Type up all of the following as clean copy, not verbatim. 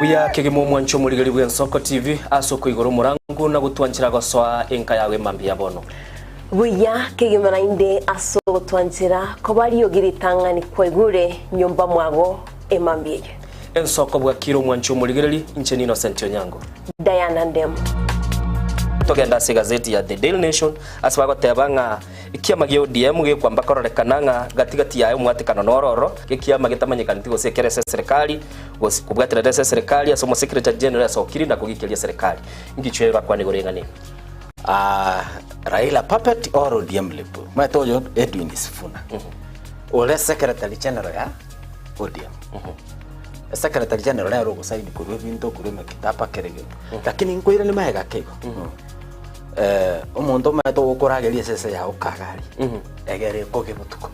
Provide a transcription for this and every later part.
Buya kegemo mwancho muligari bwa Nsoko TV asoko igoro murangu na gutwanchira goswa enka yawe mambia bono. Buya kegemo nainde asoko twanchira kobali yogiritanga ni kwegure nyumba mwago emambie. Nsoko bwa kiro mwancho muligari incheni Innocent Onyango. Diana Ndem. Togenda se gazeti ya The Daily Nation asbago tebanga ikiama gyo DM ge kwamba kororekananga gatigati yayo mwatikano nororo ikiama gitamanyikana tigo sekerese serikali kubwatira serikali asomo secretary general asokiri na kugikelia serikali ngichwera kwa negorengane Raila puppet or ODM lepo matojo Edwin Sifuna ole secretary general ya ODM secretary general ya rogo saidi kurwe binto kurwe makitapa kerege lakini nkoira ni mahega kego umuntu mato ukurageria sese ya ukagari egere koge mutuko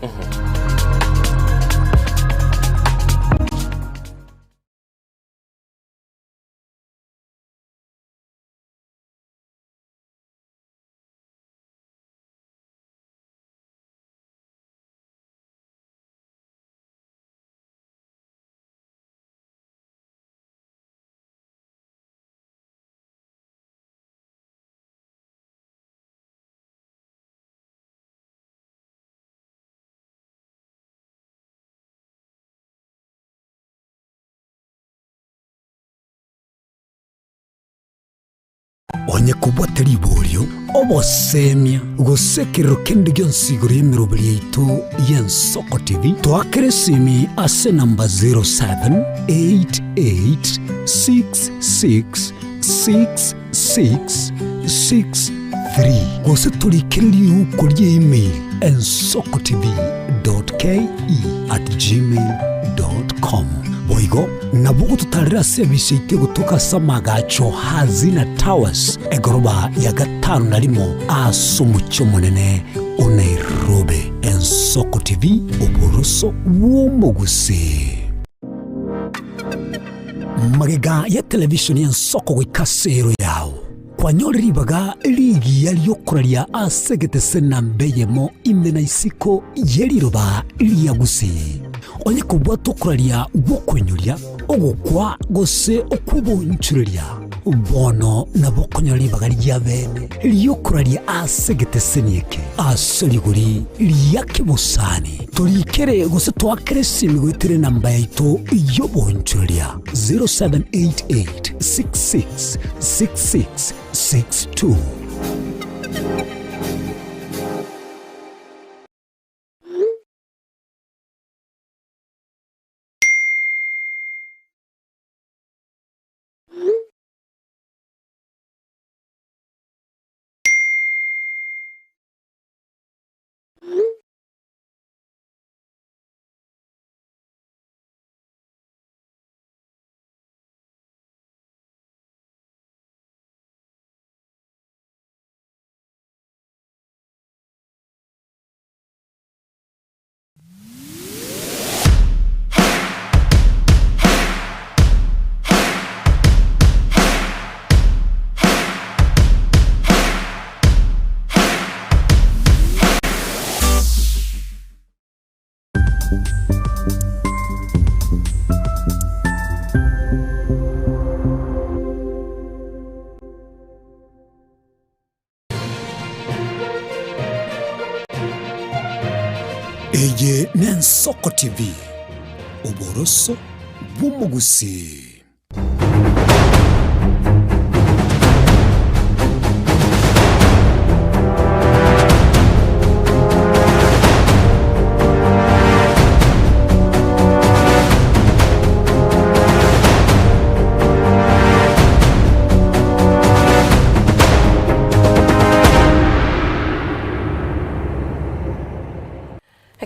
onye kubwateri iborio obosemia gusekero kende gyonsigoro yemirobiri yaitu y'Ensoko TV twakeresimi ase namba 0788666663 gose turikiriri ukuri email ensokotv.ke@gmail.com boigo nabugo tutarira service ite gutuka samagacho hazina towers egoroba ya gatanu narimo asumucyo munene Nairobi. Ensoko TV uburuso w'umuguse magega ya television y'Ensoko gwikasero yawo kwanyoribaga ligi yaliyo kuralia asegete senambeyemo imena isiko yeriroba liyagusi onye kubwato kuralia bokwenyulia ogukwa gose okubunchuria bono nabokonyoribaga lyabene liyo kuralia asegete senieke asoliguri liyakibusani tulikere gose twakeresimi gwitere namba yaito iyo bonchuria 0788666662 Eye n'Ensoko TV uboroso bw'umugusi.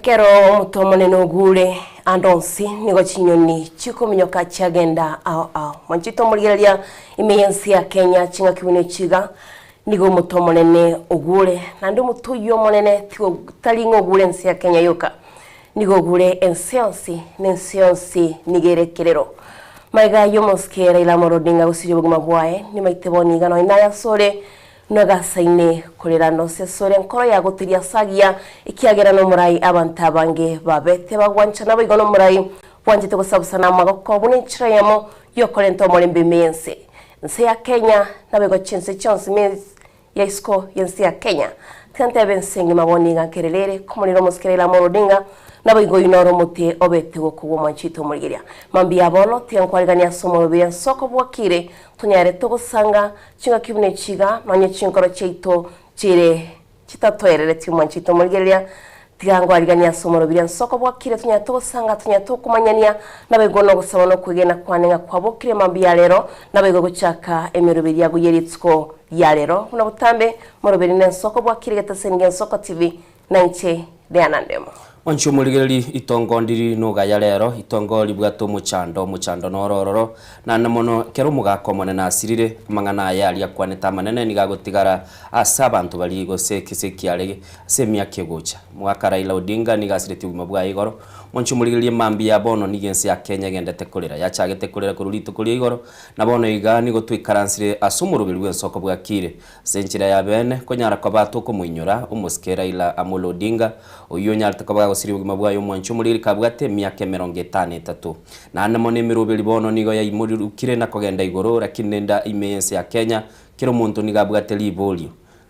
Kero mutomone nogure andonsi nigo chinyoni chiko minyoka chagenda manchito muligeria imeyensi ya Kenya chinga kibune chiga nigo mutomone ne ogure nando mutuyo monene talingo ogure nsi ya Kenya yoka nigo ogure ensionsi nensionsi nigerekerero maiga yomoskera ila morodinga usiri buguma bwae ni maiteboni gano inaya sore nagasaine kurerano sesore nkoro ya gutiria sagia ikiagera no murai abantabange babete bagwancha nabo igono murai wanjite gusabusana magoko bune nchira yamo yokorento molembe mense nse ya Kenya nabego chense chonse mes ya isko yense ya Kenya tante bensengi maboni ngankerelere kumuliro muskerela morodinga nabo inoro mutie obete gokugo mwanchito murigeria mambi yabono tiankwalgania somo bya soko bwakire tunyare tugusanga chinga kibune chiga nonye chinkoro cheito chire chitatoerere ti mwanchito murigeria tiangwalgania somo bya soko bwakire tunyare tugusanga tunyare tukumanyania nabo no gusaba no kwigena kwanenga kwabokire mambi ya lero nabo guchaka emirubiri ya guyeritsko ya lero no butambe moroberi n'ensoko bwakire getasenga ensoko TV nanche de anandemo Wanchu muligeli itongo ndiri nuga ya lero itongo libwato muchando norororo na namono kero mugakomone na asirire kumangana yali yakwaneta manene nigagotigara asa abantu bali goseki yale semia kegocha mwakara ila Odinga nigasireti bwa igoro Wanchu muligeli mambi ya bono nigensi ya Kenya gendete kolera yachagete kolera kurulito kuli igoro na bono igani gotwikaransire asumurubiri bwensoko bwakire senchira ya bene konyara kwa batu ko muinyora umuskera ila Amolo Odinga uyo nyarta kwa gusiri bugima bwayo Mwanchu muliri kabwate myaka 53 na namone mirubiri bono nigo ya imurukire na kogenda igoro rakinenda imense ya Kenya kero muntu nigabwate libolio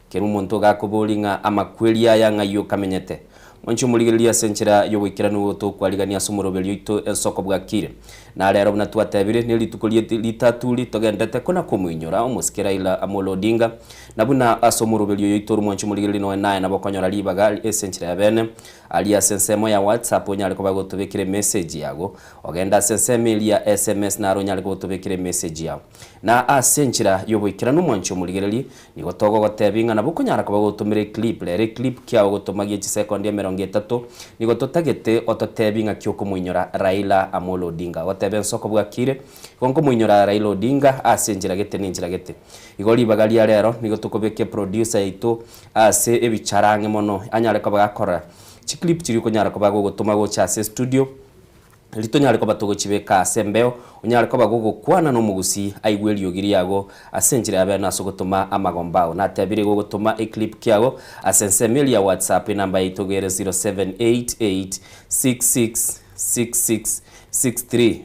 kero muntu gakubolinga amakwelia yanga yo kamenyete Mwanchu muliri ya senchira yo wikiranu to kwaligania sumurubiri ito ensoko bwakire na lero natwatabire nilitukulie litatuli togendete kona kumuinyora umuskira ila Amolo Odinga nabuna asomurubiri ito Mwanchu muliri no naye nabokonyora libaga esenchira ya bene alia sensemo ya WhatsApp onyale ko bagotubekire message yago ogenda sensemo ya SMS na ronyale ko gotubekire message yago na asenchira yobikira no Mwanchu muliri ni gotogo gotebinga nabokonyara ko bagotumire clip kya gotomagie chisekondi ya 30 ni gototagete ototebinga kyoko muinyora Raila Amolo Odinga oteben soko bwakire konko muinyora Raila Odinga asenjira gete ninjira gete igoli bagali ya lero ni gotokobeke producer ito ase ebicharange mono anyale ko bagakora chiclip chiri ko nyara ko bagotuma go chase studio lito nyale ko batogo chibeka sembeo unyale ko bagogo kwana no mugusi aigweli yogiri yago asenjira abe na sogotuma amagombao na tabire go gotuma e clip kyago asensemeli ya WhatsApp namba itogere 0788666663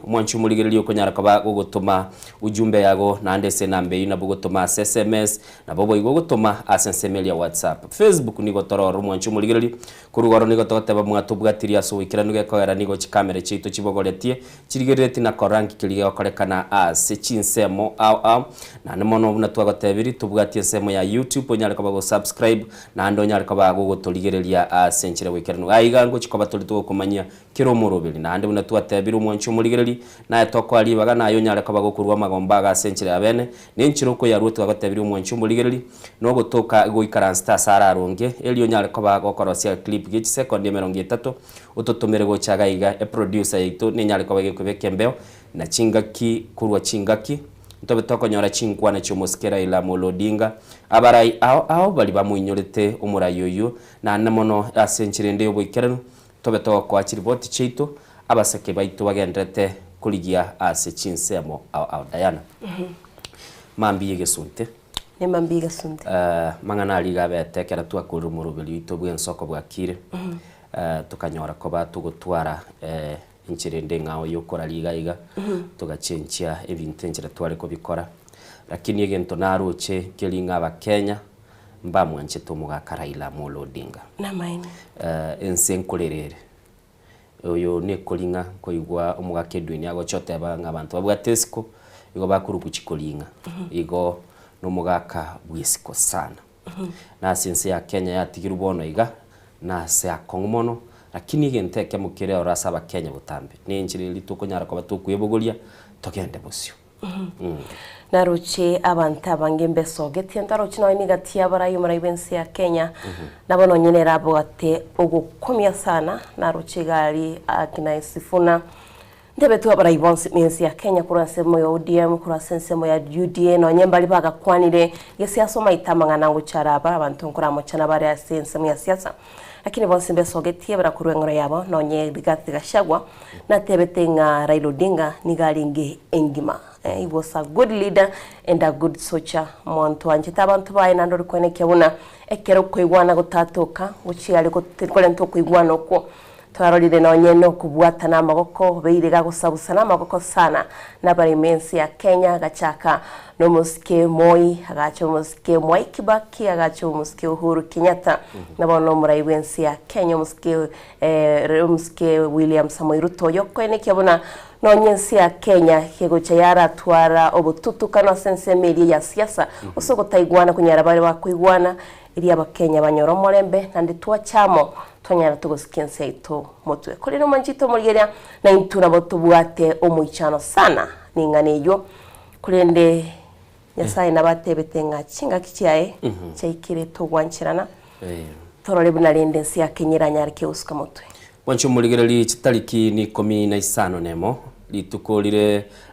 Mwanchu muligeli ko nyara ko bagotuma ujumbe yago na ndese nambe ina bogotuma SMS na bobo igogotuma asensemeli ya WhatsApp Facebook ni gotororo Mwanchu muligeli kurugoro ni gototeba mwatubwatiria so ikiranuge ko era nigo chikamera chito chibogoletie chirigereti na koranki kiliyo korekana ase chinsemo au na nemono buna twagotebiri tubwatie semo ya YouTube onyale ko bago subscribe na ndo nyale ko bago gotoligerelia asenchire wikiranu aigango chikoba tolito kumanya kiro murubiri na ndo buna twatebiri Mwanchu muligeli na etoko ali baga na yo nyale ko bago kurwa magombaga asenchire abene nenchiroko ya rutu twagotebiri Mwanchu muligeli no gotoka go ikaransta sara ronge elio nyale ko bago korosia clip gichi sekondi 30 utotomere go chagaiga e producer yito ninyale ko bage kubeke mbeo na chingaki kurwa chingaki ntobe tokonyora chinkwana chomoskera ila Amolo Odinga abarai ao bali bamuinyorete umurayoyo na namono asenchire nde obwikirano tobe toko achiriboti chito abaseke baito bagendete kuligia ase chinsemo au Diana mambi yegesunte ne mambi yegesunte mangana liga bete kera twakuru murubiri ito bwensoko bwakire tukanyora ko batugutwara inchirende ngao yokora liga iga tugachenchia ebintenjera tware ko bikora lakini egento naruche kelinga ba Kenya mbamwanche tumuga Raila Amolo Odinga na maini ensenkolerere oyo ne kolinga koigwa omugakedweni ago chote banga abantu babwatesiko igo bakuru kuchikolinga igo no mugaka bwisiko sana na sense ya Kenya yatigiru bono iga na se akongomono lakini genteke mukire orasaba Kenya butambe ninjiri lituko nyara ko batukuyebugulia togende bosyo naruche abanta bangembe sogeti ndaruche no nigatia barayo murayibensi ya Kenya nabono nyene rabo ate ogukomya sana naruche gali akinaisifuna ndebe tu abarayibonsi mensi ya Kenya kurasemo ya ODM kurasensemo ya UDA no nyembali baga kwanire yesiaso maitamanga nangu charaba abantu nkuramo chana bari asensemo ya siasa lakini bonse mbesogetie bara kurwengoro yabo nonye Rigathi Gachagua na tebetenga Raila Odinga nigalinge engima he was a good leader and a good soldier muntu anjita abantu baye nando rikoneke buna ekero kwigwana gutatoka guciari gutikore nto kwigwana uko twarorire nonye no kubwata na magoko beirega gusabusa na magoko sana na bari mensi ya Kenya gachaka no musike Moi agacho musike Mwai Kibaki agacho musike Uhuru Kenyatta na bono muraiwensi ya Kenya musike William Samoei Ruto yokwene kyabona nonyensi ya Kenya kegocha yara twara obututu kana sensemeli ya siasa usogo taigwana kunyara bari bakwigwana iri abakenya banyoro morembe nandi twachamo tonyara tugusikense ito motwe kuri no manjito murigeria na intuna botubwate omuichano sana ninganeyo kurende nyasaye nabatebetenga chinga kichaye chaikire tugwanchirana torole bunalende nsi ya Kenya nyarike usuka motwe wancho murigereri chitariki ni 15 nemo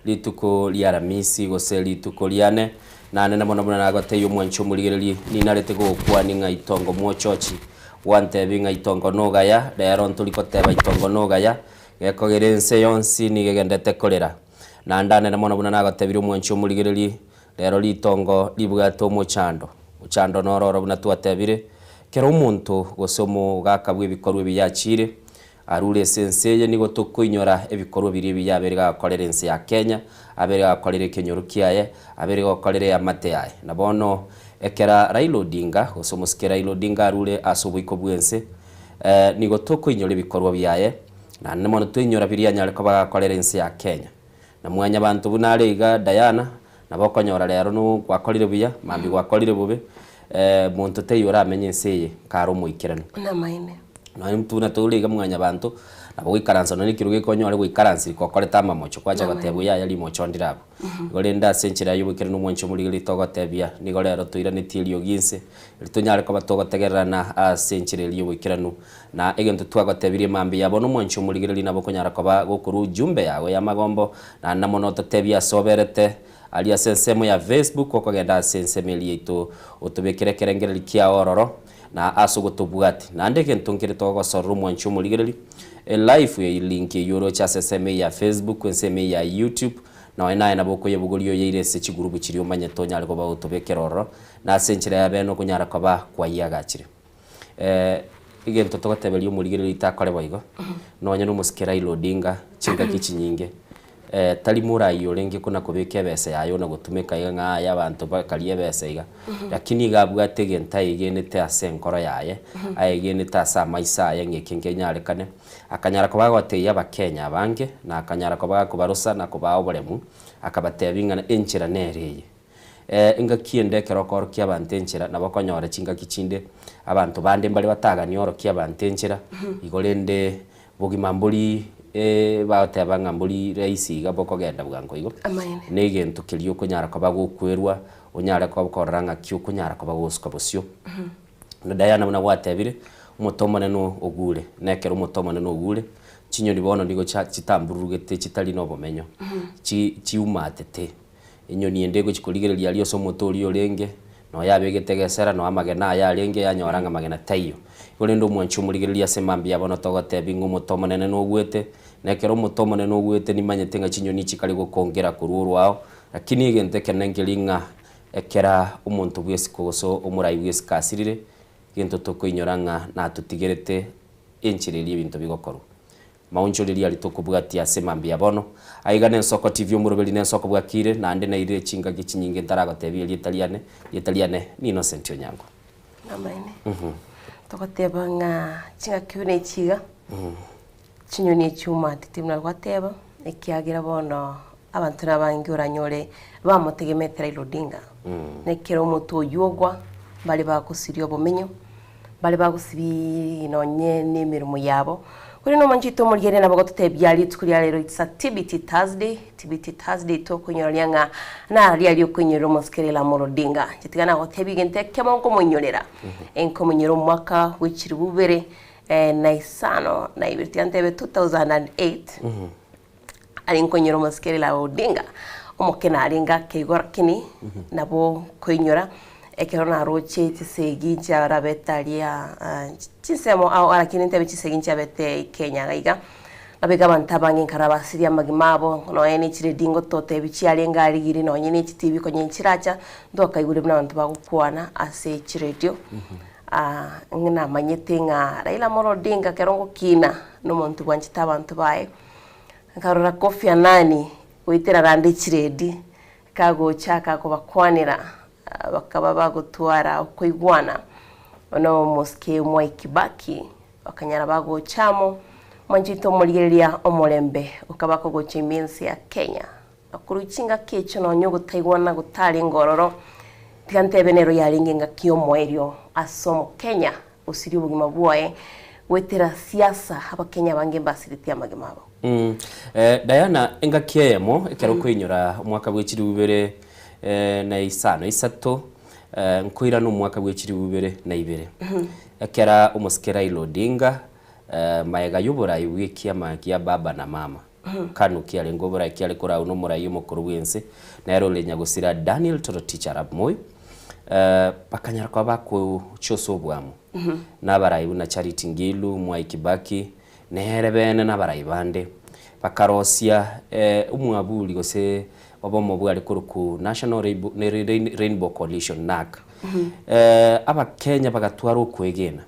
lituko liaramisi gose lituko liane na nena mona mona nagoteyo mwancho murigereri ni narete gukwa ninga itongo mwochochi wante binga itongo nogaya rero ntulikoteba itongo nogaya gekogerense yonsi ni gegendete kolera na ndane na mona mona nagotebire mwancho murigereri rero litongo libwato mochando uchando nororo buna twatebire kero umuntu gosomo gakabwe bikorwe biyachire arure senseye nigo tukuinyora ebikorwa biri biyabere gakorera ense ya Kenya abere gakorera Kenyoru kiaye abere gakorera ya Mateaye nabono ekera Raila Odinga gosomusikera Raila Odinga arure asubuiko bwense nigo tukuinyora ebikorwa biyaye na nemono tuinyora biri anyare ko bagakorera ense ya Kenya na mwanya bantu bunare iga Diana nabokonyora rero no kwakorire buya mambi kwakorire bube muntu teyora amenye enseye karo muikirano na maine no mtuna tuliga mwanya bantu nabo wikaransa no nikiruge konyore wikaransi kokoreta mamocho kwacha gatebu ya yali mocho ndirabo golenda senchira yubukira no mwancho muri litogo tebia nigo rero tuira nitilio ginse litunyare ko batogo tegerana senchira yubukirano na egento twagotebirie mambi yabo no mwancho muri gili nabo konyara ko ba gukuru jumbe yawe ya magombo na namono tebia soberete alia sensemo ya Facebook ko kogenda sensemeli yetu utubekere kerengere likia ororo na asugo tubwati na ndeke ntunkire togo sorru mwanchu muligereri live ye link yoro cha seseme ya Facebook nseme ya YouTube na ina na boko yebugoliyo yeirese chigurubu chiriyo manyetonya ariko ba utubekere ororo na senchira ya beno kunyara ko ba kwayagachire igento togotebeli muligereri itakore boigo nonye no musikera Raila Odinga chinga kichinyinge tali murai orengi kuna kubike bese yayo na gutumika inga y'abantu bakaliye bese iga lakini gabwa tegenta igenete asenkoro yaye ayegenete asama isaye ngekenge nyarekane akanyara ko bagoteye abakenya bange na akanyara ko bakubarusa na kuba oboremu akabatebinga na enchira nereye inga kiende kerokoro kya bantenchira nabakonyora chinga kichinde abantu bande mbali bataga nioro kya bantenchira igolende bugimambuli bateba ngambuli reisi gaboko genda bwango igo nege ntukiriyo kunyara ko bagukwerwa unyara ko bakoranga kyo kunyara ko baguswa bosyo no Diana muna watebire umutomone no ogure nekero umutomone no ogure chinyoni bono ndigo chitamburugete chitali no bomenyo chiumatete inyoni endego chikoligereria lyo so motori olenge no yabegetegesera no amagena ya lenge yanyoranga magena tayo golendo mwanchu muligereria semambia bono togotebi ngumutomonene no gwete nekero mutomone no gwete nimanyetenga chinyoni chikali gukongera kururwao lakini igente kenengelinga ekera umuntu bwese koso umurai bwese kasirire gento tokoinyoranga na tutigerete enchireri ibintu bigokoro maunchoreri ali tokubwati asemambia bono aigane nsoko TV umurubeli nensoko bwakire na ande na ire chinga gichinyinge ntaragotebi Italiane ni Innocent Onyango amaine tokotebanga chinga kyune chiga chinyoni chuma titimna gwateba ekiagira bono abantu nabangi uranyore bamutegemetera Raila Odinga nekero mutu yogwa bali bakusirio bomenyo bali bakusibi nonye n'imirimo yabo kuri no manjito murigere nabo tutebyali tukuri rero it's a TBT Thursday to kunyoranga na ali kunyoro moskerela Odinga kitigana hotebigente kemonko munyorera enko munyoro mwaka wikiri bubere na isano na ibirtiantebe 2008 ali kunyoro moskerela Odinga umukena alinga kegora kini nabo kunyora ekero na roche tisegi cha betalia chisemo au arakini ntebe chisegi cha bete Kenya gaiga nabega bantabangi karabasiria magimabo no ene chire dingo tote bichi alenga aligiri no nyine TV konye chiracha ndoka igure bna bantu bagukwana ase chiredio ngina manyete nga Raila Amolo Odinga kerongo kina no muntu bwanchita abantu bae nkarora Kofi Annan witira randi chiredi kago chaka ko bakwanira bakaba bagutwara kuigwana ono moske Mwai Kibaki bakanyara bago chamo mwanchito murigeria omulembe ukabako gochiminsi ya Kenya akuruchinga kecho no nyogo taigwana gutari ngororo tikante benero yaringenga kio mwerio asomo Kenya usiri bugima bwae wetera siasa haba Kenya bange basiritia magemabo Diana enga kiemo ekero kwinyura mwaka bw'ekiri bubere na isano isato nkuira no mwaka bw'ekiri bubere na ibere ekera umusikera Raila Odinga maega yubura iwikiama kia baba na mama kanu kiale ngobora kiale kora uno murayi mukuru wense na yaro lenya gusira Daniel Toroitich arap Moi bakanyara kwa bako choso bwamu nabarayi na Charity Ngilu Mwai Kibaki neherebene nabarayi bande bakarosia umwabuli gose obomo bwali kuruku National Rainbow Coalition NAC aba Kenya bagatwara ukwegena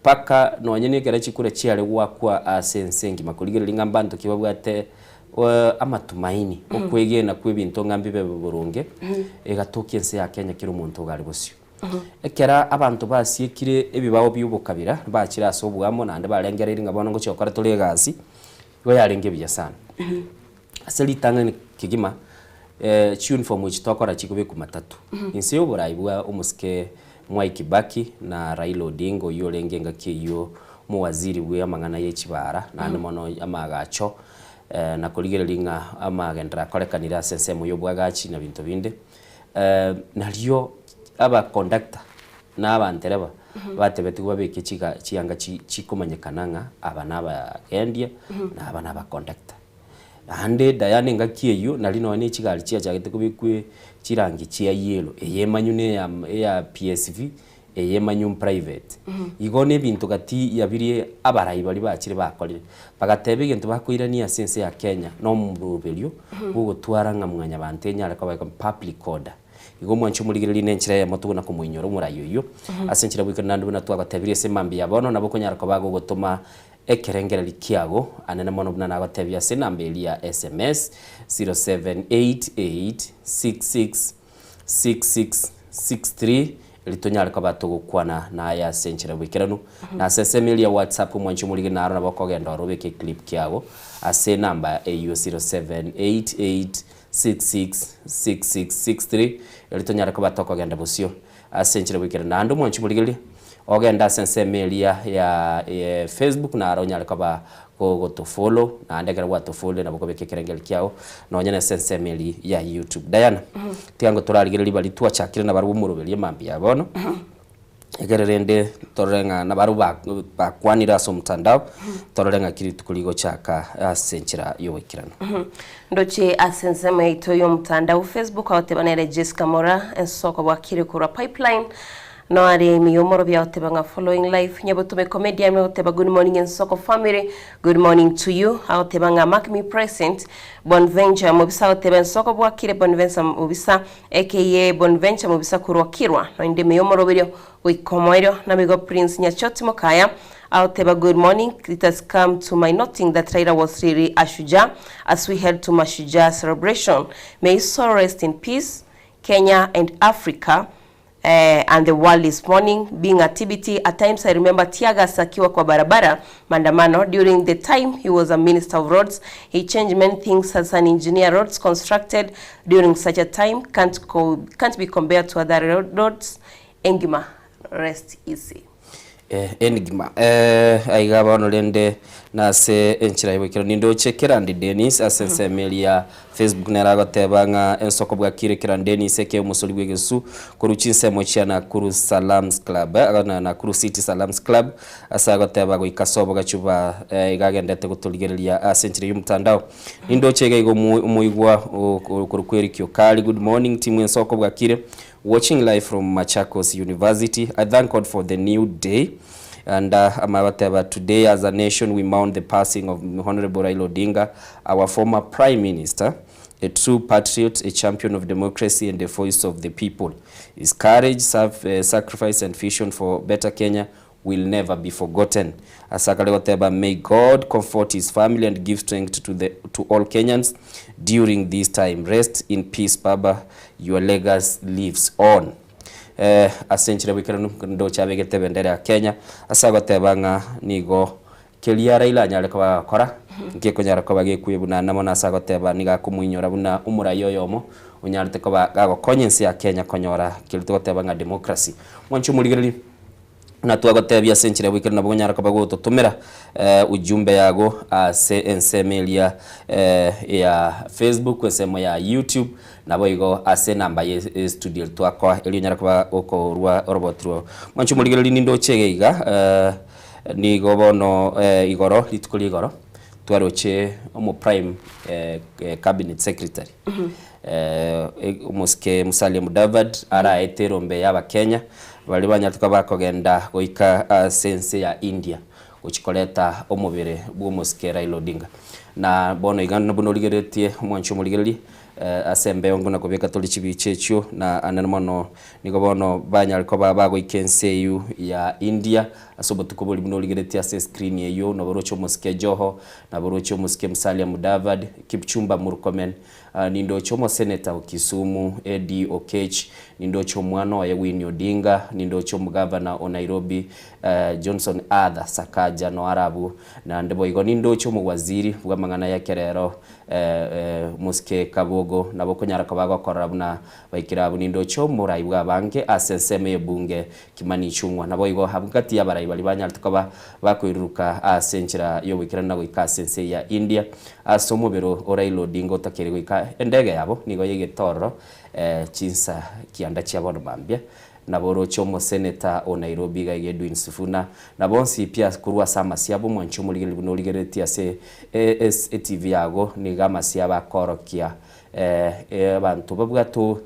paka no nyene gera chikure chiale wakwa asensengi makuligera lingambanto kibabwate amatumaini okwegena kwebinto ngambibe burunge egatoki ense ya Kenya kiri umuntu gali busyo ekera abantu basiekire ebibawo byubukabira bakira asobwamo nande balengerera ngabona ngo cyokora tolegasi yo yarenge bya sana asali tangani kigima tune form which tokora chikube ku matatu inse yo buraibwa umuske Mwai Kibaki na Raila Odinga yo lengenga kiyo mu waziri we amangana yechibara nande mono amagacho na kuligera linga amagendra kolekanira sense mu yobwagachi na bintu binde naliyo aba conductor na abantereba batebeti babeke chiyanga chikomanyekana aba naba gendia na aba naba conductor ande Diana ngakiyo nalino ne chigali chia chagete kubikwe chirangi chia yelo eyemanyune ya PSV eyemanyum private igone bintu gati yabiri abarayi bali bakire bakolire bagatebe gento bakwirania sense ya Kenya no mubelyo bugutwara ngamwanya bantenya ariko baka public order igo mwancho muligire linenchira ya motu na kumuinyoro murayo yo asenchira bwikana ndu na twagatabire semambi yabono nabo konyara ko bago gutuma ekerengera likiago anene mono buna nagatebya senambeli ya SMS 0788666663 litonyara ko batogukwana na ya senchira bwikiranu na sesemeli ya WhatsApp mwancho muligire naro nabo kogenda robeke clip kiago ase namba AU 0788666663 litonyara ko batokogenda busyo asenchira bwikiranu nando mwancho muligire ogenda sensemeli ya Facebook na aronyale kaba ko to follow na andegera wa to follow na bokobeke kerengel kiao no nyene sensemeli ya YouTube Diana tiango turarigire libali twa chakire na barubu murubeli mambi yabono egererende torenga na barubu bakwanira so mtandao torenga kiri tukuligo chaka senchira yowekirano ndoche asensema ito yo mtandao Facebook atebanere Jessica Mora ensoko bwakire kura pipeline no ari miyomoro bya otebanga following life nyabo tume comedian oteba good morning and soko family good morning to you otebanga mark me present Bonventure mubisa oteba soko bwakire Bonventure mubisa aka Bonventure mubisa kurwakirwa no inde miyomoro byo wikomoiro na migo Prince Nyachoti Mokaya oteba good morning. It has come to my noting that Raila was really a shuja as we head to Mashujaa celebration. May his soul rest in peace. Kenya and Africa and the world is mourning, being a TBT. At times I remember Tiagas akiwa kwa barabara mandamano. During the time he was a minister of roads, he changed many things as an engineer. Roads constructed during such a time can't be compared to other roads. Engima, rest easy. Enigma aiga bano lende na se enchira ibekero nindo chekera ndi Dennis asensemelia Facebook nerago tebanga ensoko bwakire kira Dennis eke umusoli bwegesu kuruchinse mochia na Kuru Salams Club na Kuru City Salams Club asago tebago ikasobo gachuba igagendete gutuligerelia asenchira y'umtandao nindo chega igo muigwa kurukweri kyokali. Good morning team ensoko bwakire watching live from Machakos University. I thank God for the new day. And today as a nation we mourn the passing of Honorable Raila Odinga, our former Prime Minister. a true patriot, a champion of democracy and the voice of the people. His courage, sacrifice and vision for better Kenya will never be forgotten. Asakale Goteba, may God comfort his family and give strength to all Kenyans during this time. Rest in peace, Baba. Your legacy lives on. Asenchire wikirano ndo chabegete bendera ya Kenya. Asagoteba nga nigo kelia Raila nyale kwa kora. Ngeko nyara kwa bagekuye buna namo nasagoteba niga kumuinyora buna umura yoyomo. Unyarite kwa gago konyensi ya Kenya konyora kilitogoteba nga democracy. Mwanchu muligirili na twagotebia senchire wikira na bonyara kabago tutumira ujumbe yago ensemail ya Facebook ensemo ya YouTube nabo igo ase namba ye studio twakwa eli nyara kaba oko rwa robotro mwanchu muligirili nindo chegeiga ni gobono igoro litukuli igoro twaroche omo prime cabinet secretary umuske Musalia Mudavadi ara eterombe yaba Kenya bali banyatuka bakogenda goika sense ya India uchikoleta omubere bw'umuske Raila Odinga na bono igana buno ligeretie mwancho muligereri asembe ngona kubeka toli chibichecho na ananono niko bono banyaliko bago ikense yu ya India asobo tukoboli buno ligeretie ase screen yeyo no borocho muske Joho na borocho muske Musalia Mudavadi Kipchumba Murkomen nindo chomo senator Kisumu Eddie Okech nindo chomwana wa Winnie Odinga nindo chomo governor o Nairobi Johnson Adha Sakaja no Arabu na ndebo igo nindo chomo waziri bwamangana ya kerero muske Kabogo nabo konyara kabago korabuna baikirabu nindo chomo raibwa banke asenseme bunge Kimani Ichung'wa nabo igo habugati ya barayi bali banyara tukaba bakwiruka asenchira yo wikira nago ikasense ya India asomo bero Raila Odinga takere goika endege yabo nigo yegetoro chinsa kianda chiabono bambia naboro chomo senator o Nairobi ga Edwin Sifuna nabonsi pia kurwa sama siabo mwancho muligeli buno ligereti ase TV yago nigama siaba korokia bantu babwato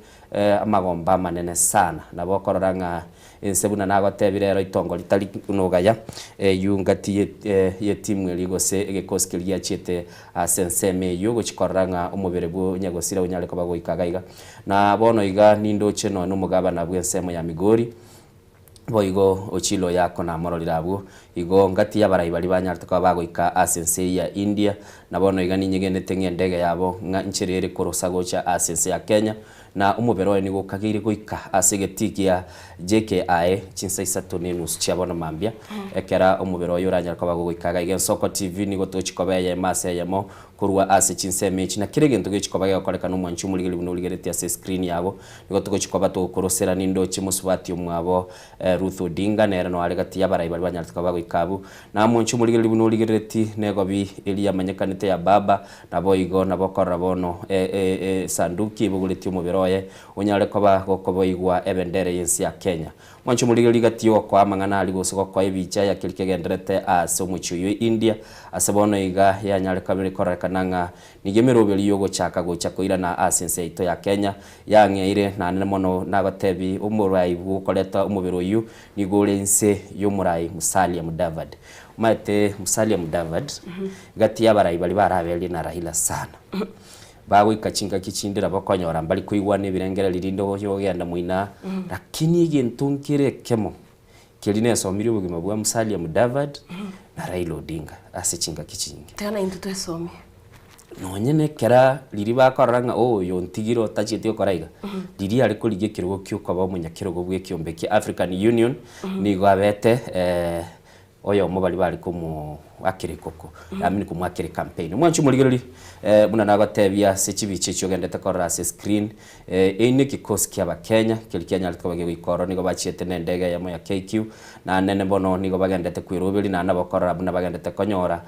amagomba manene sana nabokororanga ensebuna nagotebirero itongo litali kunogaya yungati ye timu ligose egekoskelia chete asenseme yugo chikoranga umubere bwo nyagosira unyale ko bagoikagaiga na bono iga nindo cheno no mugabana bwensemo ya Migori boigo ochilo yako na morolirabwo igo ngati ya barayi bali banyarta ko bagoika asense ya India na bono iga ninyegenete ng'endege yabo nchirere korosago cha asense ya Kenya na umubero ni gukagire goika asegetiki ya JKI chinsa isato nenus chiabona mambia ekera umubero yoranyara ko bagoikaga igen Soko TV ni gotochikobeye mase yamo kurwa ase chinse mechi na kirege ntoge chikobage koleka no mwanchu muligeli buno ligereti ase screen yabo ni gotogo chikoba to korosera nindo chimusubati umwabo Ruth Odinga nera no alegati ya barayi bali banyara ko bagoikabu na mwanchu muligeli buno ligereti negobi Elia manyekanite ya baba na boigo na bokora bono sanduki buguleti umubero unyale koba gokoboigwa ebendere yensi ya Kenya mwancho muligeli gatio kwa mangana ali gosoko kwa ebicha ya kilikegenderete asomuchuyo India asabono iga ya nyale kabiri korakananga nigemerobeli yogo chaka gocha koira na asense ito ya Kenya yangeire na nemono nagotebi umurai gukoleta umubero yu nigolense yomurai Musalia Mudavadi mate Musalia Mudavadi gati ya barayi bali barabeli na Raila sana bawe ikachinga kichindira bakonyora mbali kuigwane birengera lirindo yogenda muina lakini igentunkire kemo keline somiri ubugima bwa Musalia Mudavadi na Raila Odinga asichinga kichinge tena into somi nonyene kera liri bakoranga yo ntigiro tachite koraiga liri ari kulige kirugo cyuko ba munyakirugo bwe kyombeki African Union ni gwabete oyo mobali bali kumu akire koko amini kumwakire campaign mwanchu muligereri muna nagatebya sechibiche cyogendete korra se screen ine kikosi kya Kenya kilikenya litobage wikoro nigo bachiete nendege yamo ya KQ na nene bono nigo bagendete kwirobeli na nabakora buna bagendete konyora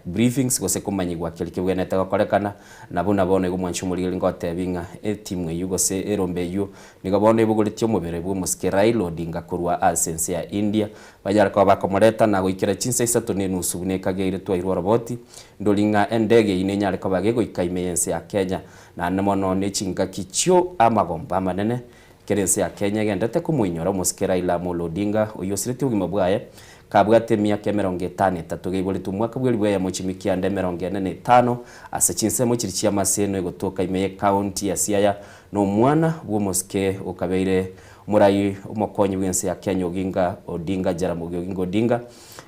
briefings gose kumanyigwa kilikibwenete gokorekana na buna bono igo mwanchu muligereri ngotebinga team yugo se erombe yu nigo bono ibugulityo mubere bwo muske Raila Odinga kurwa asense ya India bajara ko bakomoreta na goikira chinse isato nenu subunekageire twairwa roboti ndolinga endege inenyale ko bagego ikaimeyense ya Kenya na namono nechinga kichyo amagomba manene kerense ya Kenya gendete kumuinyora muske Raila Odinga uyosirete ugima bwaye kabwate miaka 50 geiboletu mwaka bweli bwa mochimikia nde 45 ase chinsemo chirichia maseno egotoka imeye county ya Siaya no mwana bwomoske okabeire murai umukonyi bwense ya Kenya Oginga Odinga Jaramogi Oginga Odinga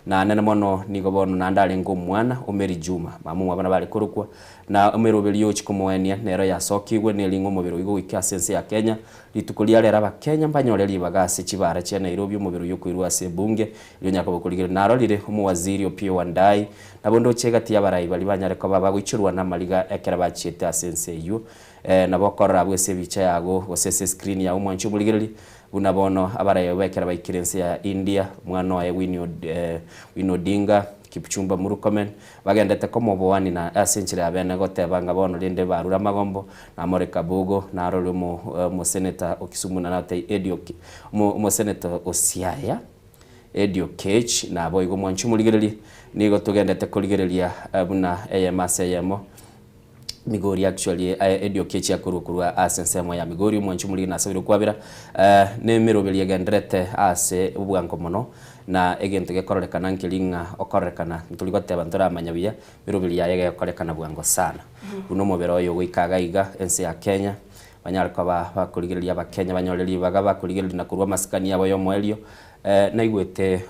na nene mono nigobono nandale ngo mwana Omeri Juma mamu abana bali kurukwa na Omeri obelio chikomwenia nero ya sokigwe nelingo mobero igo ikasense ya Kenya litukulia lera ba Kenya mbanyoleli bagase chibara cha Nairobi mobero yokwirwa se bunge iyo nyako kuligire naro lire umuwaziri Opiyo Wandayi nabondo chegati yabarai bali banyare ko baba gwicurwa na maliga ekera bachete asense yo nabokora bwese bicha yago gosese screen ya umwanchu buligirili unabono abaraye bekera bayikirense ya India mwana wa Winnie Odinga Kipchumba Murkomen bagendete ko mubowani na asenchire abene gotebanga bono linde barura magombo na More Kabugo na rolo mo senator Okisumu na nate Edioki mo senator Osiaya Edio Cage na boygo mwanchu muligirili nigo tugendete kuligirilia buna maseyemo Migori actually Edio Cage yakurukurwa asensemo ya Migori mwanchu muligi na sabiro kwabira ne merobeli yagendrete ase ubwanko mono na egento gekorekana nkilinga okorekana ntuligote abantu ramanyabia merobeli ya yakorekana bwango sana uno mobero yo wikaga iga ense ya Kenya banyarko bakuligiria ba Kenya banyoleli baga kuligiria na kurwa maskani yabo yo mwelio na igwete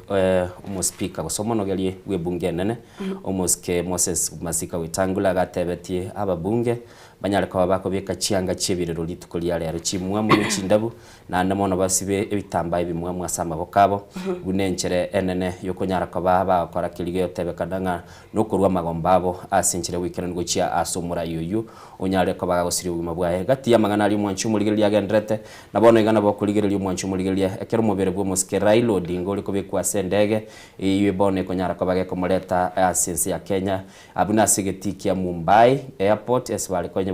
umuspeaker gosomonogelie we bunge nene umuske Moses Masika Wetangula gatebetie ababunge banyariko bakobeka chianga chibiriro litukulia lero chimwa mu chindabu na ndamono basibe ebitamba ebimwa mwasama bokabo bunenchere enene yokonyara ko baba kora kilige tebekadanga nokurwa magombabo asinchire weekend gochia asomura yuyu onyare ko bagosiri ubuma bwae gati ya magana ali mwanchu muligelia gendrete nabono igana bokuligelia mwanchu muligelia ekero mobere bwo muske Raila Odinga liko bekwa sendege iwe bone konyara ko bageko moleta asensi ya Kenya abuna sigetikia Mumbai airport esbali konye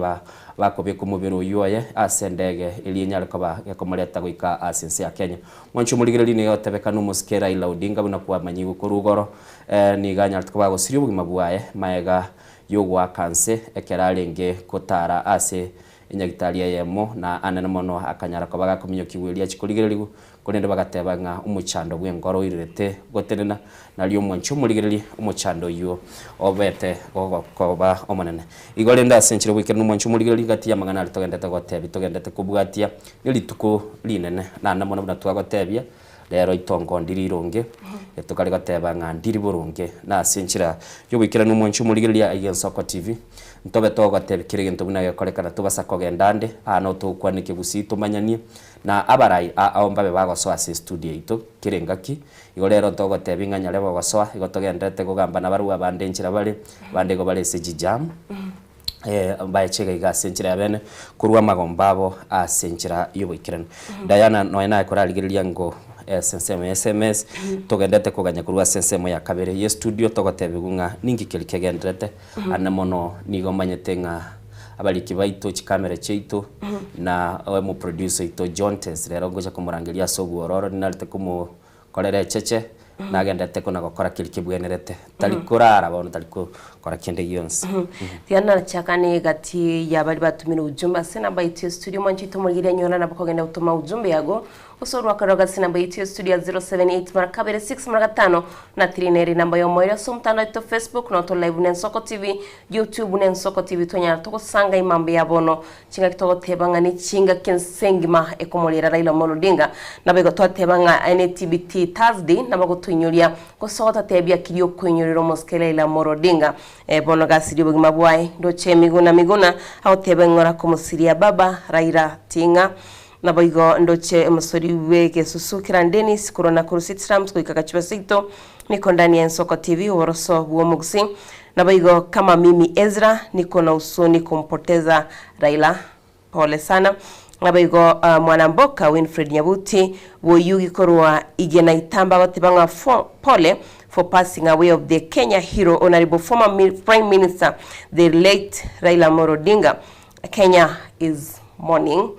bakobeka umubiro uyoye asendege ili nyara ko bagekomoleta gwika asensi ya Kenya mwanchu muligelia ni yotebeka n'umuske Raila Odinga buna kwa manyigo kurugoro ni ganya ko bagosiri ubugima bwae maega yogwa kanse ekerarenge kotara ase inyagitalia yemo na anene mono akanyara ko bagakominyo kiwelia chikuligereligu konende bagatebanga umuchando bwengoro irete goterena nalyo mwanchu muligereli umuchando yo obete gokoba omanene igolenda senchire weekend mwanchu muligereli gati ya magana alitogendete gotebi togendete kubwatia nilituko linene na namona buna gotebia lero itongo ndirironge etukali gatebanga ndiri burunge na senchira yo weekend mwanchu muligereli Ensoko TV ntobe togo tebikire gento buna yakorekana tubasa kogendande ano tukwanike busito manyanie na abarai aomba bebagosoa se studio ito kirengaki igolero togo tebinganya lebo gosoa igotogendete kugamba na barua bandenchira bali bandego bale sejijam ambaye chega igasenchira bene kurwa magombabo asenchira yoboikirana Diana noina koraligiria ngo SMS togendete kuganya kurwa sensemo ya kabere ye studio togotebigunga ningi kelikegendrete anamono nigo manyetenga abaliki baito chikamera cheito na mu producer ito John Tens rero ngoja kumurangilia soguororo ninalite kumu kolere cheche nagendete kona gukora kilikibwenerete talikurara bono talikora kende yonse Tiana chakane gati ya bali batumira ujumbe sena baito studio mwanchito muligiria nyona na bakogenda utuma ujumbe yago usorwa karoga sina baito studio 078 marakabere 6 marakatano na trineri namba yo moyo sumtano ito Facebook no to live Ensoko TV YouTube Ensoko TV tonya to sanga imambe yabono chinga kitogo tebanga ni chinga kensengima ekomolera Raila Odinga na bego to tebanga NTBT Thursday na bago tunyulia ko sota tebia kilio kunyuriro moskele Raila Odinga bono gasiri bugima bwae ndo miguna au tebengora komosiria baba Raila Tinga na boigo ndoche msori weke susukira Dennis corona kurusitram kuika chibasito niko ndani ya Ensoko TV woroso buomugusi na boigo kama mimi Ezra niko na usoni kumpoteza Raila pole sana na boigo mwanamboka Winfred Nyabuti woyugi korwa igena itamba batibanga pole for passing away of the Kenya hero honorable former prime minister the late Raila Odinga. Kenya is mourning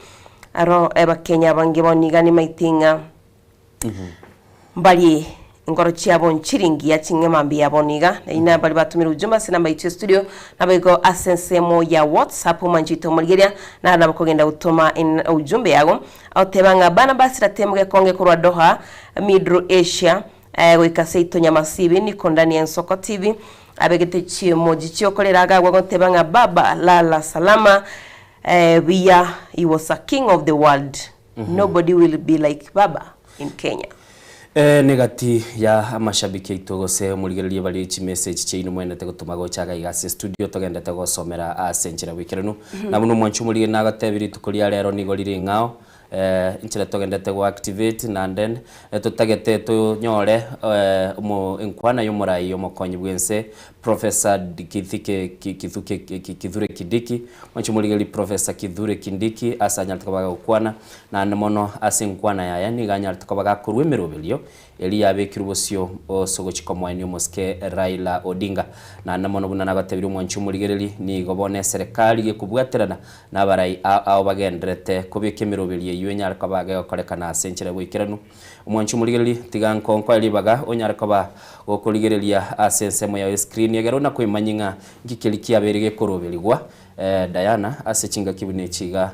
aro eba Kenya bangiboni gani maitinga bali ngoro chiabon chiringi ya chingemambi yaboniga ina bali batumira ujumba sina maitu studio nabego asensemo ya WhatsApp manjito mulgeria na nabakogenda utoma in ujumbe yago otebanga bana basira temge konge kurwa Doha Middle Asia gwikase itonyamasibi niko ndani ya Nsoko TV abegete chimoji chiokoleraga gwagotebanga baba lala salama. He was a king of the world. Nobody will be like Baba in Kenya. Negati ya mashabiki itogose muligererie bali chi message cheino mwenete gutuma gochaga igase studio togendete gosomera asenjera wikiranu na muno mwanchu mulige nagatebiri tukulia rero nigorire ngao inchira togendete go activate na then tutagete tunyore mu inkwana yomurai yomokonyi bwense Professor Kithure Kindiki mwanchu muligeri Professor Kithure Kindiki asanya tukabaga ukwana na mono asinkwana ya yani ganya tukabaga kurwemero belio eli yabekira bosio osogochiko mwani omoske Raila Odinga na namono bunana batebiri mwanchu muligereri ni gobone serikali gekubwaterana na barai ao bagendrete kubikemero belie yuenya kabaga okorekana asenchire bwikiranu mwanchu muligereri tiganko nko libaga onyara kaba okoligereria asensemo ya screen yagero na kwimanyinga ngikelikia berige korobeligwa Diana asechinga kibune chiga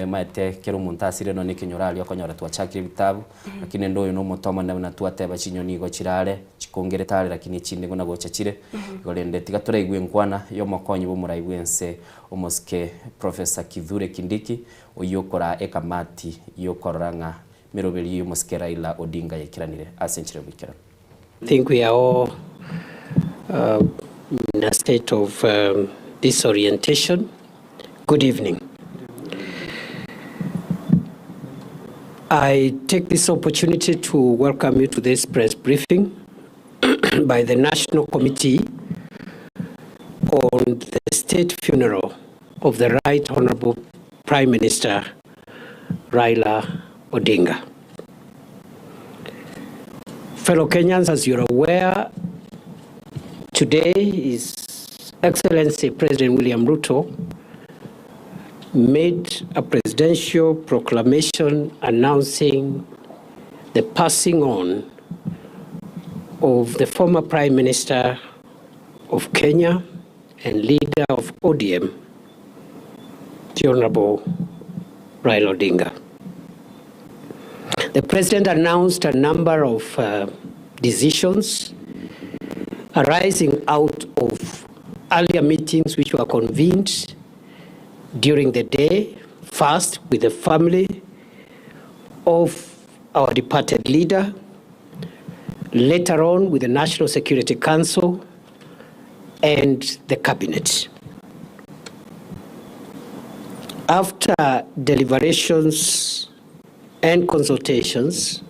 maete kero muntasire no nikinyora konyora twachakire bitabu lakini ndo no mutoma na twateba chinyoni go chirare chikongere tare lakini chinde go nago chachire golende tigatura igwe nkwana yo makonyi bo murai bwense omoske Professor Kithure Kindiki oyokora ekamati yokoranga mirobeli yo moske Raila Odinga yekiranire asenchire bwikira. I think we are all in a state of disorientation. Good evening. I take this opportunity to welcome you to this press briefing by the National Committee on the State Funeral of the Right Honorable Prime Minister Raila Odinga. Fellow Kenyans, as you're aware, today His Excellency President William Ruto made a presidential proclamation announcing the passing on of the former Prime Minister of Kenya and leader of ODM, the Honorable Raila Odinga. The President announced a number of decisions arising out of earlier meetings which were convened during the day, first with the family of our departed leader, later on with the National Security Council and the Cabinet. After deliberations and consultations,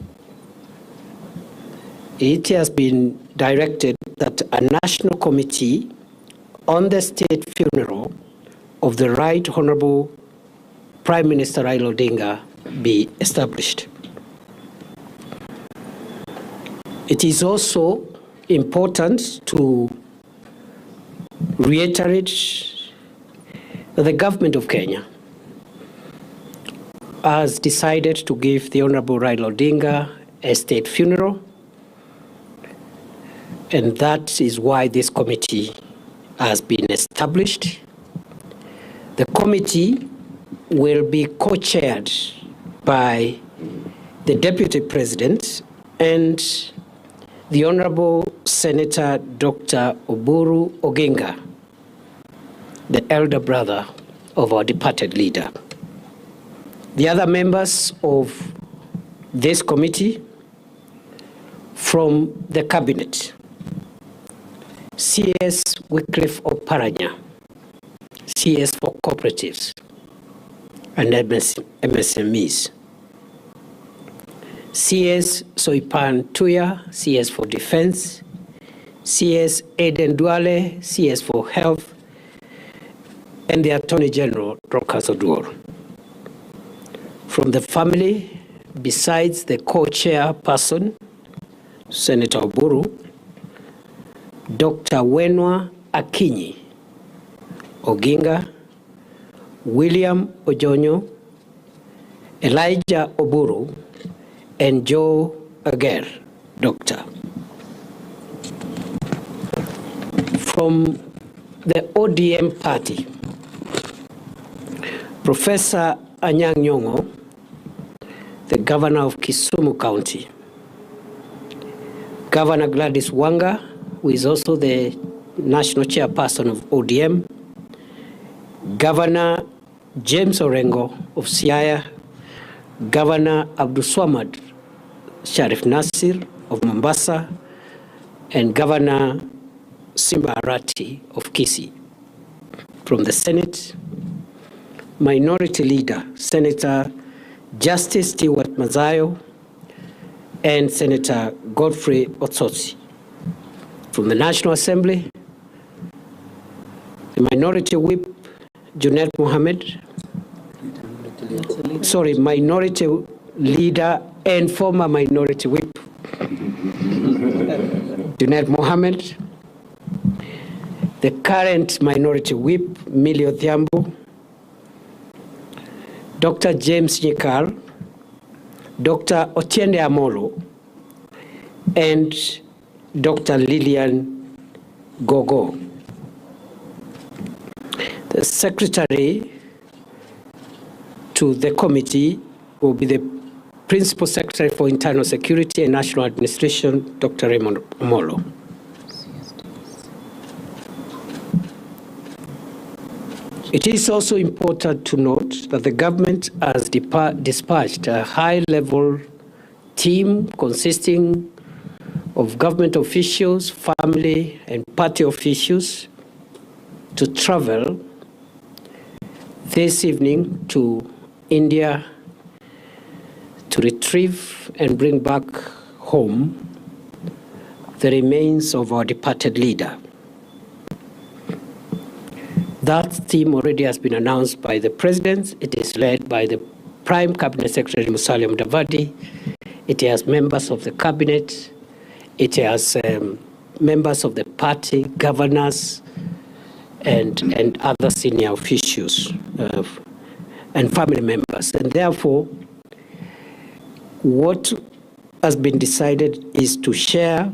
it has been directed that a national committee on the state funeral of the Right Honorable Prime Minister Raila Odinga be established. It is also important to reiterate that the government of Kenya has decided to give the Honorable Raila Odinga a state funeral, and that is why this committee has been established. The committee will be co-chaired by the Deputy President and the Honorable Senator Dr. Oburu Oginga, the elder brother of our departed leader. The other members of this committee from the Cabinet: CS Wycliffe Oparanya, CS for Cooperatives and MSMEs; CS Soipan Tuya, CS for Defense; CS Eden Duale, CS for Health; and the Attorney General, Dorcas Oduor. From the family, besides the co-chairperson, Senator Oburu, Dr. Wenwa Akinyi Oginga, William Ojonyo, Elijah Oburu, and Joe Ager, Doctor. From the ODM party, Professor Anyang' Nyong'o, the governor of Kisumu County, Governor Gladys Wanga, who is also the national chairperson of ODM, Governor James Orengo of Siaya, Governor Abdulswamad Sharif Nasir of Mombasa, and Governor Simba Arati of Kisii. From the Senate, Minority Leader Senator Justice Stewart Mazayo and Senator Godfrey Otsotsi. From the National Assembly, the Minority Whip Junet Mohammed, Minority Leader and former Minority Whip Junet Mohammed, the current Minority Whip Millie Odhiambo, Dr. James Nyikal, Dr. Otiende Amolo, and Dr. Lillian Gogo. The secretary to the committee will be the Principal Secretary for Internal Security and National Administration, Dr. Raymond Omolo. It is also important to note that the government has dispatched a high-level team consisting of government officials, family, and party officials to travel this evening to India to retrieve and bring back home the remains of our departed leader. That team already has been announced by the President. It is led by the Prime Cabinet Secretary Musalia Mudavadi. It has members of the Cabinet. It has members of the party, governors, and other senior officials and family members. And therefore, what has been decided is to share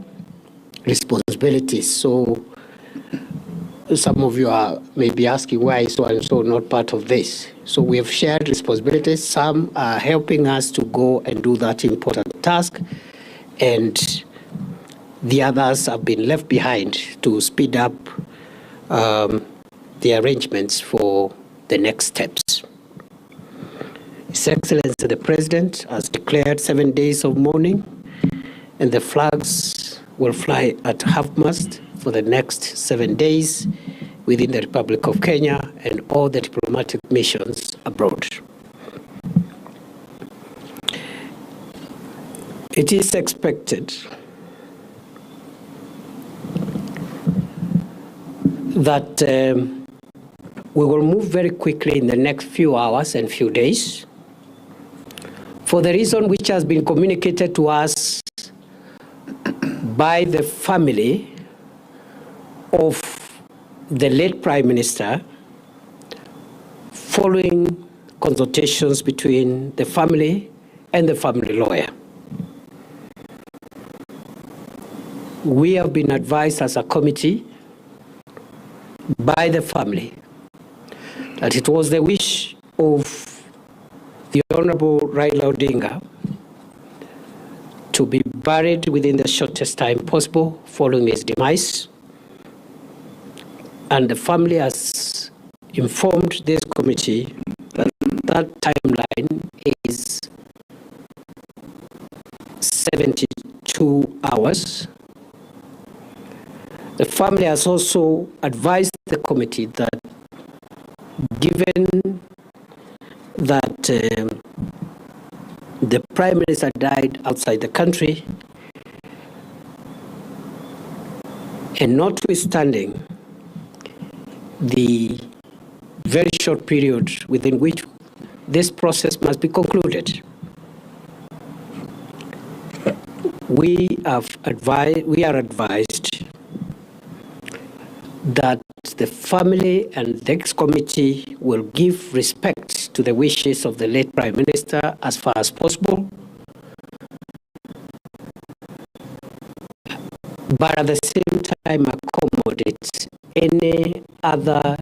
responsibilities. So some of you are maybe asking why so and so not part of this. So we have shared responsibilities. Some are helping us to go and do that important task, and the others have been left behind to speed up the arrangements for the next steps. His Excellency the President has declared 7 days of mourning, and the flags will fly at half-mast for the next 7 days within the Republic of Kenya and all the diplomatic missions abroad. It is expected that we will move very quickly in the next few hours and few days for the reason which has been communicated to us by the family of the late Prime Minister following consultations between the family and the family lawyer. We have been advised as a committee by the family that it was the wish of the Honorable Raila Odinga to be buried within the shortest time possible following his demise. And the family has informed this committee that that timeline is 72 hours. The family has also advised the committee that given that the Prime Minister died outside the country, and notwithstanding the very short period within which this process must be concluded, we are advised that the family and the ex-committee will give respect to the wishes of the late Prime Minister as far as possible, but at the same time accommodate any other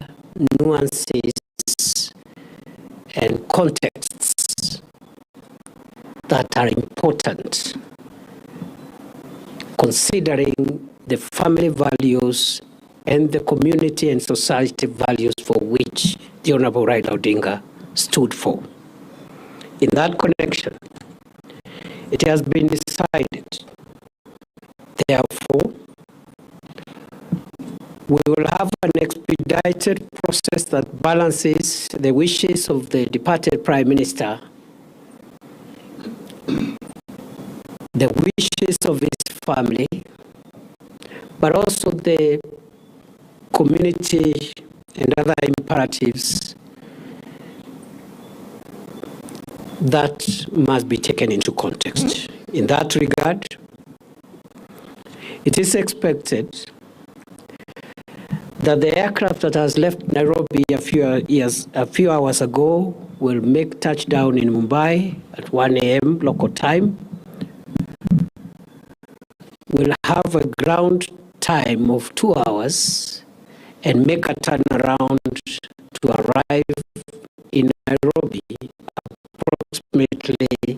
nuances and contexts that are important considering the family values and the community and society values for which the Honorable Raila Odinga stood for. In that connection, it has been decided, therefore, we will have an expedited process that balances the wishes of the departed Prime Minister, the wishes of his family, but also the community and other imperatives that must be taken into context. In that regard, it is expected that the aircraft that has left Nairobi a few hours ago will make touchdown in Mumbai at 1 a.m. local time. Will have a ground time of 2 hours and make a turnaround to arrive in Nairobi approximately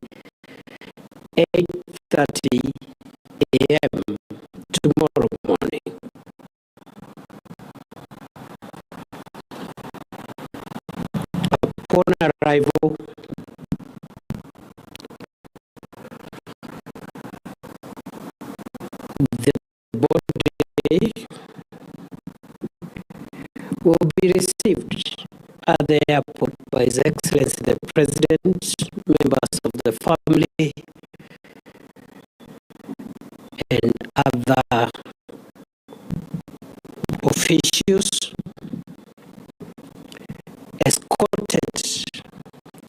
8:30 a.m. tomorrow morning. Upon arrival, the body will be received at the airport by His Excellency the President, members of the family, and other officials, escorted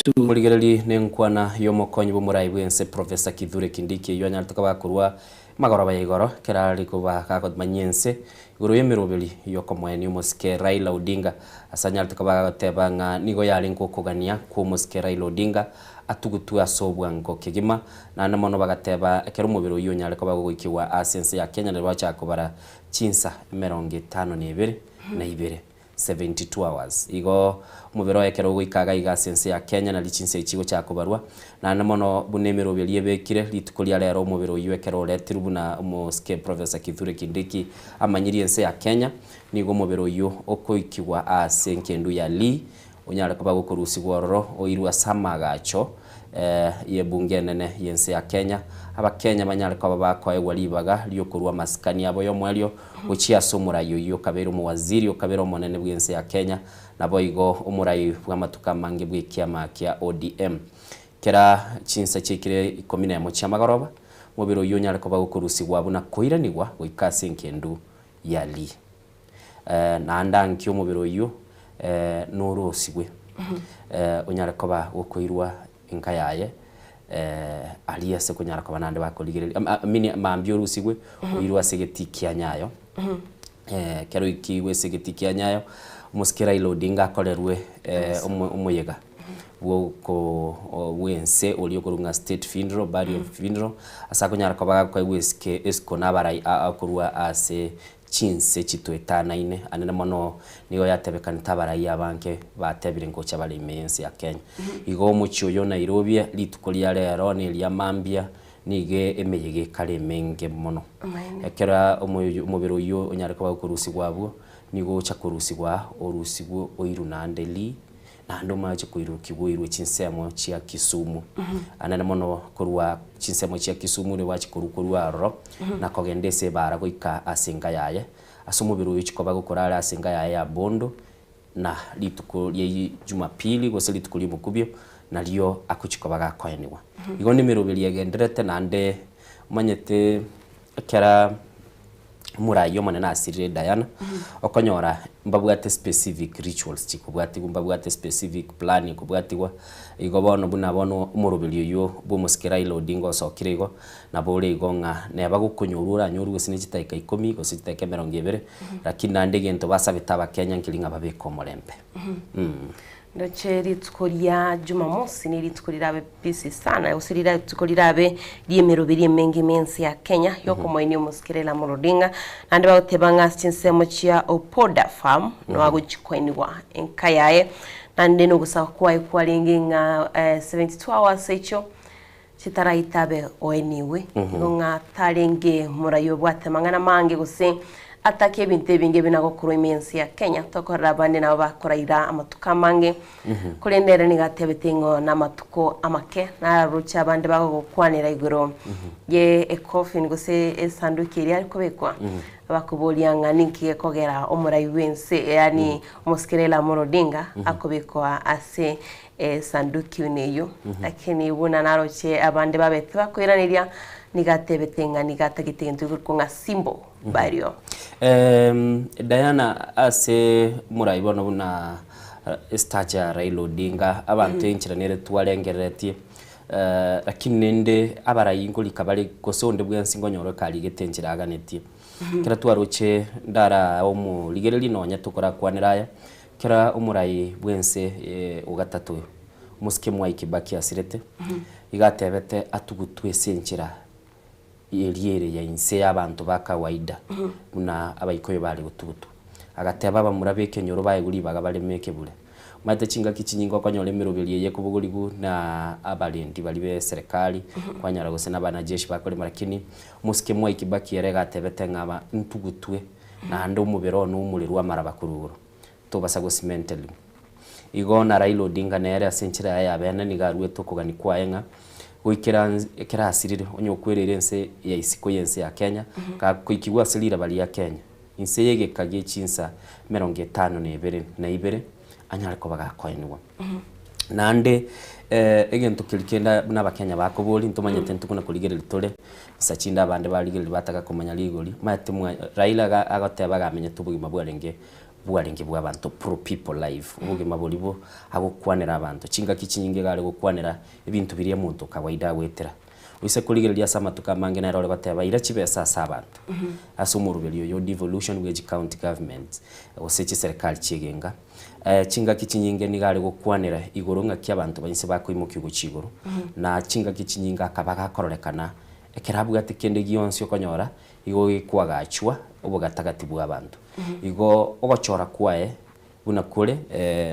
to Muligereri nenkwana yomokonyi bomurai bwense Professor Kithure Kindiki yo nyartuka bakurwa magoroba igoro kerari kuba kakot manyense igoro yemirobeli yoko mweni umuske Raila Odinga asanyartuka bagatebanga nigo yali nkokogania ku umuske Raila Odinga atugutu asobwa ngo kigima na namono bagateba ekero mubiro yo nyareko bagokiwa asense ya Kenya nerwacha kubara chinsa 52 na 2 72 hours igo mubiro ekero gwikaga iga sense ya Kenya na lichinse ichigo cha kubarwa na namono bunemero belie bekire litukulia rero mubiro yekero letirubu na umuske Professor Kithure Kindiki amanyiri ense ya Kenya nigo mubiro yo okoikiwa asenkendu ya li unyara kuba gukurusi gororo oirwa samagacho ye bunge nene yense ya Kenya abakenya banyara kwa bakwaye walibaga lyokurwa maskani abo yo mwelyo uchi asomurayo yo kabero mu waziri okabero monene bwense ya Kenya nabo igo umurayi bwamatuka mange bw'ikiama kya ODM kera chinsa chikire ikomine mo chamagoroba mubiro yo nyara kwa gukurusi gwabuna koiranirwa goikase nkendu yali na ndankyo mubiro yo norosigwe unyara kwa gukoirwa inkayaye aliya se kunyara kwa nande bakoligere mini mambyo rusigwe uirwa segeti kyanyayo kero ikiwe segeti kyanyayo umuske Raila Odinga akorerwe umuyega woko wense oliokorunga state funeral burial funeral asakunyara kwa weske esko nabarai akorwa ase chinse chitwetana ine anene mono nigo yatebekana tabarai abanke batebire ngocha bali mense ya Kenya igo mucho yo Nairobi litukolia rero ni lya mambia nige emeyege kale menge mono ekera umubiro yo onyare kwa kurusi gwabo nigo cha kurusi gwa orusi gwo oirunandeli na ndo maje kuirukibwo irwe chinsemo chia Kisumu anene mono kurwa chinsemo chia Kisumu ne wachi kurukurwa ro na kogendese bara goika asinga yaye asumubiro yichikoba gukorara asinga yaye ya Bondo na lituko lye Jumapili gose litukuli mukubyo na liyo akuchikoba gakoyaniwa igo nimirobeli yagenderete nande manyete kera murayo manena asirire Diana okonyora mbabwate specific rituals chikubwati mbabwate specific planning kubwatigwa igobono bunabono umurobeli yo bumuske Raila Odinga sokirego na bole igonga ne bagukunyurura nyuru sinigitaika 10 go sitaka 20 lakini nande gento basabita abakenya nkilinga babeko molembe Ndoche ritsukoria Jumamosi ni ritsukorira be busy sana usirira ritsukorira be riemerobiri mengi mensi ya Kenya yoko mweni umuskirela Odinga nande bautebanga chinsemo chia Opoda Farm no aguchikwenwa enkayaye nande no gusaba kwa ringinga 72 hours echo chitaraitabe oeniwe ngonga tarenge murayo bwate mangana mange guse atake binte binge binagokuru imensi ya Kenya tokorra bande nabo bakoraira amatuka mange kurendera ni gatebetingo na matuko amake na rucha bande bagokwanira iguro ye ekofin guse esandukiri ariko bekwa bakubolianga ninki kogera omurayi wense yani Muskirela Morodinga akobekwa ase sanduki uneyo lakini buna naroche abande babete bakwiraniria nigatebetenga nigatagitendu kunga simbo bario Diana ase murayibono buna staja Raila Odinga abantu enchiranire twarengeretie lakini nende abarayingoli kabali kosonde bwensingo nyoro kali getenchiraganitie kira twaroche ndara omu ligereli nonya tukora kwaniraya kira umurayi bwense ugatatu muske mwai Kibaki asirete igatebete atugutwe senchira yeriere ya inse y'abantu bakawaida una abayikoyo bali gutubutu agateba bamurabeke nyoro bayiguri bagabale meke bule mate chinga kichinyingo kwanyole mirobeliye kubugurigu na abalindi bali be serikali kwanyara gose nabana jeshi bakore marakini muske mwai Kibaki yere gatebete ngaba ntugutwe na ndo mubero no umuriru amarabakururo to basago cimentally igona Raila Odinga nere asenchira ya bene nigarwe tokogani kwaenga wikira asirire onyokwirire nse ya isiko yense ya Kenya ka kuikigwa asirira bali ya Kenya inse yege kage chinsa 52 na ibere anyariko bagakoinwa nande egento kilikenda n'abakenya bakoboli ntumanyete ntukuna kuligere litole sachinda abande baligere bataka kumanya ligoli matemwa Raila agateba gamenye tubugima bwarenge bw'abantu pro people life ubugima bolibo agokwanira abantu chinga kichinyinge gare gokwanira ibintu biriye muntu kawaida wetera wise kuligereria samatuka mange na role bateba ira chibesa sabantu asumurubelio yo devolution wage county government osechi serikali chigenga chinga kichinyinge ni gare gokwanira igorunga ky'abantu banse bakoimukigo chigoro na chinga kichinyinga kabaga kororekana ekerabu gatekende gionsi okonyora igo gikwagachwa ubugatagati bw'abantu igo ogochora kwae buna kure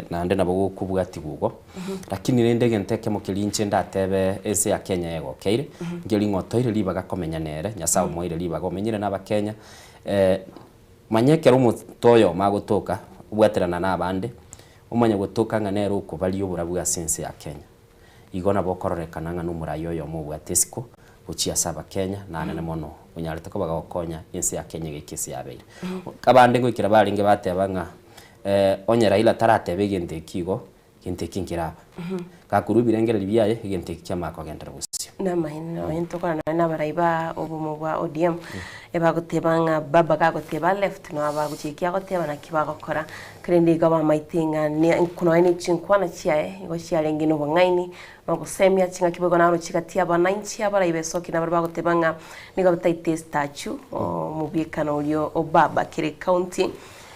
na ndena bago kubugati gugo lakini nende genteke mukilinche ndatebe ese ya Kenya yego keire ngeli ngotoire libaga komenya nere nyasa moire libaga omenyire n'abakenya manyekero umutoyo magotoka ubwaterana n'abande umanya gotoka nganero uko bali oburabu ya sense ya Kenya igona bokororekana nga numurayo yo mu bwatesiko uchia saba Kenya na nene mono unyarete ko bagakonya inse ya Kenya gekisi yabeire kabande ngo ikira baringe batebanga onye Raila taratebe gente kigo gente kinkiraba kakurubirengera libiyaye gente kyamako gendera busio namahino entokana na baraiba obumu bwa ODM ebagotebanga baba gagoteba left no abaguchikia goteba na kibagokora krende gaba maitinga ni kuno ani chinkwana chiae ngo chialenge no bangaini bagusemia chinga kibogo na ruchika tia bananchi abaraibe soki na bagotebanga ni gabataite statue mubikana ulio obaba kire county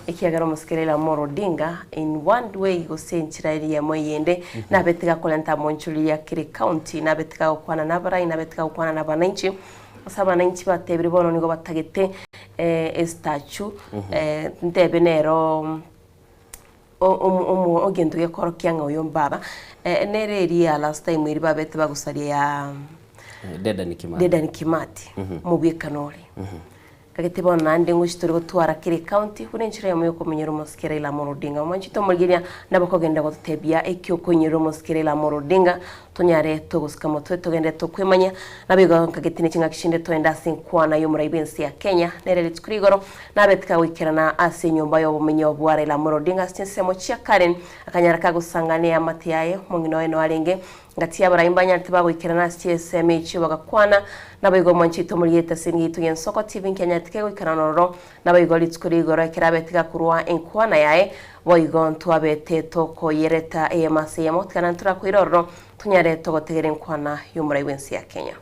ikiagara Muskirela Morodinga in one way go senchirairi ya moyende na betika kolenta monchuli ya kire county na betika okwana na barai na betika okwana na bananchi osaba nanchi batebiri bono nigo batagete statue ntebe nero ogendo ge korokianga uyo mbaba nereri ya last time iri babete bagusaria ya Dedan Kimathi mubyekanore kagitebo nande ngushitore gutwara kire county kurenchira yo muyo kumenyera Muskirela Morodinga mwanchito mulgiria nabakogenda gutebya ekyo kunyera Muskirela Morodinga tonyare togusika motwe togende tokwemanya nabiga kagitine chinga kishinde toenda sinkwana yo muraibensi ya Kenya nerere tkurigoro nabetka wikirana ase nyumba yo bumenyo bwa Raila Morodinga sinsemo chia Karen akanyara kagusangane amati yaye mungino eno alenge ngati abarayimbanya ntibabo ikirana CSM cyo bagakwana nabigo mwanchito muliyeta singitu yensoko TV Kenya tikego ikananoro nabigo litskurigoro kirabetika kurwa enkwana yaye boigon tuabete toko yereta AMC yamot kanantura kwiroro tunyare togotegere enkwana y'umuraibensi ya Kenya.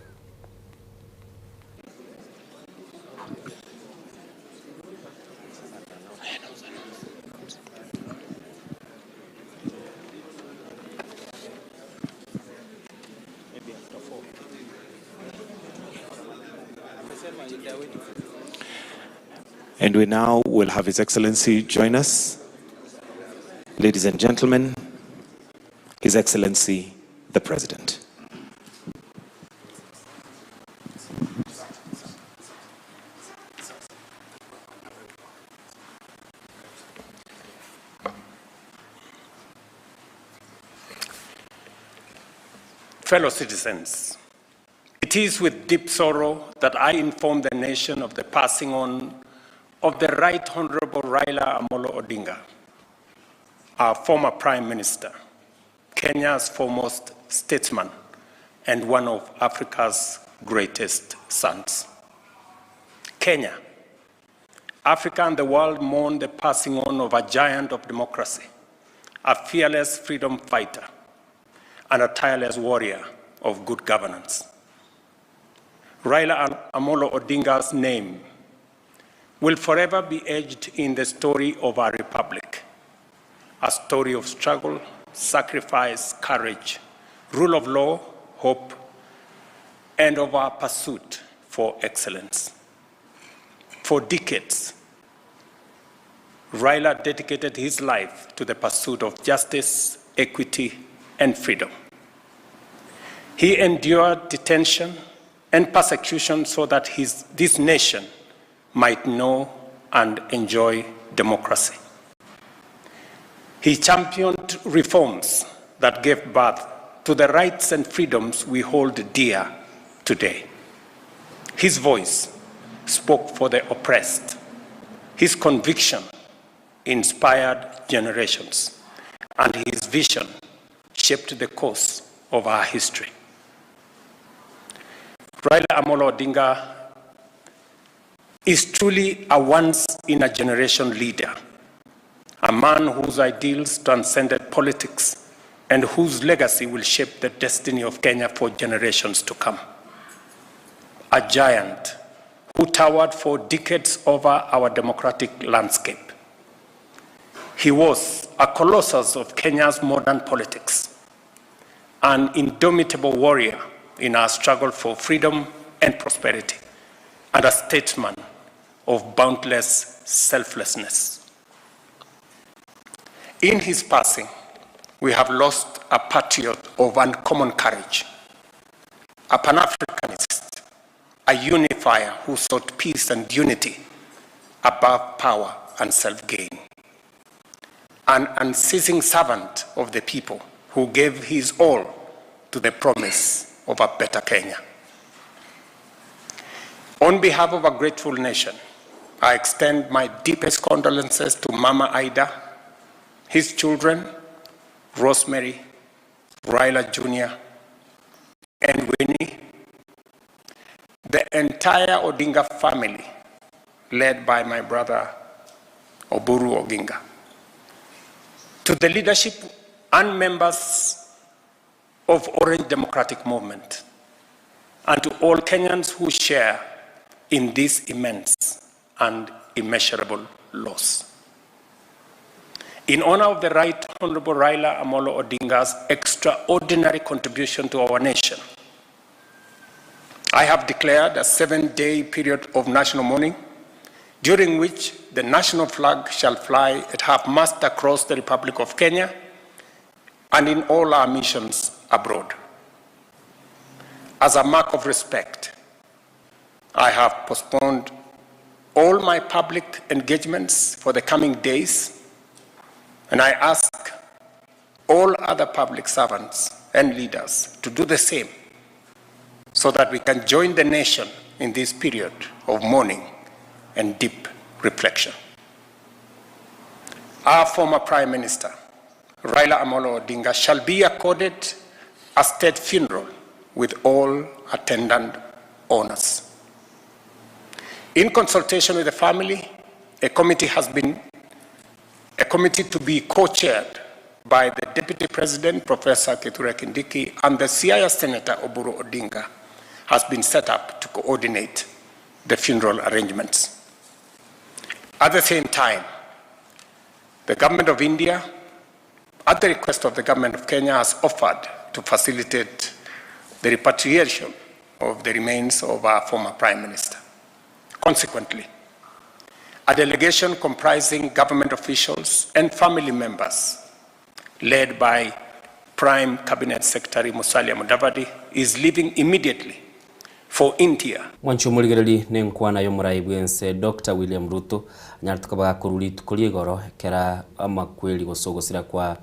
And we now will have His Excellency join us. Ladies and gentlemen, His Excellency, the President. fellow citizens, it is with deep sorrow that I inform the nation of the passing on of the Right Honorable Raila Amolo Odinga, our former Prime Minister, Kenya's foremost statesman, and one of Africa's greatest sons. Kenya, Africa and the world mourn the passing on of a giant of democracy, a fearless freedom fighter, and a tireless warrior of good governance. Raila Amolo Odinga's name will forever be etched in the story of our republic, a story of struggle, sacrifice, courage, rule of law, hope, and of our pursuit for excellence. For decades, Raila dedicated his life to the pursuit of justice, equity, and freedom. He endured detention and persecution so that this nation might know and enjoy democracy. He championed reforms that gave birth to the rights and freedoms we hold dear today. His voice spoke for the oppressed. His conviction inspired generations, and his vision shaped the course of our history. Raila Amolo Odinga is truly a once-in-a-generation leader, a man whose ideals transcended politics and whose legacy will shape the destiny of Kenya for generations to come. A giant who towered for decades over our democratic landscape. He was a colossus of Kenya's modern politics, an indomitable warrior in our struggle for freedom and prosperity, and a statesman of boundless selflessness. In his passing, we have lost a patriot of uncommon courage, a Pan-Africanist, a unifier who sought peace and unity above power and self-gain, an unceasing servant of the people who gave his all to the promise of a better Kenya. On behalf of a grateful nation, I extend my deepest condolences to Mama Ida, his children, Rosemary, Raila Jr., and Winnie, the entire Odinga family, led by my brother Oburu Oginga, to the leadership and members of Orange Democratic Movement, and to all Kenyans who share in this immense and immeasurable loss. In honor of the Right Honorable Raila Amolo Odinga's extraordinary contribution to our nation, I have declared a 7-day period of national mourning, during which the national flag shall fly at half-mast across the Republic of Kenya and in all our missions abroad. As a mark of respect, I have postponed all my public engagements for the coming days, and I ask all other public servants and leaders to do the same so that we can join the nation in this period of mourning and deep reflection. Our former Prime Minister, Raila Amolo Odinga, shall be accorded a state funeral with all attendant honors. In consultation with the family, a committee to be co-chaired by the Deputy President, Professor Kithure Kindiki, and the Siaya Senator Oburu Odinga has been set up to coordinate the funeral arrangements. At the same time, the Government of India, at the request of the Government of Kenya, has offered to facilitate the repatriation of the remains of our former Prime Minister. Consequently, a delegation comprising government officials and family members, led by Prime Cabinet Secretary Musalia Mudavadi, is leaving immediately for India. Mwancho muligereri nenkwana yo muraibwense Dr. William Ruto nyartukabaga kuruli tukulie goro kera ama kweli gosogosira kwa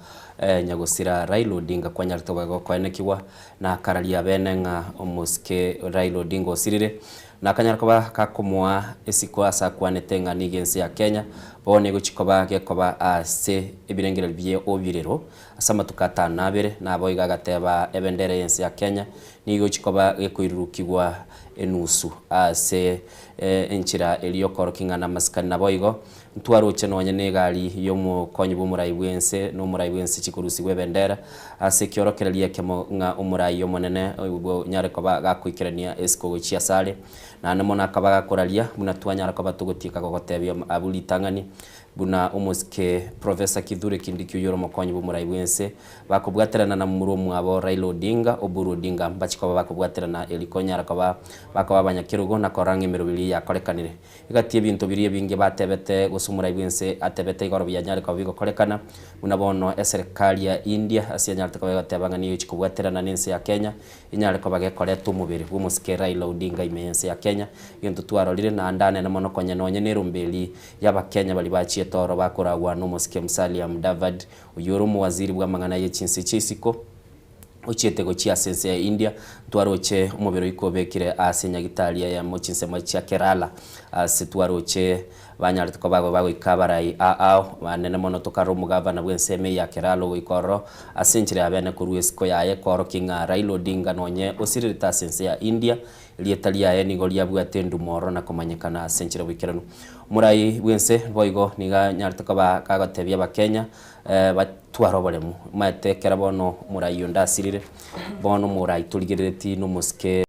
nyagusira Raila Odinga kwa nyarto bago kwanekiwa na karalia benenga omuske Raila Odinga osirire na kanyarkoba kakumwa esiko asa kwanetenga nigense ya Kenya bone guchikoba gekoba ase ebirengero biye obirero asama tukata nabere nabo igagateba ebendere yense ya Kenya nigo chikoba gekuirukigwa enusu ase enchira eliyokorokinga na maskani nabo igo ntwaro chenonye negali yomo konyi bumurai bwense no murai bwense chikurusi gwebendera ase kyorokerelia kemo nga umurai yomonene ubwo nyare koba gakwikirania esiko gochia sale na namona akabaga koralia muna twanyara koba tugutika gogotebya abuli tangani buna umuske Professor Kithure Kindiki yoro mokonyi bumurai bwense bakubwaterana na murumu abo Raila Odinga Oburu Odinga mbachikoba bakubwaterana elikonyara koba bakaba banyakirugo na korange merubili yakorekanire igatie bintu biriye binge batebete gusumurai bwense atebete igoro byanyare koba bigokorekana muna bono serikali ya India asianyarta koba gatebanga niyo chikubwaterana nense ya Kenya inyare koba gekoretu mubiri bumuske Raila Odinga imense ya Kenya gintu twarorire na andane na mono konye nonye nerumbeli yaba Kenya bali bachie toro bakoragwa no muske Musalia Mudavadi uyoro mu waziri bw'amangana y'echinsi chisiko uchiete gochia sense ya India twaroche umubero ikobekire asenya gitalia ya mochinse macha Kerala asitwaroche banyarite ko bago ikabarai banene mono tokaro mugavana bwenseme ya Kerala goikoro asenchire abene kuruesiko yaye koro kinga Raila Odinga nonye osirita sense ya India lietalia ya nigolia bwatendu moro na komanyekana asenchire bwikirano murai bwense boigo niga nyarite ko bakagotebya bakenya batwaro bolemu matekera bono murai yondasirire bono murai tuligereti no muske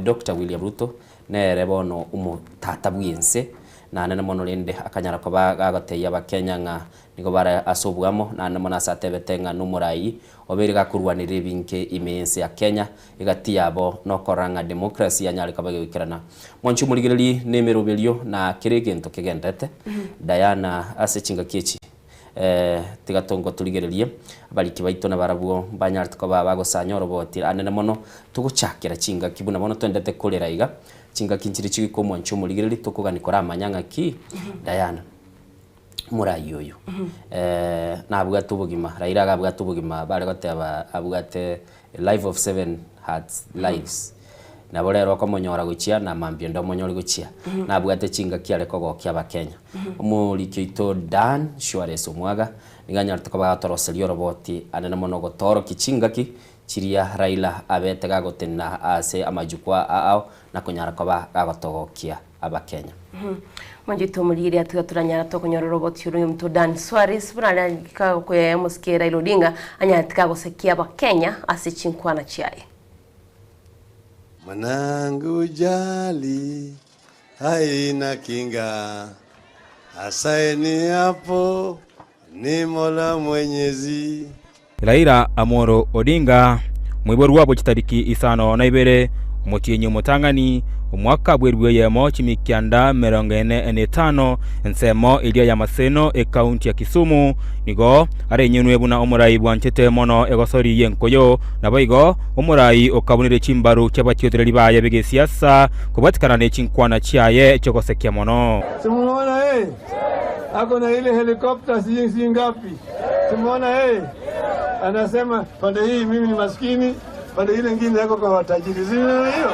Dr. William Ruto nere bono umutata bwense na nene mono lende akanyara ko bagateya bakenya nga nigo bara asobwamo na namona satebetenga no murai oberiga kurwanire binke imense ya Kenya igati yabo no koranga demokrasi yanyari kabagikirana monchu muligereri nemerobelio na kiregento kigendete Diana asechinga kichi tigatongo tuligererie abaliki baito na barabuo banyarite ko bagosanyoro boti anene mono tuguchakira chinga kibuna mono twendete kolera iga chinga kinchiri chiko monchu muligereri tukuganikora amanyanga ki Diana murai yoyo nabwa tubugima Raila agabwa tubugima bare goteba abwate life of 7 hearts lives nabo rero ko monyora guchia na mambio ndo monyori guchia nabwate chinga kiare ko gokya bakenya umurikyo ito Dan Suarez omwaga niganyarite ko batoroselio roboti anene mono gotoro kichinga ki chiria Raila abete gagotena ase amajukwa ao na kunyara ko bagotogokia abakenya Manjito muliri atuga turanyara to kunyora robot yuru mto Dan Suarez bunala ka ko muske Raila Odinga anyatika gosekia bakenya ase chinkwana chiaye Manangu jali haina kinga asaini hapo ni Mola Mwenyezi. Raila Amolo Odinga mwiboru wabo kitariki isano na ibere umutinyi mutangani umwaka bwerwe yemo chimikyanda 45 nsemo ilia ya Maseno county ya Kisumu nigo are nyenwe buna omurai bwanchete mono egosori yenkoyo naboigo omurai okabunire chimbaru cy'abakiyotereri baye bege siasa kubatikana ne chinkwana chiaye cyogosekya mono Simuona ako na ile helikopta si ngapi simuona anasema pande hii mimi ni maskini pande ile nyingine yako kwa watajiri zile hiyo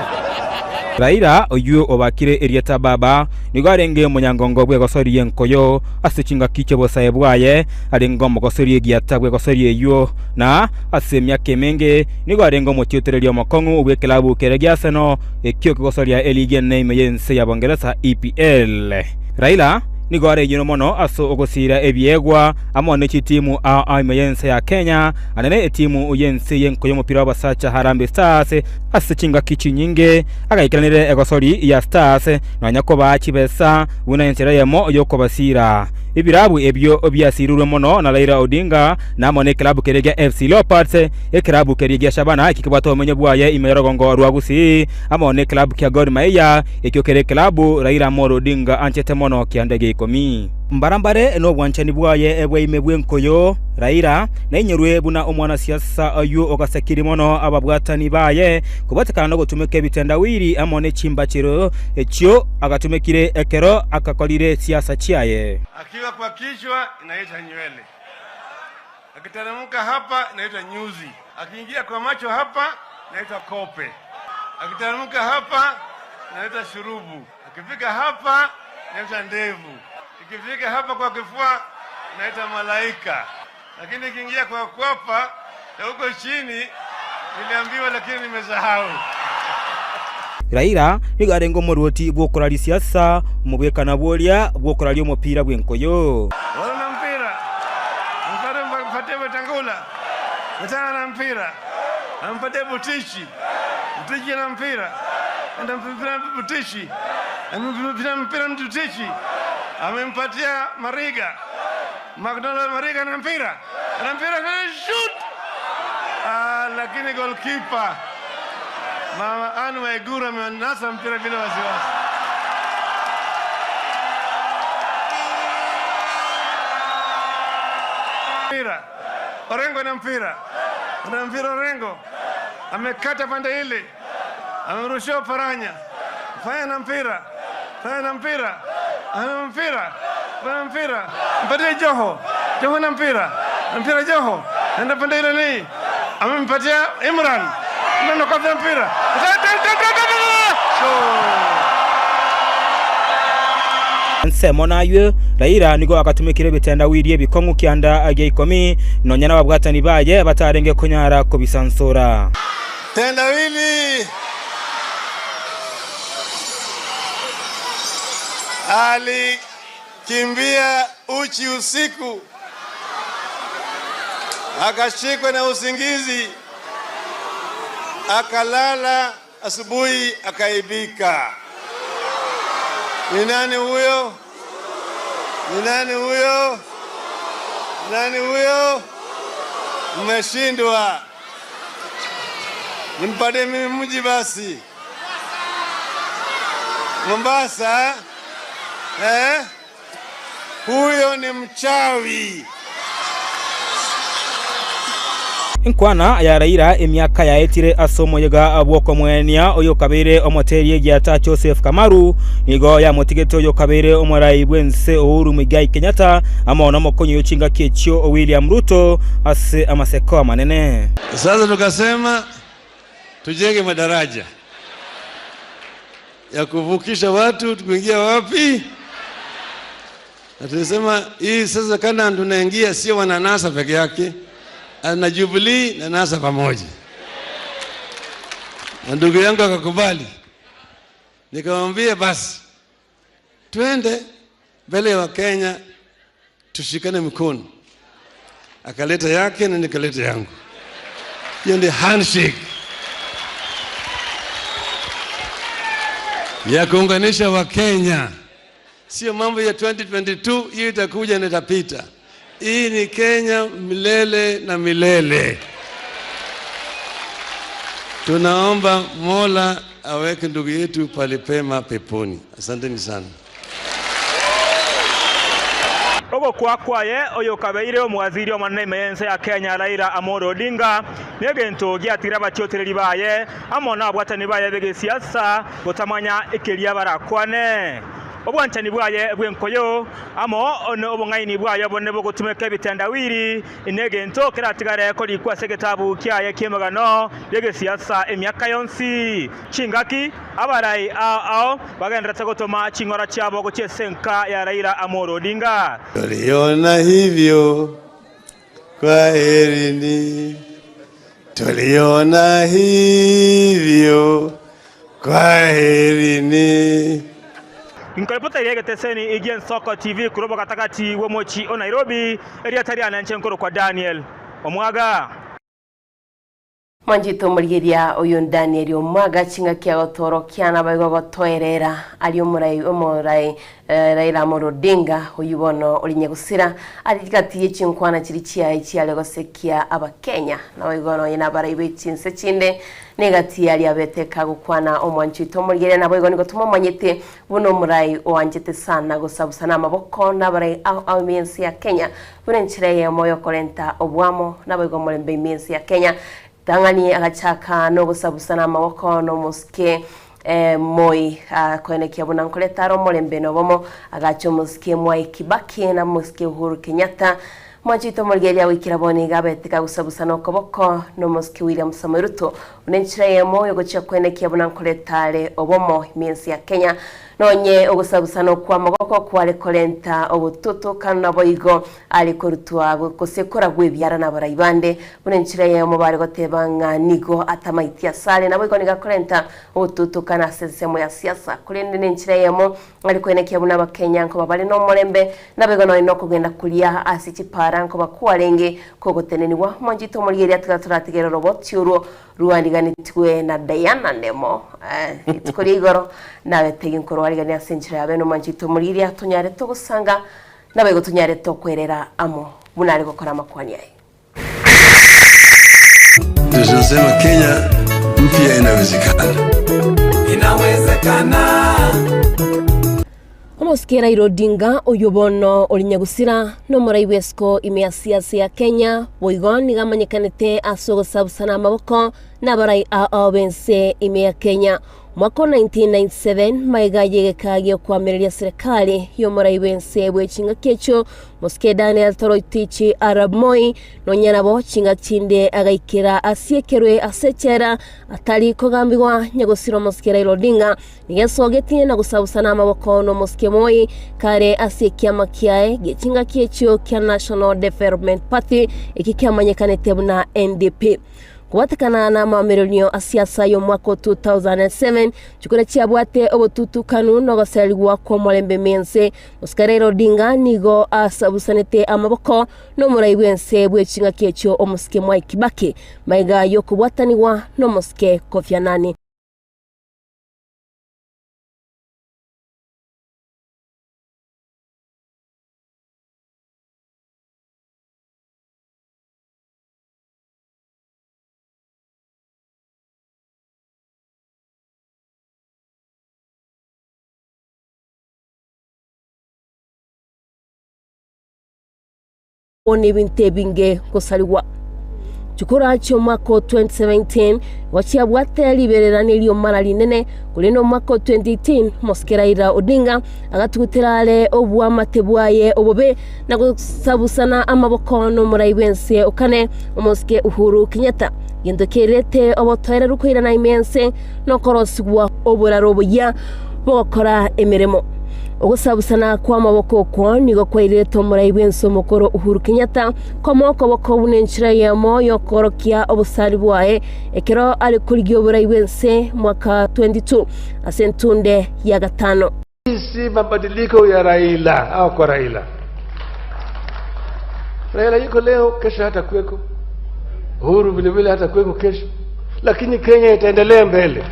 Raila oyu obakire erieta baba nigarenge munyangongo bwe gosori yenkoyo asichinga kiche bosaye bwaye arengo mogosori egiata bwe gosori eyo na asemya kemenge nigarengo motiotereri omokongu bwe klabu keregiaseno ekyo gosori ya eligen name yense ya Bongereza EPL Raila nigore yino mono aso ogosira ebyegwa amone chitimu imeyense ya Kenya anene etimu uyense yenkoyo mupira wabasacha Harambee Stars asichinga kichi nyinge agaikiranire egosori ya Stars nanyako bachibesa buna yensera yemo yoko basira ibirabu ebyo obyasirurwe mono na Raila Odinga na mone club kerega FC Leopards club kerega Shabana ikikwato menye bwaye imerogongo rwagusi amone club kya Gor Mahia ikyo kere club Raila Amolo Odinga anchete mono kyandege ikomi mbarambare no bwanchani bwaye ebwe imebwe nkoyo Raila na inyerwe buna omwana siasa ayu ogasekiri mono ababwatani baye kubatakana no gutumeke bitendawiri amone chimba chiro ekyo agatumekire ekero akakolire siasa chiaye akiwa kwa kichwa inaisha nywele Akiteremka hapa inaitwa nyuzi. Akiingia kwa macho hapa inaitwa kope. Akiteremka hapa inaitwa shurubu. Akifika hapa inaitwa ndevu. Ikifika hapa kwa kifua inaitwa malaika. Lakini ikiingia kwa kwapa na huko chini niliambiwa, lakini nimesahau. Raila nigarengo muruti bwokorari siasa mubwekana bworia bwokorari omupira bwenkoyo. Wana mpira. Mpate Wetangula. Wetangula na mpira. Ampate Butichi. Butichi na mpira. Enda mpira Butichi. Mpira Butichi. Amempatia Mariga. McDonald Mariga na mpira. Na mpira na shoot. Lakini goalkeeper Mama Anne Waiguru amenasa mpira bila wasiwasi. Mpira. Orengo na mpira. Na mpira Orengo. Amekata pande ile. Amerushia Paranya. Fanya na mpira. Fanya na mpira. Ana mpira. Fanya mpira. Mpate Joho. Joho na mpira. Mpira Joho. Nenda pande ile ni. Amempatia Imran. Ndio kwa mpira. Nsemo nayo Raila nigo akatumikire bitendawiri bikongu kyanda age 10 nonyana babwatani baye batarenge kunyara ko bisansura. Tendawili alikimbia uchi usiku, akashikwa na usingizi, akalala, asubuhi akaibika. Ni nani huyo? Ni nani huyo? Nani huyo? Mmeshindwa. Nimpade mimi mji basi. Mombasa. Huyo ni mchawi. Inkwana ya Raila emyaka ya etire asomo yega abwoko mwenia oyo kabere omoteri gyata Joseph Kamaru nigo ya motigeto oyo kabere omorai bwense Uhuru Muigai Kenyatta amaona mokonyo yochinga kechio William Ruto ase amaseko manene. Sasa tukasema tujenge madaraja ya kuvukisha watu tukuingia wapi? Na tunasema hii sasa kana tunaingia sio wananasa peke yake, na Jubilee na NASA pamoja. Na ndugu yangu akakubali. Nikamwambia basi twende mbele wa Kenya tushikane mikono. Akaleta yake na nikaleta yangu. Hiyo ndio handshake ya kuunganisha wa Kenya. Sio mambo ya 2022, hiyo itakuja na itapita. Hii ni Kenya milele na milele. Tunaomba Mola aweke ndugu yetu palipema peponi. Asanteni sana. Ogo kwaye oyo kabeire omwaziri omanene meyense ya Kenya Raila Amolo Odinga negento gyatira batyotereri baye amona abwatani baye bege siasa gotamanya ekeria barakwane. Obwanchani bwaye bwenkoyo amo ono obongaini bwaye bonne bogutumeka bitendawiri inegento kiratigare ko likwa segetabu kyaye kyemagano yege siasa emyaka yonsi chingaki abarai ao bagendera tegotoma chingora cyabo go cyesenka ya Raila Amolo Odinga. Tuliona hivyo kwa herini, tuliona hivyo kwa herini. Inkaripota yege teseni Igien Soko TV kurobo katakati womochi o Nairobi eria tariana nchenkoro kwa Daniel Omwaga. Manjito murigeria oyo Daniel Omwaga chinga kya gotoro kyana bayigo gotoerera ali omurai Raila Amolo Odinga oyubono olinye gusira aligati yechinkwana kiri kyaye kyale gosekia abakenya na bayigono yina barai bechinse chinde negati yali abeteka gukwana omwanchito murigeria na bayigo nigo tumomanyete buno murai owanjete sana gusabusana amaboko na barai au miensi ya Kenya buno nchireye moyo kolenta obwamo na bayigo mulembe miensi ya Kenya tangani agachaka no gusabusana amaboko no muske moi koenekia bunankoletaro molembe no bomo agacho muske Mwai Kibaki na muske Uhuru Kenyatta Mwanchito Morgelia wikira boni gabetika gusabusana okoboko no Muski William Samoei Ruto unenchiraye moyo gocha kwenekia bunankoletale obomo iminsi ya Kenya nonye ogusabusana kwa magoko kwale kolenta obututu kana boigo ali kurutwa gusekora gwebyara na barayibande bunenchiraye mo bari gotebanga nigo atamaitia sale na boigo niga kolenta obututu kana sesemo ya siasa kulende nenchiraye mo ali kwenekia buna bakenya nko babali no molembe na bego no kugenda kulia asichipara nko bakwalenge kogoteneniwa Mwanchito Morgelia turatigera robot yuro ruandiganitwe na Diana Ndemo itukuri igoro nawe teginkoro warigani asenchira beno Mwanchito Morgelia tunyare to gusanga nabego tunyare to kwerera amo bunari gukora makwani yayi. Tunasema Kenya mpya inawezekana. Inawezekana. Muski Raila Odinga oyobono olinyagusira no Moraiwesko imea siasa ya Kenya boigoni gamanyekanete asogo sabusana amaboko nabarai abense imea Kenya mwaka 1997 maiga yegekagio kwa mirelia serikali yo Moraiwense bwechinga kecho Muski Daniel Toroitichi Arab Moi no nyanabo chinga chinde agaikira asiekerwe asechera atali kogambirwa nyagusiro Muski Raila Odinga nigesogetie na gusabusana amaboko no Muski Moi kare asiekia makiae gechinga kecho kya National Development Party ikikiamanyekanete buna NDP kuwatakana na mamirionio asiasa yo mwaka 2007 chukura chiabwate obututu kanu no gasaligwa kwa molembe mense Muski Raila Odinga nigo asabusanete amaboko no Moraiwense bwechinga kecho omuske Mwai Kibaki maiga yo kubwataniwa no Muske Kofi Annan. Oni binte binge kusaliwa chukura cho mwaka 2017 wachia bwate liberera nilio mara linene kulino mwaka 2018 Muski Raila Odinga agatukutirale obwa matebwaye obobe na kusabusana amaboko no Moraiwense okane Muski Uhuru Kenyatta yendokerete obotoera rukwira na imense no korosigwa oburaroboya bokora emiremo ogusabusana kwa maboko kwa nigo kwaireto Moraiwense mukoro Uhuru Kenyatta komoko boko bunenchira ya moyo korokia obusari bwae ekero ali kurigyo Moraiwense mwaka 22 asentunde ya gatano. Si mabadiliko ya Raila au kwa Raila yuko leo, kesho hata kuweko. Uhuru vile vile hata kuweko kesho, lakini Kenya itaendelea mbele.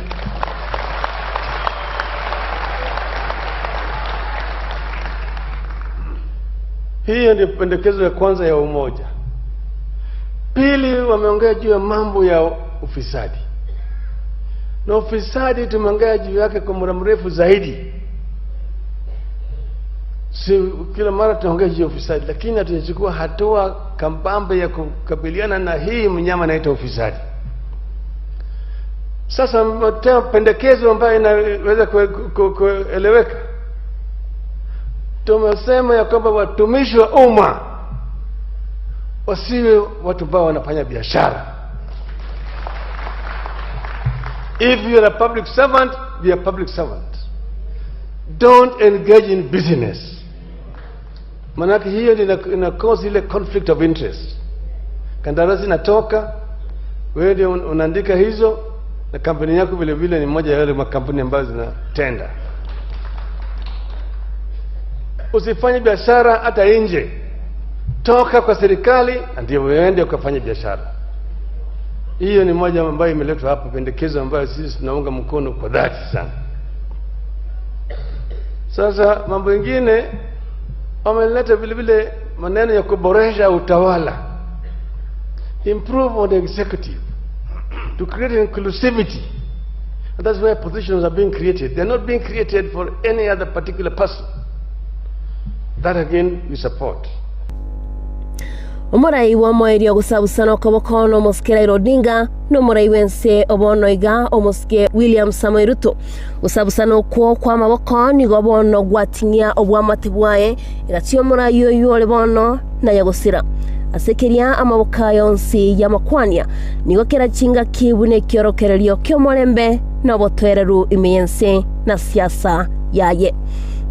Hiyo ndio pendekezo ya kwanza ya umoja. Pili, wameongea juu ya mambo ya ufisadi. Na ufisadi tumeongea juu yake kwa muda mrefu zaidi. Si kila mara tunaongea juu ya ufisadi, lakini hatujachukua hatua kambambe ya kukabiliana na hii mnyama inaitwa ufisadi. Sasa pendekezo ambayo inaweza kueleweka. Tumesema ya kwamba watumishi wa umma wasiwe watu ambao wanafanya biashara. If you are a public servant, be a public servant. Don't engage in business. Manake hiyo ina cause ile conflict of interest. Kandarasi inatoka, wewe ndio unaandika hizo, na kampuni yako vile vile ni moja ya wale makampuni ambazo zinatenda. Usifanye biashara hata nje. Toka kwa serikali ndio uende ukafanye biashara. Hiyo ni moja ambayo imeletwa hapa, pendekezo ambayo sisi tunaunga mkono kwa dhati sana. Sasa mambo mengine wameleta vile vile maneno ya kuboresha utawala. Improve on the executive to create inclusivity. And that's why positions are being created. They're not being created for any other particular person. That again we support. Omurai wa moerio gusabusana okoboko no Mosike Raila Odinga no murai wense obonoiga Omosike William Samoei Ruto gusabusana okwo kwa maboko nigo bono gwatinia obwamate bwaye igatio murai oyu ole bono na yagusira asekeria amaboka yonsi ya makwania nigo kera chinga kibune kiorokererio kyomorembe no botwereru imiyense na siasa yaye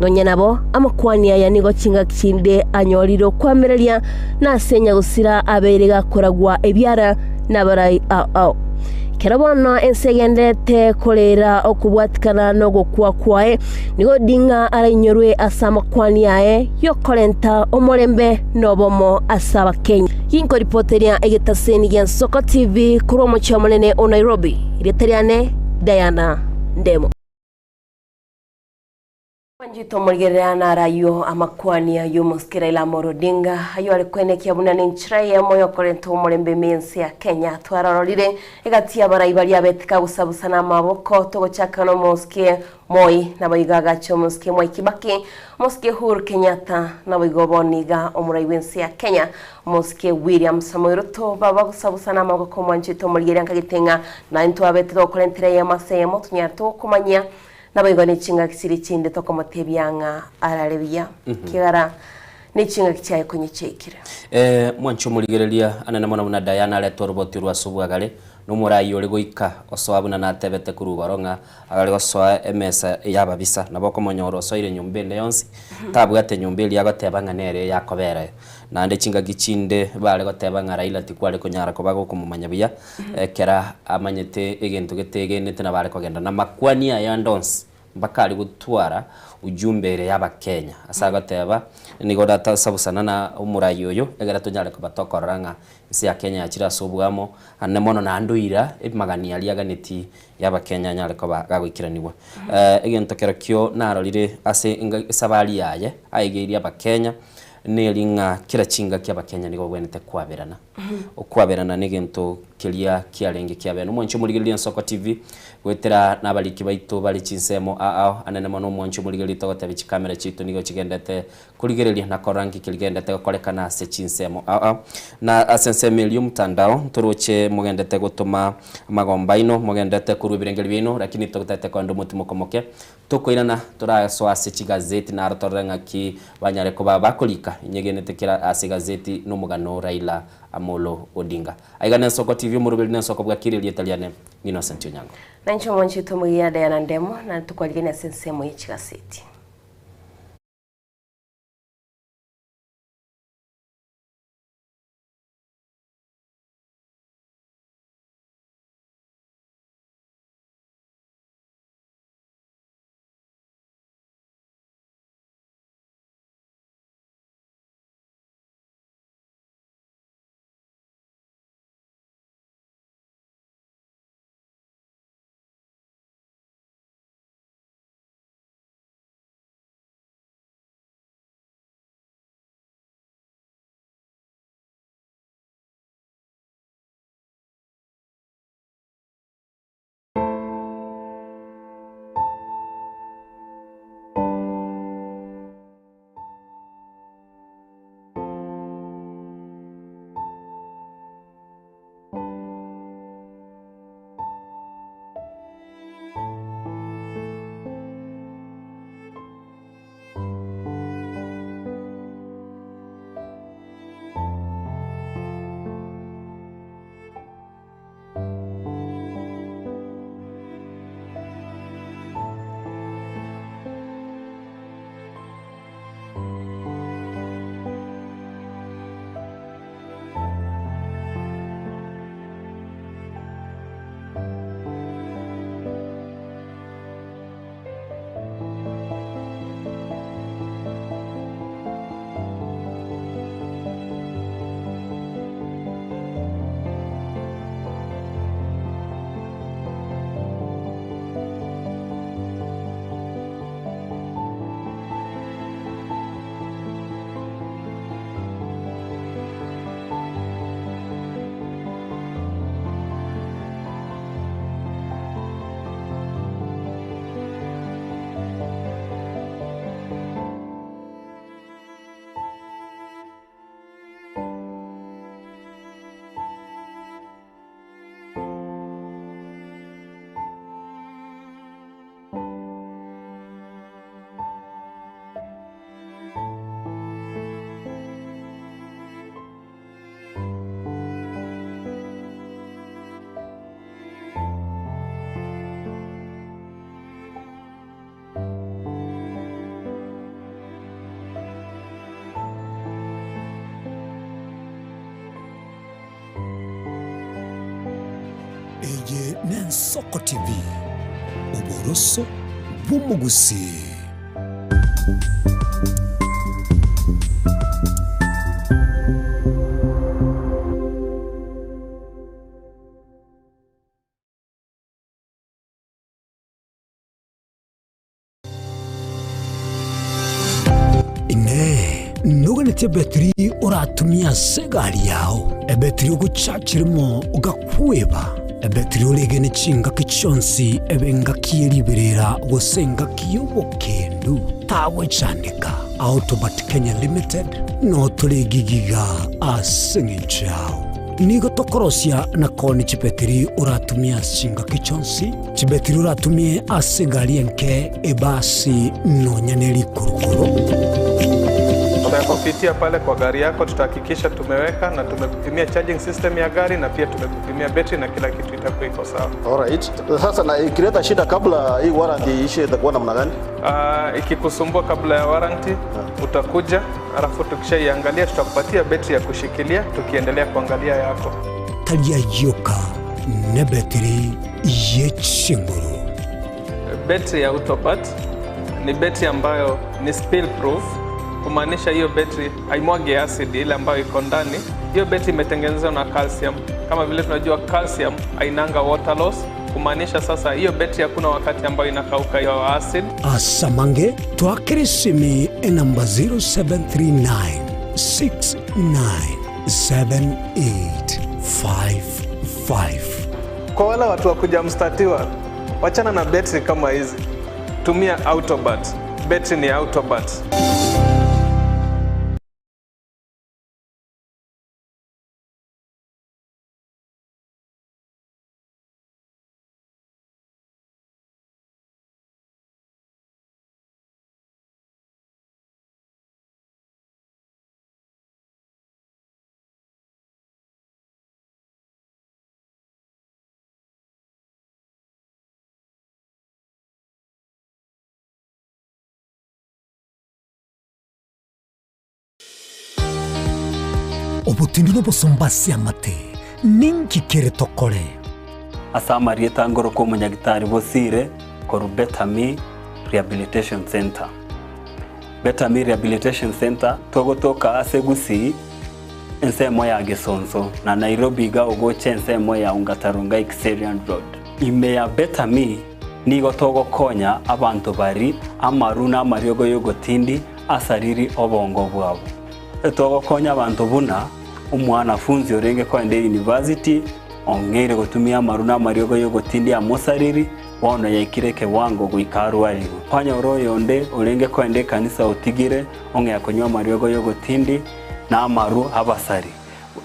nonye nabo amakwania ya nigo chinga kinde anyoriro kwamereria na senya gusira aberega koragwa ebyara nabarai ao kerabono ensegendete kolera okubwatikana no gukwa kwae nigo Odinga aranyorwe asama kwania yokolenta omorembe nobomo asaba Kenya yinko reporteria egetaseni gen Soko TV kuromo chamonene o Nairobi ireteriane Diana Ndemo Wanjito murigerana rayo amakwania yo Mosike Raila Odinga ayo alikwene kiabuna n'inchiraye moyo kolento umurembe mensi ya Kenya twararorire igatia barayibari abetika gusabusana amaboko togochaka no Mosike Moi nabayigaga cyo Mosike Moi Kibaki Mosike Uhuru Kenyatta nabigoboniga omurai wensi ya Kenya Mosike William Samoei Ruto baba gusabusana amaboko mwanjito murigerana kagitenga na into abetito kolentere ya masemo tunyato kumanya nabayigo n'ichinga kisiri kindi tokomotebyanga ararebya kigara n'ichinga kicyaye konyecekira mwancho murigereria anana mona muna Diana letoroboti rwasubwagale n'umurayi ole goika oswabuna natebete kurubaronga agale goswa emesa yababisa naboko monyoro soire nyumbende yonsi tabwate nyumbeli yagotebanga nere yakobere nande chinga gichinde bale gotebanga Raila tikwale kunyara kobago kumumanya biya kera amanyete egento getegenete na bale kogenda na makwania ya ndonsi bakali gutwara ujumbere yaba Kenya asaga teba nigo data sabusana na umurayi oyo egera tunyale ko batokoranga isi ya Kenya yakira sobwamo anne mono na nduira magani aliaganeti yaba Kenya nyale ko bagwikiranibwa egento kerakyo narorire ase sabali yaye aigeria ba Kenya nelinga kira chinga kya Kenya nigo gwenete kwaberana okwaberana negento kilia kialenge kyabeno mwancho muligirira Soko TV gwetera nabaliki baito bali chinsemo anene mono mwancho muligirira togotabichi kamera chitu nigo chigendete kuligereria na korangi kiligendete kolekana ase chinsemo na asensemeli mtandao turoche mugendete gutuma magombaino mugendete kurubirengeli bino lakini togotete kondo mutimo komoke tukoirana turaswa ase chigazeti na aratorenga ki banyare ko babakolika inyegenete kira ase gazeti no mugano Raila Amolo Odinga aigana Soko TV murubiri na Soko bwakiri lietaliane Innocent Onyango nancho mwanchito mugia Diana Ndemo na tukwaligene sensemo y'ikigazeti. n'Ensoko TV oboroso bw'umugusi. Nuganete betri uratumia segari yao ebetri uguchachirimo ugakweba ebetri ulegene chinga kichonsi ebenga kieriberera gusenga kiyobokendo tawe chanika Autobat Kenya Limited no tulegigiga asengichao nigo tokorosia na koni chibetri uratumia chinga kichonsi chibetri uratumie asegari enke ebasi no nyaneri kurukuru. Tunapopitia pale kwa gari yako tutahakikisha tumeweka na tumekupimia charging system ya gari na pia tumekupimia battery na kila kitu itakuwa iko sawa. Alright. Sasa na ikileta shida kabla hii warranty ishe itakuwa namna gani? Ikikusumbua kabla ya warranty utakuja, alafu tukishaiangalia tutakupatia battery ya kushikilia tukiendelea kuangalia yako. Talia yoka ne battery yechinguru. Battery ya Autobat ni battery ambayo ni spill proof. Kumaanisha hiyo battery haimwagi acid ile ambayo iko ndani. Hiyo battery imetengenezwa na calcium. Kama vile tunajua calcium hainanga water loss. Kumaanisha sasa hiyo battery hakuna wakati ambayo inakauka hiyo acid. Asamange twakirisimi namba 0739 697855. Kwa wale watu wakuja mstatiwa, wachana na battery kama hizi. Tumia Autobat. Battery ni Autobat. Obutindu bosombasi amate ninki kere tokore asama rieta ngoro ko munyagitari bosire ko Betami Rehabilitation Center. Betami Rehabilitation Center togotoka asegusi ensemo ya Gesonso na Nairobi ga ogoche ensemo ya Ungatarunga Xerian Road. Ime ya Betami nigo togo konya abantu bari amaruna mariogo yogotindi asariri obongo bwabo. Togo konya abantu buna umwana funzi orenge kwa ende university ongere gotumia maruna mariogo yogotindi amosariri wana yakireke wango guikarwari panya oroyo nde orenge kwa ende kanisa utigire onge yakonywa mariogo yogotindi na amaru abasari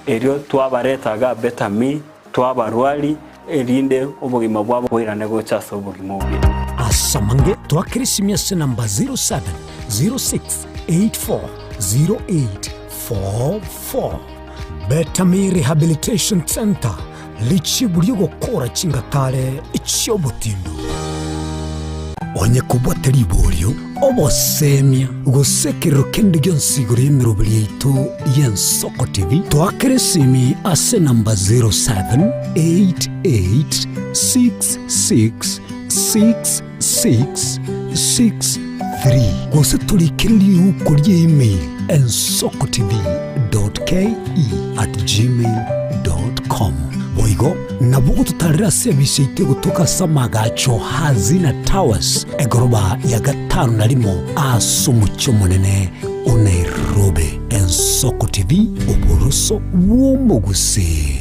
erio twabaretaga Betami twabarwali erinde obugima bwabo bwirane gochaso obugima bwe asamange twakirisimia namba 0706840844 Betami Rehabilitation Center lichiburio gukora chingatare ichiobutindu onye kubwateri iborio obosemia gusekero kendi gyonsiguri emirobiri yaitu y'Ensoko TV twakirisimi ase namba 0788666663 gose turikiriri ukuri email ensokotv.ke@gmail.com boigo nabugo tutarira service ite gutuka samagacho hazina towers egoroba ya gatanu narimo asumucyo munene Nairobi. Ensoko TV oboroso bw'umugusi.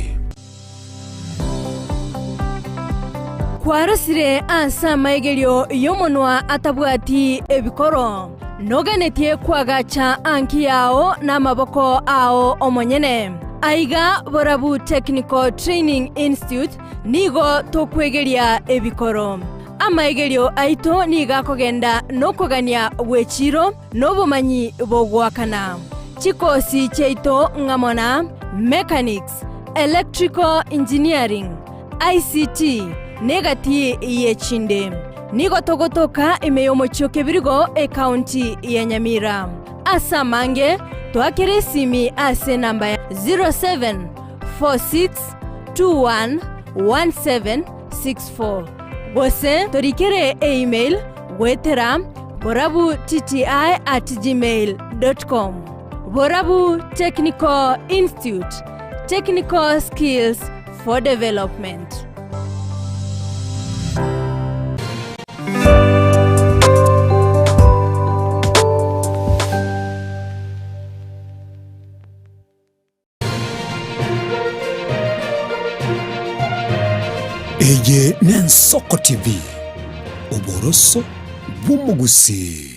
Kwarosire ansa maigerio yomonwa atabwati ebikoro nogenetie kwagacha anki yao na maboko ao omonyene aiga Borabu Technical Training Institute nigo tokwegeria ebikoro amaigerio aito niga kogenda nokogania wechiro nobumanyi bogwakana chikosi cheito ngamona mechanics, electrical engineering, ICT negati yechinde nigo togotoka imeyomochoke birigo county ya Nyamira asamange twakirisimi ase namba 07462117 064 gose torikere email gwetera borabu@tti@gmail.com. Borabu Technical Institute, technical skills for development. Eye Nensoko TV, uboroso bw'umugusi.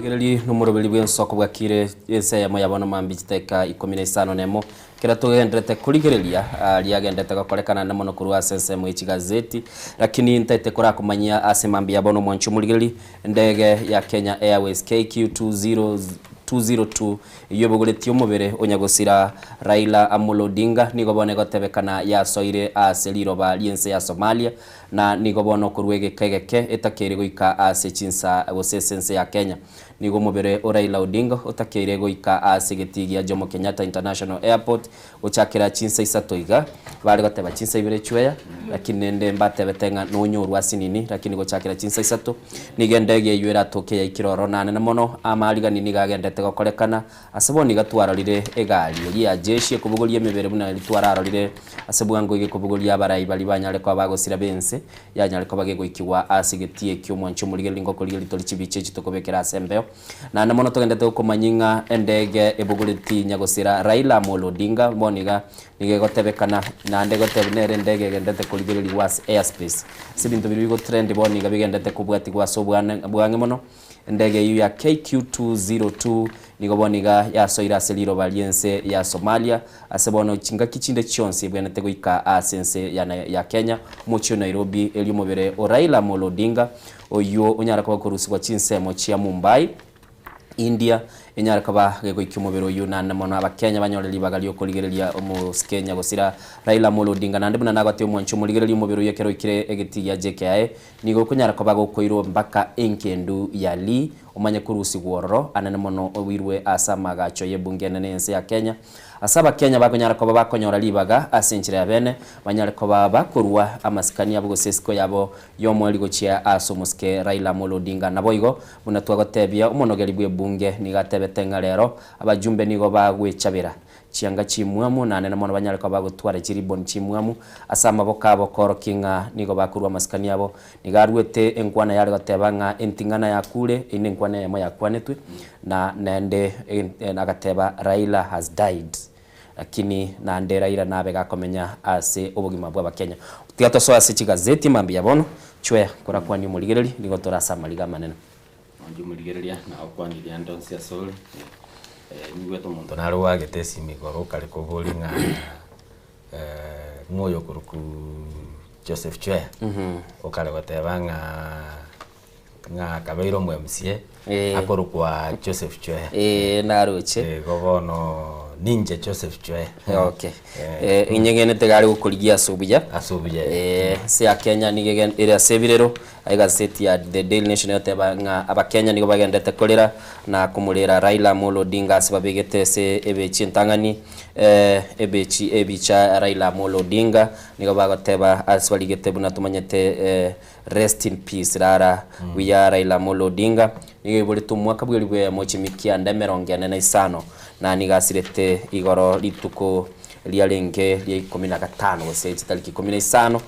Gerali numurobeli bw'ensoko bwakire ese yamo yabona mambiteka 15 nemo kira tugendete kurigerelia liagendete gakorekana na mono kuru asense mu ikigazeti lakini ntete kora kumanyia asemambi yabono mwanchu muligeri ndege ya Kenya Airways KQ202 yobogoletio mubere onyagosira Raila Amolo Odinga nigobone gotebekana ya soire aseliro ba liense ya Somalia na nigobono kurwege kegeke etakere goika asechinsa gosesense ya Kenya nigo mubere Raila Odinga otakere goika asegetigia Jomo Kenyatta International Airport uchakira chinsa isatoiga bari goteba chinsa ibere chweya lakini nende mbatebetenga nonyorwa sinini lakini gochakira chinsa isato nigendege yuera toke ya ikiroro nane na mono amaliga nini gagendete gokorekana aseboni gatwararire egali ya jeshi kubugolia mebere buna litwararire asebwango igikubugolia abarai bali banyale kwa bagosira bense yanyale kwa bagego ikiwa asigetie kyo mwancho muligeli ngoko ligeli tolichibiche chitokobekera sembeo na namono togendete kumanyinga endege ebuguliti nyagosira Raila Amolo Odinga boniga nigegotebekana na ndegotebnere ndege gendete kuligeli was airspace sibintu biri go trend boniga bigendete kubwati kwa sobwange mono ndege yu ya KQ202 nigoboniga ya soira seliro baliense ya Somalia asebono chinga kichinde chonse bwenete goika asense ya Kenya mucho Nairobi eliumobere Raila Amolo Odinga oyo onyara kwa kurusi chinsemo chia Mumbai India enyara kaba gego ikimobero yuna na mono abakenya banyoleli bagalio koligerelia omuskenya gosira Raila Amolo Odinga nande buna nagati omwancho muligerelia omobero yekero ikire egeti ya JKI nigo kunyara kaba gokoiro mbaka enkendu yali omanye kurusi gwororo anane mono owirwe asama gacho yebunge nenense ya Kenya asaba Kenya bakonyara koba bakonyora libaga asenchira bene banyara koba bakorwa amaskani yabo gosesko yabo yomweli gochia asomuske Raila Amolo Odinga naboigo buna twagotebia umonogeli bwe bunge nigatebetenga lero abajumbe nigo bagwechabira chianga chimwamu nane namono banyara koba gutwara chiribon chimwamu asama bokabo korokinga nigo bakorwa amaskani yabo nigarwete enkwana yale gotebanga entingana yakule ine enkwana yamo yakwanetwe na nende nagateba Raila has died lakini na Raila nabe gakomenya ase obugima bwa Kenya tigato so ase chigazeti mambi yabono chwe kora kwani muligereri nigotora samaliga manene onju muligereria na okwani ya ndonsi ya sol niwe to muntu naro wagetesi migoro kale kobolinga moyo kuruku Joseph Chwe okale gotebanga nga kabeiro mwemsie akoro kwa Joseph Chwe naruche gobono ninja Joseph Chwe okay inyegene tegari gukurigia asubuja se ya Kenya nigegen ira sebirero aiga seti ya the Daily Nation yoteba nga abakenya nigo bagendete kolera na kumulera Raila Amolo Odinga asibabegete se ebechi ntangani ebicha Raila Amolo Odinga nigo bagoteba aswaligete buna tumanyete rest in peace rara wiya Raila Amolo Odinga nigo buri tumwaka bwelibwe mochimikia ndemeronge na isano na nigasirete igoro lituko lialenge ya 15 gose itariki 15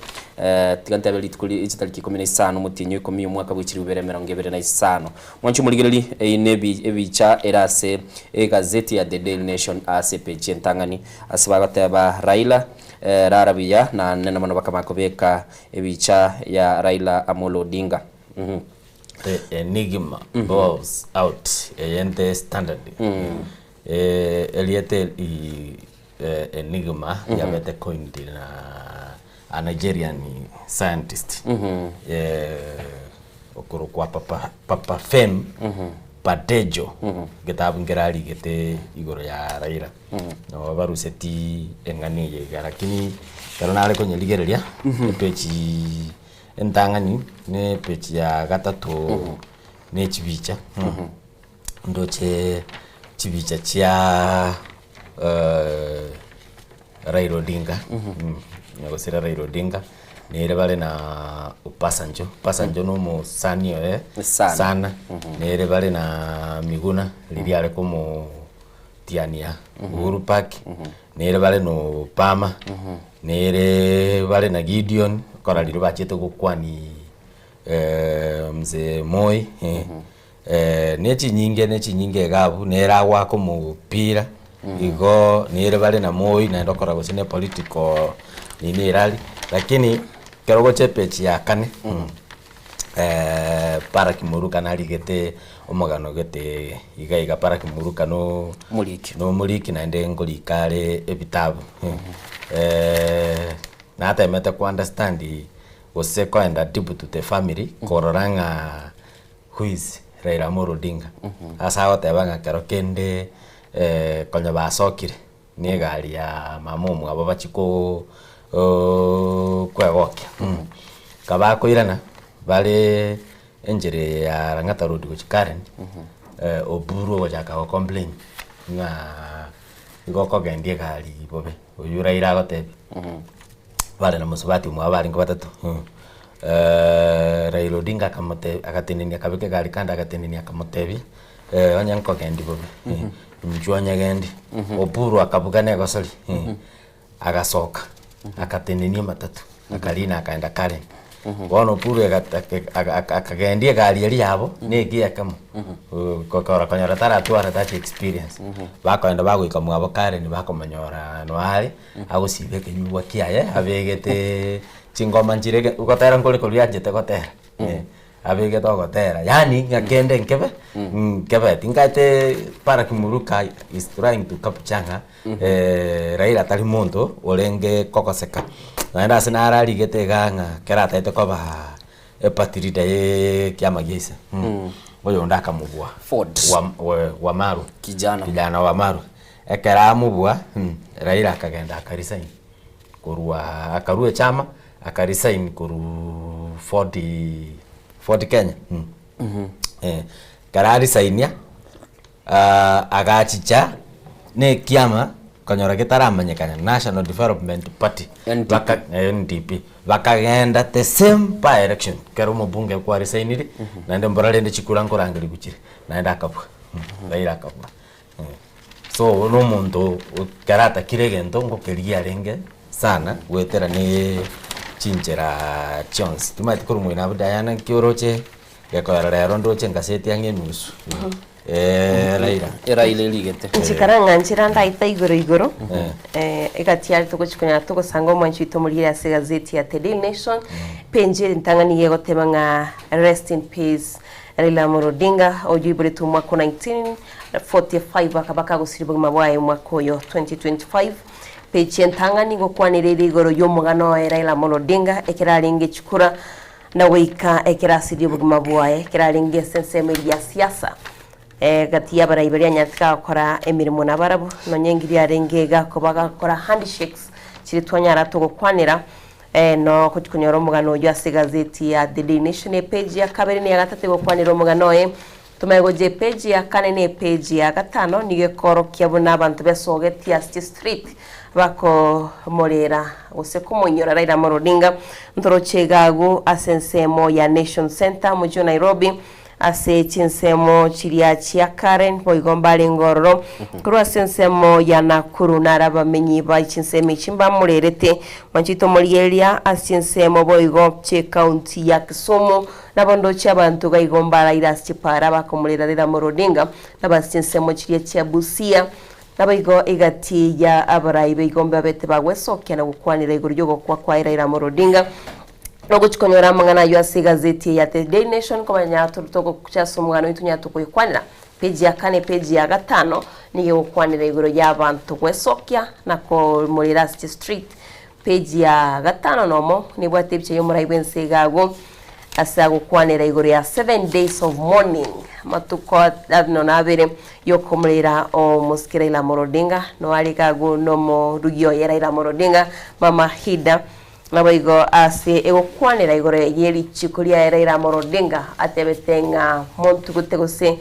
tigante litukuli itariki 15 mutinyo 10 mwaka bw'ikiri bere 25 mwanchu muligereri inebi ebicha erase gazeti ya The Daily Nation ACP Chentangani asibagoteba Raila rarabiya na nena mano bakamakobeka ebicha ya Raila Amolo Odinga the enigma bows out the standard Eliete enigma yabete coined na a Nigerian scientist okoro kwa papa fem padejo getabu ngerali gete igoro ya Raila no baruseti engani ye lakini karonale konye ligerelia pechi entangani ne pechi ya gatatu ne chibicha ndoche chibicha chia Raila Odinga nagosira Raila Odinga nere bale na Pasanjo no mo sanio sana nere bale na Miguna liriale como Tiania Uhuru Park nere bale no Pama nere bale na Gideon kora liro bachete gukwani mzee Moi nechi nyinge gabu nera wako mupira igo nere bale na Moi na ndokora gusine political nini rally lakini kerogo chepechi ya kane para kimuruka nari gete omogano gete iga para kimuruka no muliki na ende ngorikare ebitabu na ata emete ku understand gose ko enda deep to the family kororanga who is Raila Amolo Odinga asa otebanga kero kende konya basokire ni gari ya mamumu abo bachiko kwegokia kaba koirana bale enjere ya Rangata Road go Karen oburu ojaka go complain nga igoko gendie gari bobe oyura ira gotebi bale na musubati mu abari ngo batatu Raila Odinga kamote akatenenia kabike gari kanda akatenenia akamotebi onyanko gendi bobe mjwanya gendi oburu akabugane gosori agasoka akatenenia matatu akalina akaenda Karen wono puru akagendie gari ali yabo negia kama kokora kanyara tara twara that experience bakoenda bagwika mwabo Karen bakomanyora noari agusibeke nyuwa kiaye abegete chingoma njirege ukotera ngole kolyanjete gotera abege to gotera yani ngakende nkebe tingate para kimuruka is trying to kapchanga Raila tali mondo olenge kokoseka naenda sinara ligete ganga kerata ite koba epatirida kiama gisa oyo ndaka mubwa Ford wa Maru kijana wa Maru ekera mubwa Raila akagenda akarisaini kurwa akarue chama akarisaini kuru Ford Kenya karari sainia agachicha ne kiama kanyora gitaramanyekana National Development Party NDP bakagenda the same by election kero mubunge kwa risainiri na ndo mboralende chikura nkorangiri guchire na ndakapwa Raila akapwa so no muntu karata kiregento ngokeria renge sana wetera ni chinjera chance tumati kuru mwina budayana kioroche yakora rero ndoche ngaseti yange nusu Raila ligete nchikaranga nchiranda igoro egatiari tugochikonya tugosanga mwanchi tomulira ya gazeti ya The Daily Nation penje ntangani yego temanga rest in peace Raila Amolo Odinga ojibure tu mwaka 1945 akabaka gusiribu mabwaye mwaka yo 2025 peche ntangani gokwanirira igoro y'omugano wa Raila Amolo Odinga ekiraringe chukura na wika ekirasiri buguma bwaye ekiraringe senseme ya siasa gati y'abarayiberia nyatika gukora emirimo n'abarabu no nyengiri yarengega ko bagakora handshakes kiri twanyara tugokwanira no kunyora omugano yo gazeti ya The Daily Nation page ya kabiri ne ya gatatu gokwanira omugano tumayegoje page ya kane ne page ya gatano nigekoro kyabona abantu besogeti ya street bako morera useko monyora Raila Amolo Odinga ntorochegago asensemo ya Nation Center mu Nairobi ase chinsemo chiria chia Karen boigombali ngororo kuru asensemo ya Nakuru narabamenyi ba chinsemo chimba murerete manchito molielia asensemo boigo che county ya Kisumu nabondo chabantu gaigombala ira chipara bakomurera Raila Amolo Odinga nabasinsemo chiria chia Busia nabaigo igati ya abarayibe igomba bete bagwesokia na gukwanira iguru ryo kwa Raila Amolo Odinga Rogo chikonyora mangana yo gazeti ya The Daily Nation kwa nyato tutoko kuchaso mugano itunya tukuyikwanira page ya kane page ya gatano niyo gukwanira iguru y'abantu gwesokia na ko muri Last Street page ya gatano nomo nibwa tebye yo murayibe nsegago asa gukwanira iguru ya 7 days of mourning matuko adno nabere yo komrera o muskira Raila Amolo Odinga no alikago no mo rugyo ya Raila Amolo Odinga mama Hida naboigo ase egokwanera igoro yeri chikuria Raila Amolo Odinga atebetenga muntu gutegose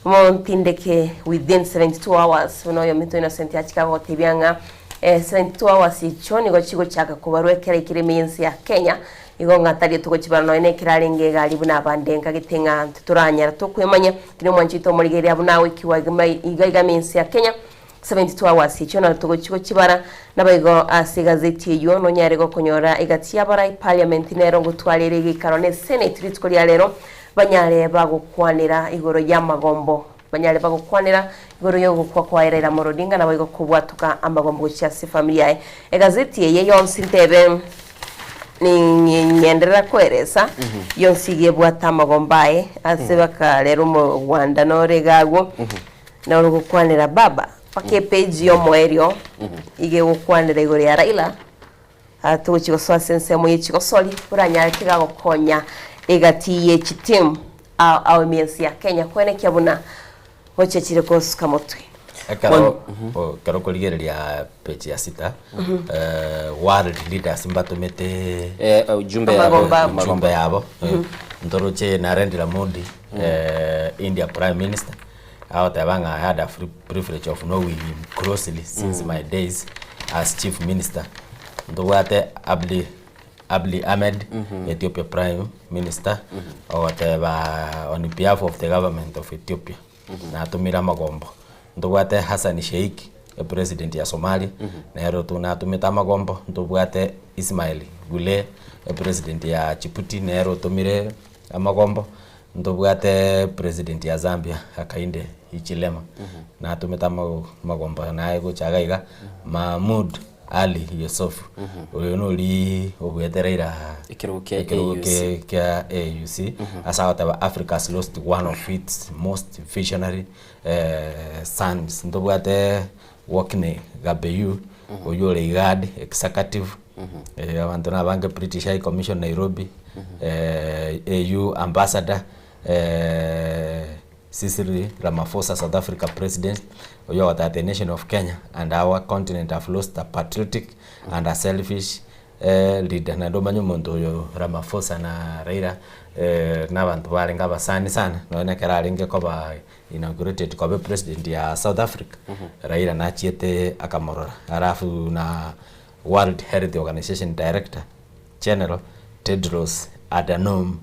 montindeke within 72 hours uno yo mito innocent ya Chicago tibyanga 72 hours ichoni go chigo chaka kubarwekera ikirimensi ya Kenya igonga tari tuko chibano ene kiraringe gali buna bandenga gitinga turanyara tukwemanya kino mwanchito murigeria buna wiki wa igaiga mensi ya Kenya 72 hours ichona tuko chigo chibara nabayigo ase gazeti yo no nyarego konyora igatia bara parliament nero gutwalire gikarone senate ritko lya lero banyale bagukwanira igoro ya magombo banyale bagukwanira igoro yo gukwa kwa Raila Amolo Odinga nabayigo kubwatuka amagombo cya familia egazeti ye yonsi ntebe ni nyenderera kweresa yonsigie bwata magombae ase bakalero mu Rwanda no regago na urugukwanira baba pake page yo moerio ige gukwanira igoro ya Raila atuchiko so sense mu yichiko soli buranya kigago konya egatiye chitim au miensi ya Kenya kwene kyabuna ochechire kosuka mutwe karo kuligereria page ya sita world leaders mbatumete jumbe yabo ndoroche Narendra Modi India Prime Minister out abanga I had a privilege of knowing him closely since my days as Chief Minister. Ndowate Abiy Ahmed, Ethiopia Prime Minister, or whatever on behalf of the government of Ethiopia. Na tumira magombo. Ndowate Hassan Sheikh, President ya Somalia, na hero tunatumita magombo. Ndowate Ismail Gule, President ya Djibouti, na hero tumire magombo. Ndowate President ya Zambia, Hakainde Hichilema, na tumita magombo na ego chagaiga Mahmoud Ali Yusuf uyonoli obweterera ikiruke kya AUC as out of Africa's lost one of its most visionary sons. Ndobwate Wakne Gabeyu oyole igad executive abantu nabange British High Commission Nairobi AU ambassador Cyril Ramaphosa, South Africa President, oyo that the nation of Kenya and our continent have lost a patriotic and a selfish leader. Na ndo manyo muntu oyo Ramaphosa na Raila na bantu balenga basani sana no kera alenge koba inaugurated kobe president ya South Africa. Raila na chiete akamorora arafu na World Health Organization Director General Tedros Adhanom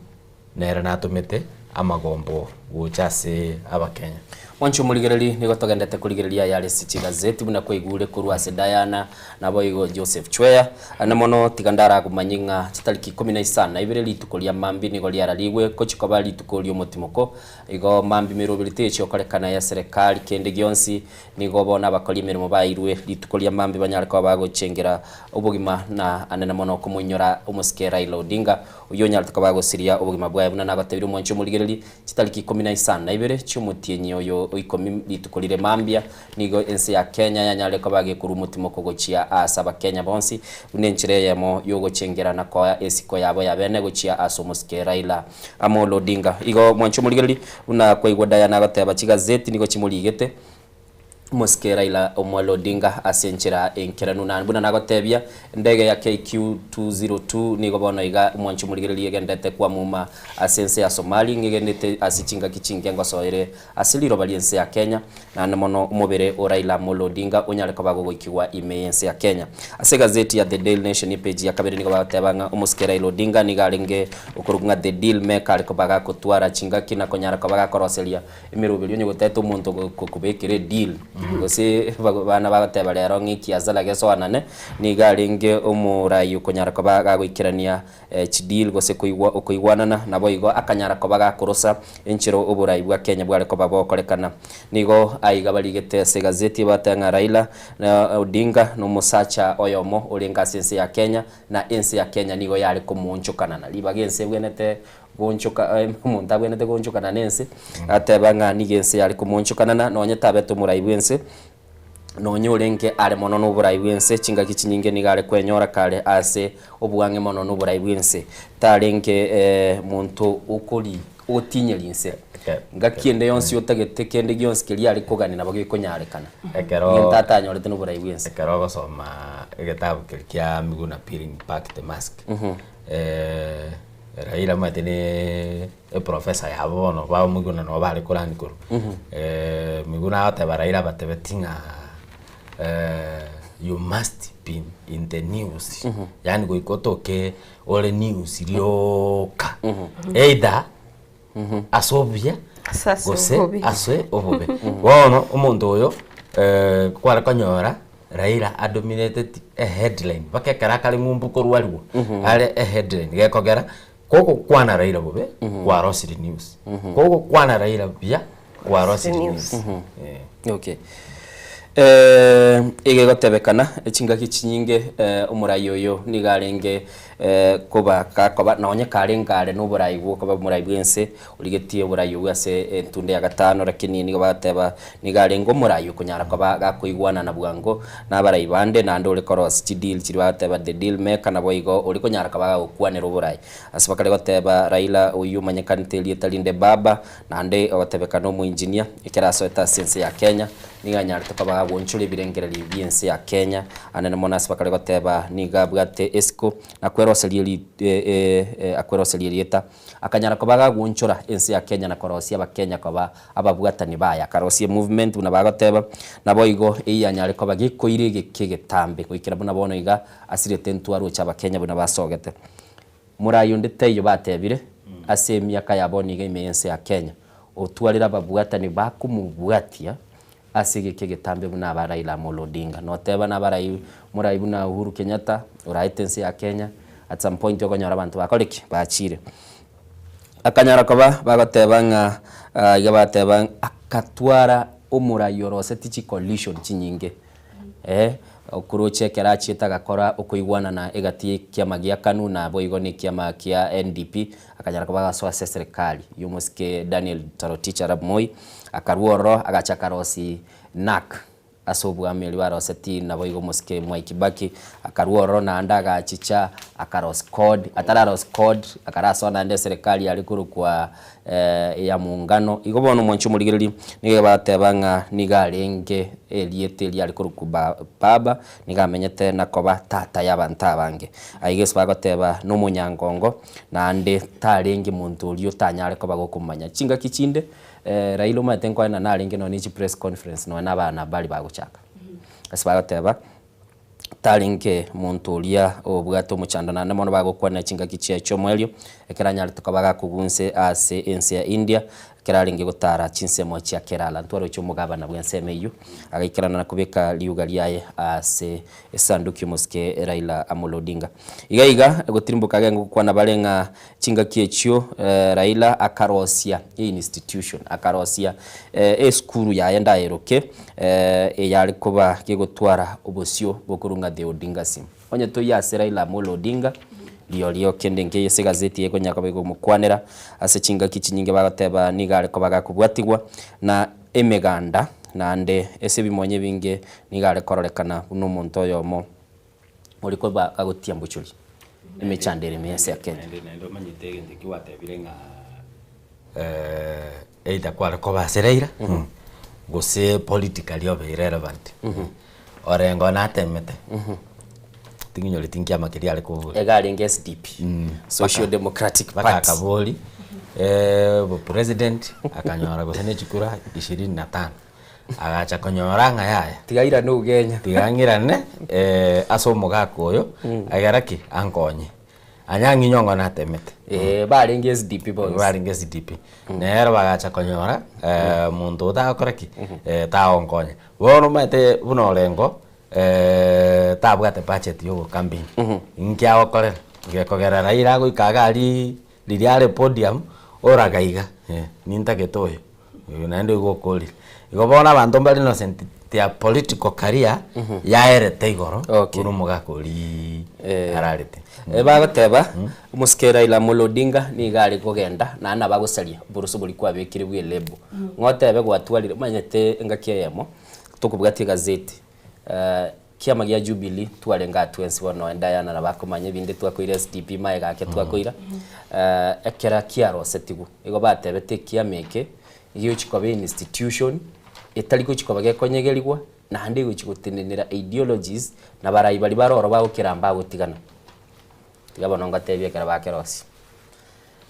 nera natumete amagombo guchase abakenya Wanchu muligereri nigo togendete kuligereria yale City Gazette buna kwigure kurwase Diana nabo igo Joseph Chweya na mono tigandara kumanyinga chitaliki 15 ibere litukolia mambi nigo liaraligwe kochikoba litukolio motimoko igo mambi mirobirite cyokorekana ya serikali kende gionsi nigo bona bakoli mirimo bairwe litukolia mambi banyara kwa bagochengera ubugima na anena mono kumunyora umuske Raila Odinga uyonya tukabago siria ubugima bwaye buna nagatebiro mwanchu muligereri chitaliki 15 ibere cyumutienyi oyo ikomi litukolire mambia nigo ensi ya Kenya yanyale ko bage kuru mutimo kogochia asaba Kenya bonsi unenchire yemo yogo chengerana kwa esiko yabo yabene gochia asomuske Raila Amolo Odinga igo mwancho muligereri una kwa igwa Diana gateba Gazette nigo chimuligete muske Raila Amolo Odinga asenchira enkeranu na buna nagotebia ndege ya KQ202 nigo bono iga mwancho muligereri yegendete kwa muma asense ya Somali ngegendete asichinga kichinge ngosoire asiliro baliense ya Kenya na mono umubere Raila Amolo Odinga unyale ko bagogokiwa imeyense ya Kenya ase gazeti ya The Daily Nation page ya kabiri nigo batebanga umuske Raila Odinga nigalenge ukurugunga The Deal Maker ko baga kutwara chinga kina konyara ko baga koroselia imirubiri nyo gutete umuntu kubekire deal gose bana bagateba rero ngiki azala geso anane nigalenge umurayi ukonyara ko baga gwikirania deal gose kuigwanana nabo igo akanyara ko baga kurosa enchiro uburayi bwa Kenya bwale ko babokorekana nigo aiga baligete se gazeti batanga Raila na Odinga no musacha oyomo olenga sense ya Kenya na ense ya Kenya nigo yale kumunchukana na libagense bwenete gonchoka umuntu abwenete gonchukana nense atebanga nigense yale kumunchukana na nonye tabeto murayi bwense nonye olenke ale mono no burayi bwense chinga kichinyinge nigale kwenyora kale ase obwange mono no burayi bwense talenke muntu ukoli otinyelinse ngakiende yonsi otagete kende gyonsi kiri ari kugani nabo gikonyarekana ekero tata nyorete no burayi bwense ekero gosoma egitabu kia Miguna Peeling Back the Mask Raila matene professor ya bono ba Miguna no bari kurani kuru Miguna ate Raila batebetinga you must be in the news yani goikotoke ole news rioka either asobia gose aswe obobe wono umuntu uyo kwara konyora Raila a dominated a headline bakekara kali ngumbu korwaliwo ale a headline gekogera koko kwana Raila bobe kwa Rosary News koko kwana Raila bia kwa Rosary News okay ege gotebekana echinga kichinyinge umurayi uyu nigarenge kuba kakoba naonye karengare no burayi gwo kuba murayi bwense uligetie burayi ugase entunde ya gatano lakini ni bateba nigarengo murayi kunyara kuba gakuigwana na bwango na barayi bande na ndo ulikorosi deal chiri bateba the deal maker na boigo ulikonyara kuba gukwanira burayi asibakale goteba Raila uyu manyekanite lietalinde baba na ande gotebekana mu engineer ikiraso eta sense ya Kenya niganyara tukaba wonchule birengera libiense ya Kenya anene monasi bakale goteba nigabwate esco na akweroseli eta akanyara kubaga wonchura ense ya Kenya na korosia bakenya kuba ababwatani baya karosie movement una bagoteba nabo igo iyanyare kuba gikoire gekegetambe kuikira buna bono iga asirete ntwaro cha bakenya buna basogete murayo ndete yo batebire asemia kaya boni game ense ya Kenya otwarira babwatani bakumubwatia asige kegetambe buna Raila Amolo Odinga noteba na barayi murayi buna Uhuru Kenyatta uraitense ya Kenya at some point yokonyora abantu bakoleki bachire akanyara kuba bagotebanga yabatebanga akatwara umurayi yorose tichi coalition chinyinge okuroche kerachi etagakora okuigwana na egati kiama gia KANU na boigo ni kiama kia NDP akanyara kuba gaswa serikali yumuske Daniel Toroitich Arap Moi akaruoro agachakarosi NAK asobu ameli waroseti na boigo muske Mwai Kibaki akaruoro na andaga chicha akaros code atararos code akaraso na ande serikali alikuru kwa ya muungano igobono mwanchu muligiriri nige batebanga nigarenge eliete li alikuru kuba baba nigamenyete nakoba tata y'abantu abange aigese bagoteba no munyangongo na ande tarenge muntu ulio tanyare ko bagokumanya chinga kichinde Raila matenko na naringe no nichi press conference no nabana bali baguchaka asibagoteba taringe muntu ulia obwato muchandana namono bagokwana chinga kichia chomwelio ekeranya tukabaga kugunse ase ense ya India keraringe gutara chinsemo chia Kerala ntwaro cy'umugaba na bwenseme yu agikirana nakubeka liuga lyaye ase esanduki muske Raila Amolo Odinga igaiga gotirimbuka gengo kwa nabalenga chinga kiechio Raila akarosia institution akarosia skuru ya yenda eroke yali kuba gigotwara obosio bokurunga de Odinga sim onye to ya Raila Amolo Odinga liyo kende ngeye se gazeti yego nyakabego mukwanera ase chinga kichinyinge bagateba nigare ko bagakubwatigwa na emeganda nande ese bimonye binge nigare kororekana uno muntu yomo uri ko bagotia mbuchuri emechandere mese ya Kenya ndo manyitege ndikiwatebirenga eita kwara ko basereira gose politically irrelevant orengo natemete tinginyo litingia makiri ale ko egalinge SDP Social Democratic Party kaboli bo president akanyora gosene chikura 25 agacha konyora ngaya tigaira no Kenya tigangirane asomo gakoyo agaraki ankonye anyangi nyongo natemete balinge SDP bonds balinge SDP nero bagacha konyora muntu takoraki taonkonye bono mate buno lengo tabwate budget yo campaign inkia okore ngekogera Raila go ikagari liliare podium oragaiga ninta getoyo unaende go koli igobona abantu bali innocent their political career yaerete igoro kuru mugakori ararete bagoteba muske Raila Amolo Odinga ni gari kugenda na ana bagusaria burusu buri kwa bekire bwe lebo ngotebe gwatwarire manyete ngakie yemo tukubwati gazeti kiama gia Jubilee twarenga twensi bono endayana na bakomanye binde twakoire SDP mae gake twakoira ekera kiaro setigu igo batebete kiameke iyo chikobe institution etari kuchikoba gekonyegerigwa na hande guchigutinira ideologies na barayi bari baroro bagukiramba gutigana tigabona ngatebye kera bakerosi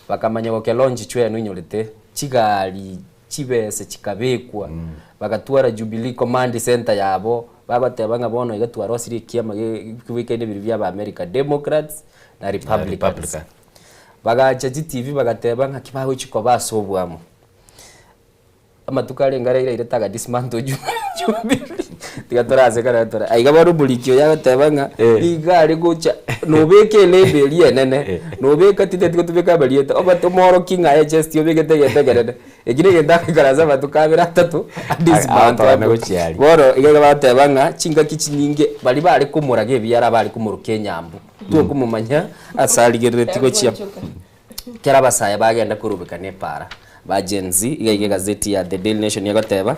bakamanya goke launch chwenu inyurite chigari chibese chikabekwa bagatwara Jubilee Command Center yabo babatebanga bono igatwara osiri kiama gikubikende biri bya America Democrats na Republicans bagacha TV bagatebanga kibaho chiko basobwamo amatukale ngara ire taga dismantle Jubilee tigatora sekara tora aiga baru bulikyo yagatebanga igari gocha nobeke label yenene nobeka titete kutubeka balieta obato moro kinga HS yobegete egire genda karaza batukabira atatu dismantle negotiari boro igaga batebanga chinga kichinyinge bali bari kumurage byara bari kumuru Kenyambu to kumumanya asaligerere tigochia kera basaya bagenda kurubika ne para ba Gen Z igege gazeti ya The Daily Nation yagateba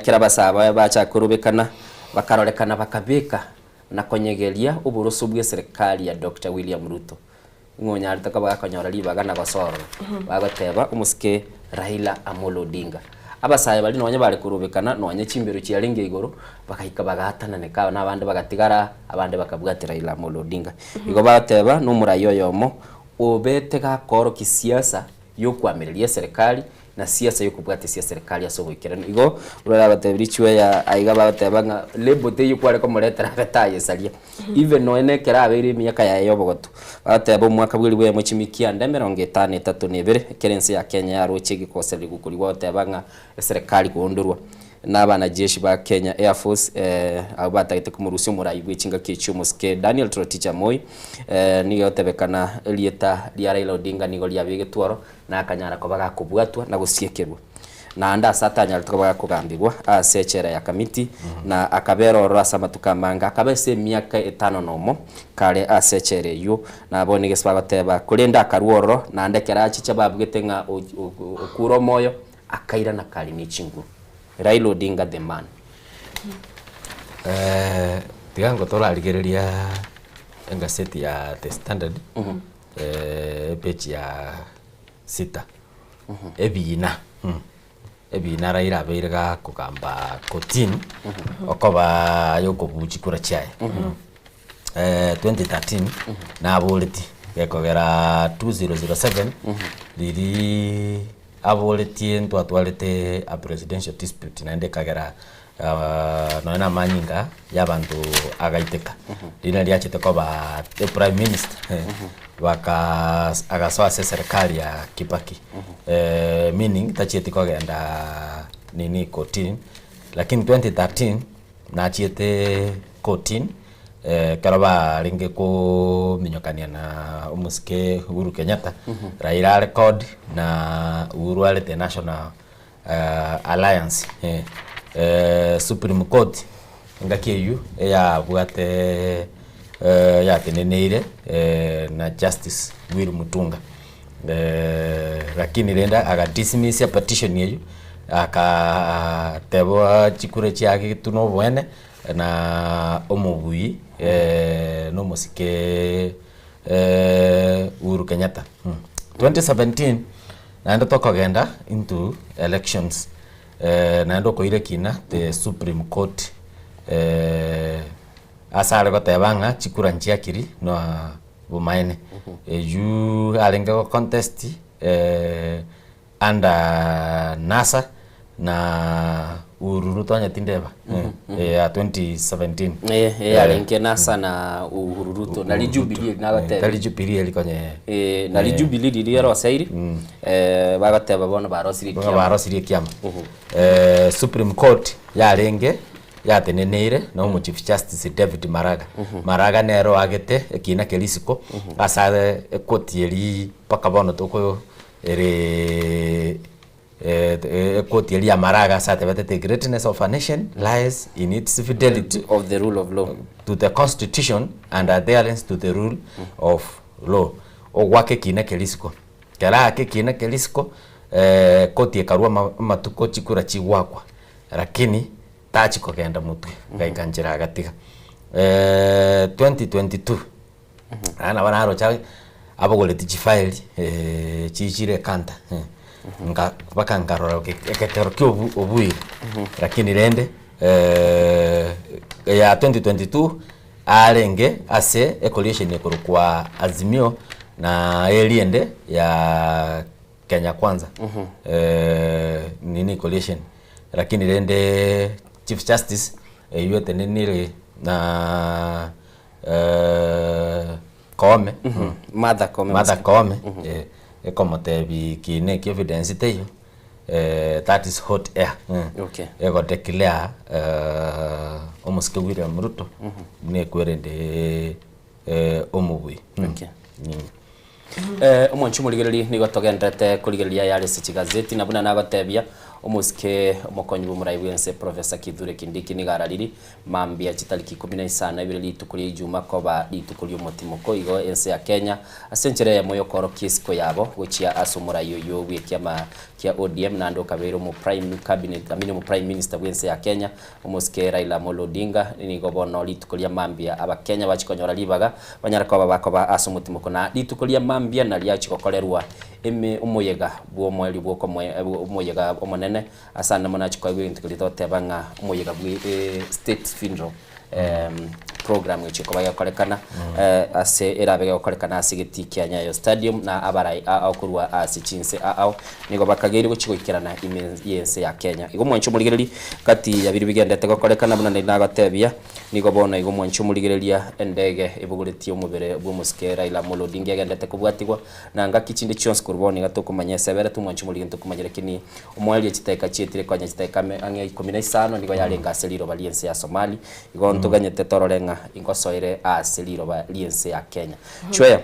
kera basaba bacha kurubikana bakarorekana bakabika na konyegeria uburusu bwe serikali ya Dr. William Ruto ngonya aritaka bakanyora libaga na gosoro bagateba umusike Raila Amolo Odinga abasaya bali nonye bari kurubikana nonye chimbero cyarenge igoro bakahika bagatana neka nabandi bagatigara abandi bakabwatira Raila Amolo Odinga igo bateba numurayo yomo obete ga koro kisiasa yo kwamiriria serikali na siasa yo kubwatisia serikali asoboikera igo urara batebirichwe ya aiga batebanga lebote yo kware ko muretera betaye salia even no ene kera abiri myaka ya yobogoto batebo mwaka bwiri bwe muchimikia ndemero 53 kerensi ya Kenya ya rochigi koseli gukuri batebanga serikali kuondurwa n'abana jeshi ba Kenya Air Force abatagite kumurusi murayi bwichinga kicyumuske Daniel Troticha Moi niyo tebekana elieta lya Raila Odinga nigo lya bigetwaro na akanyara ko bagakubwatwa na gusiekerwa na anda satanya tukabaga kugambirwa asechera ya kamiti na akabero rasa matukamanga akabese miaka 5 nomo kale asechere yo na boni gesbagateba kulenda karuoro na ndekera achicha babwetenga okuro moyo akaira na kali ni chingu Raila Odinga the man. Tigango torarigereria engaseti ya The Standard. Page ya 6. Ebina. Ebina Raila abeirega kugamba kotini okoba yoko buchikura chai. 2013 na aboleti gekogera 2007 liri aboleti ento atwalete a presidential dispute na ndekagera noena manyinga yabantu agaiteka lina liachete koba the prime minister waka agasoa serikali ya Kibaki meaning tachieti kogenda nini kotini lakini 2013 na chiete kotini karaba ringe ko minyokania na umuske Uhuru Kenyatta Raila record na Uhuru alete National Alliance Supreme Court ngakiyu ya bwate ya teneneire na Justice Will Mutunga lakini renda aga dismiss ya petition yeyu aka tebo chikure chiake tuno bwene na omubui no musike Uhuru Kenyatta 2017 naenda tokogenda into elections naenda koire kina the Supreme Court asale gotebanga chikura nchiakiri no bumaine you alenga contest under NASA na Uhuru Ruto nyatindeba ya 2017 alenga NASA na Uhuru Ruto na Jubilee na gatebe Jubilee likonye na Jubilee lili rosairi bagateba bono barosiri kiama Supreme Court yalenge yateneneire na umu Chief Justice David Maraga Maraga nero agete kina kelisiko asa kotieri pakabono toko ere koti ya Maraga sate the greatness of a nation lies in its fidelity of the rule of law to the constitution and adherence to the rule of law ogwake kina kelisiko kala ake kina kelisiko koti ekarua matuko chikura chiwakwa lakini tachi kogenda mutwe ngaikanjira agatiga 2022 ana banaro cha abogole file chichire kanta nga baka ngarora eketero kyo obui lakini rende ya 2022 arenge ase coalition ekoro kwa Azimio na eliende ya Kenya Kwanza nini coalition lakini rende Chief Justice yote nini na Koome Martha Koome como tebi kine ki evidence teyo that is hot air okay ego declare omuske William Ruto ne kwerende omubui okay omonchu muligereri nigo togendete kuligereria yale gazeti na buna nagotebia omuske omokonyi bumurai bwense Professor Kithure Kindiki nigarariri mambia chitariki 15 ibire litukuri Juma koba litukuri umutimoko igo ense ya Kenya asenchere moyo koro kisiko yabo gochia asumurai yoyo bwekiama kia ODM nando kabero mu prime cabinet mu prime minister bwense ya Kenya omuske Raila Amolo Odinga nigo bono litukuria mambia abakenya bachikonyora libaga banyara koba bakoba asumutimoko na litukuria mambia na liachikokolerwa eme umuyega bwo mweli bwo umuyega omonene asana mona chikwa ibintu kulitote banga umuyega bwi state funeral program chiko baya kolekana ase erabe kolekana asigiti kya Nyayo Stadium na abarai akurwa asichinse ao nigo bakageri guchigukirana imense ya Kenya igo mwancho muligereri kati ya biri bigendete kolekana buna nagatebia nigo bona igo mwancho muligereria endege ibuguriti umubere bwo muske Raila Amolo Odinga agendete kubwatigwa nanga kichinde chonse kurboni gatukumanya sebera tu mwancho muligento kumanyira kini umwali chiteka chietire kwa nyachiteka ange 15 nigo yalenga seliro baliense ya Somali igo ntuganyete tororenga ingosoire aseliro baliense ya Kenya chweya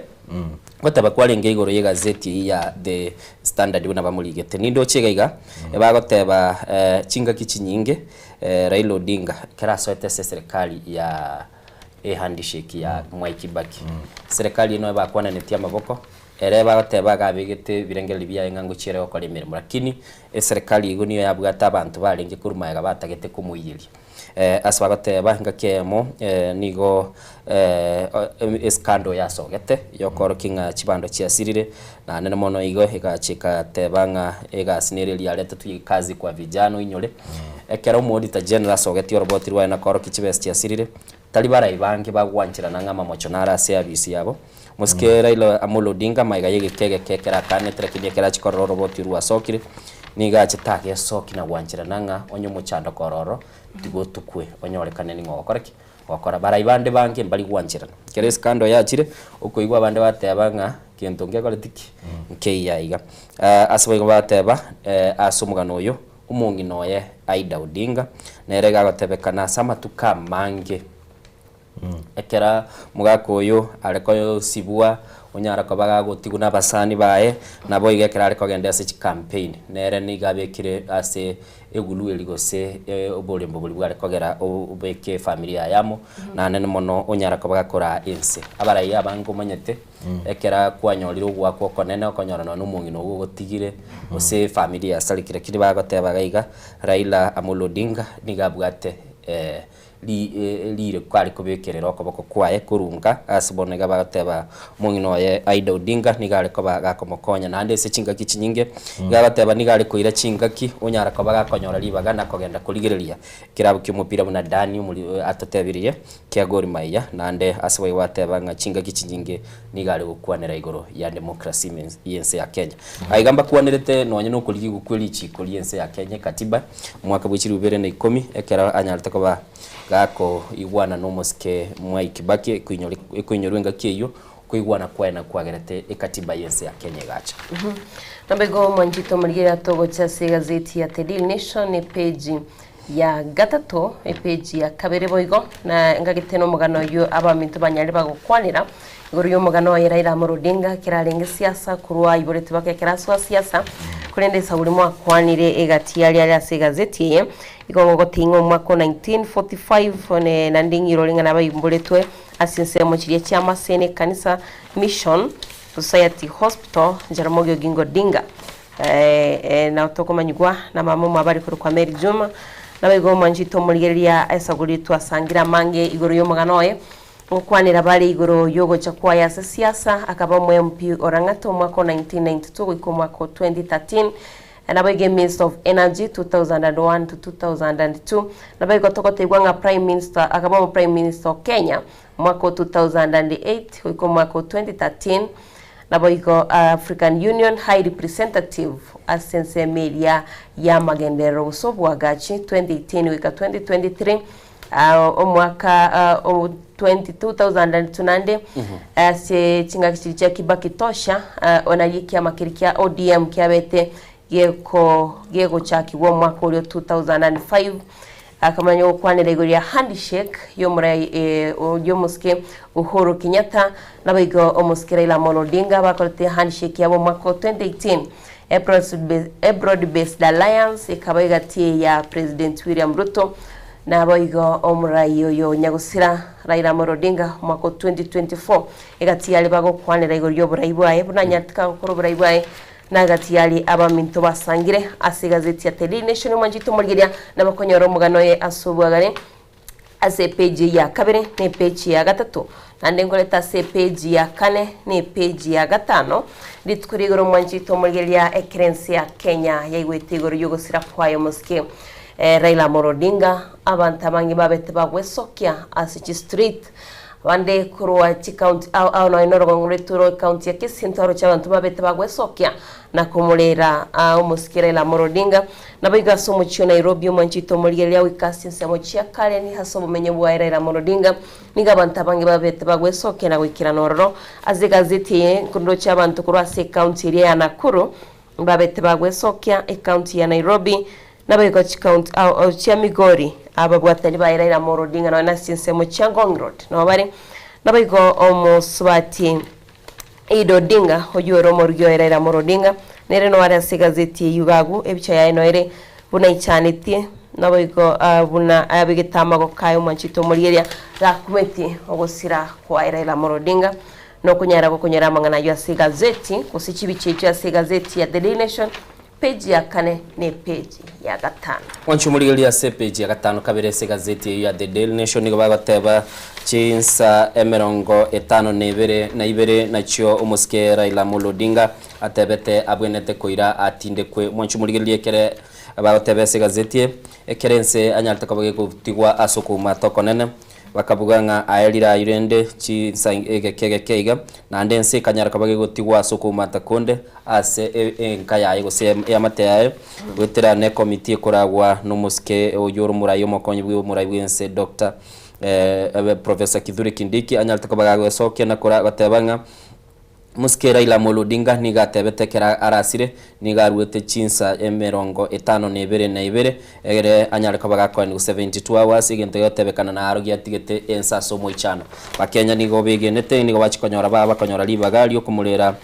gotaba kwalenge igoro ye gazeti ya The Standard buna bamuligete nindo chegaiga bagoteba chinga kichinyinge Raila Odinga kerasoete serikali ya handshake ya Mwai Kibaki serikali ino bakwana netia maboko ereba goteba gabigete birengeli bya engango chire okora imirimo lakini serikali igo niyo yabwata abantu barenge kurumayaga batagete kumuyiri aswa goteba ngakemo nigo eskando yasogete yokoro kinga chibando chiasirire na nene mono igo igachika tebanga egasiniriri alete tuyikazi kwa vijana inyole ekera umodita general sogeti roboti rwa na koro kichibesti chiasirire talibara ibange bagwanchira na ngama mochonara service yabo muske Raila Amolo Odinga maiga yegekege kekera kane trekije kera chikoro roboti rwa sokire niga chitage soki na gwanchira nanga onyo muchando kororo tigo tukwe onyorekane ni ngokoreki wakora baraibande bange mbali gwanchirana kere skando yachire uko igwa bande batebanga kintu ngekoretiki nkeyaiga asabo bateba asumugano uyo umungi noye Aida Odinga nerega gotebekana samatuka mange ekera mugako uyu areko sibua onyara ko baga gotiguna basani bae nabo igekera ariko gendese chi campaign nere nigabekire ase egulu eligose obolembo buli bware kogera obeke familia yamo na nene mono onyara ko bagakora ense abarayi abango manyete ekera kwanyoliro gwako konene okonyorana n'umungi no gotigire ose familia salikire kiri bagoteba gaiga Raila Amolo Odinga nigabwate lire kwari kubekerera okoboko kwaye kurunga asibonega bagateba mungino ye Aida Odinga nigare ko bagakomokonya nande se chingaki chinyinge gabateba nigare koira chingaki onyara ko bagakonyora libaga nakogenda kuligereria kirabu cy'umupira buna Dani muri atatebiriye kya Gor Mahia nande asiboye wateba nga chingaki chinyinge nigare gukwanera igoro ya democracy yense ya Kenya aigamba kuwanerete nonye no kuligi gukweli chikoli yense ya Kenya katiba mwaka bw'ikiri 2010 ekera anyalite ko ba gako igwana no muske Mwai Kibaki kuinyorenga kiyo kuigwana kwena kwagerete ekatiba yense ya Kenya gacha nambego mwanjito murigira togo cha gazeti ya The Daily Nation page ya gatatu page ya kabere boigo na ngagiteno mugano yo abamintu banyari bagokwanira igoro yo mugano wa Raila Amolo Odinga kirarenge siasa kurwa iborete bakekera siasa kurendesa buri mwakwanire egati yali ase gazeti ye igongo gotingo mwako 1945 ne nandingi rolinga nabayimbuletwe asinse mu kiriye cya Masene Kanisa Mission Society Hospital Jaramogi Oginga Odinga na otokomanyigwa na mamumu abari kuri kwa Mary Juma nabaigo manjito murigeria esaguri twasangira mange iguru y'umuganoye ukwanira bali iguru yogo chakwa ya siasa akaba mu MP Orangato mwaka 1992 guiko mwaka 2013 nabaigo Minister of Energy 2001 to 2002 nabaigo tokote gwanga Prime Minister akaba Prime Minister Kenya mwaka 2008 guiko mwaka 2013 nabaigo African Union High Representative asense media ya magendero usobwagachi 2018 wika 2023 omwaka 2002 se chinga kichicha kibaki tosha onayikia makirikia ODM kiabete gego chaki wo mwaka ule 2005 akamanyo kwanira igori ya handshake yomuske Uhuru Kenyatta nabaigo omuske Raila Amolo Odinga bakote handshake yabo mwaka 2018 Broad Based Alliance ikabaiga tie ya President William Ruto nabaigo omurayo yo nyagusira Raila Amolo Odinga mwaka 2024 igati yali bago kwanira igori yo buraibwaye bunanyatika gukora buraibwaye nagatiyali abaminto basangire asigazeti ya Daily Nation manjito murgiria nabakonyoro muganoye asubwagare ase page ya kabiri ne page ya gatatu nande ngoleta se page ya kane ne page ya gatano litkurigoro manjito murgiria ekrensi ya Kenya yaigwetigoro yogosira kwayo muske Raila Amolo Odinga abantamangi babete bagwesokia asichi street wande kurwa county au no inoro ngreturo county ya Kisintoro cy'abantu babete bagwesokia na kumulera umusikira Raila Amolo Odinga nabiga somo cyo Nairobi umanjito murigelia wikasinse mo cia kale ni hasomo menye bwa Raila Amolo Odinga nigabanta bangi babete bagwesokia na wikira nororo azigazeti kundo cy'abantu kurwa se county ya Nakuru babete bagwesokia county ya Nairobi nabiga county au cia Migori ababwatani ba Raila Amolo Odinga na nasinse mo cia Ngong Road no bari nabigo omuswati Ido Odinga oyoro morgyo Raila Amolo Odinga nere no ara segazeti yugagu ebicha ya eno ere buna ichaniti nabigo buna abigitamago kayo manchito murigeria rakumeti ogosira kwa Raila Amolo Odinga no kunyara mangana yo segazeti kusichi bichecho ya segazeti ya Daily Nation page ya kane ne page ya gatano wanchu murigeria se page ya gatano kabere segazeti ya The Daily Nation nigo bagateba chinsa emerongo etano na ibere na chio umuske Raila Amolo Odinga atebete abwenete koira atinde kwe mwanchu murigeria kere bagatebe segazeti ekerense anyalta kabage kutigwa asoko matokonene bakabuganga aelira irende chinsa egekegekeiga na ndense kanyara kabage gutigwa asoko matakonde ase enkaya yegose yamateaye wetera ne committee koragwa numuske oyoro murayo mokonyi bwe murayo wense Dr. Professor Kithure Kindiki anyalta kabaga gwesokia na kora batebanga muske Raila Amolo Odinga niga tebetekera arasire niga ruete chinsa emerongo etano na ibere egere anyalta kabaga kwa 72 hours igento yotebekana na arogi atigete ensa somo ichano bakenya nigo begenete nigo bachikonyora baba konyora libagali okumulera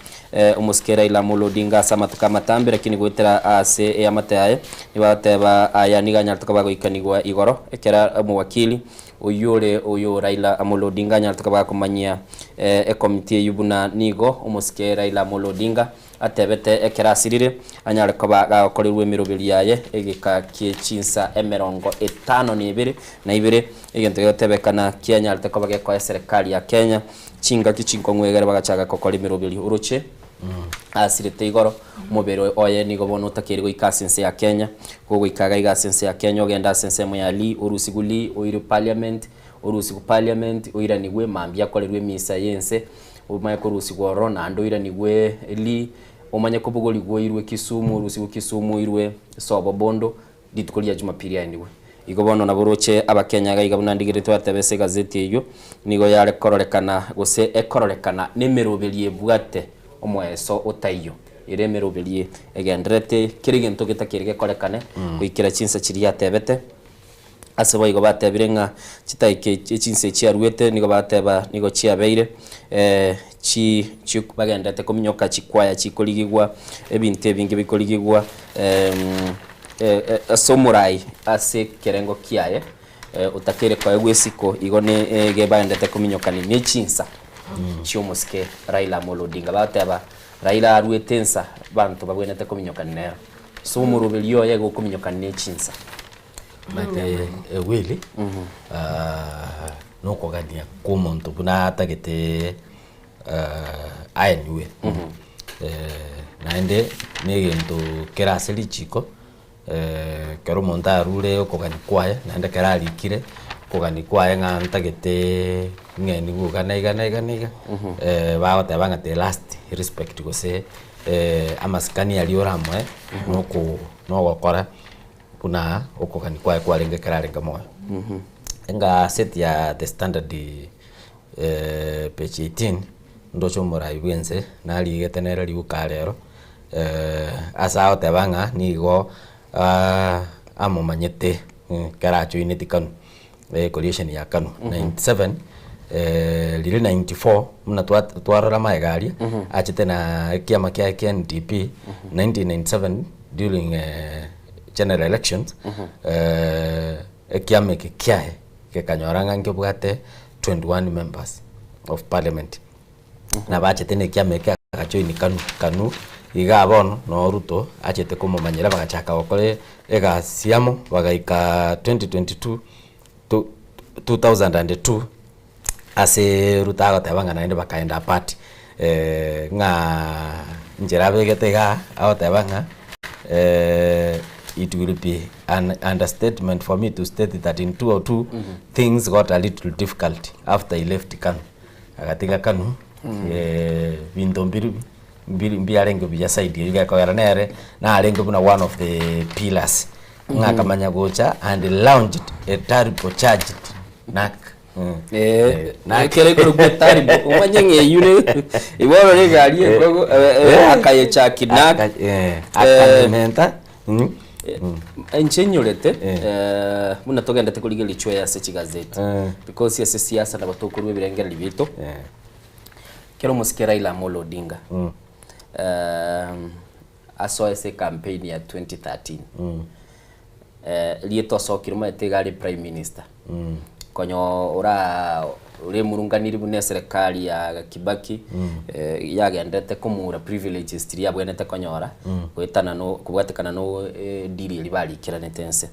umuske Raila Amolo Odinga samatuka matambe lakini gwetera ase ya mataye nibateba aya niga anyalta kabaga ikanigwa igoro ekera muwakili oyo Raila Amolo Odinga nyalta kabaga kumanyia committee yubuna nigo umuske Raila Amolo Odinga atebete ekerasirire anyala kabaga korirwe mirobiri yaye egika kiechinsa emerongo etano na ibere egento yotebekana kianyalta kabaga kwa serikali ya Kenya chinga kichinko ngwegere bagachaga kokori mirobiri uruche asirite igoro mubero oye nigo bono takirgo ikasense ya Kenya gogo ikaga igasense ya Kenya ogenda sense mo yali urusiguli oire parliament urusigu parliament oira nigwe mambia kolerwe misa yense umanye ko urusigu rona ndo ira nigwe li umanye ko bugoli gwe irwe Kisumu urusigu Kisumu irwe sobo bondo ditkolia Jumapili ya niwe igo bono na buroche abakenya gaiga bunandigire twatebese gazeti iyo nigo yale kororekana gose ekororekana nemerobelie bwate omweso otayo iremero belie egendrete kirigento gitakirige korekane kuikira chinsa chiria tebete asaba igo batebirenga chitaike chinse chiaruete nigo bateba nigo chiabeire chi bagendete kominyoka chikwaya chikoligigwa ebinte bingi bikoligigwa somurai ase kerengo kiaye utakere kwa gwesiko igone gebaendete kominyoka ni chinsa chiomuske Raila Amolo Odinga bateba Raila aruetensa bantu babwenete kominyoka nero somurubelio yego kominyoka ne chinsa mate wili no kogania kumuntu buna tagete ayenwe naende negento keraseli chiko kero monta rure kogani kwaye naende keralikire kogani kwaye ngantagete ngeni gukana igana bagote bangate last respect gose amaskani alioramwe no gokora kuna okogani kwaye kwarenge kerarenga moyo nga set ya the standard page 18 ndocho morai bwense nali getenera liuka rero asa otebanga nigo amomanyete karacho inetikanu coalition ya kanu 97 lili 94 muna twarora maegari achite na kiama kia KNDP 1997 during general elections kiama kiae kekanyoranga ngibwate 21 members of parliament na bachete ne kiama kagachoini kanu igabono no Ruto achete kumumanyira bagachaka gokore ega siamo bagaika 2022 2002 ase Ruto tabanga naende bakaenda party nga njera begetega aotabanga it will be an understatement for me to state that in 2002 things got a little difficult after he left Kanu agatinga Kanu binto mbiri arengo bya side yiga ko yaranere na arengo buna one of the pillars nga kamanya gocha and launched a turbo charged nak na kere ko tarbo umanyenge yune iboro ni gari ego akaye cha kinak akamenta enchenyolete muna togendete kuligeli chwe ya sechi gazeti because yese siasa na batokuru birengera libito kero musikera ila Amolo Odinga aso ese campaign ya 2013 lieto sokiruma etegari prime minister konyo ore murunganiri bune serikali ya Kibaki yagendete kumura privileges tiri yabwenete konyora kwetana no kubwatekana no diri libali kirane tense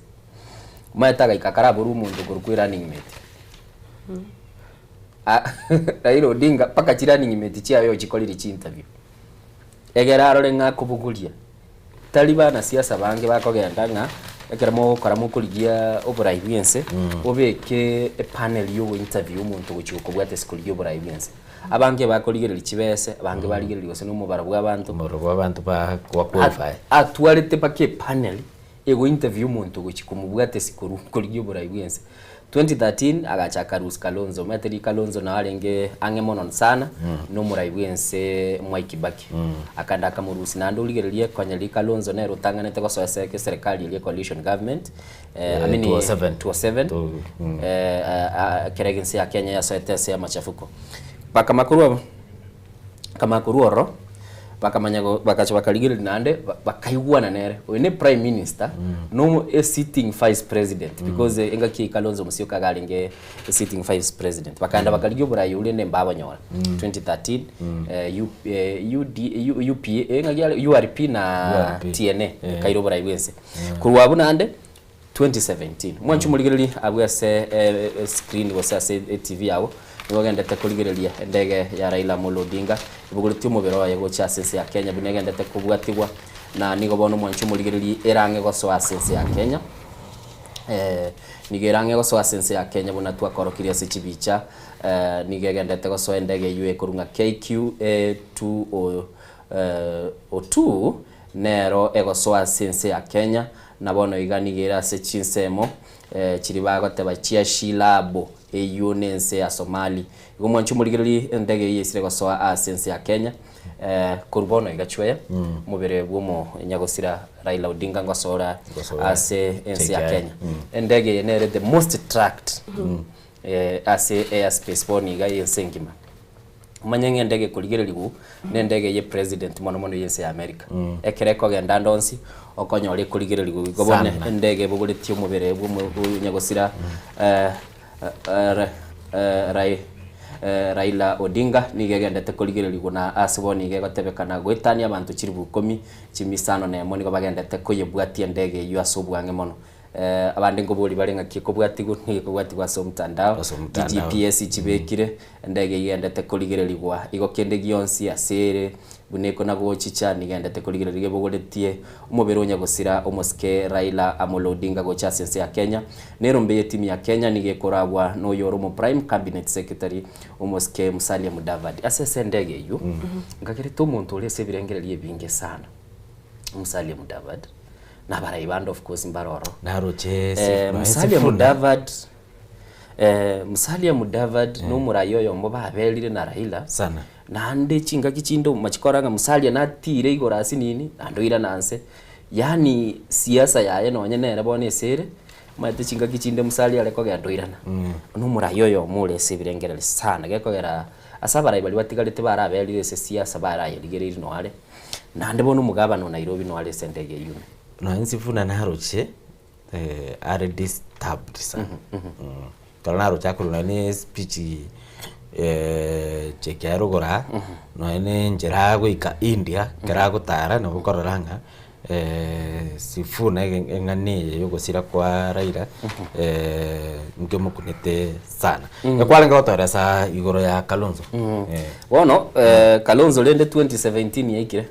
maetaga ikakara buru mundu gurukwira running mate Raila Odinga paka chira running mate chiayo chikoliri chi interview egera arore nga kubugulia taliba na siasa bange bakogenda nga ekeramo karamo kuligia oburaibiense obeke e panel yo interview umuntu guchiko bwate skuligia oburaibiense abange bakoligerera chibese abange baligerera gose no mubara bw'abantu ba qualify atwalete pake panel ego interview umuntu guchiko mubwate sikuru kuligia oburaibiense 2013 agachaka Rus Kalonzo Materi Kalonzo na alenge angemonon sana no muraibiense Mwai Kibaki akanda akamurusi na ndoligererie kwanyali Kalonzo na rutanganete ko soeseke serikali ile coalition government amini 207 keregensi ya Kenya ya soetese ya machafuko kamakuruoro bakamanyago bakachwakaligire nande bakaigwana nere one prime minister no a sitting vice president because engaki Kalonzo Musyoka galinge a sitting vice president bakanda bakaligyo burayi ule ne mbabanyora 2013 UPA engaki URP na TNA kairo burayi wense kurwabu nande 2017 mwanchu muligereri abwase screen wasase TV yawo niwagendete kuligereria ndege ya Raila Amolo Odinga ibuguriti umubero yego cha sense ya Kenya binegendete kubwatigwa na nigo bono mwanchu muligereri erange goso sense ya Kenya nigerange goso sense ya Kenya buna twakorokiria sechibicha nigegendete goso ndege yue kurunga KQ 202 nero egoso sense ya Kenya na bono iganigira sechinsemo chiri bagoteba chia shilabo eyunense ya Somali gomwanchu muligereri ndege yesire gosoa sense ya Kenya kurbono igachwe mubere bwomo nyagosira Raila Odinga ngosora ase ense ya Kenya ndege yenere the most tracked ase airspace boni ga yensengima manyenge ndege kuligererigu ndege ye president mono yense ya America ekereko genda ndonsi okonyore kuligererigu gobone ndege buguriti umubere bwomo nyagosira Raila Odinga nigegendete kuligererigu na asiboni gegotebekana gwetania abantu chiribu 10 chimisano na moni bagendete kuyebwatia ndege yu asobwange mono abandi ngobori barenga kikobwatigo ntikobwatigwa so mtandao GPS chibekire ndege igendete kurigererigwa igo kende gionsi asere buneko nagochicha nigendete kurigererige bogoretie umubero onya gusira omoske Raila Amolo Odinga gocha sense ya Kenya nerombe timu ya Kenya nigekoragwa no yoromo prime cabinet secretary omoske Musalia Mudavadi asese ndege yu ngakire to muntu uri sebirengererie binge sana Musalia Mudavadi na baraibanda of course mbaroro naroche Musalia Mudavadi Musalia Mudavadi no murayoyo mbo babelire na Raila sana nande chinga kichindo machikoranga Musalia natire igorasi nini andoira nanse yani siasa yaye nonye nere bone sere mate chinga kichinde Musalia areko gandoirana no murayoyo mure sebirengerere sana gekogera asabara ibali batigarite barabelire se siasa barayerigerire no are nande bono mugabano Nairobi no are sendege yume no nsifuna naroche are disturbed sana kana naroche akuruna ni speech chekiaro gora no ene njera goika India kera gutara no gukororanga sifuna engani yogosira kwa Raila ngemukunete sana yakwalenga gotara sa igoro ya Kalonzo wono Kalonzo lende 2017 yekire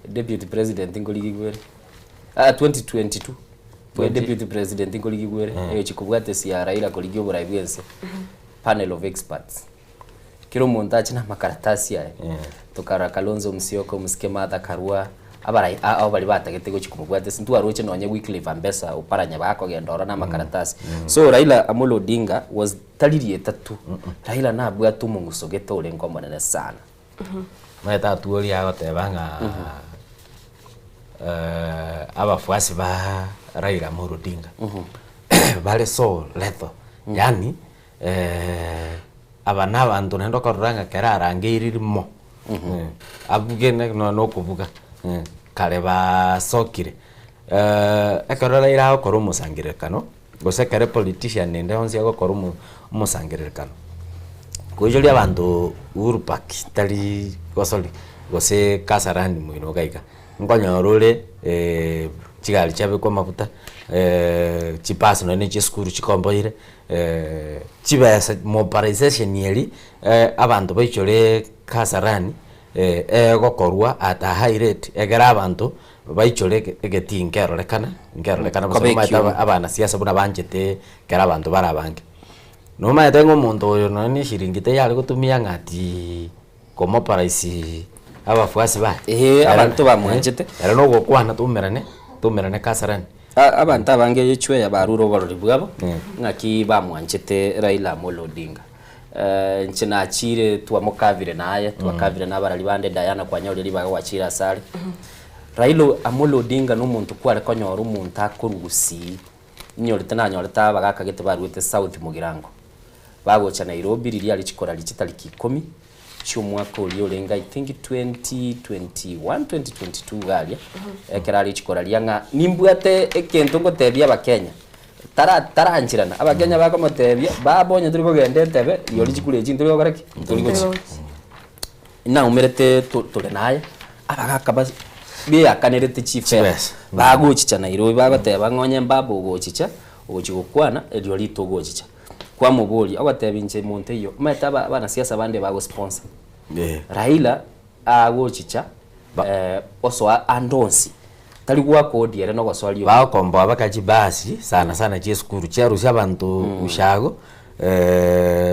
deputy president ngoligigwere 2022 for deputy president ngoligigwere eyo chikubwate sia Raila koligio buraibwense panel of experts kiro montachi na makaratasi yae tukara Kalonzo Musyoka Muske Martha Karua abarai abali batagete go chikumugwate sintu aroche nonye weekly vambesa uparanya bako gendora na makaratasi so Raila Amolo Odinga was taliriye tatu Raila na abwa tumungusogeto ule ngomonene sana maeta tuoli agotebanga abafuasi ba Raila Amolo Odinga bale so leto yani abana abantu nendo koranga kerarangeirimo abugene no kuvuga kare ba sokire ekorora ira okoro musangirekano gosekare politician nende onsi agokoro musangirekano kujolia abantu Uhuru Park tali gosoli gose Kasarani muino gaika ngonyorore chigali chabe kwa mafuta chipaso no ne cheskuru chikomboire chibasa mobilization yeli abantu baichore Kasarani gokorwa at a high rate egera abantu baichore egetingerorekana basoma abana siasa buna banjete kera abantu barabange no maete ngomuntu oyo no ni shiringite yali gutumia ngati komo paraisi abafuasi ba abantu bamwanjete era no gokwana tumerane Kasarani abantu abange yechwe yabaruro borori bwabo ngaki bamwanjete Raila Amolo Odinga nchina achire tuamukavire naye tuakavire n'abarali bande Diana kwanyore libaga wachira sale Raila Amolo Odinga no muntu kware konyora umuntu akurugusi nyorite nanyorita bagakagete barwete South Mugirango bagocha Nairobi riri ali chikora lichitariki 10 cy'umwaka uri orenga I think 2022 galia ekerali chikora lyanga nimbwate ekento ngotebya abakenya taranjirana abagenya bakamotebya babonye turi kogende tebe yori chikure chintu turi kogaraki turi gochi na umerete tole naye abagaka be akanerete chief bagochicha Nairobi bagateba ngonye mbabo gochicha ogochigokwana elyo lito gochicha kwa muboli abateba inje monte yo mataba abana siasa bande bago sponsor Raila agochicha oso andonsi tali kwa kodi ere no goswali bakombo abakajibasi sana cheskuru cheru cyabantu ushago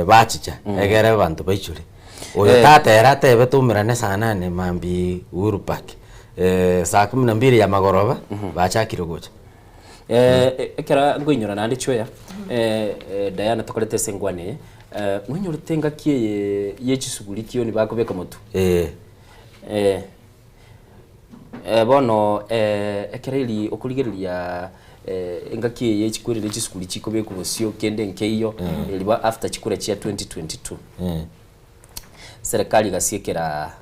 bachicha egere abantu baichure oyo tatera tebe tumirane sana ne mambi Uhuru Park saa 12 ya magoroba bachakire gocha ekera ngoinyora nandi chweya Diana tokolete sengwane mwenyo tenga kie yechisuguri kiyo ni bakobeka motu bono ekereli okurigeria engaki yechikurire chisukuri chikobeka bosio kende nkeyo eliba after chikura chia 2022 serikali gasiekera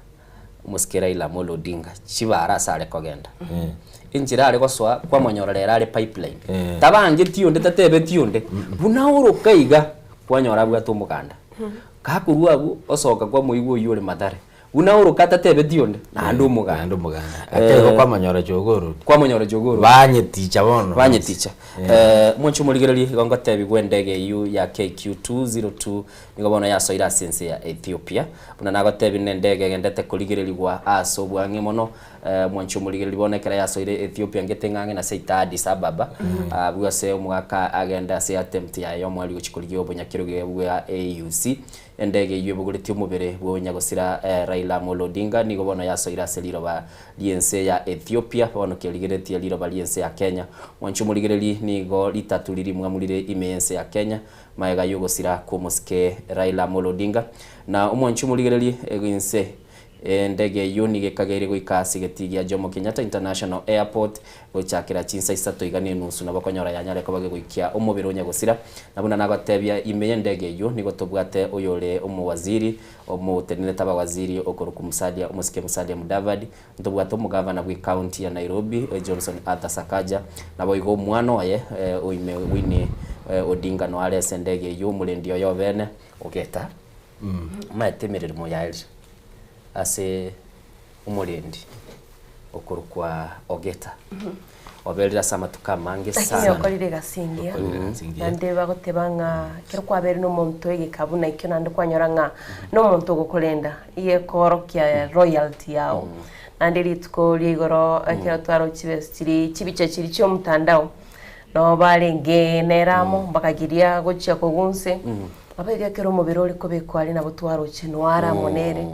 muskera Raila Amolo Odinga chibara sare kogenda injira ari goswa kwa monyorera ari pipeline tabange tionde tatebe tionde bunauro kaiga kwanyora bwa tumukanda kakurua bu osoka kwa muigo yore madare una urukata tebe dionde na ndu muganda akego kwa manyora jogoro banye ticha bono banye ticha mwanchu muligereri gongo tebi gwendege yu ya KQ202 nigobona yaso ira sense ya Ethiopia buna nago tebi nendege gendete kuligereri gwa aso bwange mono mwanchu muligereri bonekera yaso ira Ethiopia ngetengange na seita Addis Ababa bwase mwaka agenda se attempt ya yo mwali guchikuliyo obunyakiruge bwa AUC endege yubuguriti umubere bwonyagosira Raila Amolo Odinga nigobona yaso ira seliro ba liense ya Ethiopia bono keligereti liro ba liense ya Kenya mwanchu muligereri nigo litatu liri mwamulire imense ya Kenya maega yugosira kumuske Raila Amolo Odinga na umwanchu muligereri eginse ndege yunige kagere goikasi getigia Jomo Kenyatta International Airport gochakira chinsa isato igane nusu na bakonyora yanyare ko bage goikia umubiro unyagosira nabuna nagatebya imeye ndege yo nigo tobwate oyole umuwaziri omutenene taba waziri okoroku musadia umuske musadia Mudavadi ntobwate umugavana bwi county ya Nairobi Johnson Arthur Sakaja nabo igo mwano waye oime wini Odinga no ale sendege yo mulendio yo bene ogeta matemerere mo yaeli ase umulendi okurukwa ogeta oberira samatuka mange sana lakini okolire gasingia nande bagotebanga kero kwabere no muntu egekabuna ikyo nande kwanyoranga no muntu gukolenda iye korokia royalty yao nande litko ligoro kero twaro chibestiri chibiche chiri cyo mutandao no balenge neramo bakagiria gochya kogunse abega kero mubiro liko bekwali na butwaro chinwara monere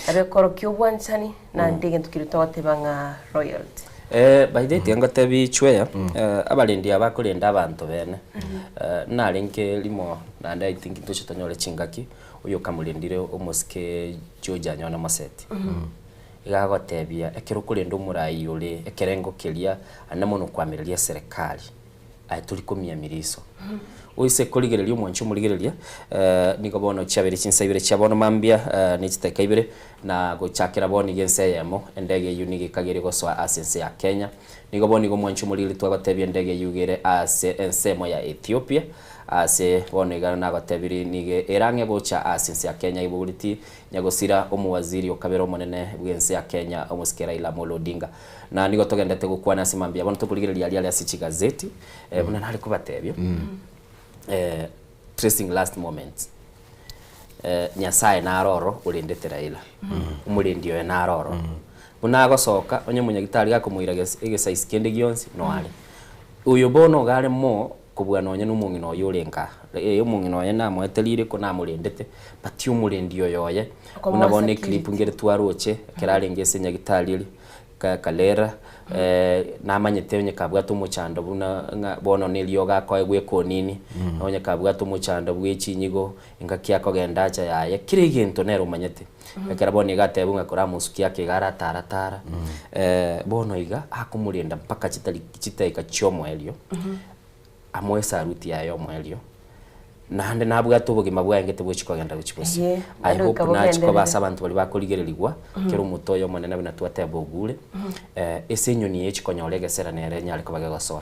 abekoro kyubwanchani na ndege ntukirito batebanga royalty by the way ngatabi chweya abalendi abakolenda abantu bene nalenke limo and I think tuchitanyole chingaki uyo kamulendire omuske George Anyona Maseti igagotebia ekero kulenda umurayi ule ekerengo kelia anamono kwamirilia serikali ayitulikomia miriso oise koligerelia mwanchu muligerelia nigobona chabere chinsabire chabona mambia nititeka ibere na gochakira boni gense yemo endege yunigi kagere goswa asense ya Kenya nigobona go mwanchu muligeri twagotebia ndege yugere ase ensemo ya Ethiopia ase bonega na gotebiri nige erange gocha asense ya Kenya ibuguriti nyagosira omuwaziri okabero monene bwense ya Kenya omuske Raila Amolo Odinga na nigo togendete gukwana simambia bono tukuligerelia ali asichi gazeti buna nali kubatebia tracing last moments nyasaye na aroro ulindete Raila umulindio na aroro unago soka onye munyagitari gakumwira egesize kende gionsi no ale uyo bono gale mo kubwana onye numungino yolenga umungino ye na mwetelire ko na mulindete pati umulindio yoye unabone clip ngere twaroche keralengese nyagitari kalera namanyete onye kabwato muchando buna bono nelio gako gweko nini onye kabwato muchando bwechinyigo ingaki akogendacha yaye kire gintu nero manyete ekera boni gatebu ngakora musuki yake gara taratara bono iga akumulinda mpaka chitaika chomo elio amwe saruti yayo mwelio nande nabwato bugima bwangete bwechikogenda buchikosi I hope nachiko basa abantu bali bakoligereligwa kero mutoyo monene bina twateba ogule esenyoni yechikonyolege sera nere nyale ko bagegosoa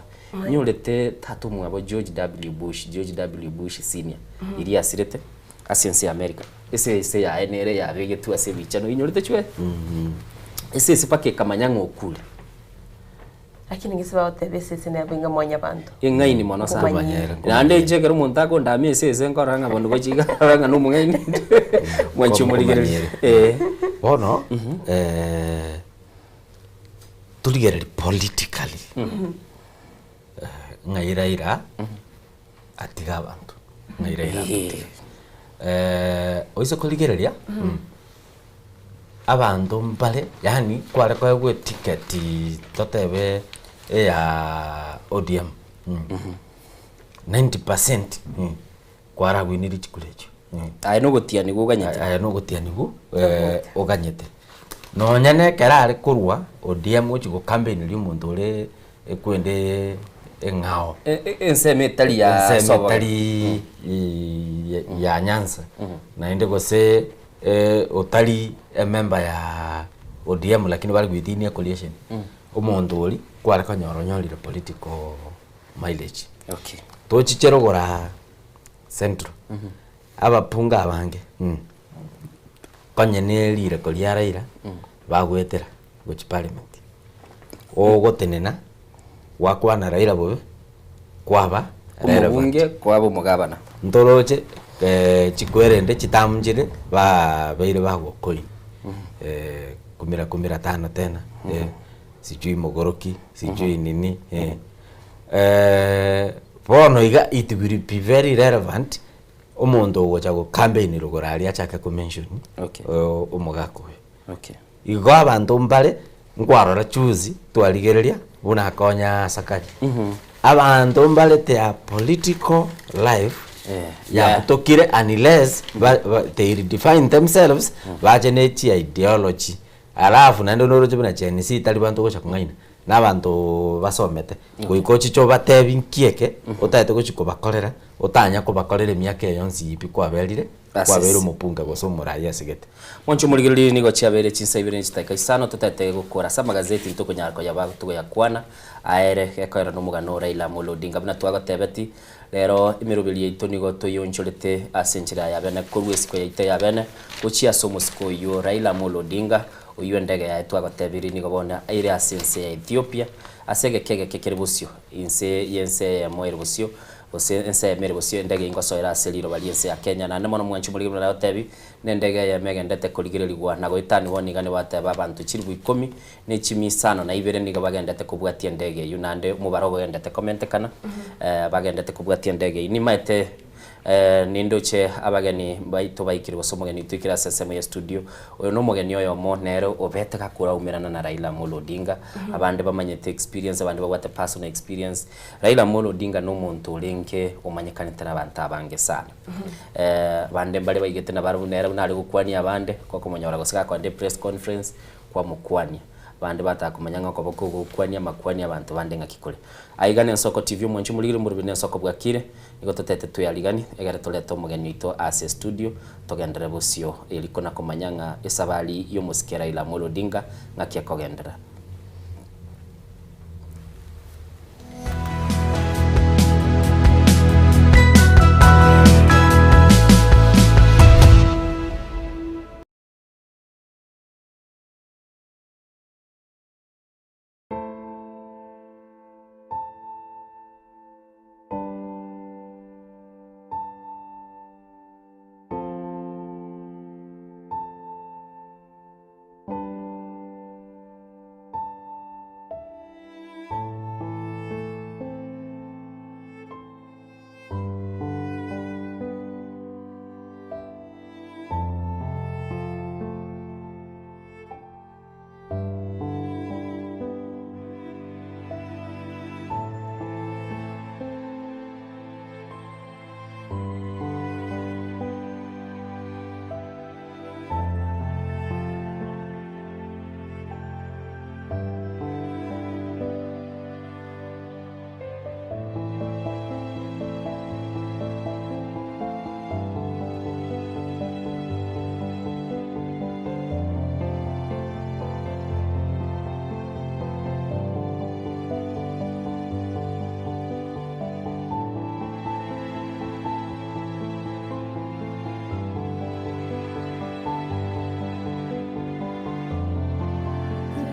nyulete tatu mwabo George W Bush senior iri asirete asense America ese ya nere ya bege tu ase bichano nyulete chwe ese pake kamanyango okule lakini ngisiba otebese sene abinga mwanya bantu ingaini mono sana nande jegero muntago ndamye sese ngoranga bondo gochiga ranga no mungaini mwanchu muligereri bono tuligereri politically ngairaira atiga abantu ngairaira oiso kuligereria abantu mbale yani kwale kwa gwe ticket totebe ya ODM 90% kwara gwiniri chikulecho aye no gotiani guganyete oganyete no nyane kerare kurwa ODM uchigo campaign ri muntu uri ekwende engao ensemetali ya ensemetali ya Nyanza na inde gose otali member ya ODM lakini bali within a coalition umuntu uri kwara kanyoronyorire political mileage okay tochichero gora central abapunga abange konye nelire kolia Raila bagwetera gochi parliament ogotenena wakwana Raila bobe kwaba umubunge kwabo mugabana ntoroche chikwerende chitamjire baire bagokoi kumira tano tena sijui mogoroki sijui nini bono iga it will be very relevant omondo gocha go campaign rugorari achaka ku mention umugako igo abantu mbale ngwarora chuzi twaligereria buna akonya sakaji abantu mbale their political life tokire unless they redefine themselves bajenechi ideology alafu nando noroje bina chenisi itali bantu gocha kungaina n'abantu basomete goikochi cyo batebinkieke utaete gochiko bakorera utanya ko bakorera myaka yonsi ipi kwaberire kwabera umupunga gosomora yasigete moncho murigiriri nigo cyabere cy'isabire n'itaka isano tutaete gukora sa magazeti ntoko nyarko yabago yakwana aere yakorera n'umugano Raila Amolo Odinga bina twagatebeti rero imirubiri yito nigo toyonjorete asenjira yabene kurwesiko yite yabene uchiya somusiko yo Raila Amolo Odinga uyu ndege ya twagatebiri nigo bona aire asense ya Ethiopia asege kekere busyo inse yense ya moer busyo ense mere busyo ndege ingosoera seliro baliense ya Kenya na nemono mwanchi muri na tebi ndege ya megendete kuligireligwa na goitani woni gane wateba abantu chirbu 10 ne chimi sano na ibere nigo bagendete kubwatia ndege yunande mubaro bagendete comment kana bagendete kubwatia ndege ni maite nindoche abageni baito baikiri bosomogeni twikira sesemo ya studio oyo no mogeni oyo monero obete kakura umirana na Raila Amolo Odinga abande bamanyete experience abande bagwate personal experience Raila Amolo Odinga no muntu linke umanyekanite n'abantu abange sana bande bali bayigete na baru nero nari gukwani abande kwa kumanyora gosika kwa press conference kwa mukwani bande batakumanyanga ko boko gukwani makwani abantu bande ngakikole aigane Nsoko TV mwenchi muliri murubine Nsoko bwakire nigo totete tuyaligani egare toleto mugeni ito ase studio togendere busyo iliko na komanyanga esabali yo musikera Raila Amolo Odinga ngakia kogendera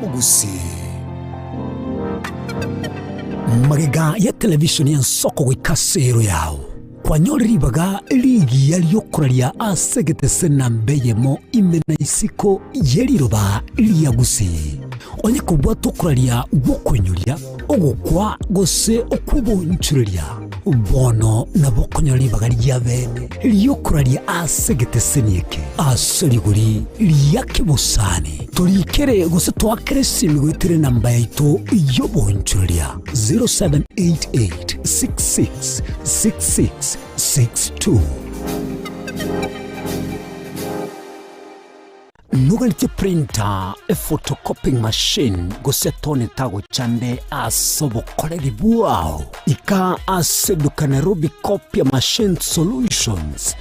Mugusi magega ya televishoni ya Nsoko gwikasero yao kwanyoriribaga ligi yaliyokuraria asegete sena mbeyemo imena isiko yeriroba liyagusi onye kubwa tokuraria gukwenyuria ogukwa gose okubonchuria bono na bokonyoribaga lyabene liyokuraria asegete senieke aseriguri liyakibusani turikere gose twakere simigwitere namba yaito yobonchuria 0788666662 nugalite printer a photocopying machine gose tone tago chande asobokoreri buao ika aseduka Nairobi copy machine solutions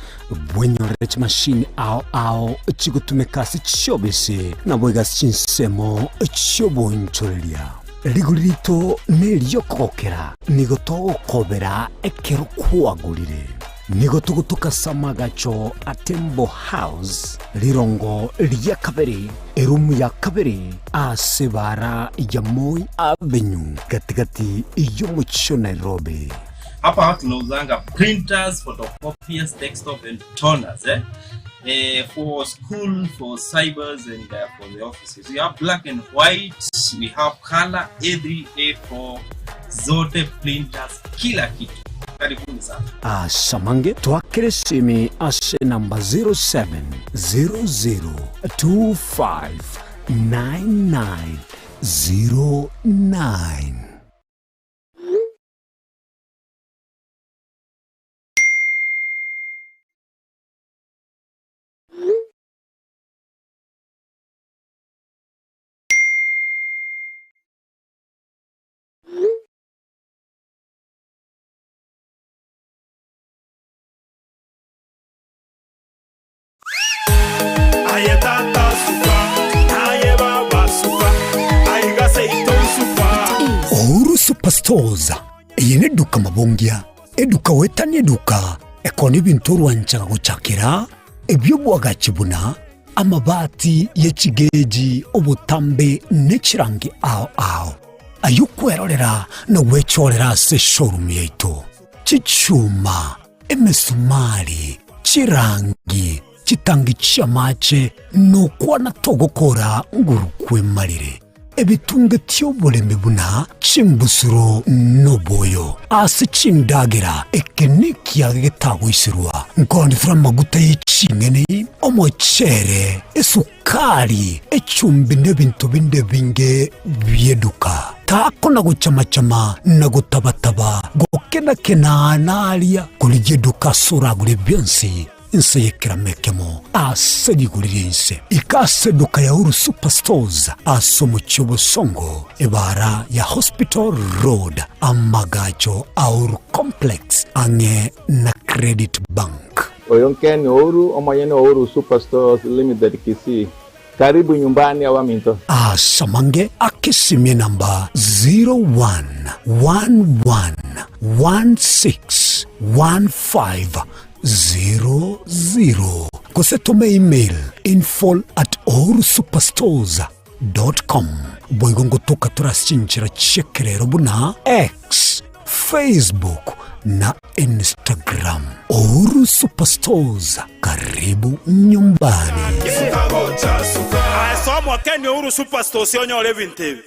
bwenyorech machine ao chigutumekasi chobese na bwegas chinsemo chobonchoreria ligurito neliyokokera nigotogokobera ekero kwagurire nigo tugutuka samagacho Atembo House lirongo lya kabiri erumu ya kabiri asebara ya Moi Avenue katikati iyo mucho Nairobi. Hapa tunauzanga printers, photocopiers, desktop and toners for school, for cybers and for the offices. We have black and white, we have color, every A4, zote printers, kila kitu. Karibuni sana. Samange twakire simi ase namba 0700259909. Ouru Superstores yene duka mabongia eduka wetani eduka ekoni bintu rwanchaga gucakira ebyo bwagakibuna amabati yekigeji obutambe nekirangi ao ayukwerorera no gwecorera se showroom yeito chichuma emesumari chirangi chitangi chamache no kwana togokora ngurukwe marire ebitunge tyoboleme buna chimbusuro noboyo ase chindagira ekeniki yagetagwisirwa ngondi fra maguta y'icingene omochere esukari echumbi n'ebintu binde binge byeduka tako na gucamacama na gutabataba gokena nalia kulijeduka suragure byonsi inse yekiramekemo asedigurire inse ikaseduka ya Ouru Superstores aso mu Cyobosongo ebara ya Hospital Road amagacho Ouru Complex ane na Credit Bank. Oyonkeni Ouru omayene Ouru Superstores Limited Kisii. Karibu nyumbani awaminto. Samange akisimie namba 0111161500. Kose tome email info@ourusuperstores.com. Boigongo toka turashinjira chekerero buna X, Facebook na Instagram. Ouru Superstores, karibu nyumbani. Somo Kenya Ouru Superstores yonyo levinte.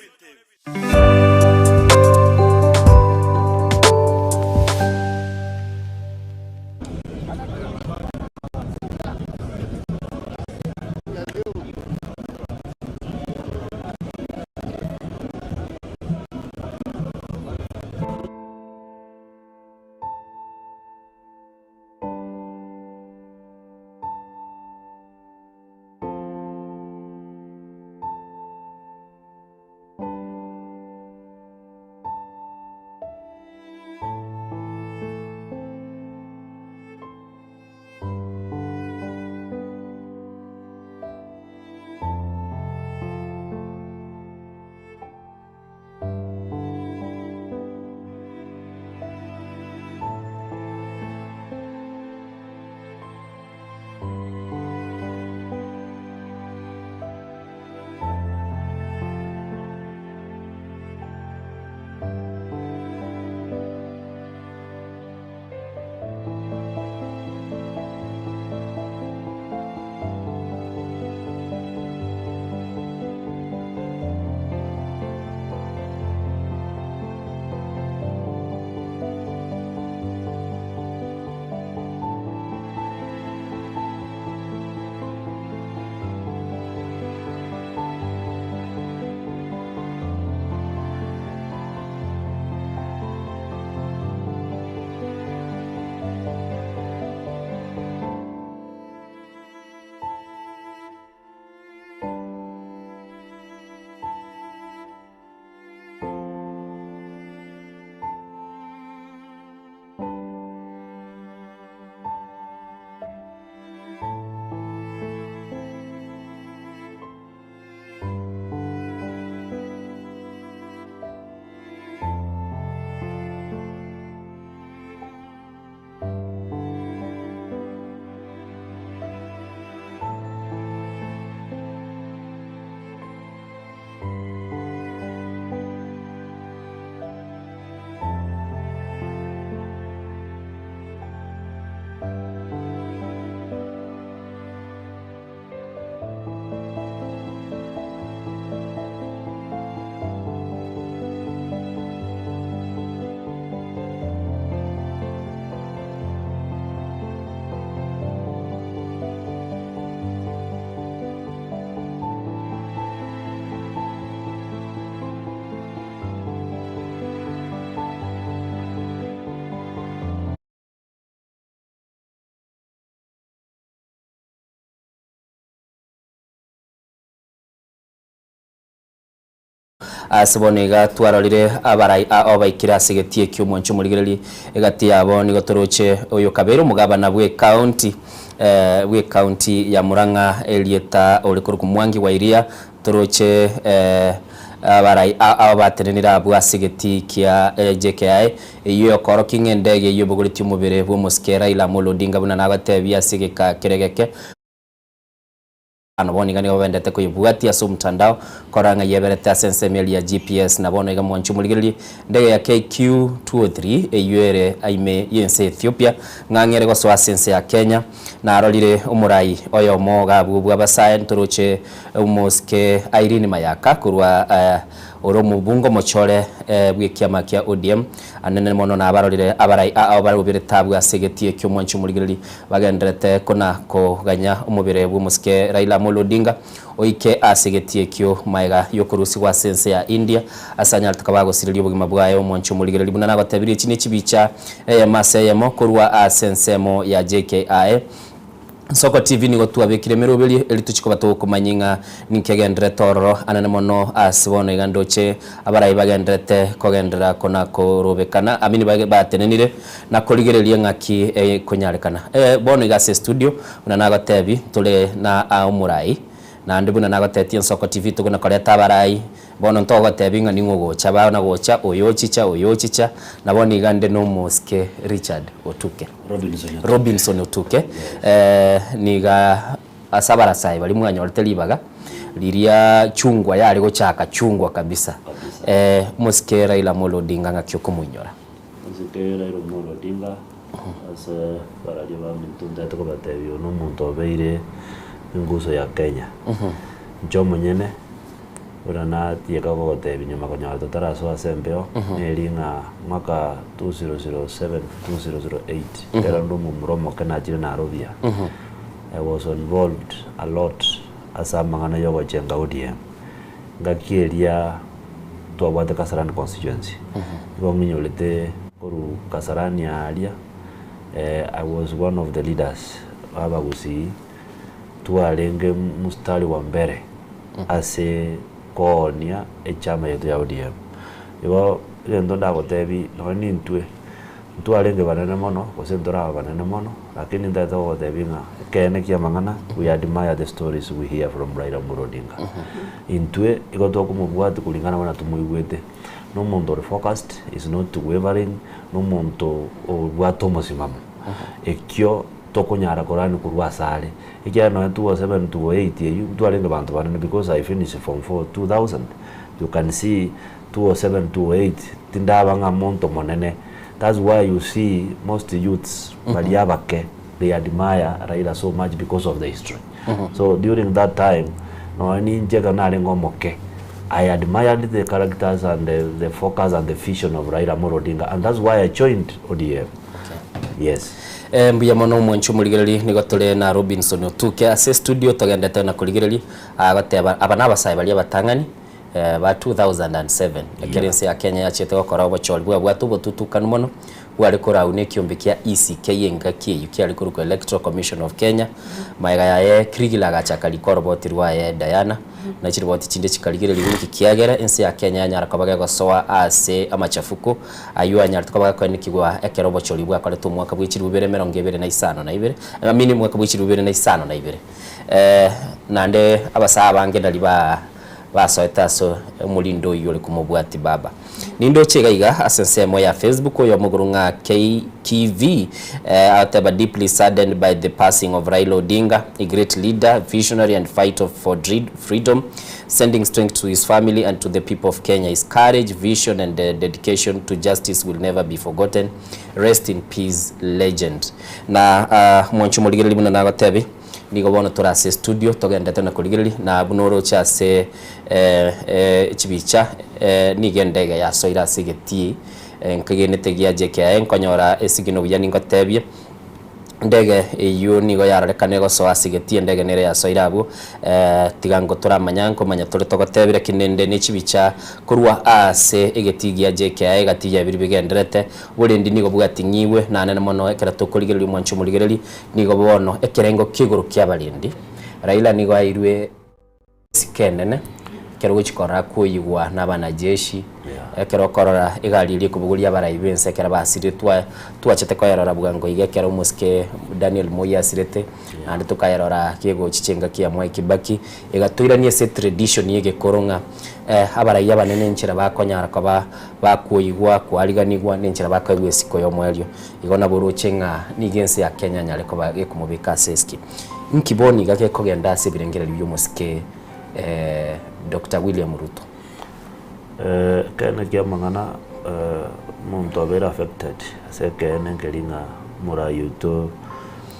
asiboniga twarorire abarai obaikira sigetie ky'omoncho murigereri egati yabo nigo toroche oyo kabero mugabana bwe county ya Murang'a Elieta olikuruku Mwangi wa Iria toroche abarai abatenenira bwa sigeti kia JKI iyo koro king'endege iyo buguriti umubere bwo muskera ila Molodinga buna nabatebia sigeka keregeke anaboni gani wabendete kuyibugati aso mtandao koranga yeberete sensemeli ya GPS nabona iga mwanchu muligiri ndege ya KQ203 eyere aime yense Ethiopia ngangere go swa sense ya Kenya na arolire umurai oyo moga bubwa basaye ntoroche umuske Irene Mayaka kurwa oromu bungo mochore bwikiama kia ODM anene mono na abarorire abarai abari ubire tabwa segetie kyo mwanchu muligiri bagendrete kona ko ganya umubire bumuske Raila Molodinga oike asegetie kyo maiga yokurusi wa sense ya India asanya tukabago sirili bugima bwayo mwanchu muligiri buna nabatabiri chini chibicha maseyemo kurwa asensemo ya JKI Soko TV nigo tuabekire merobeli elituchiko bato kumanyinga ninkegendere tororo anane mono asibona igandoche abarai bagendrete kogendera kona korobekana amini batenenire na koligerelie ngaki konyarekana bono igase studio unanaga tebi tole na umurai na ndibuna nagotetie Soko TV tuguna koleta abarai bono ntogo tebinga ningogocha bana gocha oyochicha na boni igande no moske Richard Otuke Robinson Otuke niga asabara sai bali mwanya olitelibaga liria chungwa yali gochaka chungwa kabisa moske Raila Molodinga ngakyoko munyora moske Raila Molodinga asa barali ba mintunda to batebyo no muntu obeire nguso ya Kenya njomo nyene urana tieka gote binyuma konya totara so asembeo elinga mwaka 2007 2008 era ndumu mromo kana jira na Arabia I was involved a lot asa mangana yogo chenga ODM ngakielia to abata Kasarani constituency ngominyolete koru Kasarani alia I was one of the leaders abagusi tualenge mustari wa mbere ase konia echama yetu ya ODM ibo lendo ndagotebi no nintwe tualenge banene mono kosentora banene mono lakini ndato gotebinga kene kia mangana we admire the stories we hear from Raila Molodinga intwe igoto kumubwati kulingana bana tumuigwete no muntu focused is not wavering no muntu obwato musimamo ekyo tokonyara korani kurwa sale ikia no 2007 to 8 you tualenge bantu banene because I finished from 2000 you can see 2007 to 8 tindaba nga monto monene. That's why you see most youths Baliabake they admire Raila so much because of the history. So during that time no any njega nale ngomoke I admired the characters and the focus and the vision of Raila Molodinga and that's why I joined ODM. Yes. Mbuya mono mwanchu muligereri nigotole na Robinson Otuke ase studio togendete na kuligereri agoteba abana basai bali abatangani ba 2007 experience ya Kenya ya chete gokora obochol bwa tubututukana mono wali kora une kiombekia ECK engaki yuki ali kuruko Electoral Commission of Kenya maiga yae krigila gacha likoro botirwa ye Diana na chiriboti chinde chikaligereri wiki kiagera ense ya Kenya nyara kabaga gosoa ase amachafuko ayu anyara tukabaga kwanikigwa ekero bocholi bwa kare tu mwaka bw'ichiri 2025 na ibere amini mwaka bw'ichiri 2025 na ibere nande abasaba bange ndali basoetaso mulindo yole kumubwati baba nindo chegaiga asensemo ya Facebook yo mugurunga KKV ataba deeply saddened by the passing of Raila Odinga, a great leader, visionary and fighter for freedom, sending strength to his family and to the people of Kenya. His courage, vision and dedication to justice will never be forgotten. Rest in peace, legend. Na mwanchu muligeli buna nagotebi nigo bono turase studio togendete na kuligereri na bunoro chase chibicha nigendege ya soira sigeti nkagenete gya JKI nkonyora esigino bya ningotebye ndege iyo nigo yararekane go so asigeti ndege nere ya soirabo tigango turamanya nkomanya tore togotebire kinende nichibicha kurwa ase egetigia JKI gatija biri bigenderete burindi nigo bugati nyiwe nane mono ekera tokoligereri mwanchu muligereri nigo bono ekerengo kiguru kya balindi Raila nigo airwe sikenene kero gochikora kuigwa n'abana jeshi kero korora igalili kubugulia baraibense kera basire twachete koyarora bwango ige kero muske Daniel Moya asirete andi tukayarora kiego chichenga kia Mwai Kibaki igatuiranie se tradition yege koronga abaraiya banene nchira bakonyara kwa bakuigwa kwariganigwa nchira bakagwe siko yo mwelio igona buruchenga nigense ya Kenya nyale ko bagekumubika seski nkiboni gake kogenda sibirengera libyo muske Dr. William Ruto. Kena kia mangana muntu very affected. Se kena ngelinga murayuto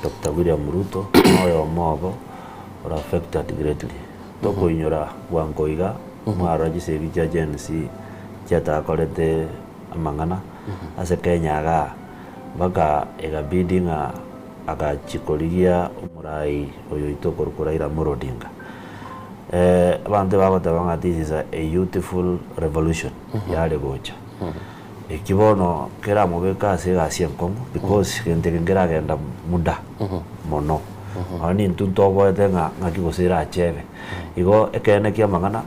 Dr. William Ruto moyo mogo are affected greatly. Toko inyora wangoiga mwaraji se bija jensi jata kolete mangana ase Kenya ga baga egabidi nga agachikoligia umurai oyo itoko Raila Odinga. Abantu bagotabanga this is a beautiful revolution yale gocha ikibono kera mubeka sega sienkomo because gente ngera genda muda mono ani ntunto boetenga ngakigosira achebe igo ekene kia mangana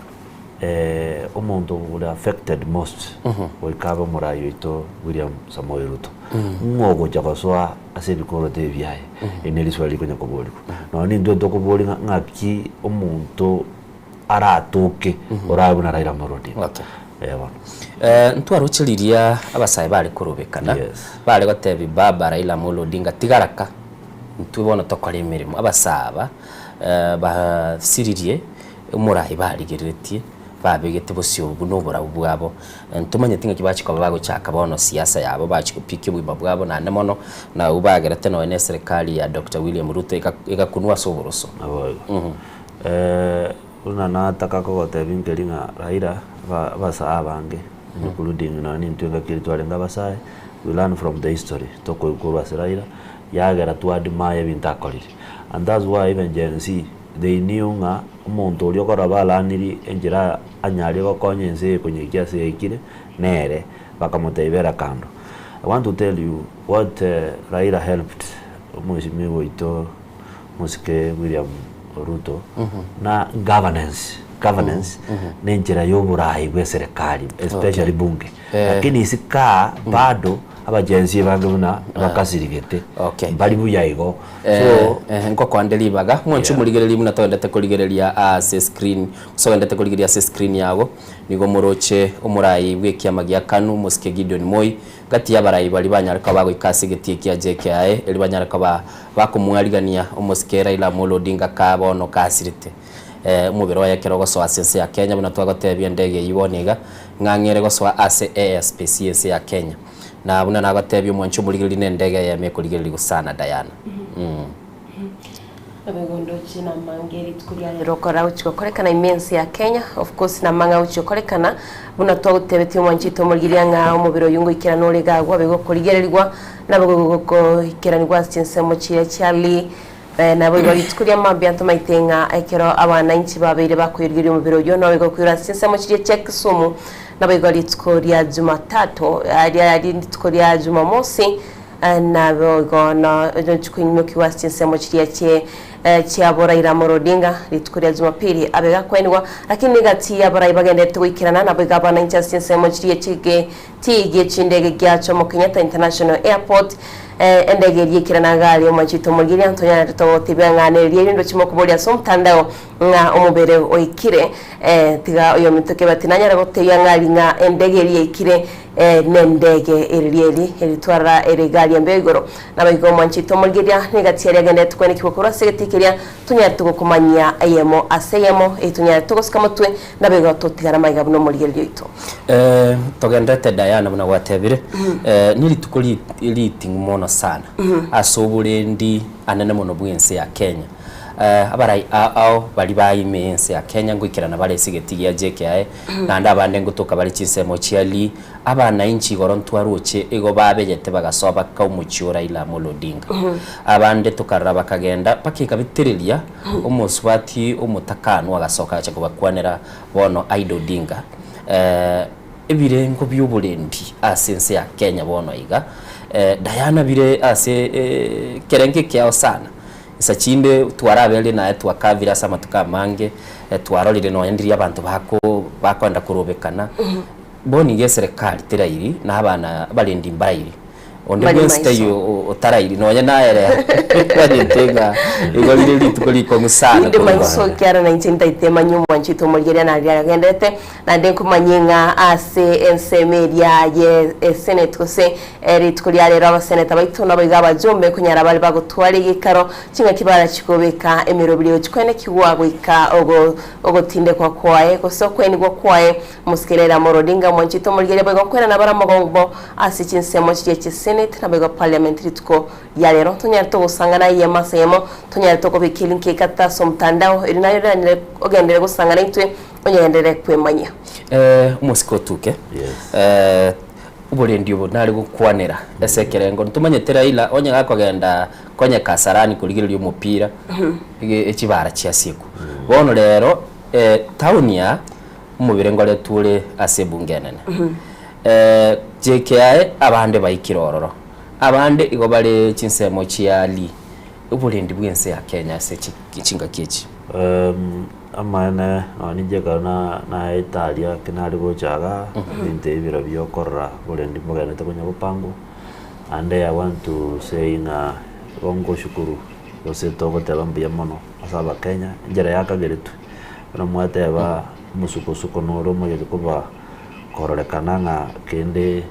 umuntu would affected most oikaba murayo ito William Samoei Ruto ngogo jakoswa asebikoro teviaye eneliswali kwenye koboliko no ni ndo tokoboli ngaki umuntu aratuke orabu na Raila Odinga ntwaruchiriria abasaye bari kurubekana bari gotebi baba Raila Odinga tigaraka ntubona tokora imirimo abasaba basiririe umurahi bari geretie babegete bosyo bunobora bwabo ntumanye tinga kibachiko bago chaka bono siasa yabo bachikupike bwiba bwabo na nemono na ubagerete no ene serikali ya Dr. William Ruto igakunwa soboroso una nataka ko gotebingelinga Raila basa abange including na nintuga kilitwalenga basaye we learn from the history toko ikurwa Raila yagera twadmaye bintakolire and that's why even Gen Z they knew nga umuntu uri okora balaniri enjira anyari gokonyense kunyikia sekire nere bakamutebera kando. I want to tell you what Raila helped Mheshimiwa ito muske William Ruto na governance ni njira y'uburayi bwa serikali especially bunge lakini isika bado abajenzi baguna bakasirigete bali buyayigo so nko kwandelibaga mwanchu muligereri muna tondete kuligereria as screen so wendete kuligereria as screen yago nigo muroche umurayi bwekia magia kanu muske Gideon Moi gati y'abarayi bali banyaraka bago ikasi getie kia JKA eli banyaraka bakumwarigania umuske Raila Odinga kabono kasirite umubiro ya kerogo so asense ya Kenya buna twagotebye ndege yibonega ngangere go so ASPCS ya Kenya na buna nagatebye mwanchu muligeri nendege ya mekuligeri gusana Diana abegondo china mangeri tukuria rokora uchikokorekana immense ya Kenya of course na manga uchikokorekana buna twagutebeti mwanchito muligeri nga umubiro yungu ikiranurega gwa bego kurigererwa nabwo ikiranirwa sinsemo chire cyali nabo bari tukuria mabyanto maitenga ekero abana inchi babere bakwirgira umubiro yo nawe go kwira sinsemo chire Kisumu nabo bari tukuria Jumatatu ari tukuria Jumamosi nabo gona chikunyumo kiwa sinsemo chire cyabora Raila Odinga litukuria Jumapili abega kwenwa lakini gati yabora bagende twikirana nabo gabana inchi sinsemo chire tige chindege gyacho mu Kenyatta International Airport endege yikirana gali omachito mugiri antonya to tibangane riendo chimo kubolia somtandao nga omubere oikire tiga oyo mitoke batinanya goteya ngali nga endege yikire nendege erieli eritwara eregali mbegoro nabayigo manchito mugiri negati yari agende tukweni kibokora segetikiria tunya tugokumanya ayemo aseyemo etunya tugoskamatwe nabego totigara mayiga buno mugiri yoito togendete Diana buna watebire nili tukoli eliting mono sana asobulendi anene mono bwense ya Kenya abarai ao bali bayime ense ya Kenya ngwikirana bale sigeti ya JKA na ndabande ngutuka bali chisemo chiali abana inchi gorontwaruche ego babegete bagasoba ka umuchura Raila Odinga abande tukarra bakagenda pakikabitiriria umuswati umutakano agasoka cyo bakwanera bono Aido Odinga ebirengo by'ubulendi asense ya Kenya bono iga Diana bire ase kerenge kyao sana sachinde twarabele na twakavira sama tukamange twarorire no yendiria abantu bakwenda kurobekana boni ge serikali terairi na abana barendi mbairi onde bwenste yo otarairi no nyana ere kwanyetega igolire litukoli ko musana inde maiso kyara 19 nyuma nchito mogeria na agendete na ndenku manyinga ase media ye senate kose eri tukuli alera abaseneta baitu nabo igaba jombe kunyara bali bagutwara igikaro kinga kibara kikobeka emirobiri ochikwene kiwabo ika ogo tinde kwa kwae kosokwe ni kwa kwae muskelera morodinga mwanchito mogeria bago kwera na bara magombo ase chinsemo chiche senate na bago parliamentary tuko ya lero tunyara to gusangana yema semo tunyara to kubikira nkekata so mtandao iri nayo ranire ogendere gusangana itwe onyenderere kwemanya musiko tuke ubore ndiyo nari gukwanira esekerengo ntumanyetera ila onye gakogenda konye kasarani kuligirira umupira ekibara cyasiku bono rero taunia umubirengo leture asebungenene JKI abande bayikirororo abande igobale chinsemo chiali uburendi bwense ya Kenya se kinga kichi amane anijega na Italia kinari gojaga binte ibiro byokorra burendi bugana takunya bupangu and I want to say na bongo shukuru yose tobote bambiya mono asaba Kenya njera yakageretu no mwate ba musuko noro mo yekuba kororekana nga kende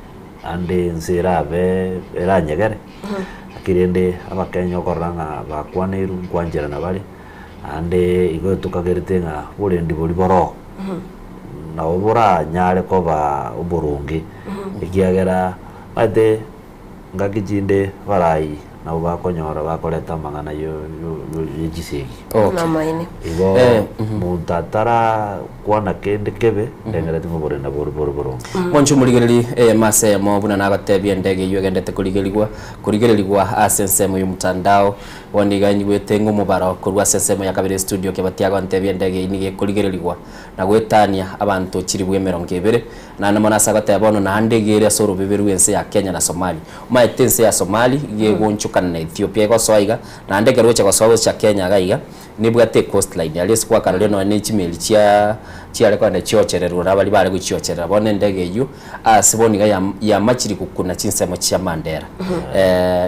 ande nzira be eranyegere akirende abakenya okoranga bakwaneru kwanjera nabali ande igo tukagerete nga burendi buri boro na obura nyare ko ba uburungi ikiagera ade ngakijinde barai na ubakonyora bakoleta mangana yo yijisegi namaine igo muntatara kwana kende kebe ndengere tumubore na boro moncho muligereri masemo buna nabatebye ndege yugendete kurigereligwa asensemo y'umutandao wondiganyi gwetengo mubara kurwa sensemo ya kabiri studio kebatiaga ntebye ndege inige kurigereligwa na gwetania abantu kiri bwe 20 na namana sagata yabono na ndege ya soro beberu ense ya Kenya na Somalia umaitense ya Somalia yegonchukana na Ethiopia go soiga na ndege roche go sobo cha Kenya gaiga nibwate coastline alisi kwa karoleno ne chimeli chia rekwa na chiocherero nabali bale guchiocherera bone ndege yu asiboniga ya machiri kukuna chinsemo chia Mandera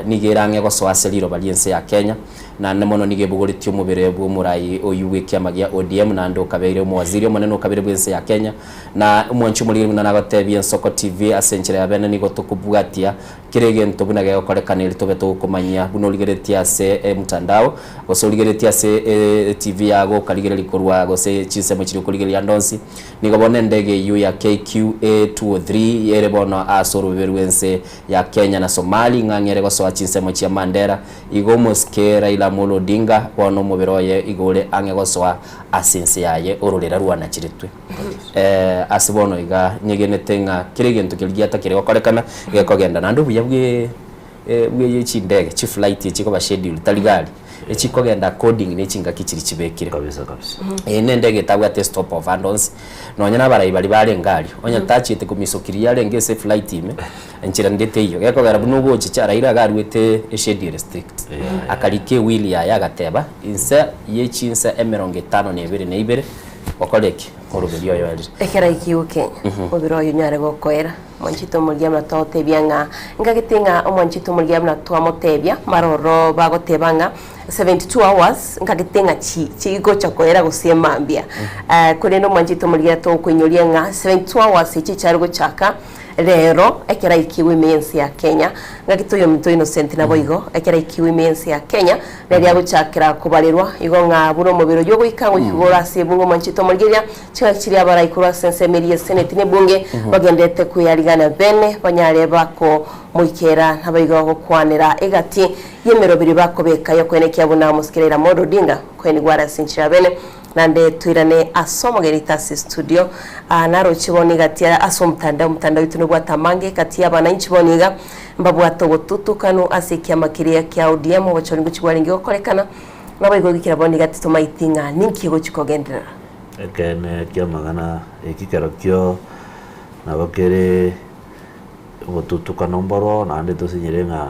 nigerange go so aseliro baliense ya Kenya na nemono nigebugolityo mubere bwo murai oyuwe kyamagia ODM na ndo kabere mu waziri omonene kabere bwense ya Kenya na umwanchu muri na nagatebye Soko TV asenchira yabene nigo tukubwatia kirege ntobunage korekanira tobeto kumanya buno ligeretia se mutandao goso ligeretia se TV yago kaligere likorwa gose chinsemo chiri kuligere yandonsi nigo bone ndege yu ya KQA 203 yere bono asoro beruense ya Kenya na Somali ngangere goso chinsemo chia Mandera igo moskera ila Molo Odinga bono mubiroye igole ange goso asense yaye ororera ruana chiritwe asibono iga nyegenete nga kirigento kiligiata kire gokorekana gekogenda nandu buyabwe yechindege chi flight chiko ba schedule taligali echikogenda coding nechinga kichiri chibekire kabisa ndege tabwa test stop of andons nonyana bari bale ngali onya tachite kumisokiria lengese flight ime enchira ndete iyo gekogera bunugo chichara ira garwete schedule restrict akalike wheel ya gateba inse yechinsa M52 okoleki orubelio yo ali ekera ikiuke obiro yunyare gokoera mwanchito mulya mnatote byanga ngagitinga omwanchito mulya mnatwamotebya maroro bagotebanga 72 hours ngagitinga chigo chakoera gusiemambia kuri no mwanchito mulya to kunyolia nga 72 hours ichi chargo chaka rero ekera ikiwe mensi ya Kenya ngagitoyo mito innocent na boigo ekera ikiwe mensi ya Kenya nari aguchakira kubalirwa igo nga buno mubiro yo guikango ikigora sebungo manchito mulgiria chakiri abara ikura sense media senate ne bunge bagendete kuyarigana bene banyare bako muikera nabayigo gukwanira egati yemero biri bakobeka yo kwenekya buna muskirira Modo Odinga kweni gwara sinchira bene nande tuirane asomogerita studio naro chiboni gatia asomtanda mtandao ituno gwatamange katia bananchi boniga mbabwato gotutukanu asikia makiria kya ODM wachoni guchigwaringi okorekana nabayigo gikira boni gatito maitinga ninki go chikogendera ekene kya magana ekikero kyo nabakere gotutukana mboro nande tosinyirenga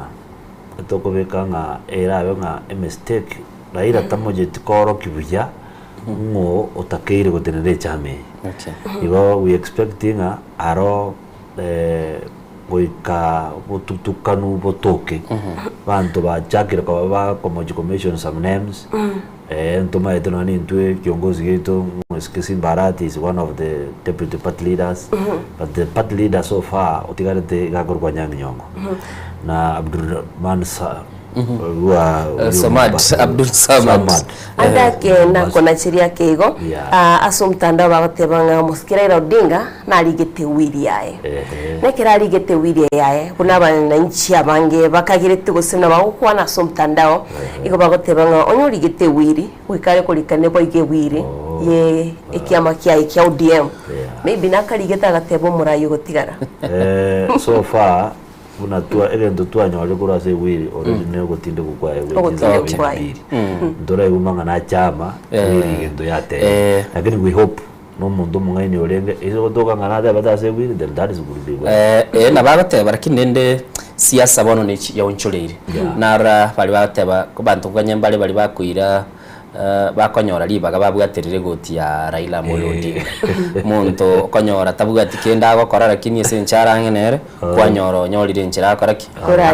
tokobeka nga era nga a mistake Raila tamoje tikoro kibuya ngo utakeire gotenere chame. Igo we expecting aro goika botutukanu botoke bantu bajakira kwa baba komoji commission some names ntoma eteno ni ntwe kiongozi yetu Mwesikisi Mbarati is one of the deputy party leaders but the party leader so far utigarete gakor kwa Nyang'nyongo na Abdulrahman Abdul Samad andake na kona chiria keigo asumtanda bagotebanga musikira Odinga na ligete wiri yae nekira ligete wiri yae kuna bana nchi abange bakagirete gusina bagukwa na asumtandao iko bagotebanga onyo ligete wiri wikare kulikane boige wiri ye ikiama kia ODM maybe nakaligeta gatebo murayo gotigara so far una tua evento tua nyole kura se wiri original gotinde gukwa wiri ndora yumanga na chama wiri gendo yate lakini we hope no mundo mungaini orenge izo gotoka ngana da bata se wiri then that is good na bagate barakinende siasa bono ni ya unchuleire nara bali bateba ko bantu kanyembale bali bakuira bakonyora libaga babwaterire goti ya Raila Amolo Odinga muntu konyora tabugati kenda gokora lakini ese ncharangenere kwanyoro nyorire nchira koraki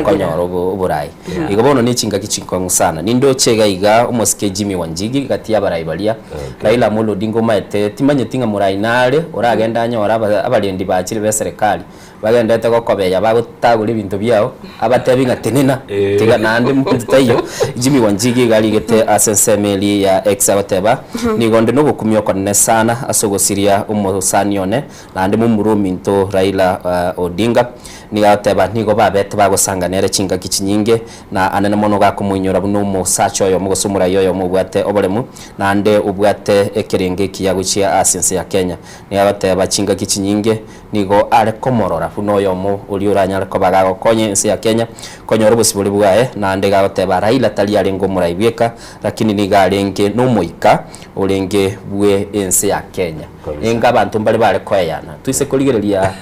konyora uburai igo bono ni chinga kichinkongu sana nindo chega iga umosike Jimmy Wanjigi gati ya barayi balia Raila Amolo Odinga maete timanye tinga murainare uragenda nyora abalindi bakiri be serikali bagendete gokobeya bagutagura ibintu byao abatebinga tenena tiga nande mukutayo Jimmy Wanjigi galigete asensemeli ya exawateba ni gonde no gukumyo konne sana asogosiria umusanione nande mumuruminto Raila Odinga ni gateba nigo babete bagosanganere chinga kichinyinge na anene mono gakumunyura buno musacho yo mugosumura yoyo mubwate obolemu nande ubwate ekerenge kiyaguchia asense ya Kenya ni gateba chinga kichinyinge nigo ale komorora buno yo mu uliuranya ko bagago konye ense ya Kenya konyoro busibuli bwae nande gateba Raila tali alengo muraibweka lakini ni galenge no moika ulenge bwe ense ya Kenya enga bantu mbali bale kweyana tuise kuligereria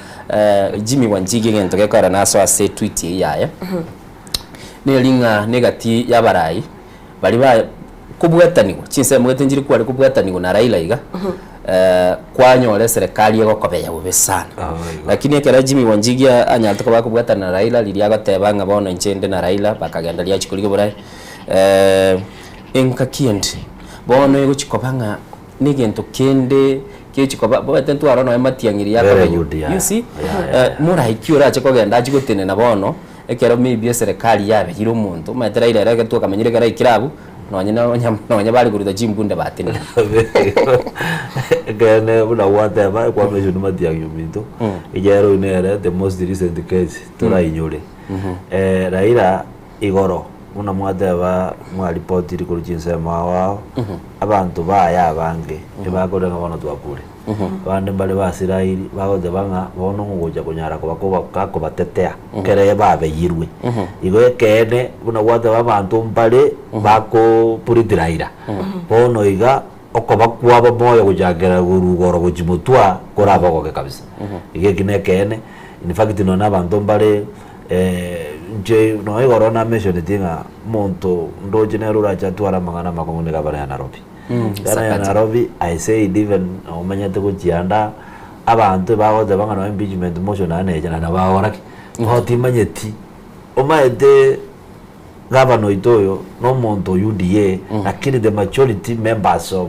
Jimmy Wanjigi ngento gekora naso ase tweet yaye ne linga negati yabarayi bali ba kubwetanigo chinse mwete njiri kwali kubwetanigo na Raila iga kwanyore serikali yokobeya bube sana lakini ekera Jimmy Wanjigi anyalto ko bakubwetana na Raila liria gatebanga bono nchende na Raila bakagenda liya chikulige burayi enka kiendi bono yego chikobanga nigento kende kichikoba bote ntu arona ematiangiri yakabeyo you see mura ikiura chiko genda chigotene na bono ekero maybe serikali yabe hiro muntu matera ire rege tu kamenyire gara ikirabu nonye bali kuruta jimbunde batini gane buna wate ba kwa mejo no matiangyo minto ijero inere the most recent case tura inyure Raila igoro una mwadeba mwa report iri kuri chinsema wao abantu baya bange ebakore ngabona twakure bande mbale basirairi bagode banga bono ngoja kunyara ko batetea kere babe yirwe igo ekene buna wade babantu mbale bako puritiraira bono iga okobakwa bamoyo kujagera gurugoro gujimutwa koraba ko kabisa ige kinekene in fact no nabantu mbale nje no igorona mention tinga monto ndo general raja twara mangana makongone kabara ya Nairobi ya Nairobi I said even omanyate kujianda abantu bagoze bangana impeachment motion aneja na baoraki hoti manyeti omaete governor itoyo no monto UDA lakini the majority members of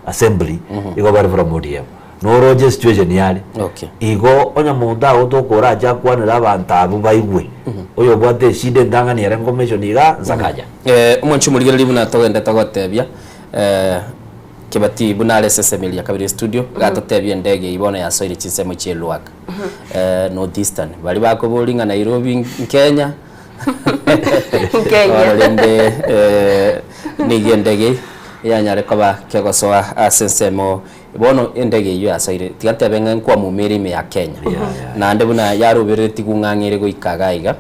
assembly igo bari from ODM no roje situation yali igo onya munda otokora aja kwanira abantu abo baigwe oyo bwate shide ndangani yare information iga zakaja umunchu muligere libuna togenda togotebya kibati bunale SSML ya kabiri studio gatotebya ndege ibona ya soire chinsemo chielwaka no distance bali bako bolinga Nairobi Kenya Kenya nigende yanyare koba kegosoa asensemo bono endege yo asaire tigatebenga kwa mumirime ya Kenya na ndebuna yarubireti kungangire goikagaiga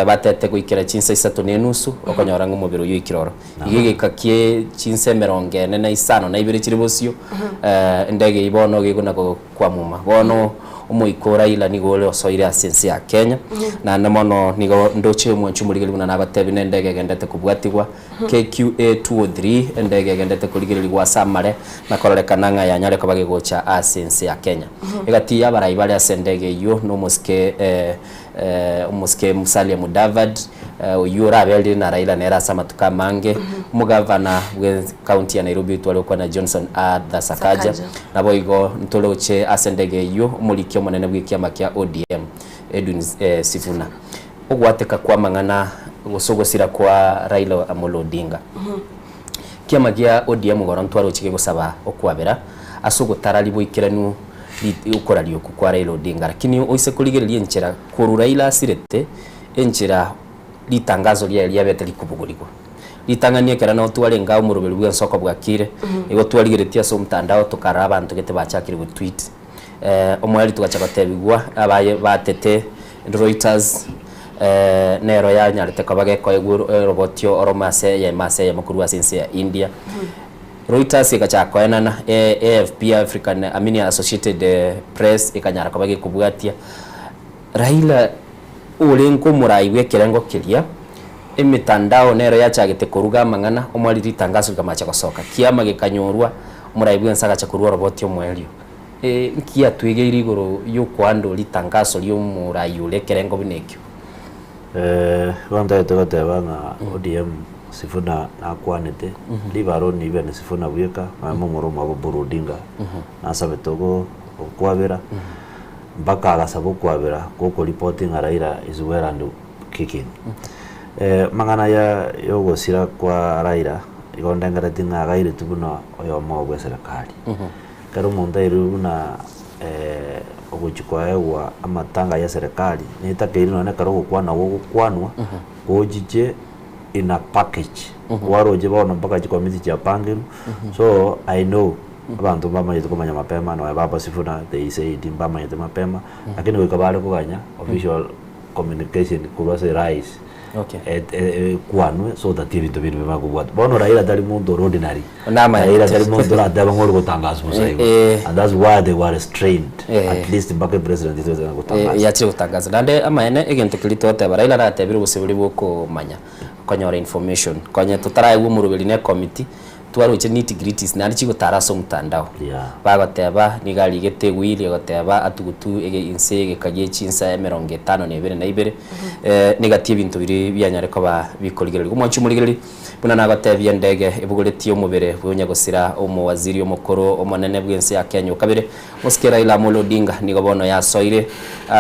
batete goikira chinse 3.5 okonyora ngumubiro yo ikiroro igige kakie chinse 40 na isano na ibiri chiribosio ndege ibono giguna kwa muma bono umuikora ila nigo ole osoire asense ya Kenya na namono nigo ndoche mwanchu muligeli buna nabatebi nendege gendete kubwatigwa KQA 203 endege gendete kuligeli gwa samare nakorolekana nga yanyare ko bagegocha asense ya Kenya egati abarai bali asendege yo no muske umuske Musalia Mudavadi uyura abeli na Raila nera sama tukamange mugavana we county ya Nairobi twali kwa na Johnson Sakaja nabo igo ntoloche asendege yo mulikyo monene bw'ikiama kya ODM Edwin Sifuna ogwateka kwa mangana gusogosira kwa Raila Amolo Odinga kiama gya ODM goro ntwaro chike gusaba okwabera asogotara liboikiranu ukora lyoku kwa Raila Odinga lakini oise kuligerelia nchera kuru Raila asirete enchera litangazo lya betali kubugurirwa litanganie kera no twale ngao murubiri bwa soko bwakire igo twaligeretia so mtandao tukara abantu gete bachakire ku tweet omwali tugachabatebigwa abaye batete Reuters nero ya nyarete ko bageko robotio oromase ya mase ya mukuru wa sense ya India Reuters ikachako enana AFP African Associated Press ikanyara ko bagekubwatia Raila ulenko murai wekerengo kiria emitandao nero yachagete kuruga mangana omwali ritangazo kamacha kosoka kiama gikanyorwa murai bwensaga chakurwa robotio mwelio nkia twigeri igoro yukwando litangazo lyo murai ulekerengo binekyo wanda toteba nga ODM Sifuna akwanete libaro ni bene Sifuna bweka mamumuro mabo Burudinga nasabetogo okwabera mpaka agasabo kwabera koko reporting Raila is well and kicking mangana ya yogosira kwa Raila igondengera tinga gaire tubuna oyo mobwe serikali karo monda iruna oguchikwa ewa amatanga ya serikali nitakiri none karo gukwana gukwanwa gojije in a package waroje bona mpaka chikomiti cha pangiru so I know abantu bamanye tukomanya mapema no baba Sifuna they say dimbama yete mapema lakini wikabale kuganya official communication kubase rise kwanwe so that ibintu bintu bimagubwata bono Raila dali muntu ordinary Raila dali muntu radaba ngoro gutangaza musayigo and that's why they were restrained at least mpaka president is gutangaza yachi gutangaza nande amene egento kilitote Raila ratebire busibuli bwo manya konyora information konye tutaraye umurubiri ne committee twaroche nitty-gritties nari chigutara so mtandao bagoteba nigali getegwire goteba atugutu ege insege kagiye chinsa 52 negative bintu biri byanyare ko ba bikoligerera umwanchi murigereri buna nagotebye ndege ibuguretio mubere bwonya gusira omu waziri omukoro omonene bwense ya Kenya kabire muske Raila Amolo Odinga nigo bono ya soire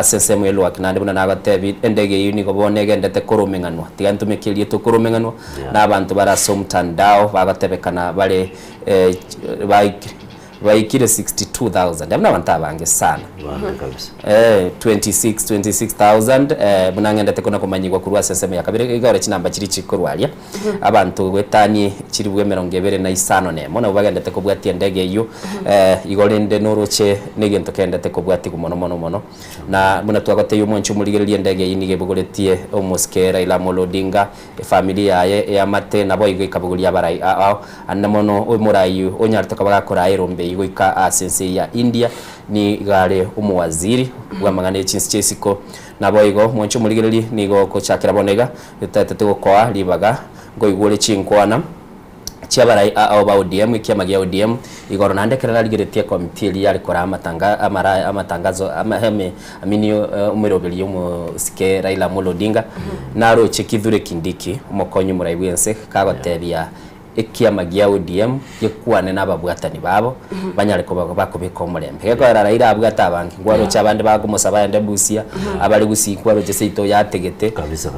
sensemo yelo akinande buna nagotebye ndege yi nigo bone gendete koromenganwa tigantumekelie to koromenganwa nabantu baraso mtandao bagotebekana bale baikire 62,000 amna bantabange sana 26,000 bunangenda tekona kumanyigwa kurwa senseme ya kabire igore kinamba kiri chikorwalia abantu gwetani kiri bwe 25 nemo na bagenda tekobwati ndege iyo igorende noroche negento kenda tekobwati kumono na buna twagote yo mwanchu murigererie ndege yinige bugoretie omuske Raila Amolo Odinga familia ya mate nabo igikabugulia barai annamono omurai onyarta kabagakora irombe igoika asense ya India ni gare umuwaziri bwa mangane chinsi chesiko nabo igo mwancho murigereri nigo ko chakira bonega tetete gokoa libaga ngo igure chinkwana chiabarai aba ODM ikiamagia ODM igoro nande kerera ligeretie committee yari kora amatangazo amaheme aminio umirobeli yomusike Raila Amolo Odinga naro chekithure kindiki umukonyi muraibwense kagotebia ikiamagia ODM yekwane nababwatani babo banyare ko bakubika omurembe keko Raila abwata abangi ngwaro cyabande bagumusaba yande busia abali gusikwa roje seito yategete kabisa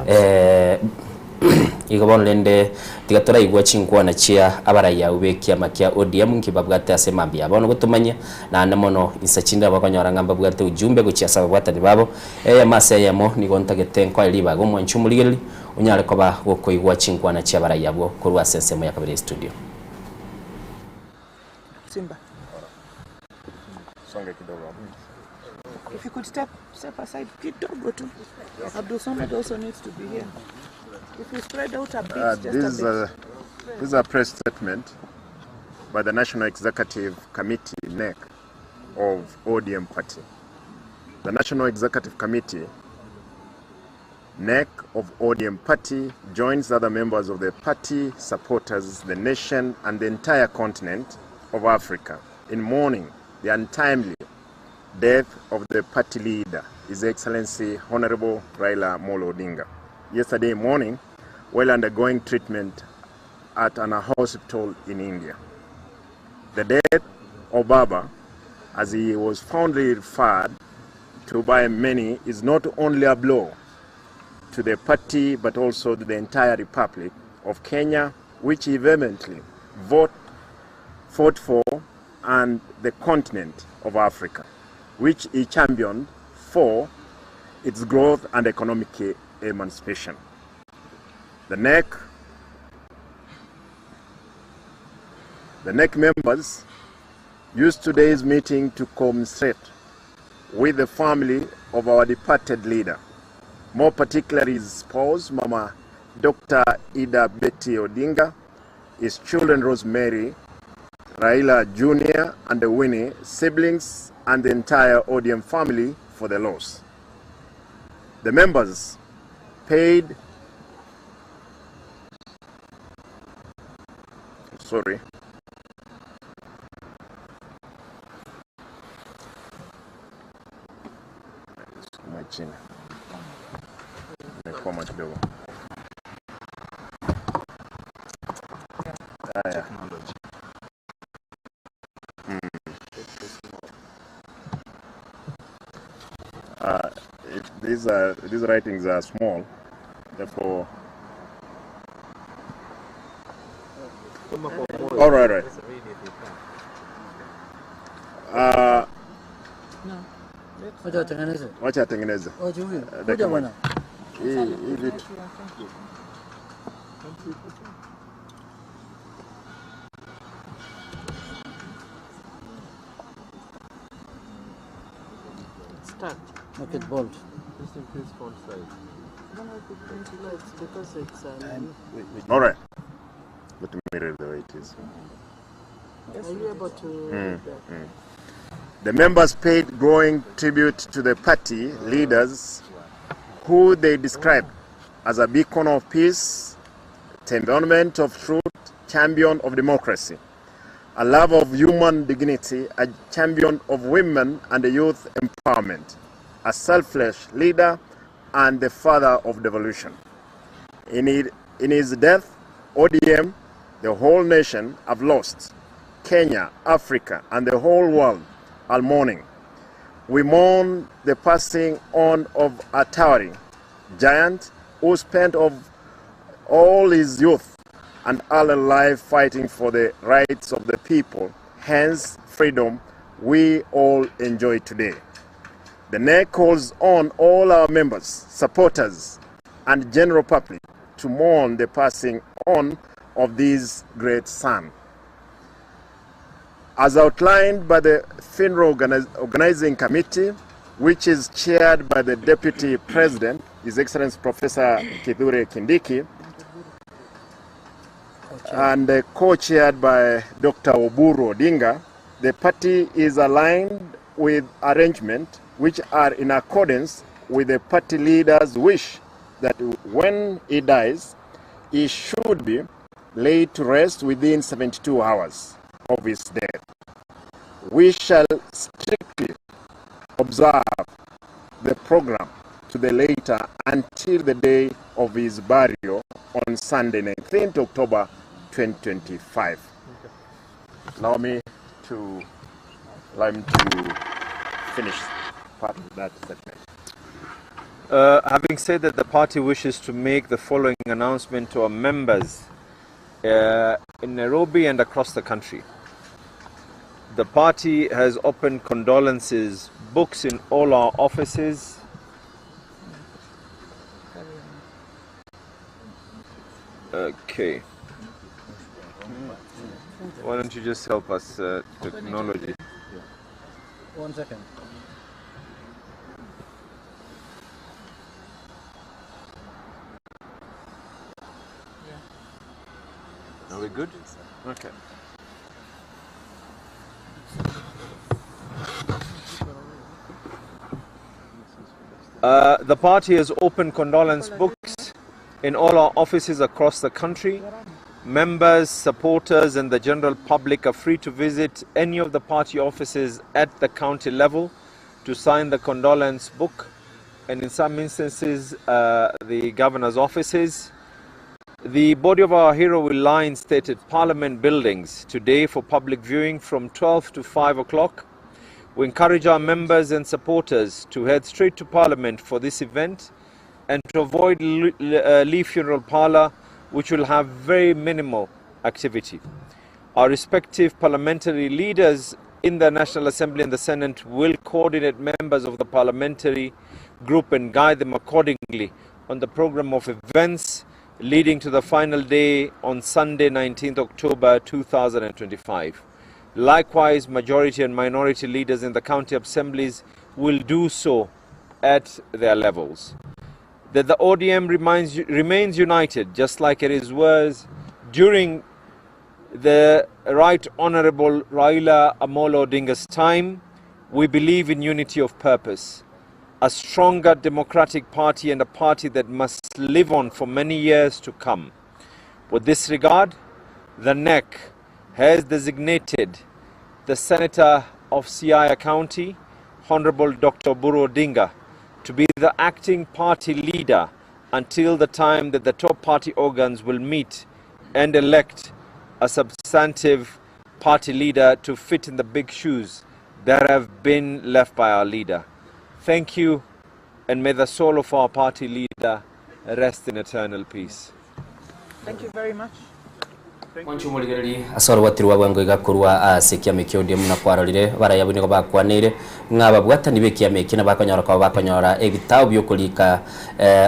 igobon lende tigatora igwa chinkwana chia abaraya ubeki amakia ODM nkibabwate asemambia bono gutumanya na namono insachinda bakonyora ngamba bwate ujumbe guchia sababwatani babo mase yemo nigontagete nkwa liba go mwanchu muligeli unyare ko ba goko igwa chinkwana chia abaraya bwo kurwa sensemo ya kabiri studio Simba songe kidogo. If you could step aside kidogo tu. Abdul Samad also needs to be here. If you spread out a bit, this is a press statement by the National Executive Committee, NEC, of ODM Party. the National Executive Committee, NEC of ODM party, joins other members of the party, supporters, the nation, and the entire continent of Africa in mourning the untimely death of the party leader, His Excellency Honorable Raila Amolo Odinga, yesterday morning while undergoing treatment at an hospital in India. The death of Baba, as he was fondly referred to by many, is not only a blow to the party but also to the entire Republic of Kenya, which he vehemently fought for, and the continent of Africa, which he championed for its growth and economic emancipation. The NEC members used today's meeting to commiserate with the family of our departed leader, more particularly his spouse, Mama Dr. Ida Betty Odinga, his children Rosemary, Raila Jr. and Winnie, siblings, and the entire ODM family for the loss. The members paid these writings are small, therefore. All right. Wacha atengeneze. Hii vitu. Start. Make it bold. Just increase font size. I don't know if it ventilates because it's All right. Let me read the way it is. Are you able to read that? The members paid growing tribute to the party leaders who they described as a beacon of peace, embodiment of truth, champion of democracy, a love of human dignity, a champion of women and youth empowerment, a selfless leader, and the father of devolution. In his death, ODM, the whole nation, have lost. Kenya, Africa, and the whole world are mourning. We mourn the passing on of a towering giant who spent all his youth and early life fighting for the rights of the people, hence freedom we all enjoy today. The NEC calls on all our members, supporters, and general public to mourn the passing on of this great son. As outlined by the funeral organizing committee, which is chaired by the Deputy President, His Excellency Professor Kithure Kindiki, and co-chaired by Dr. Oburu Odinga, the party is aligned with arrangements which are in accordance with the party leader's wish that when he dies, he should be laid to rest within 72 hours of his death. We shall strictly observe the program to the later until the day of his burial on Sunday, 19th October 2025. Allow me to finish part of that statement. Having said that, the party wishes to make the following announcement to our members in Nairobi and across the country. The party has opened condolences books in all our offices. Okay. Why don't you just help us, technology? 1 second. Are we good? Okay. The party has opened condolence books in all our offices across the country. Members, supporters and the general public are free to visit any of the party offices at the county level to sign the condolence book, and in some instances the governor's offices. The body of our hero will lie in stated Parliament buildings today for public viewing from 12 to 5 o'clock. We encourage our members and supporters to head straight to Parliament for this event and to avoid Lee Funeral Parlour, which will have very minimal activity. Our respective parliamentary leaders in the National Assembly and the Senate will coordinate members of the parliamentary group and guide them accordingly on the program of events leading to the final day on Sunday, 19th October 2025. Likewise, majority and minority leaders in the county assemblies will do so at their levels. That the ODM remains united, just like it was during the Right Honourable Raila Amolo Odinga's time. We believe in unity of purpose, a stronger democratic party and a party that must live on for many years to come. With this regard, the NEC has designated the Senator of Siaya County, Honourable Dr. Oburu Odinga, to be the acting party leader until the time that the top party organs will meet and elect a substantive party leader to fit in the big shoes that have been left by our leader. Thank you, and may the soul of our party leader rest in eternal peace. Thank you very much. Mwanchu muligereri asoro watirwa bwango igakurwa asekia mekiodi muna kwarorire barayabu niko bakwanire ngaba bwata nibekia mekina bakonyora kwa bakonyora ebitao byokulika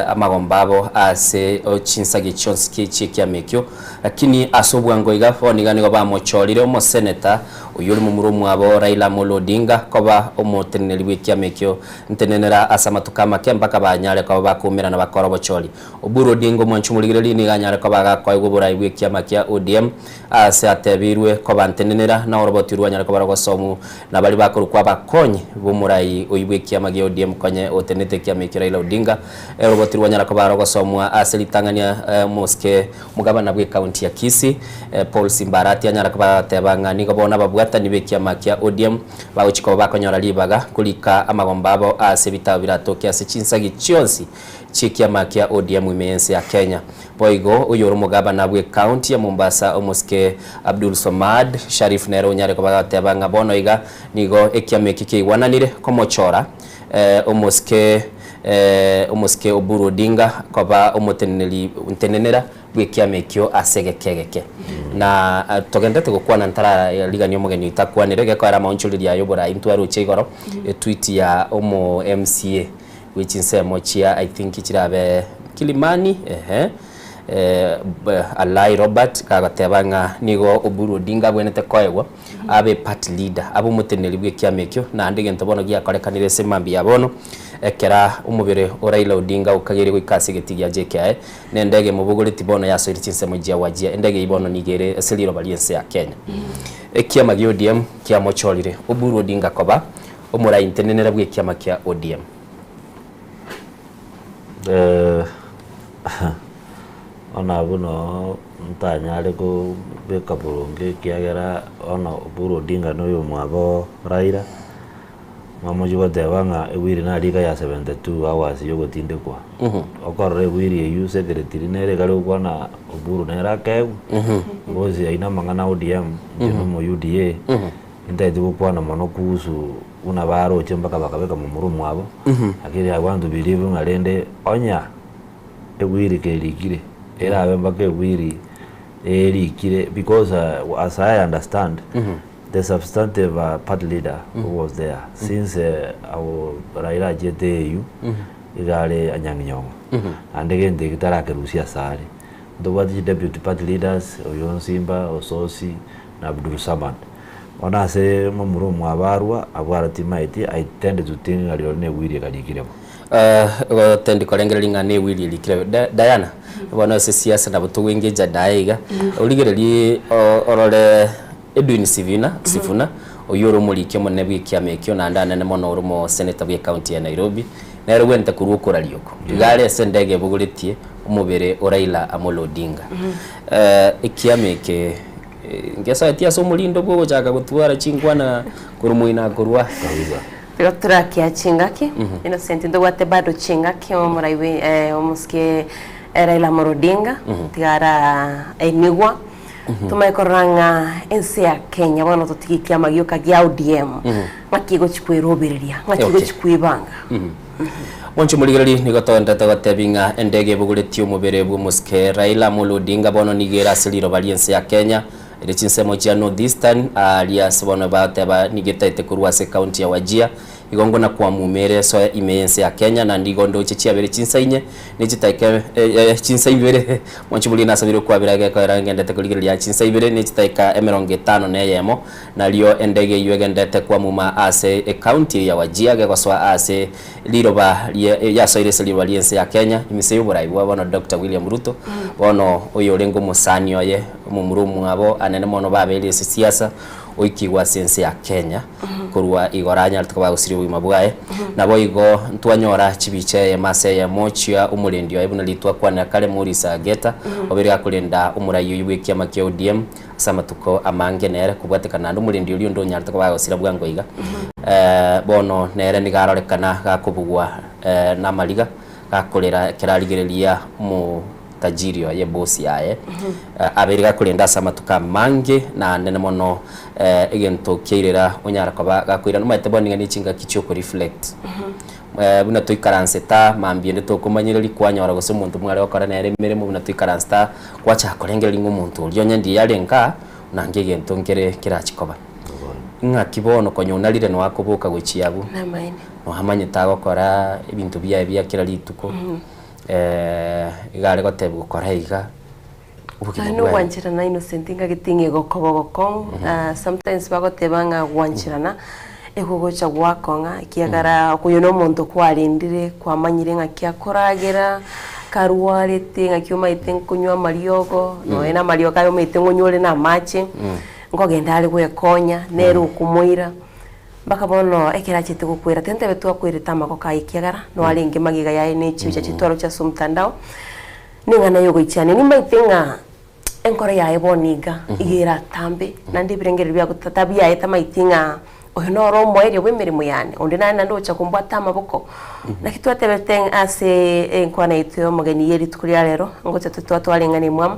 amagombabo ase ochinsage chonski chikia mekyo lakini asobwango igafoni niko bamochorire omo senator uyuri mu murumu abo Raila Amolo Odinga koba omoteneri bwekia mekyo ntenenera asamatuka kemba kabanyare kwa bakumira na bakoro bochori Oburu Odinga mwanchu muligereri ni ganyare kwa bagakwa igobura bwekia makia ODM ase atebirwe ko bantenenera na orobotirwa nyara ko baragosomu na bali bakuru kwa bakonye bumurai oyibwekia magi ODM konye otenete kya mekira Raila Odinga orobotirwa nyara ko baragosomu ase litangania moske mugabana bwe county ya Kisii Paul Simbarati nyara ko batebanga ni ko bona babwata ni bekia makia ODM bawuchiko bakonyora libaga kulika amagombabo ase bitabo biratokya ase chinsagi chionsi chikia makia ODM imense ya Kenya boigo uyo mugabana bwe county ya Mombasa omuske Abdul Somad Sharif Nero nyare ko bagatebanga bono iga nigo ekiame kikiwananire komochora omuske Oburu Odinga koba omoteneli untenenera bwekiame kyo asegekegeke na togendete gukwana ntara liga niyo mugeni itakwanire geko ara maunchuliri ya yobora intwaro chegoro tweet ya omo MCA which in Semochia I think ichirabe Kilimani Alai Robert kagatebanga nigo Oburu Odinga bwenete koegwa abe party leader abo muteneri bwekia mekyo na ndege ntobono gya korekanire semambi yabono ekera umubere Raila Odinga ukagere gwikasi getigia JKI ne ndege mubuguri tibono yaso iritinse mujia wajia ndege ibono nigere seliro baliense ya Kenya ekia magi ODM kia mochorire Oburu Odinga koba omura intenenera bwekia makia ODM ona buno ntanyale ko beka burunge kiagera ona Oburu Odinga noyo mwabo Raila mama juba debanga ewiri na liga ya 72 hours yogo tinde kwa okorre ewiri yu secretary nere galo kwana Oburu nera ke bozi aina mangana ODM jeno mo UDA inda idugo kwana mono kuhusu una baro chembaka bakabeka mu murumu abo akiri abantu believe ngalende onya ewiri ke ligire era abembake ewiri erikire because as I understand the substantive party leader who was there since our Raila JTU igale Anyang' and again the gitarake Rusia Sari the what deputy party leaders Oyon Simba Ososi na Abdul Samad ona se mumuru mwabarwa abwara timaiti I tend to think alione wiri kalikiremo tendi korengereringa ne wili likire Diana bona se siasa na buto wengeja daiga uligereri orore Edwin Sifuna oyoro mulike monebwe kiamekyo na ndana ne mono rumo senator bwe county ya Nairobi nere wente kurukura lioko igare sendege bugulitie umubere Raila Amolo Odinga ikiameke ngesa tia so mulindo bwo jaga gutwara chingwana kurumuina kurwa Tigotura kia chingaki Innocent ndo wate bado chingaki omuraiwe omuske Raila Amolo Odinga tigara enigwa tumaikoranga ense ya Kenya bono tutikikia magioka gia ODM makigo chikwirobereria makigo chikwibanga Moncho muligari nigotonda tagatebinga endege buguletio mubere bwo muske Raila Amolo Odinga bono nigera siliro baliense ya Kenya ire chinsemo cha Northeastern alias bono bateba nigetaite kurwase county ya Wajir igongo na kwa mumere so imense ya Kenya na ndigondo chichia bere chinsainye nichitaike chinsaibere moncho muli nasabiro kwa birage kwa rangende tekuligiri ya chinsaibere nichitaika emeronge 5 neyemo na lio endege yuegendete kwa muma ase county ya Wajir ge kwa ase liroba ya soire siliro aliense ya Kenya imiseyo buraibu bono Dr. William Ruto bono oyo lengo musani oye mumurumu abo anene mono babeli siasa oikigwa sense ya Kenya kurwa igoranya tukaba usiri wima bwae nabo igo ntwanyora chibiche mase ya mochia umulendio ebuna litwa kwa na kale muri sageta obere akulenda umurayo yibwekia makya ODM sama tuko amange nere kubwatekana ndo mulendio lyo ndo nyarta tukaba usira bwango iga bono nere nigarorekana gakubugwa na maliga gakolera kirarigereria mu tajirio ye bosi yae abiriga kulenda sama tukamange na nene mono egento keirera onyara kwa gakwira no maite boninga ni chinga kicho ko reflect buna tuikaranse ta mambie to kumanyireri kwanyora gose muntu mware okora nere mirimo buna tuikaranse ta kwacha korengeri ngumuntu ryo nyendi yarenga nange gento ngere kirachikoba nga kibono konyonalire no akoboka gwichiabu na maine no hamanye tagokora ibintu bya kira lituko igare gotebu gukoraiga no wanchirana Innocent ngagitinge gokobogoko sometimes bagotebanga wanchirana egogocha gwakonga kiagara kuyono muntu kwarindire kwamanyire ngakiakoragera karuarete ngakioma itenkunywa mariogo no ena mariogo ayo meitengunyore na mache ngogenda ali gwekonya nero kumuira bakabono ekirachite gukwira tente betu akwirita makoka ikiagara no alinge magiga ya nechi bicha chitoro cha sumtandao ninga nayo goichane ni maitenga enkore ya eboniga igira tambe nandi birengere bya gutatabia eta maitinga oyo ro moerio wemirimo yane onde nana ndo cha kumbata maboko na kitwate beteng ase enkwana ityo mugeni yeri tukuria rero ngocha twatwalengane mwam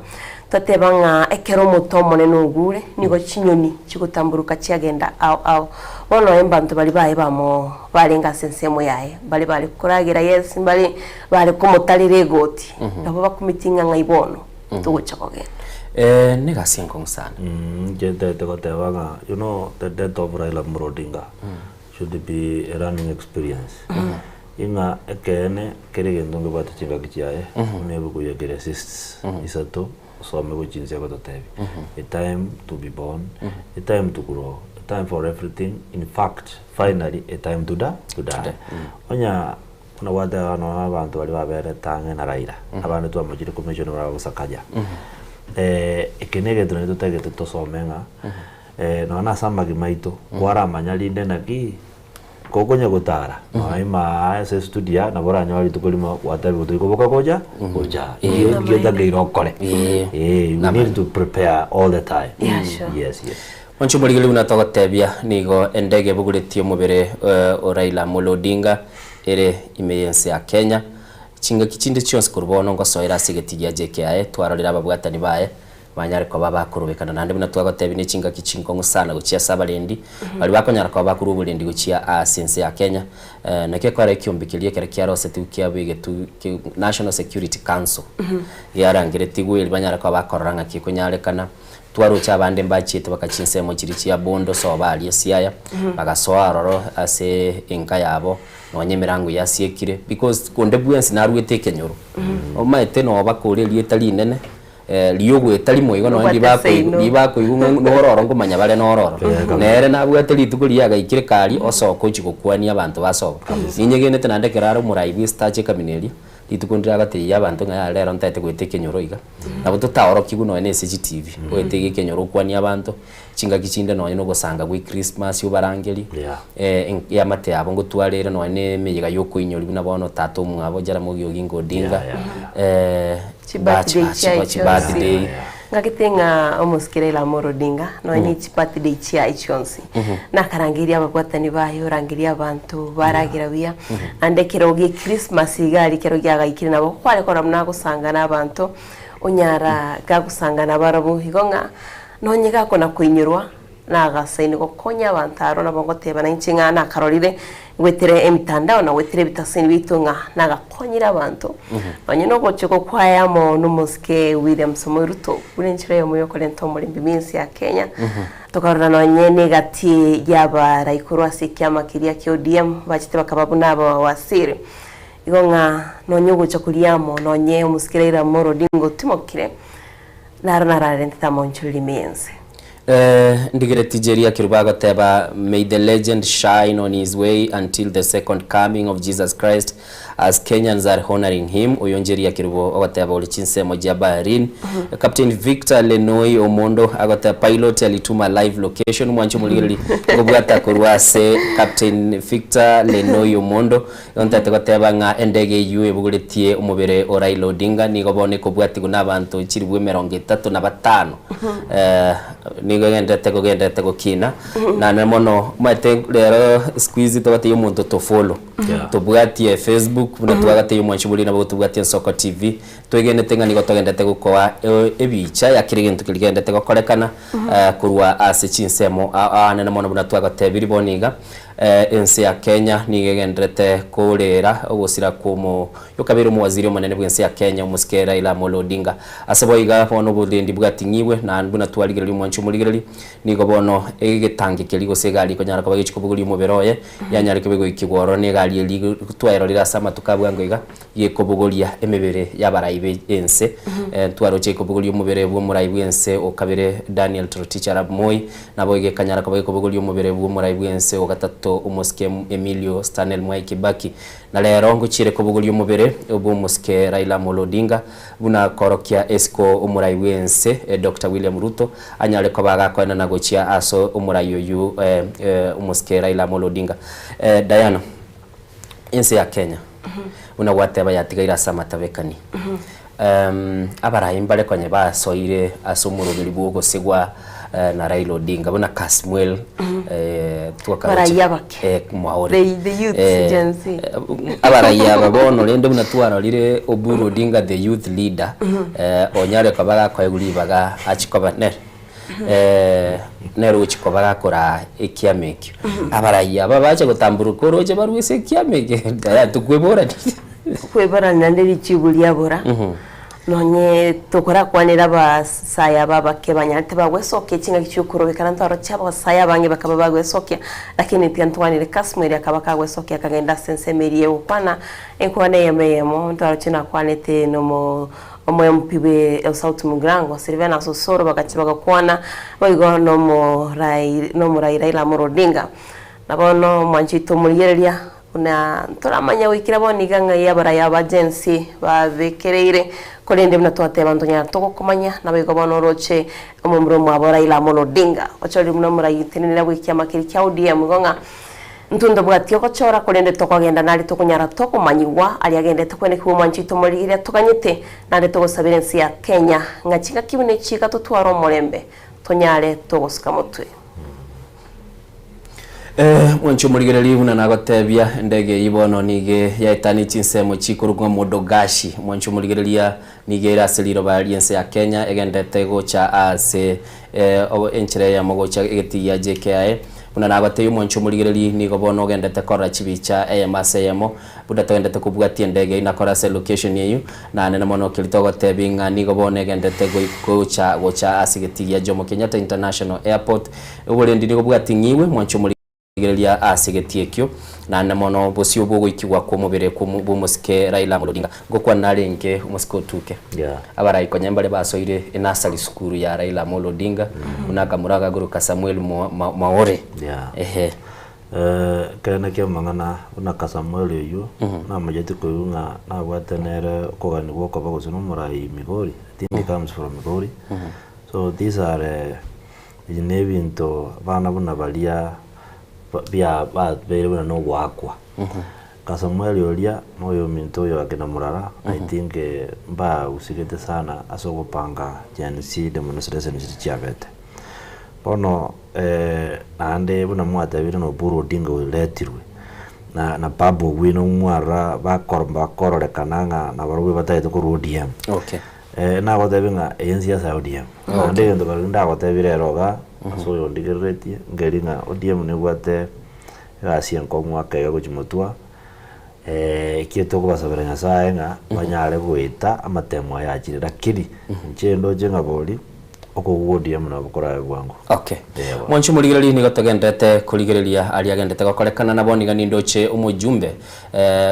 twatebanga ekero mutomo ne nugure nigo chinyoni chikutamburuka chiagenda au bono embantu bali bae bamo balenga sensemo yae bali kuragira yes bali kumutalire goti nabo bakumitinga ngaibono tugocha kogenda negasengo sana jete tegotebanga you know the death of Raila Amolo Odinga should be a learning experience inga ekene kerigendo ngibata chinga kichae nebu kuyegere assists isato so me gochinse gototebi a time to be born a time to grow a time for everything in fact finally a time to die onya una wada no abantu bali babere tange na Raila abantu twamujire commission wa gusakaja ekenege tunito tagete tosomenga no na sama gimaito kwara manyalinde naki kokonya gutara aima ase studia na bora nyali tukolima watabi tukoboka koja iyo genda ngeirokole you need to prepare all the time yes oncho muligili unatogotebia nigo endege buguletio mubere Raila Amolo Odinga ere imeyense ya Kenya chinga kichinde cyose kurbono ngo soira sigetigia JKA twarorera ababwatani bae banyare ko baba kurubekana nande bina twagotebe ni chinga kichingo ngusana gucia sabalendi bali bakonyara ko bakuru bulendi gucia sense ya Kenya nake kwara ikyumbikilie kare kyarose tukia bige tu National Security Council yarangire tigwe banyara ko bakoranga kikunyare kana twarucha abande mbachite bakachinsemo kirichi ya bondo so bali siaya bagasoaroro ase enka yabo nonyemirango yasiekire because konde bwensi narwete kenyoro omaete no bakore lietali nene liyogwe tali moigo no ndi bako nororo ngumanya bare nororo nere nabwete litukuri yaga ikire kali osoko chikokwania abantu basoba ninyegenete nande keraro muraibi stache kamineri litukundira gati yabantu nga lero ntete gwete kenyoro iga nabo tutaoroki guno ene CCTV gwete kenyoro kwani abantu chinga kichinde no ino gusanga gwi Christmas ubarangeli ya mate yabo ngo twarere no ene meyiga yoko inyori buna bono tato mwabo jara mugi ogingo dinga birthday ngakitenga omusikire la morodinga no ni birthday chia ichonsi nakarangiria abagwatani bayo rangiria abantu baragira bia andekero gi Christmas igari kero gyagaikire nabo kwale kora mna gusanga nabantu unyara gagusanga nabarabu higonga nonyega kona kuinyirwa nagasaini gokonya abantaro nabongoteba na inchinga nakarorire wetere emitandao na wetere bitasini bitunga nagakonyira abantu banye no gocheko kwayamo n'umuske William Somoruto urenchire yo muyo kolento muri biminsi ya Kenya tokarura no nyene gati yaba raikuru asikia kiria ki ODM bachite bakababu nabo wasiri igonga no nyugo chakuliamo no nye umuskirira moro dingo timokire narara renta monchuli mense ndigire tijeria kirubaga teba may the legend shine on his way until the second coming of Jesus Christ as Kenyans are honoring him. Oyonjeria kirubo agateba olichinse moja baharini. Captain Victor Lenoi Omondo agata pilot alituma live location mwancho muliri gobwata kurwase Captain Victor Lenoi Omondo yonta agateba nga endege yu ebuguletie umubere Raila Odinga ni gobone kobwati guna abantu chiribwe 35 nigo gendete gukina na nemono mate lero squeeze tobate y'umuntu to follow tobwati Facebook buna twagate y'umwanshibuli nabo tubwati Soko TV twegenete ngani gotogendete gukoa ebicha yakirigentu kiligendete gokorekana kurwa asichinsemo ana nemono buna twagate biriboniga ense ya Kenya nigegendete kurera ogusira kumo yokabiro mu waziri omunene bwense ya Kenya umuske Raila Amolo Odinga aseboiga bono bulendi bwatingiwe na mbuna twaligirira umwanchu muligirira nigo bono egetangike ligo segali konyara kwa gichikubuguri umuberoye yanyara kibego ikigoro ne gali ligo twayero lira sama tukabwa ngoiga yekobugoria emebere yabaraibe ense twaro chekobuguri umubere bwo muraibe ense okabere Daniel Toroitich Arap Moi nabo igekanyara kwa gichikubuguri umubere bwo muraibe ense okatatu umuske Emilio Stanley Mwai Kibaki na lero nguchire kubuguri umubere obo muske Raila Amolo Odinga buna korokia esco umurai wense Dr. William Ruto anyale ko baga ko na gochia aso umurai yu umuske Raila Amolo Odinga Diana ense ya Kenya una wateba yatigaira samatabekani abarai mbale konye ba soire aso murugiri bwo segwa na Raila Odinga bona Kasmuel the youth agency abaraya babono lende buna twarorire Oburu Odinga the youth leader onyare kabaga kweguribaga achikoba nero uchikobaga kora ekiamekyo abaraya babaje gutamburuka roje barwise ekiamekyo tukwebora kwebora nanderi chibulia bora nonye tokora kwanira basaya babake banyate bagwesoke kinga kicyukuro bikarantaro cyabo saya bange bakaba bagwesoke lakini tantwanire Kasmeri akabaka gwesoke akagenda sensemeriye ukwana enkwane yemeyemo ntaro kina kwanete no omo mpibe South Mugrango Silvana Sosoro bagakibaga kwana bayigo no mo Raila Amolo Odinga nabono mwanchito muliyeria una toramanya wikira boniga nga yabara y'abagency babekereire kolende mna twate abantu nya toko kumanya nabigo bonoroche omumro mwabo Raila Amolo Odinga ochori mna murayitenera wikia makiri kya ODM gonga ntundo bwatyo kochora kolende toko genda nali toko nyara toko manyiwa ali agende tokwene ku mwanchito muligire tokanyite nali toko sabirensi ya Kenya ngachika kibune chika tutwaro molembe tonyale toko skamotwe mwancho muligere libuna nagotebia ndege ibono nige yaitani chinsemo chikurugwa modogashi mwancho muligere lia nige raseliro baliense ya Kenya egendete gocha ase enchire ya mogocha egeti ya JKI una nagote mwancho muligere li nigo bono gendete kora chibicha emasemo buda tendete kubwatie ndege inakora se location yeyu na nene mono kilitogo tebinga nigo bono gendete gocha ase egeti ya Jomo Kenyatta International Airport ubulendi nigo bwatingiwe mwancho gerelia asegetiekyo na namono bosio bogo ikigwa ko mubere ko bumuske Raila Amolo Odinga ngokwa narenge umusko tuke abarayi ko nyambale basoire enasali skuru ya Raila Amolo Odinga unaka muraga guruka Samuel Maore kena kia mangana una Samuel yu na majeti kuyunga na watenere kogani woko bako sino murai Migori. I think he comes from Migori. So these are inebinto bana buna balia bia ba bere buna no wakwa. Samuel yolia moyo minto yo akina murara. I think ba usigete sana asoko panga janisi demonstration chiavete. Pono ande buna mwata bino no buru dinga uletirwe na babu wino mwara ba korore kananga na baruwe bataye ko ODM. Okay. Na wata binga ensia sa ODM. Ande ndo barinda wata bireroga so yo ndigereti ngeringa ODM ne wate asien ko mwaka yo kuchimotua kieto ko basabira nyasaye nga banyare gwita amatemo yachirira kiri nchendo jenga boli okugudia muna bukora bwangu. Okay. Mwanchu muligirali ni gotogendete kuligirilia ali agendete gokorekana nabo nigani ndoche umujumbe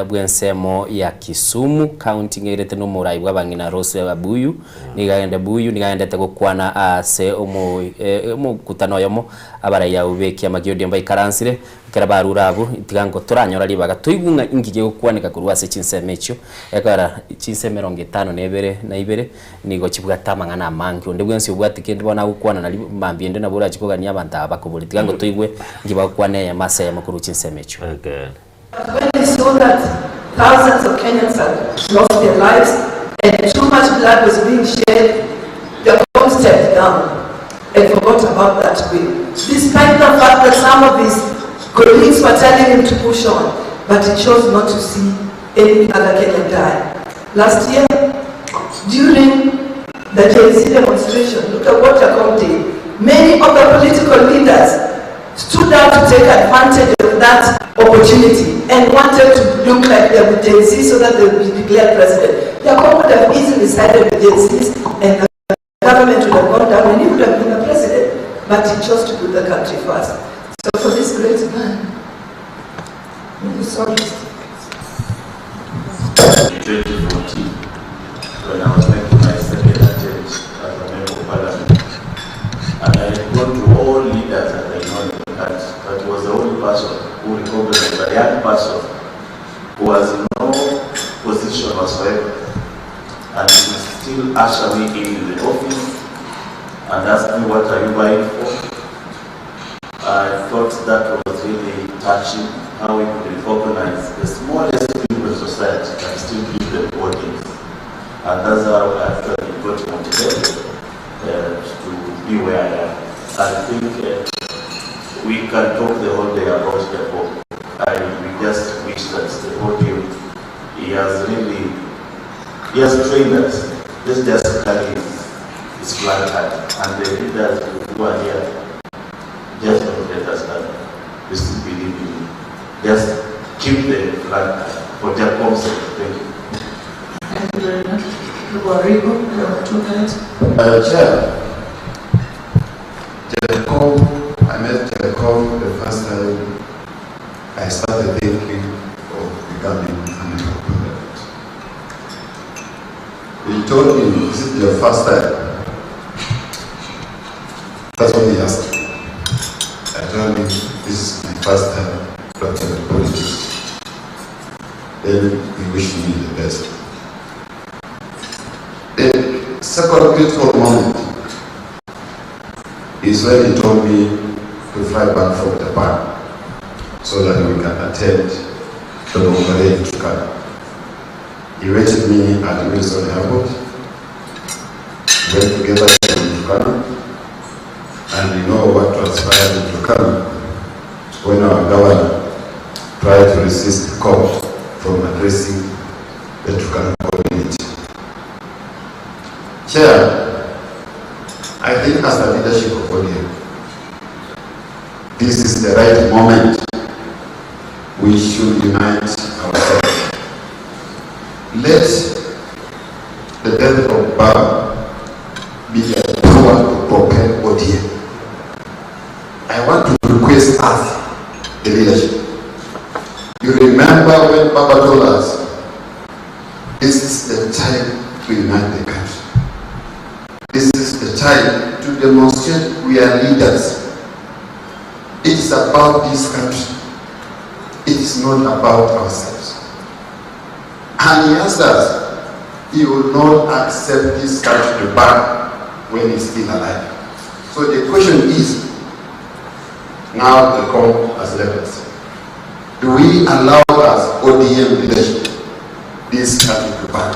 bwensemo ya Kisumu county ngerete no murai bwabangina Rose Babuyu nigagende Buyu nigagendete gukwana ase umukutano yomo abaraya ubeki amagiodia mbai karansire kera barurabu itigango turanyora libaga tuigunga ingije gukwanika kurwase chinsemecho ekara chinsemero 5 na ibere nigo chibuga tamangana mangi onde bwensi ubwatikende bona gukwana na mambiende na bora chikogania abantu abakubuli itigango tuigwe ngiba gukwane ya masa ya makuru chinsemecho. Okay. When we saw that thousands of Kenyans had lost their lives and too much blood was being shed, the home stepped down and forgot about that bill. Despite the fact that some of his colleagues were telling him to push on, but he chose not to see any other Kenyan die. Last year, during the JC demonstration, look at what Jacob did. Many of the political leaders stood out to take advantage of that opportunity and wanted to look like they were JC so that they would be declared president. Jacob would have easily sided with JCs and the government would have gone down and he would have been the president, but he chose to put the country first. So for this great man, we saw this. In 2014, when I was making my second attempt as a member of parliament, and I had gone to all leaders that I know in the country, but he was the only person who recognized a young person who was in no position whatsoever, and he would still usher me in the office and ask me, what are you buying for? I thought that was really touching, how we could recognize the smallest people in society and still give them audience. And that's how I actually got motivated to be where I am. I think we can talk the whole day about the book. We just wish that the podium, he has trained us. Let's just carry his flag high. And the leaders who are here, just don't let us down. We still believe in you. Just keep the flag for Jacob's sake. Thank you. Thank you very much. Luarigo, you have 2 minutes. Chair, I met Jacob the first time I started thinking of becoming an entrepreneur. He told me, is it your first time? That's what he asked me. I told him, this is my first time practicing politics. Then he wished me the best. The second critical moment is when he told me to fly back from Japan so that we can attend the Bongare in Turkana. He waited me at the Wilson Airport, went together to Turkana, and you know what transpired in Turkana when our governor tried to resist the call from addressing the Turkana community. Chair, I think as the leadership of ODM, this is the right moment. We should unite ourselves. Let the death of Baba be a power to propel ODM. I want to request us, the leadership. You remember when Baba told us, this is the time to unite the country. This is the time to demonstrate we are leaders. It is about this country. it is not about ourselves. And he asked us, he will not accept this country to burn when he's still alive. So the question is, now they come as rebels. Do we allow as ODM leadership this country to burn?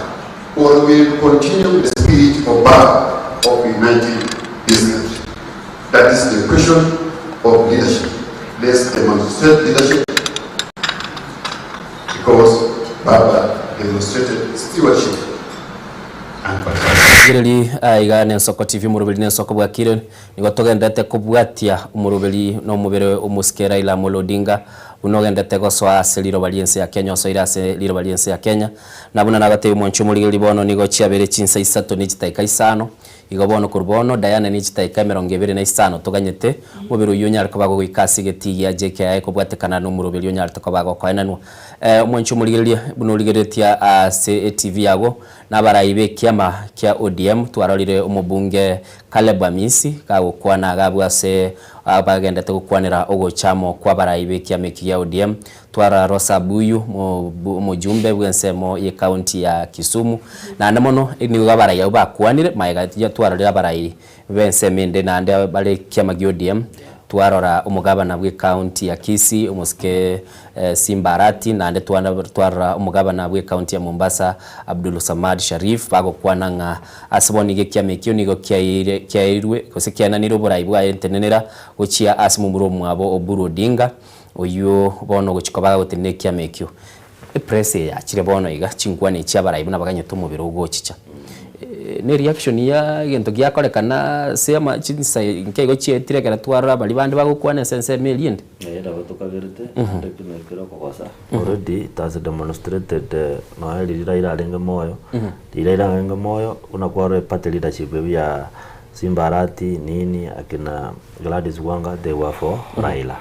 Or will we continue the spirit of burn of uniting this country? That is the question of leadership. Let's demonstrate leadership because Baba demonstrated stewardship and gireli igane nsoko TV murubeli nsoko bwakire nigotogendete kubwatia umurubeli no mubere umuskera ila Molodinga unogendete goswa seliro baliense ya Kenya so irase liro baliense ya Kenya nabuna nagate umonchu muri bono nigo chiabere chinsa isato nigitaika isano igobono kurbono Diana nigitaika 25 tuganyete mubero yunyar ko bago ikasi geti ya JKI ko bwatekana no murubeli yunyar to ko bago kwainanwa umonchu muri buno ligeretia TV yago nabarayibe kiama kia ODM twarorire umubunge Caleb Amisi kagukwana gabwase abagendete gukwanira ogochamo kwa barayibe kiama kia ODM twara Rosa Buyu mujumbe bwensemo ye county ya Kisumu na ndamono ni gabarayi bakwanire maiga twarorira barayi bensemende na ande bale kiama kia ODM twarora umugabana bwe county ya Kisii umuske Simbarati na ande twara umugabana bwe county ya Mombasa Abdul Samad Sharif bago kwananga asibonige kyamekyo nigo kyairwe kosekiana niro burayi bwa entenenera gochia asimumburo mwabo Oburu Odinga oyo bono gochikobaga gotene kyamekyo press ya chire bono iga chinkwane cyabarayi buna baganyeto mubiro gochicha ne reaction ya gento gyakorekana sema chinsa nkego chietire kera twara bali bandi bagukwana sense million era batokagerete ndekimekero kokosa already it has demonstrated no ira lenga moyo ira lenga moyo unakuwa party leadership ya Simbarati nini akina Gladys Wanga they were for Raila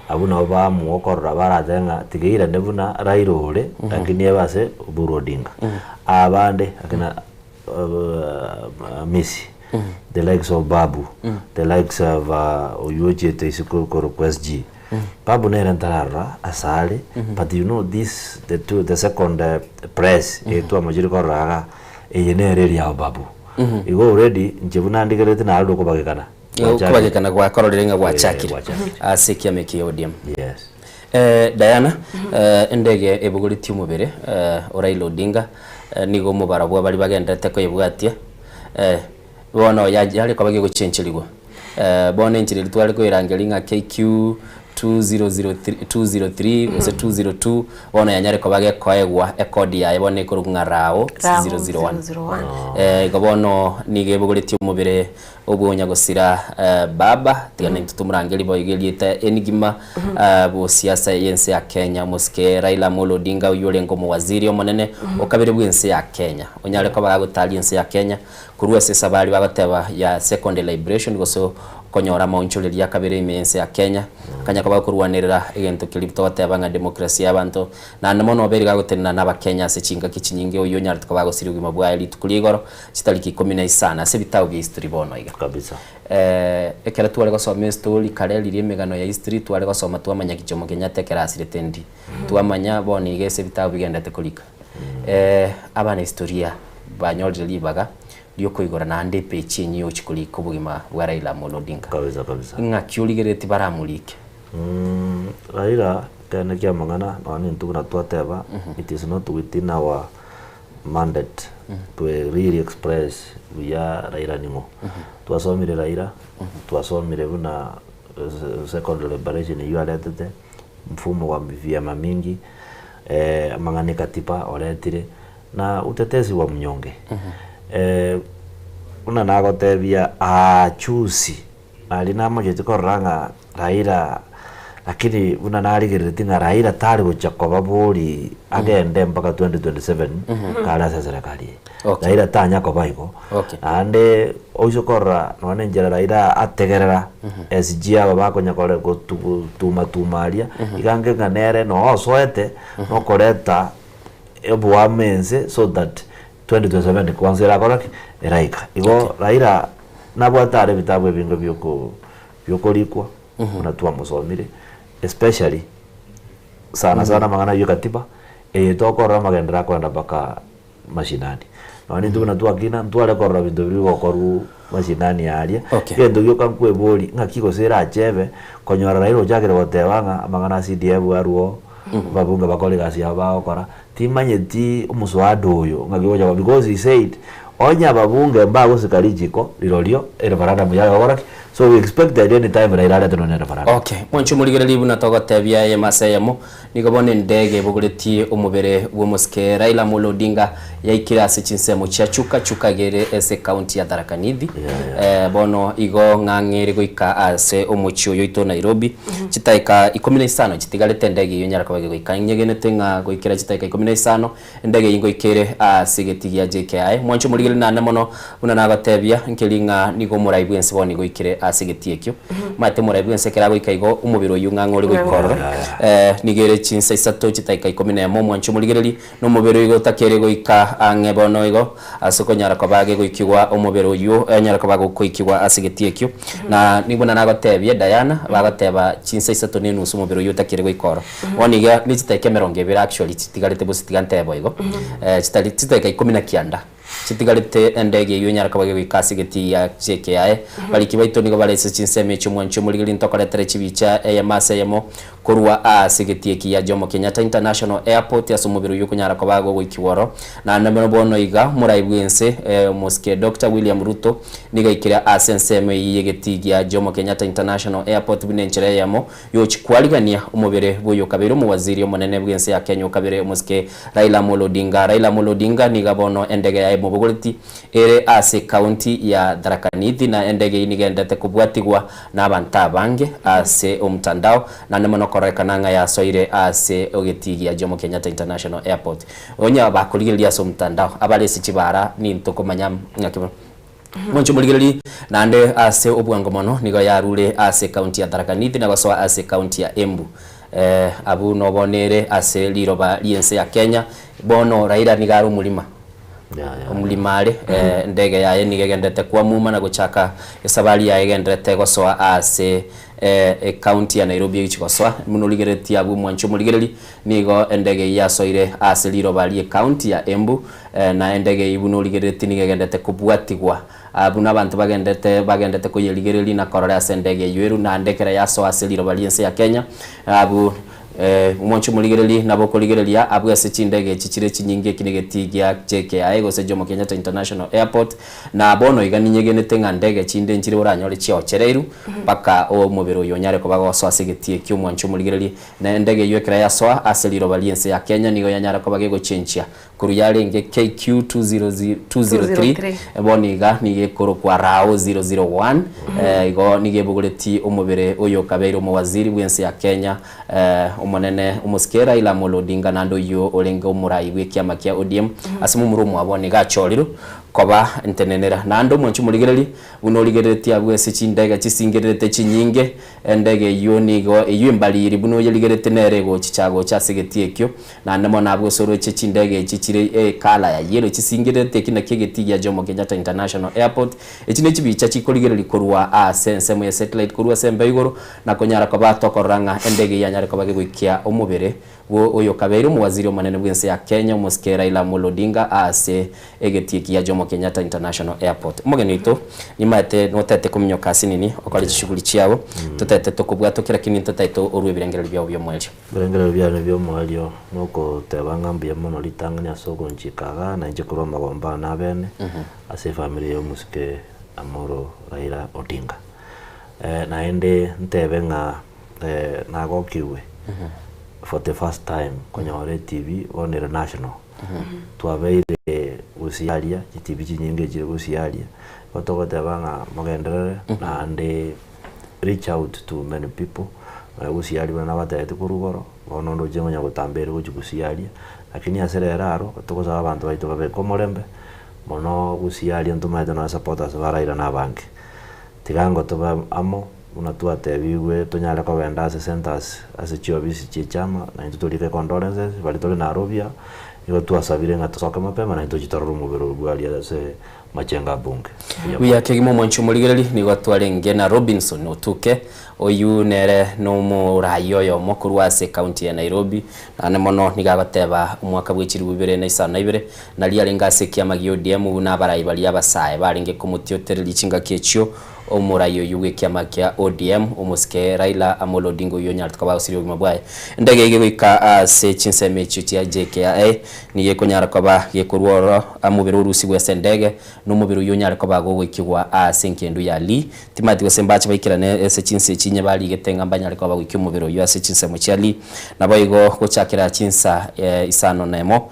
abuna ba muokora baradenga tigeira ndebuna Rairole lakini yabase Oburu Odinga abande akina Missy, the likes of Babu, the likes of Oyoje Teisukuro Kwesji. Babu Nerantarara, Asali, but you know this, the second press, to a Majoriko Raga, a Yenere Babu. You go already, Jibuna Digarete and Aldo Kobagana. Kobagana, Wakorolinga, Wachaki, Asikia Meki ODM. Yes. Diana, endege ebuguri timubere, Raila Odinga. Nigo mubarabwa bali bagendete ko yibwatia bono yali ko bagi gucenchirigwa bono enchiri twali ko irangelinga KQ 2003 ose 202 bono yanyare ko bagi koegwa ekodi ya ibone ko rungarao 001 igobono nige buguriti umubere obunya gosira baba tigane tutumurangeli boyigelieta enigima bo siasa yense ya Kenya muske Raila Molodinga uyole ngo mu waziri omonene okabire bwense ya Kenya onyale ko bagutali yense ya Kenya kuruwe sesa bali bagateba ya second liberation goso konyora maunchule ya kabire imense ya Kenya kanya ko bakuruwanirira egento kilipto batebanga demokrasi y'abantu na namono beri gagutenna naba Kenya se chinga kichinyinge uyo nyari ko bagosiri bwima bwa elite kuligoro citariki 10 se bitawo bya history bono iga kabisa ekera tuwale gosoma story kare liri emegano ya history tuwale gosoma tuamanya kichomo Kenya tekera asiretendi tuamanya boni igese bitawo bigenda tekulika abana historia banyolje libaga yoko igora na ande pechi nyo chikuli kubugima bwa Raila Molodinga kabisa nga kyuligereti baramulike Raila kana kya mangana nani ntuguna twateba it is not within our mandate to really express via Raila ningo twasomire Raila twasomire buna second liberation you aletete mfumo wa vyama mingi mangane katiba oletire na utetezi wa mnyonge una nagotebia chusi alina moje tikoranga Raila lakini una narigerete nga Raila tari gochakoba buri agende mpaka 2027 kala sa serikali Raila tanya ko baiko ande oisokora none njera Raila ategerera SG aba bakonyakore go tumaria igange nganere no soete no koreta ebuamense so that 2027 kwanzira koraki eraika igo Raila nabwatare bitabwe bingo byokolikwa unatua musomire especially sana sana mangana hiyo katiba tokorora magendera kwenda mpaka mashinani nani tu natua kina ntwale korora bintu biri koru mashinani aria kendo yo kankwe boli ngakiko sera achebe konyora rairo jakere gotebanga mangana CDF aruo babunga bakole gasi abao kora timanyeti umuswado uyo ngagiwoja because he said onya babunge mbago sikarijiko lirorio referendum ya gora so we expect that any time raira tano referendum. Okay, mwanchu muligere libu na togotebia ye maseyamo nigobone ndege buguretie umubere bw'umuske Raila Amolo Odinga yaikirase chinsemo chachuka chukagere ese county ya Tharaka Nithi bono igo ng'ang'ere goika ase omuchi oyo ito Nairobi chitaika 15 chitigarete ndege yo Nyaraka goika nyegenete nga goikira chitaika 15 ndege ingo ikere sigeti ya JKI mwanchu muligere nane mono una nagotebia nkelinga nigo muraibu ense boni goikire asigeti ekyo mate muraibu ense kera goika igo umubiro yu ng'ang'ore goikoro nigere chinsa isato chitaika 11 mwanchu muligereri no mubiro igo takere goika angebono igo asoko Nyaraka bage goikigwa umubiro yu Nyaraka bago goikigwa asigeti ekyo na nibona nagotebia Diana bagoteba chinsa isato ne nusu mubiro yu takere goikoro woniga ni chitaika 20 actually chitigarete bositigantebo igo chitaika 19 chitigarete ndege yo Nyaraka bage goikasigeti ya JKI baliki baito nigo balese chinseme chumwanchu muligeri ntokoretere chibicha eyamase yemo korwa asigeti eki ya Jomo Kenyatta International Airport yasumubiro yuko Nyaraka bago goikiworo na namero bono iga muraibwense muske Dr. William Ruto niga ikira asenseme yegeti ya Jomo Kenyatta International Airport binenchere yamo yo chikwaligania umubere boyo kabero mu waziri omonene bwense ya Kenya kabere muske Raila Amolo Odinga niga bono endege ya mubuguliti ere ase county ya Tharaka Nithi na endege inigendete kubwatigwa n'abanta bange ase umtandao na nemono korekananga ya soire ase ogeti ya Jomo Kenyatta International Airport onya bakoligeria so umtandao abalesi chibara ni ntokomanya ngakimo mwanchu muligereri nande ase obwango mono nigo yarule ase county ya Tharaka Nithi na gosoa ase county ya Embu abu nobonere ase liroba liense ya Kenya bono Raila nigaru mulima omulimare ndege yaye nigegendete kwa muma na guchaka esabali yaye gendete gosoa ase county ya Nairobi ichikosoa munoligereti abu mwanchu muligereri nigo ndege yasoire ase liroba county ya Embu na ndege ibunoligereti nigegendete kubwatigwa abu nabantu bagendete kuyeligereri na korora ase ndege yeru na ndekera yasoa ase liroba liense ya Kenya abu mwanchu muligereri nabo koligereria abwa se chindege chichire chinyinge kinegetigia JKI gose Jomo Kenyatta International Airport na bono iganinyegenete nga ndege chinde nchire uranyore chio chereiru paka o mubiro yonyare ko bago so asegetie kyo mwanchu muligereri na ndege yekera yasoa aseliro baliense ya Kenya nigo yanyara ko bagego chenchia kuru yale nge KQ 203 boniga nige koro kwa rao 001 igo nige bugureti umubire oyo kabeiro mu waziri bwense ya Kenya umonene umuskera Raila Amolo Odinga nando yo olenga umurai wekiama kia ODM asimu murumu abone gachoriro koba ntenenera nando mwanchu muligereri bunoligereti abwese chindega chisingerete chinyinge ndege yonigo eyimbaliri buno yeligerete nerego chichago chasegetie kyo na ndemo nabwo soro chindege chichire kala ya yero chisingerete kina kegeti ya Jomo Kenyatta International Airport echine chibicha chikoligereri korwa sense mu satellite korwa sembe igoro na konyara koba tokoranga ndege ya nyara koba gwikia omubere wo oyo kabero mu waziri omanene bwense ya Kenya muske Raila Amolo Odinga ase egeti ya Jomo Kenyatta International Airport mugenito nimate notete kumnyoka sinini okali chishuguli chiawo tutete tokubwa tokira kini tataito orwe birengero bya byo mwelyo birengero bya byo mwelyo nuko tebanga mbye mono litanganya soko nchikaga na nje kuroma gomba na bene ase family yo muske Amolo Raila Odinga na ende ntebenga nago kiwe for the first time kwenye Ore TV on national tuabeire usialia TV nyingi jire usialia watokote banga mugenderere na ande reach out to many people usialia bana batete kurugoro bonondo jengo nya gutambere gukusialia lakini asere raro tokoza abantu baito babe komorembe mono usialia ntumaite na supporters baraira na banki tigango toba amo unatua tebiwe tonyala ko wenda ase centers ase chiobisi chichama na intutulike condolences bali tole na Arobia igo tuasabire nga tosoka mapema na intochitaro mubero bwali ase machenga bunge wiya kegimo mwanchu muligereri ni gwatware ngena Robinson otuke oyu nere no murayo yo mukuru wa county ya Nairobi na nemono nigagoteba umwaka bw'ikiri 2022 na liari ngase kiamagio ODM na barayi bali abasaye baringe kumutiotereri chinga kiecho omurayo yuwe kiamakia ODM umuske Raila Amolo Odinga uyo nyartwa usiri mabwaye ndege igwika se chinseme chutia JKA niye konyara koba yekurworo amubiru rusi gwesendege no mubiru uyo nyara koba gogwikigwa asenkendu ya li timati gosembacha baikirane se chinse chinye bali getenga mbanyara koba gwikyo mubiru uyo ase chinsemo chiali naboigo gochakira chinsa isano nemo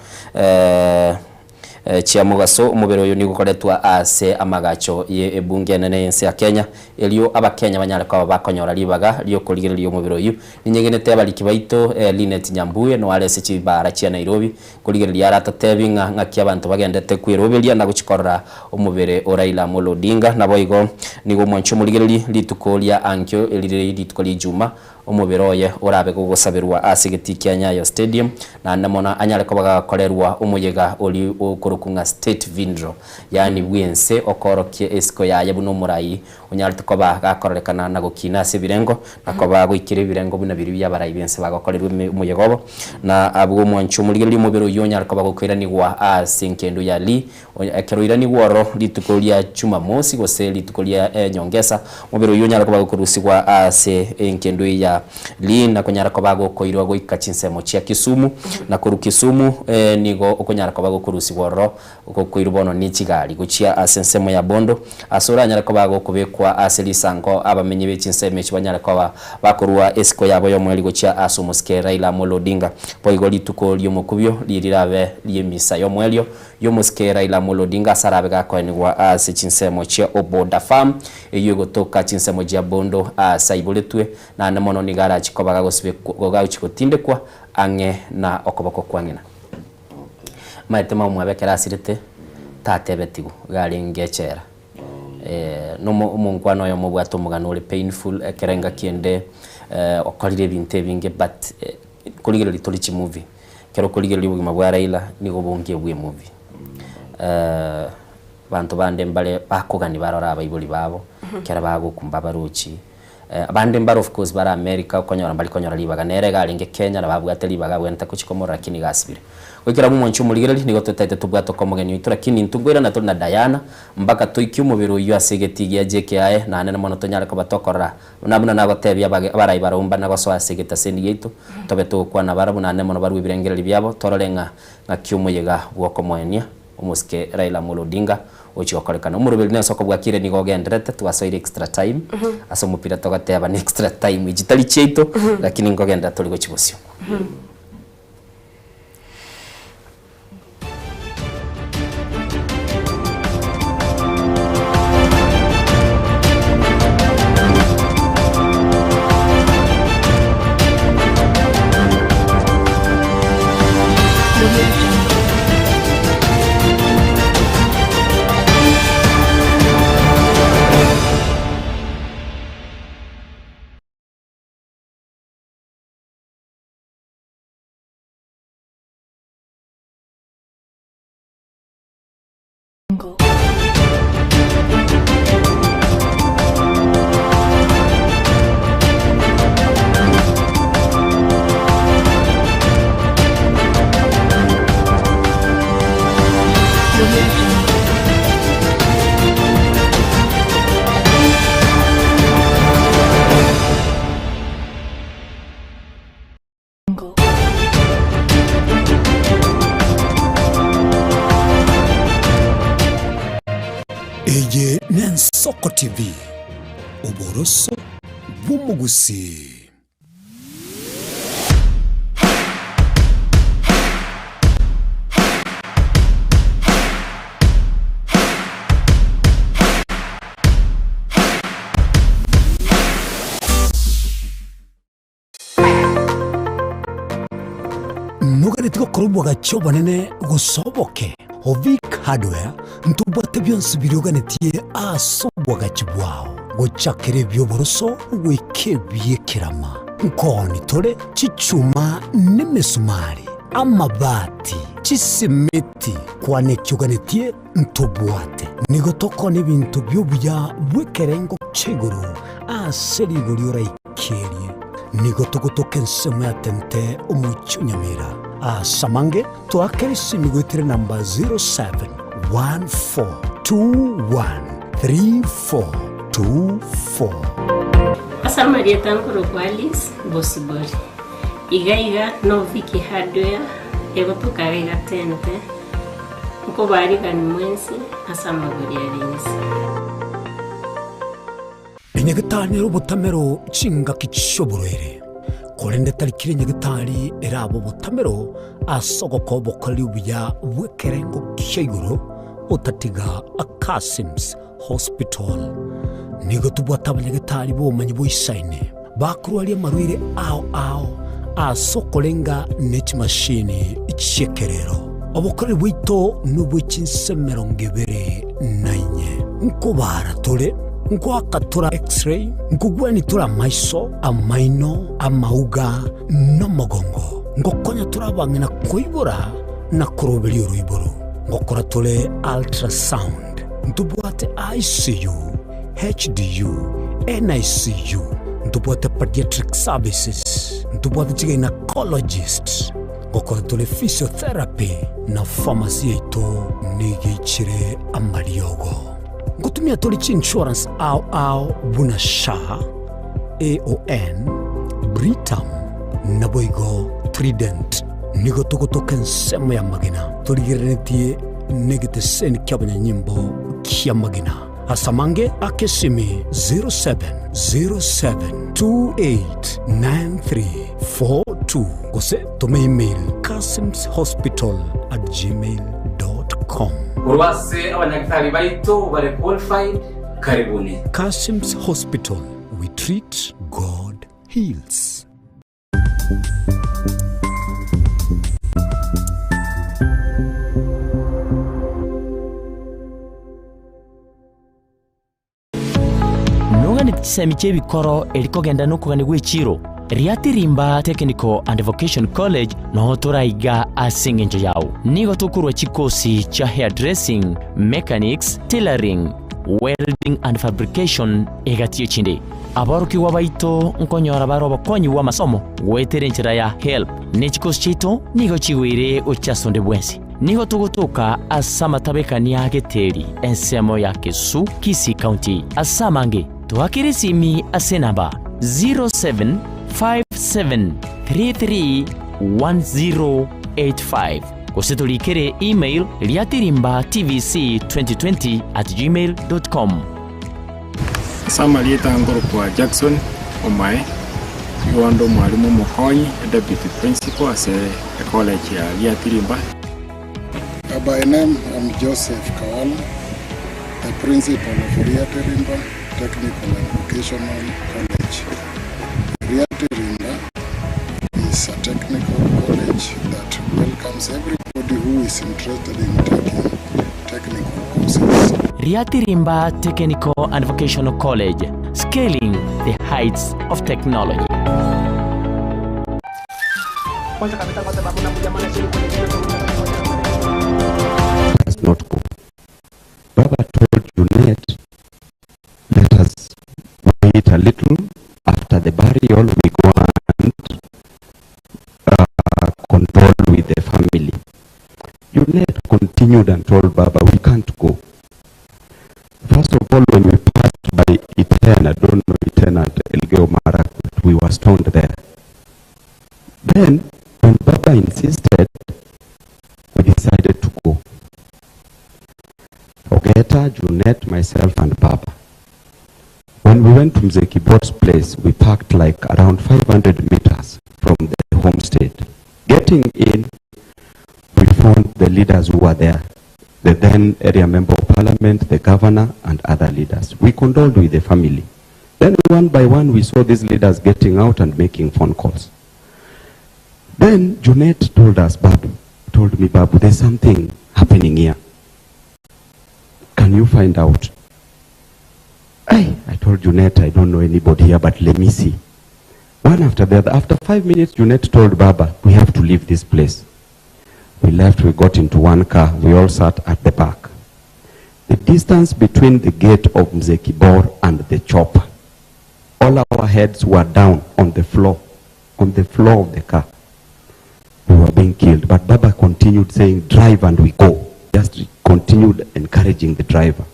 chia mugaso umubero yo nigukoretwa ase amagacho ye ebunge nene yense ya Kenya elio abakenya banyara kwa bakonyora libaga lyo kuligererio umubero yo ninyegenete abaliki baito Linet Nyambuye no arese chibara chia Nairobi kuligereria aratatebinga ngaki abantu bagendete kwiroberia na guchikorra umubere Raila Amolo Odinga naboigo nigo mwancho muligereri litukolia ankyo elire litukoli juma umubero ye orabe gugusabirwa asigeti Kenya yo stadium na namona anyare ko bagakorerwa umuyega oli okurukunga state vindro yani bwense okorokie esiko ya yabuno murayi unyarite ko bagakorekana na gukina sibirengo nakoba gwikire birengo buna biri byabarayi bense bagakorerwa umuyegobo na abwo mwanchu muligeri umubero yonyare ko bagokwiraniwa asinkendu ya li ekeroirani woro litukolia chuma mosi gose litukolia nyongesa umubero yonyare ko bagokurusigwa ase enkendu ya li na konyara ko bago koirwa goika chinsemo chia Kisumu na kuru Kisumu nigo okonyara ko bago kurusi woro koirbono ni Kigali guchia asensemo ya Bondo asura nyara ko bago kubekwa aselisango abamenye bechinsemo chibanyara ko bakurwa esiko yabo yo mweli guchia asumuske Raila Amolo Odinga poigoli tukolio mukubyo lirirabe lyemisa yo mwelio yo muske Raila Amolo Odinga sarabe gakoenwa ase chinsemo chia Oboda Farm eyo gotoka chinsemo ya Bondo asaibuletwe na namono nigara chikobaga gosibe goga chikotinde kwa ange na okoboko kwangena maitema umwabekera asirite tatebetigu gari ngechera no mungwano yo mubwato mugano uri painful kerenga kiende okorire binte binge but kuligero litolichi movie kero kuligero libugima bwa Raila nigo bonge bwe movie bantu bande mbale bakogani barora abayibuli babo kera bago kumba baruchi abande mbaro of course bara America konyora mbali konyora libaga nerega alinge Kenya na babwate libaga wenta kuchikomora lakini gasibire wikira mu mwanchu muligereri nigo tutete tubwato komugeni witu lakini ntugwira na tuna Diana mbaka toiki umubiro yu asegeti ya JKA na nene mono tonyara ko batokora nabuna nagotebya barayi barumba nagoso asegeta sendi yitu tobeto kwa na barabu na nene mono baru birengereri byabo tororenga ngakyumuyega bwoko mwenia umuske Raila Amolo Odinga ochigokorekana umurubiri nese ko bwakire nigo genderete twasoire extra time aso mupira togateba ni extra time igitali cheito lakini ngo genda toli go chibosyo Eye Nensoko TV Oboroso Bumugusi. Nugari tiko kurubu wagacho banene gusoboke Ovik Hardware ntubate byonse biryoganetie asobwaga kibwao gochakire byoboroso weke byekerama nkoni tore chichuma nemesumari amabati chisimiti kwanekyuganitie ntubwate nigotoko n'ibintu by'obuya bw'ekerengo ky'iguru ase liguru lyoraikerie nigotogotoka ensemo ya tente omucyunyamira asamange twakeresi nigwetire namba 0714213424 Asa Maria Tankoro Kwalis Bosibori Iga Noviki Hardware egotoka iga tente uko bari kan mwensi asa magoria rinsi Enyegetani robotamero chinga kichoborere kolende talikire nyegetani erabo botamero asogoko bokali ubuya bwekerengo kyeguro otatiga Akasims Hospital nigo tubwata abanyegetani bomanyi boisaine bakurwali amarwire ao asokolenga n'ekimashini ekyekerero obukore bwito n'ubw'ekinsemero ngebere nainye nkubara tole nkwakatura x-ray nkugwanitura amaiso amaino amauga n'omugongo ngokonya turabang'ina koibora na kuroberi oruiboro ngokora tole ultrasound ntubwate ICU HDU NICU ntubwate pediatric services ntubwate gynecologist ngokora tole physiotherapy na pharmacy ito nigichire amariogo ngutumia tole insurance au buna sha AON Britam naboigo Trident nigo togotoka nsemo ya magina toligirenetie negiteseni kyabanyanyimbo kya magina asamange akesimi 0707289342 gose tome email kasimshospital@gmail.com urwase abanyagitari baito bare qualified karibuni. Kasims Hospital, we treat, God heals. Nongani tisemi chebikoro elikogenda nokugani gwechiro Riatirimba Technical and Vocational College no turaiga asingenjo yao nigo tukurwa chikosi cha hairdressing, mechanics, tailoring, welding and fabrication egatio chinde abaruki wabaito nkonyora baro bakonyi wa masomo wetere nchira ya help ne chikosi chito nigo chigwire ochasonde bwensi nigo tugutuka asama tabekani ya geteri ensemo ya Kesu Kisii County asamange tuakirisimi asenaba 0757331085 Kositulikere email liatirimba tvc2020@gmail.com. Samali Tankoro kwa Jackson Omae Yondo mwalimu Mokonyi deputy principal at a college ya Liatirimba. By name I'm Joseph Kawala, the principal of Liatirimba Technical and Vocational College. Liatirimba is a technical college that welcomes everybody who is interested in taking technical courses. Liatirimba Technical and Vocational College, scaling the heights of technology. Does not go. Baba told Junet, let us wait a little. After the burial, we go and condole with the family. Junet continued and told Baba, we can't go. First of all, when we passed by Iten, I don't know Iten at Elgeyo Marakwet, we were stoned there. Then, when Baba insisted, we decided to go. Ogeta, Junet, myself, and Baba. When we went to Mzee Kibot's place, we parked like around 500 meters from the homestead. Getting in, we found the leaders who were there. The then area member of parliament, the governor, and other leaders. We condoled with the family. Then one by one, we saw these leaders getting out and making phone calls. Then Junet told us, told me, Babu, there's something happening here. Can you find out? I told Junet, I don't know anybody here, but let me see. One after the other. After 5 minutes, Junet told Baba, we have to leave this place. We left, we got into one car, we all sat at the back. The distance between the gate of Mzee Kibor and the chopper, all our heads were down on the floor of the car. We were being killed, but Baba continued saying, drive and we go. Just continued encouraging the driver.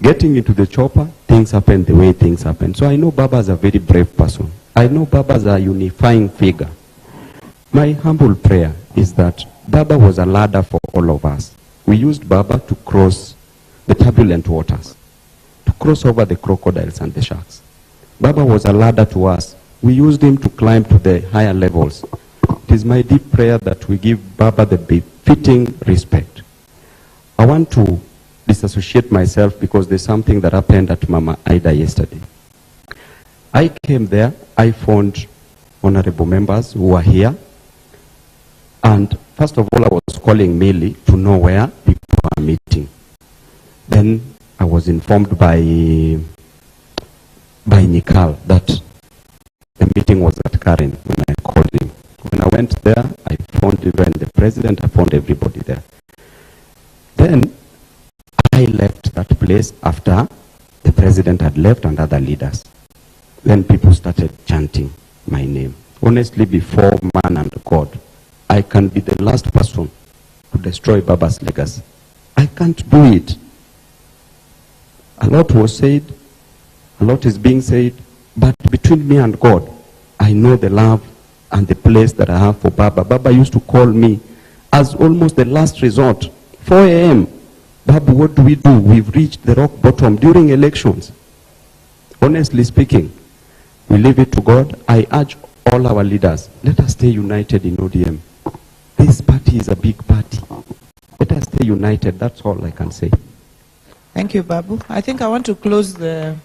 Getting into the chopper, things happened the way things happened. So I know Baba is a very brave person. I know Baba is a unifying figure. My humble prayer is that Baba was a ladder for all of us. We used Baba to cross the turbulent waters, to cross over the crocodiles and the sharks. Baba was a ladder to us. We used him to climb to the higher levels. It is my deep prayer that we give Baba the befitting respect. I want to disassociate myself because there's something that happened at Mama Ida yesterday. I came there, I found honorable members who were here, and first of all I was calling Millie to know where people were meeting. Then I was informed by Nikal that the meeting was at Karen when I called him. When I went there, I found even the president, I found everybody there. Then I left that place after the president had left and other leaders. Then people started chanting my name. Honestly, before man and God, I can be the last person to destroy Baba's legacy. I can't do it. A lot was said, a lot is being said, but between me and God, I know the love and the place that I have for Baba. Baba used to call me as almost the last resort. 4 a.m. Baba, what do? We've reached the rock bottom during elections. Honestly speaking, we leave it to God. I urge all our leaders, let us stay united in ODM. This party is a big party. Let us stay united. That's all I can say. Thank you, Babu. I think I want to close the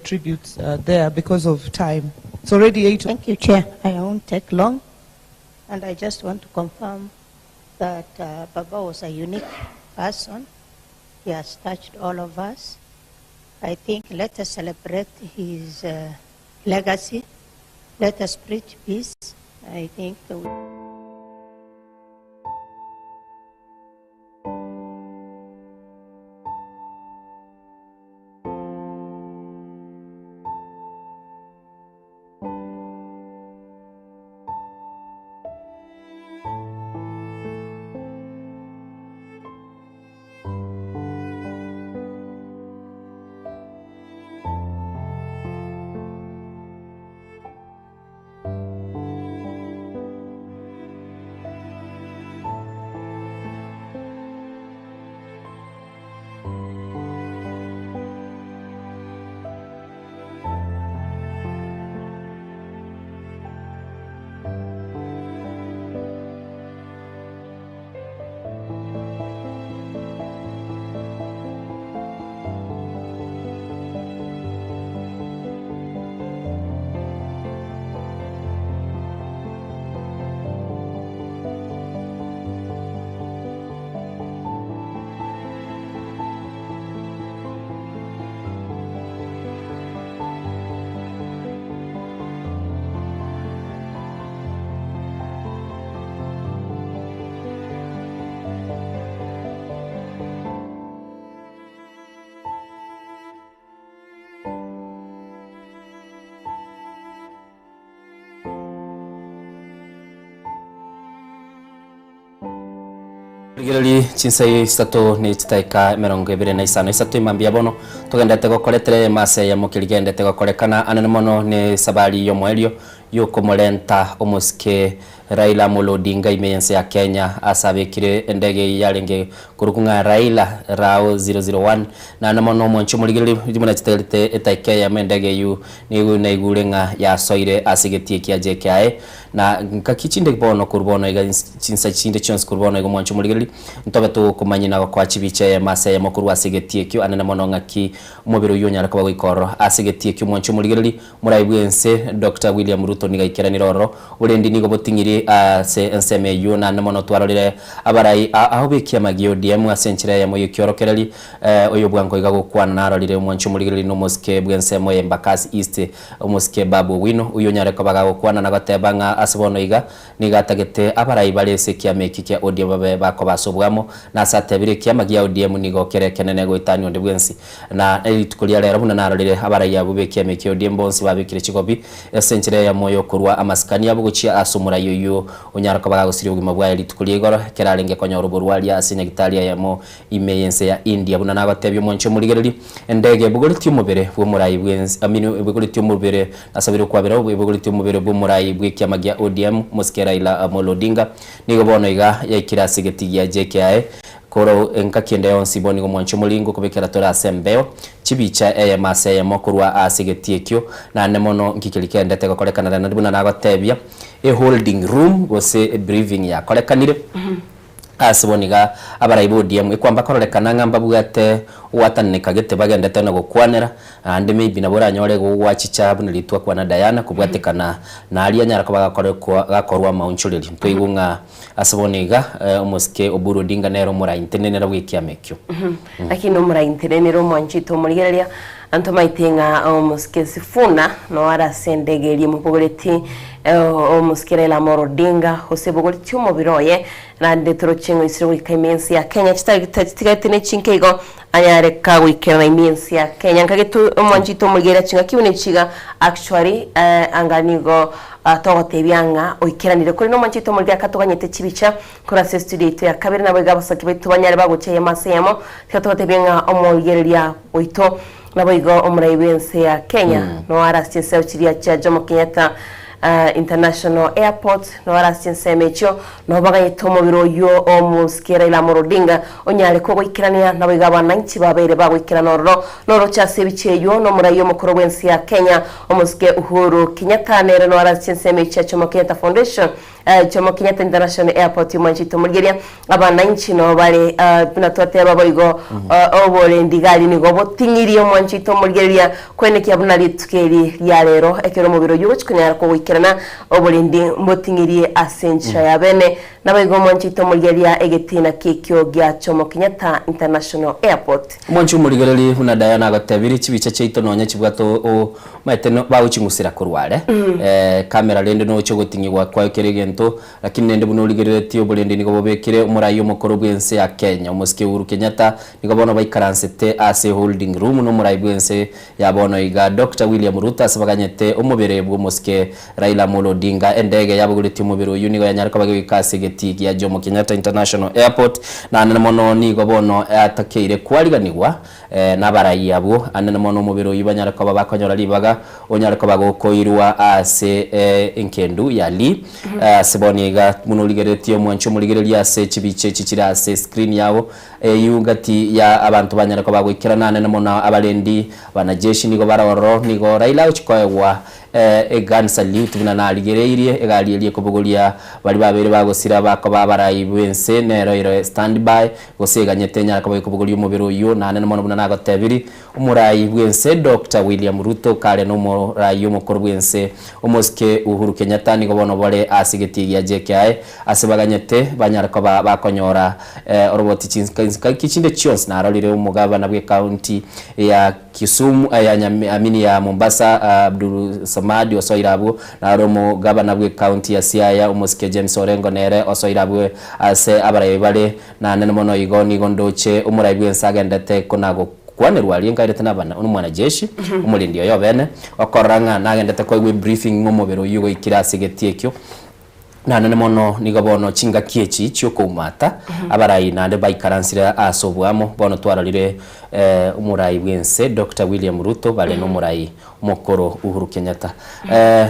tributes there because of time. It's already 8. Thank you, Chair. I won't take long. And I just want to confirm that Baba was a unique person. He has touched all of us. I think let us celebrate his legacy. Let us preach peace. I think Rigirali chinsai stato ni chitaika merongo ebere na isano isatu imambia bono tugendete gokoretere mase ya mukirigendete gokorekana anene mono ni sabari yo mwelio yo komolenta omuske Raila Amolo Odinga imeyense ya Kenya asabekire endege yarenge kurukunga Raila Rao 001 na namono mwanchu muligiri jimuna chitelete etaike ya mendege yu nigu na igurenga ya soire asigetie kia JKI na kakichinde bono kurbono iga chinsa chinde chons kurbono iga mwanchu muligiri ntobe tu kumanyina kwa chibiche ya mase ya mukuru asigetie kyo anene mono ngaki mubiro yunya rakaba gikoro asigetie kyo mwanchu muligiri muraibwense Dr. William Ruto Ruto nigaikira niroro urendi nigo botingiri se nseme yuna namono twarorire abarai aho bekia magi ODM asenchire ya moyo kyorokereri oyo bwanko igagukwana narorire mwanchu murigiri no moske bwensemo Embakasi East moske Babu Wino uyo nyareko bagagukwana nagatebanga asibono iga nigatagete abarai barese kia meki kia ODM babe bako basobwamo na satebire kia magi ODM nigo kerekenene goitani onde bwensi na elitukulia rero buna narorire abarai abo bekia meki ODM bonsi babikire chigobi esenchire ya moyo kurwa amaskani abo guchia asumura yoyo unyareko bagagusiri ugima bwa elitukulia igoro kerarenge konya ruburwalia asinya gitalia ya mo imeyense ya India buna nagatebye mwancho murigereri endege bugoriti umubere bwo murayi bwenzi amino bugoriti umubere nasabire kwabera bugoriti umubere bwo murayi bwekia magia ODM muskera ila Amolo Odinga nigo bono iga ya kirasi ya JKI koro enkakiende yonsi boni mwancho mulingo kubekera tora sembeo chibicha mase ya mokurwa asigetiekyo na nemono nkikilikende teko kolekana na buna nagatebya holding room gose briefing ya kolekanire asiboniga abarai ODM ikwamba kororekana ngamba bugate wataneka gete bagendete no gukwanera ande maybe nabora nyore gwachicha bune litwa kwana Diana kubwatekana na alia nyara ko gakorwa maunchuriri twigunga asiboniga umuske Oburu Odinga nero mura intenenera wikia mekyo lakini mura intenenero mwanchito murigereria anto maitenga umuske Sifuna no ara sendegeri mupogoreti umuskere la Morodinga hosebogoreti umubiroye na ndetro chingo isiro ikaimensi ya Kenya chitagatine chinkego anyare kago ikena imensi ya Kenya ngagetu mwanchito mugera chinga kibune chiga actually anganigo togotebyanga oikeranire kuri no mwanchito mugera katoganyete chibicha kura se studio ya kabiri nabo gabasaki betu banyare bagucheye masemo togotebyanga omugereria oito nabo igo omuraibense ya Kenya no arastin sauchiria cha Jomo Kenyatta International Airport no arastin semecho no bagayito mubiro yo omuskera ila Morodinga onyare ko goikirania nabo igabana nchi babere bagwikirana noro cha sebicheyo no murayo mukuru wensi ya Kenya omuske Uhuru Kenyatta nere no arastin semecho Jomo Kenyatta Foundation Jomo Kenyatta International Airport mwanchito murigeria abana nchi no bale tunatote babo igo obole ndigali ni gobo tingiriyo mwanchito murigeria kwene kyabuna litukeri ya rero ekero mubiro yugo chikunyara ko wikirana obole ndi mbotingiriye asencha ya bene nabayigo mwanchito murigeria egetina kikyo gya Jomo Kenyatta International Airport mwanchu murigereri huna Diana agatabiri chibicha cheito nonya chibwato o maiteno bawuchingusira kurware kamera rende no cyo gutingirwa kwa kerigento lakini nende buno ligereti obolende nigo bobekire umurayo mukoro bwense ya Kenya umuske Uhuru Kenyatta nigo bono baikaransete ase holding room no murayo bwense ya bono iga Dr. William Ruto asabaganyete umubere bwo muske Raila Amolo Odinga endege yabuguriti umubere uyu nigo yanyarika bagikase geti ya Jomo Kenyatta International Airport na namono nigo bono atakeire kwariganirwa n'abarayi yabo anana mono umubere uyu banyarika babakonyora libaga onyarika bagokoirwa ase enkendu yali seboniga muno ligereti omwancho muligereri ase chibiche chichira ase screen yabo yungati ya abantu banyarika bagwikirana namono abalendi banajeshi nigo baroro nigo Raila uchikoewa gun salute buna naligereirie egalirie kubugulia bali babere bagosira bakoba barayi bense nero standby goseganyete nyara kabaye kubugulia umubiro uyu nane namono buna nagatebiri umurayi bense Dr. William Ruto kale no murayi umukuru bense umuske Uhuru Kenyatta nigo bono bole asigeti ya JKI asebaganyete banyara koba bakonyora roboti chinska kichinde chions na arolire umugaba bwe county ya Kisumu amini ya Mombasa Abdul Samadi osoirabu na romo gabana bwe county ya Siaya umuske James Orengo nere osoirabu ase abaraye bale na nemono igoni gondoche umurayi bwensaga ndete konago kwane rwali ngairete nabana umwana jeshi umulindi yo bene okoranga nagendete ko briefing ngomobero yugo ikirasi getiekyo na nemono nigabono chinga kiechi cyoko umata abarayi nande baikaransira asobwamo bono twararire umurayi bwense Dr. William Ruto bale no murayi mukoro Uhuru Kenyatta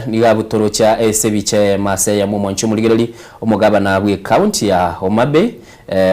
nigabutoro cha sebiche mase ya mumwancho muligereri umugaba na bwe county ya Homa Bay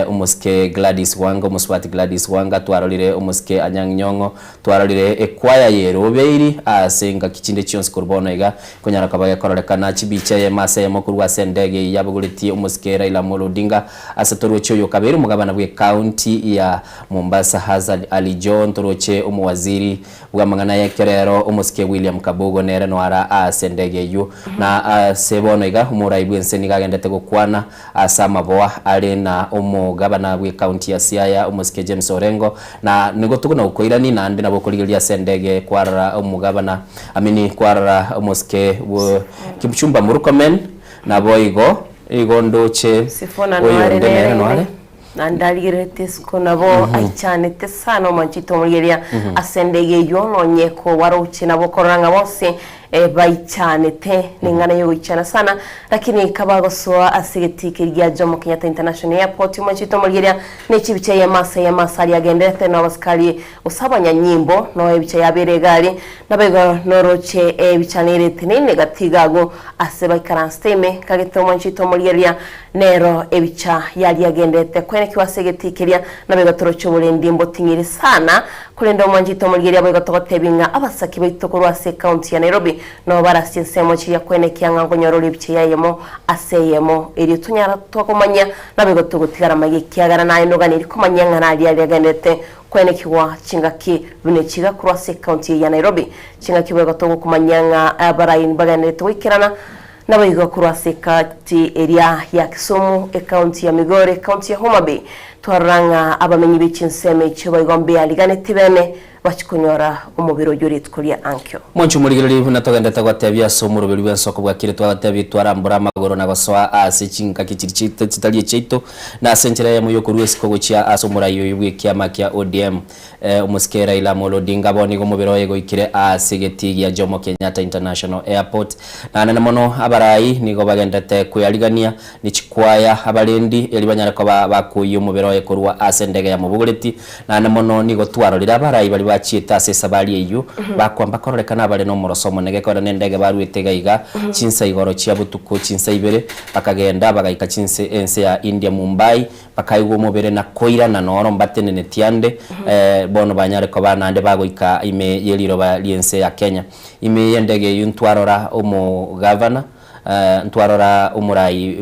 umuske Gladys Wanga umuswati Gladys Wanga twarorire umuske Anyang Nyongo twarorire ekwaya yerobeiri asenga kichinde cyonse kurbono iga kunyara kabaye kororekana chibiche ye mase ye mukuru wa sendege yabuguriti umuske Raila Amolo Odinga asatoroche yo kabiri umugabana bwe county ya Mombasa Hazard Ali John toroche umuwaziri bwamangana yekerero umuske William Kabogo nere noara asendege yu na sebono iga umuraibu enseni gagendete gukwana asama boa ari na umugabana bwe county ya Siaya umuske James Orengo na nigo tuguna ukoirani na andi nabo kurigiria sendege kwara umugabana amini kwara umuske Kipchumba Murkomen na boigo igondoche sifona noare nandalire tesko nabo aichane tesano manchito mugeria asendege yono nyeko waroche nabo koranga bose baichane te ningana yo ichana sana lakini kabago soa asigitike rya Jomo Kenyatta International Airport manchito mugeria nechibiche ya masa yagendete na baskali usabanya nyimbo no ebiche yabere gari nabego noroche ebichanire tinene gatigago aseba karansteme kagito manchito mugeria nero ebicha yali yagendete kwene kiwasigitikiria nabego toroche bulendi mbotingire sana kulenda manchito mugeria bego totebinga abasaki baitokorwa se county ya Nairobi no barasinsemo chiya kwene kyanga ngonyorora ibice yayemo aseyemo iri tunyara twakomanya nabego tugutigara magi kyagara nayo noganiri komanya ngana ali yagendete kwene kiwa chingaki bune chiga cross county ya Nairobi chingaki bego tugukomanya abarayin baganete wikirana nabego cross county area ya Kisumu county ya Migori county ya Homa Bay twaranga abamenyi bichinseme cyo igombe aliganete bene bachikunyora umubiro yurit kulia ankyo monchu murigiriri natogenda tagwatebya somuro biri bensoko bwakire twatebye twarambura amagoro nagosoa asichinga kichirichite titalie cheito na senchera ya muyo kuruesi kogochia asomura yoyubwe kiama kya ODM umuske Raila Amolo Odinga boni go mubiro yego ikire asigeti ya Jomo Kenyatta International Airport na mono abarai nigo bagendete kuyaligania ni chikwaya abalendi elibanyara ko bakuye umubiro yego kurwa asendege ya mubugureti na mono nigo twarorira abarai bali bachieta sesabali eyu bakwamba kororekana bale no morosomo nege ko nendege barwetega iga chinsa igoro chia butuko chinsa ibere bakagenda bagayika chinse ense ya India Mumbai bakayugo mobere na koira na noro mbatene netiande bono banyare ko banande bagoika ime yeliro ba liense ya Kenya ime yendege yuntwarora umu governor ntwarora umurai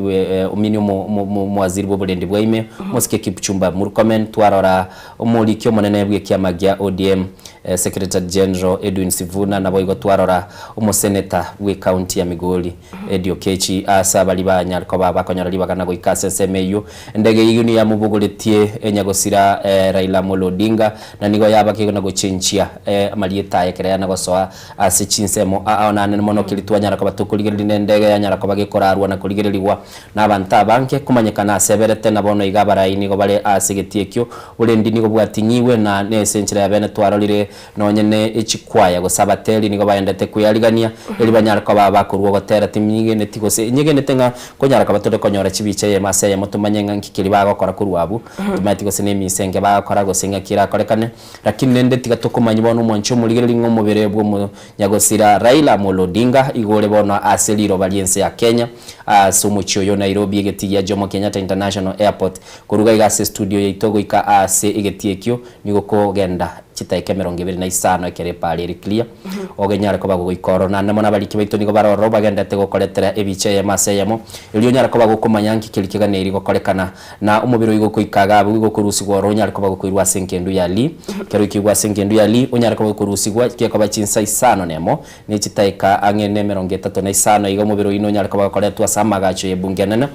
umini muwaziri bobulendi bwaime muske Kipchumba Murkomen twarora umulikyo monene bwe kiamagya ODM Secretary General Edwin Sivuna nabo igo twarora umuseneta bwe county ya Migori Edio Kechi asabali banyarko bakonyora libagana go ikasesemeyo ndege yuni ya mubuguletie enyagosira Raila Amolo Odinga na nigo yabaki na go chenchia amalieta yekerea na gosoa asichinsemo aonane mono kilitwanyara ko batukuligirinde ndege yanyara ko bagikorarwa na kuligirirwa n'abanta banke kumanyekana seberete nabono igabara inigo bale asigetie kyo ulendi nigo bwatinyiwe na nesenchira ya bene twarorire nonyene echikwaya go sabateli nigo bayendete kuyaligania eli banyara ko bakurwa gotera timinge netigose nyegene tenga konyara ko batode konyora chibiche ye maseye mutumanyenga nkikiri bagakora kurwabu tumatigose nemisenge bagakora gosenga kira korekane lakini nende tigatokomanya bono mwancho muligiriri ngo mubere bwo mu nyagosira Raila Amolo Odinga igore bono aseliro baliense ya Kenya sumuchyo yo Nairobi egeti ya Jomo Kenyatta International Airport kuruga igase studio ya itogo ika ase egetiekyo nigo ko genda chitaike 25 ekere pali clear ogenyara ko bago ikoro na namona baliki baito nigo baroro bagenda te gokoletera ebiche ya maseyemo iliyo nyara ko bago kumanyanki kilikiga ne irigo korekana na umubiro igo kuikaga bugo kurusigwa ronyara ko bago kuirwa senkendu yali kero ikigwa senkendu yali onyara ko bago kurusigwa kiko bachinsa isano nemo ni chitaika angene 35 igo mubiro ino nyara ko bago koletwa samagacho yebungenana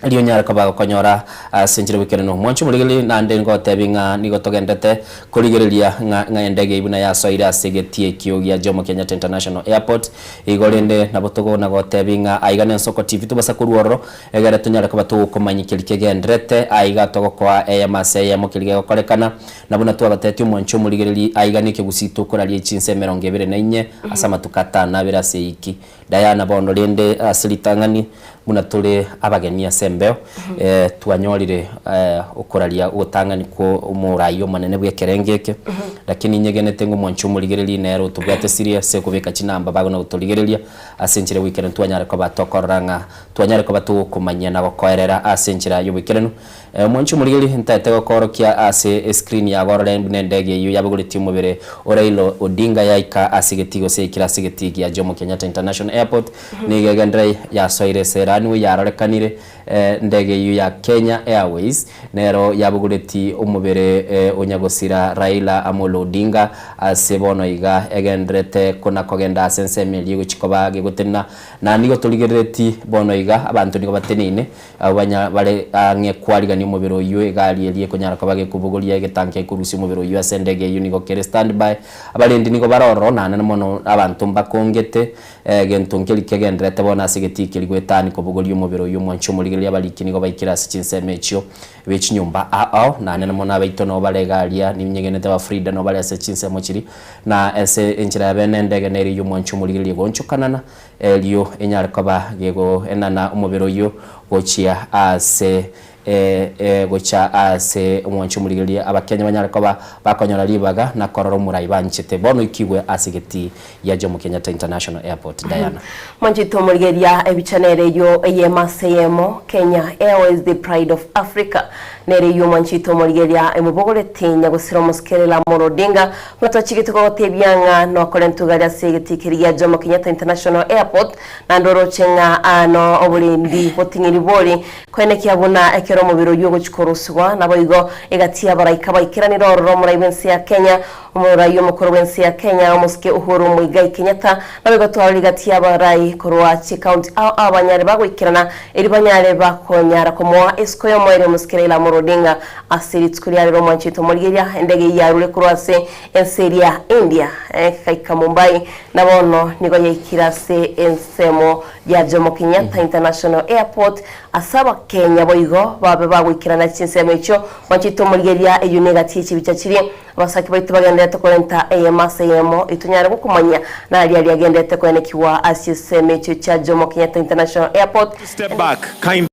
Liyo nyara ko bakonyora senjire wikere no mwancho muligeli na ande ngo tebinga nigo togendete kuligeliya nga endege ibuna ya soira asegetie kyo ya Jomo Kenyatta International Airport igolende nabotogo na go tebinga aigane soko TV tubasa kuruoro egere tunyara ko batu komanyikeli kegendrete aiga togo kwa eyamase ya mokilige gokorekana nabona tu abateti mwancho muligeli aigane ke gusito korali chinse 24 asama tukata na birase iki Diana bondo lende asilitangani muna tuli abagenia sembeo twanyorire ukuralia utangani ko umurayo manene bwe kerengeke lakini nyegenete ngo mwanchu murigereria nero tubwate serious kubika kinamba bago na uturigereria asenjire weekend twanyare ko batokoranga twanyare ko batukumanya na gokoerera asenjira yubikireno mwanchu murigereria ntete gokorokia ase screen ya gorore ndege yu yabuguriti mubere Raila Odinga yaika asigetigo se kira sigetigia Jomo Kenyatta International Airport ni gegendrai ya soire serani yarorekanire ndege yu ya Kenya Airways nero yabuguriti umubere onyagosira Raila Amolo Odinga asebono iga egendrete kuna kogenda sensemeli guchikoba gigutena na nigo tuligereti bono iga abantu nigo batenine abanya bale ange kwariga ni umubere uyu egari elie kunyara kabage kubugulia getanke kurusi umubere uyu asendege yu nigo kere standby abalendi nigo baroro nana mono abantu mbakongete gentunkeli kegendrete bona sigeti ligwetani kubugulia umubere uyu mwanchu murigelia baliki nigo baikira sichinsemecho bechinyumba nana mono abaito balegalia nimnyegenete ba Frida no bale asichinse chiri na ese enchira benendege neri yu mwanchu murigelia gonchukanana elio enyara kaba gego enana umubere uyu gochia ase gocha ase mwanchu murigelia abakenya banyara koba bakonyora libaga na kororo murai banchite bono ikigwe asigeti ya Jomo Kenyatta International Airport Diana mwanchito murigelia ebichanere yo eyemaseyemo Kenya Airways the pride of Africa nere yo mwanchito murigelia emubogole tinya gusira muskerela Odinga mutachigite ko tebyanga no kolentugalia sigeti kiriya Jomo Kenyatta International Airport na ndoro chenga ano obulindi botingiri boli kwene kyabuna ekero mubiro yo guchikoroswa naboigo egatia baraika bayikiraniro roro muraibensi ya Kenya umurayo mukuru wensi ya Kenya umuske Uhuru Muigai Kenyatta nabigo twali gatia barai Koroachi county abanyare bagwikirana eri banyare bakonyara komwa esko yo moire muskerela Odinga asiritskuria rero mwanchito murigeria endege yarure kurwase enseria India kaika Mumbai nabono nigo yikirase ensemo ya Jomo Kenyatta International Airport asaba Kenya boigo babe bagwikirana chinsemo icho mwanchito murigeria eyunegati chibichachiri abasaki baitu bagendera tokolenta eyemaseyemo itunyara gukumanya na ali agendete kwenekiwa asiseme icho cha Jomo Kenyatta International Airport. Step back kind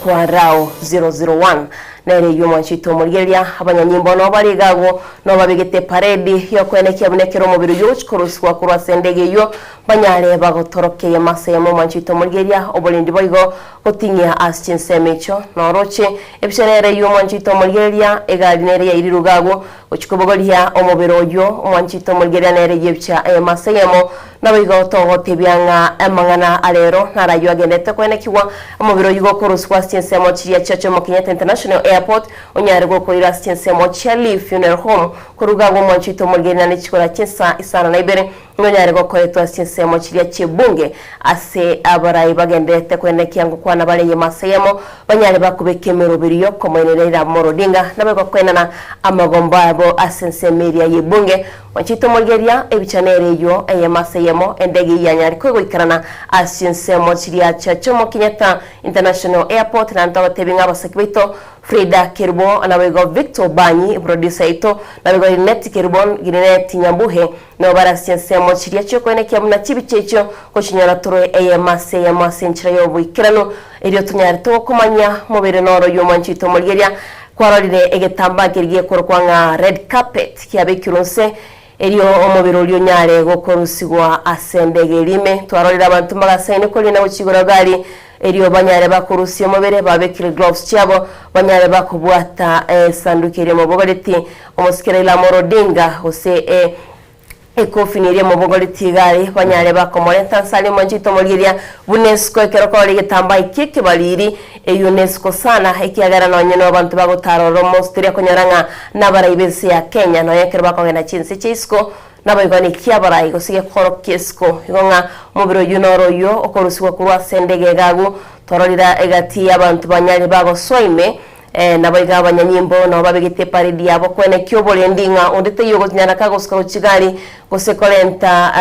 kwa rao 001 nere yumwanchito murigeria abanyanyimbo no barigago no babigete parade yo kwenekia bunekero mubiri yuchkuruswa kurwa sendege yo banyare bagotorokeye maseyemo mwanchito murigeria obolindi boigo gotinya aschinsemecho noroche ebisherere yumwanchito murigeria egalinere ya irirugago uchikobogolia omubiro yo mwanchito murigeria nere yebcha maseyemo nabigo togote byanga emangana alero narayo agendete kwenekiwa omubiro yugo kuruswa aschinseemo chiya Jomo Kenyatta International Airport onyare gokorira aschinseemo chali funeral home kurugago mwanchito murigeria nechikora chinsa isana naibere ngonyare gokoretwa aschinseemo chiya chebunge ase abarai bagendete kwenekia ngo kwana bale yemaseyemo banyare bakubekemero biriyo komonerera Odinga nabego kwenana amagomba abo asensemeria yebunge mwanchito murigeria ebichanere yo eyemaseyemo endege yanyari kwegoikarana aschinseemo chiya Jomo Kenyatta International Airport na ntawatebinga abasakibito Frida Kirbo anabego Victor Banyi producer ito nabego net Kirbon ginet Nyambuhe no barasiensemo chiria chokone kyamuna chibichecho ko chinyara toro eyemaseyemo senchira yo bwikirano eriyo tunyari to kumanya mubere noro yo mwanchito murigeria kwarorire egetamba kiriye korkwanga red carpet kyabekirunse eriyo omubiro lyo nyare gokorusigwa asendege lime twarorira abantu magasaine ko lina ukigura gari eriyo banyare bakurusiye mubere babekire gloves cyabo banyare bakubwata sandukire mu bogoreti umusikirela Odinga hose ekofinirie mu bogoreti gari banyare bakomore tansali mwanchito murigeria UNESCO kerokore getamba ikike baliri UNESCO sana ikiagara no nyene abantu bagotaroro mostria konyaranga nabaraibese ya Kenya no yakere bakongena chinse chisko nabaigani kiabarai gosige korokesko igonga mubiro yunoro yo okorusiwa kurwa sendege gagu tororira egati abantu banyari bago soime nabaiga abanyanyimbo no babigite parade yabo kwene kyobole ndinga ondete yogo nyana kagosko chigari gosekolenta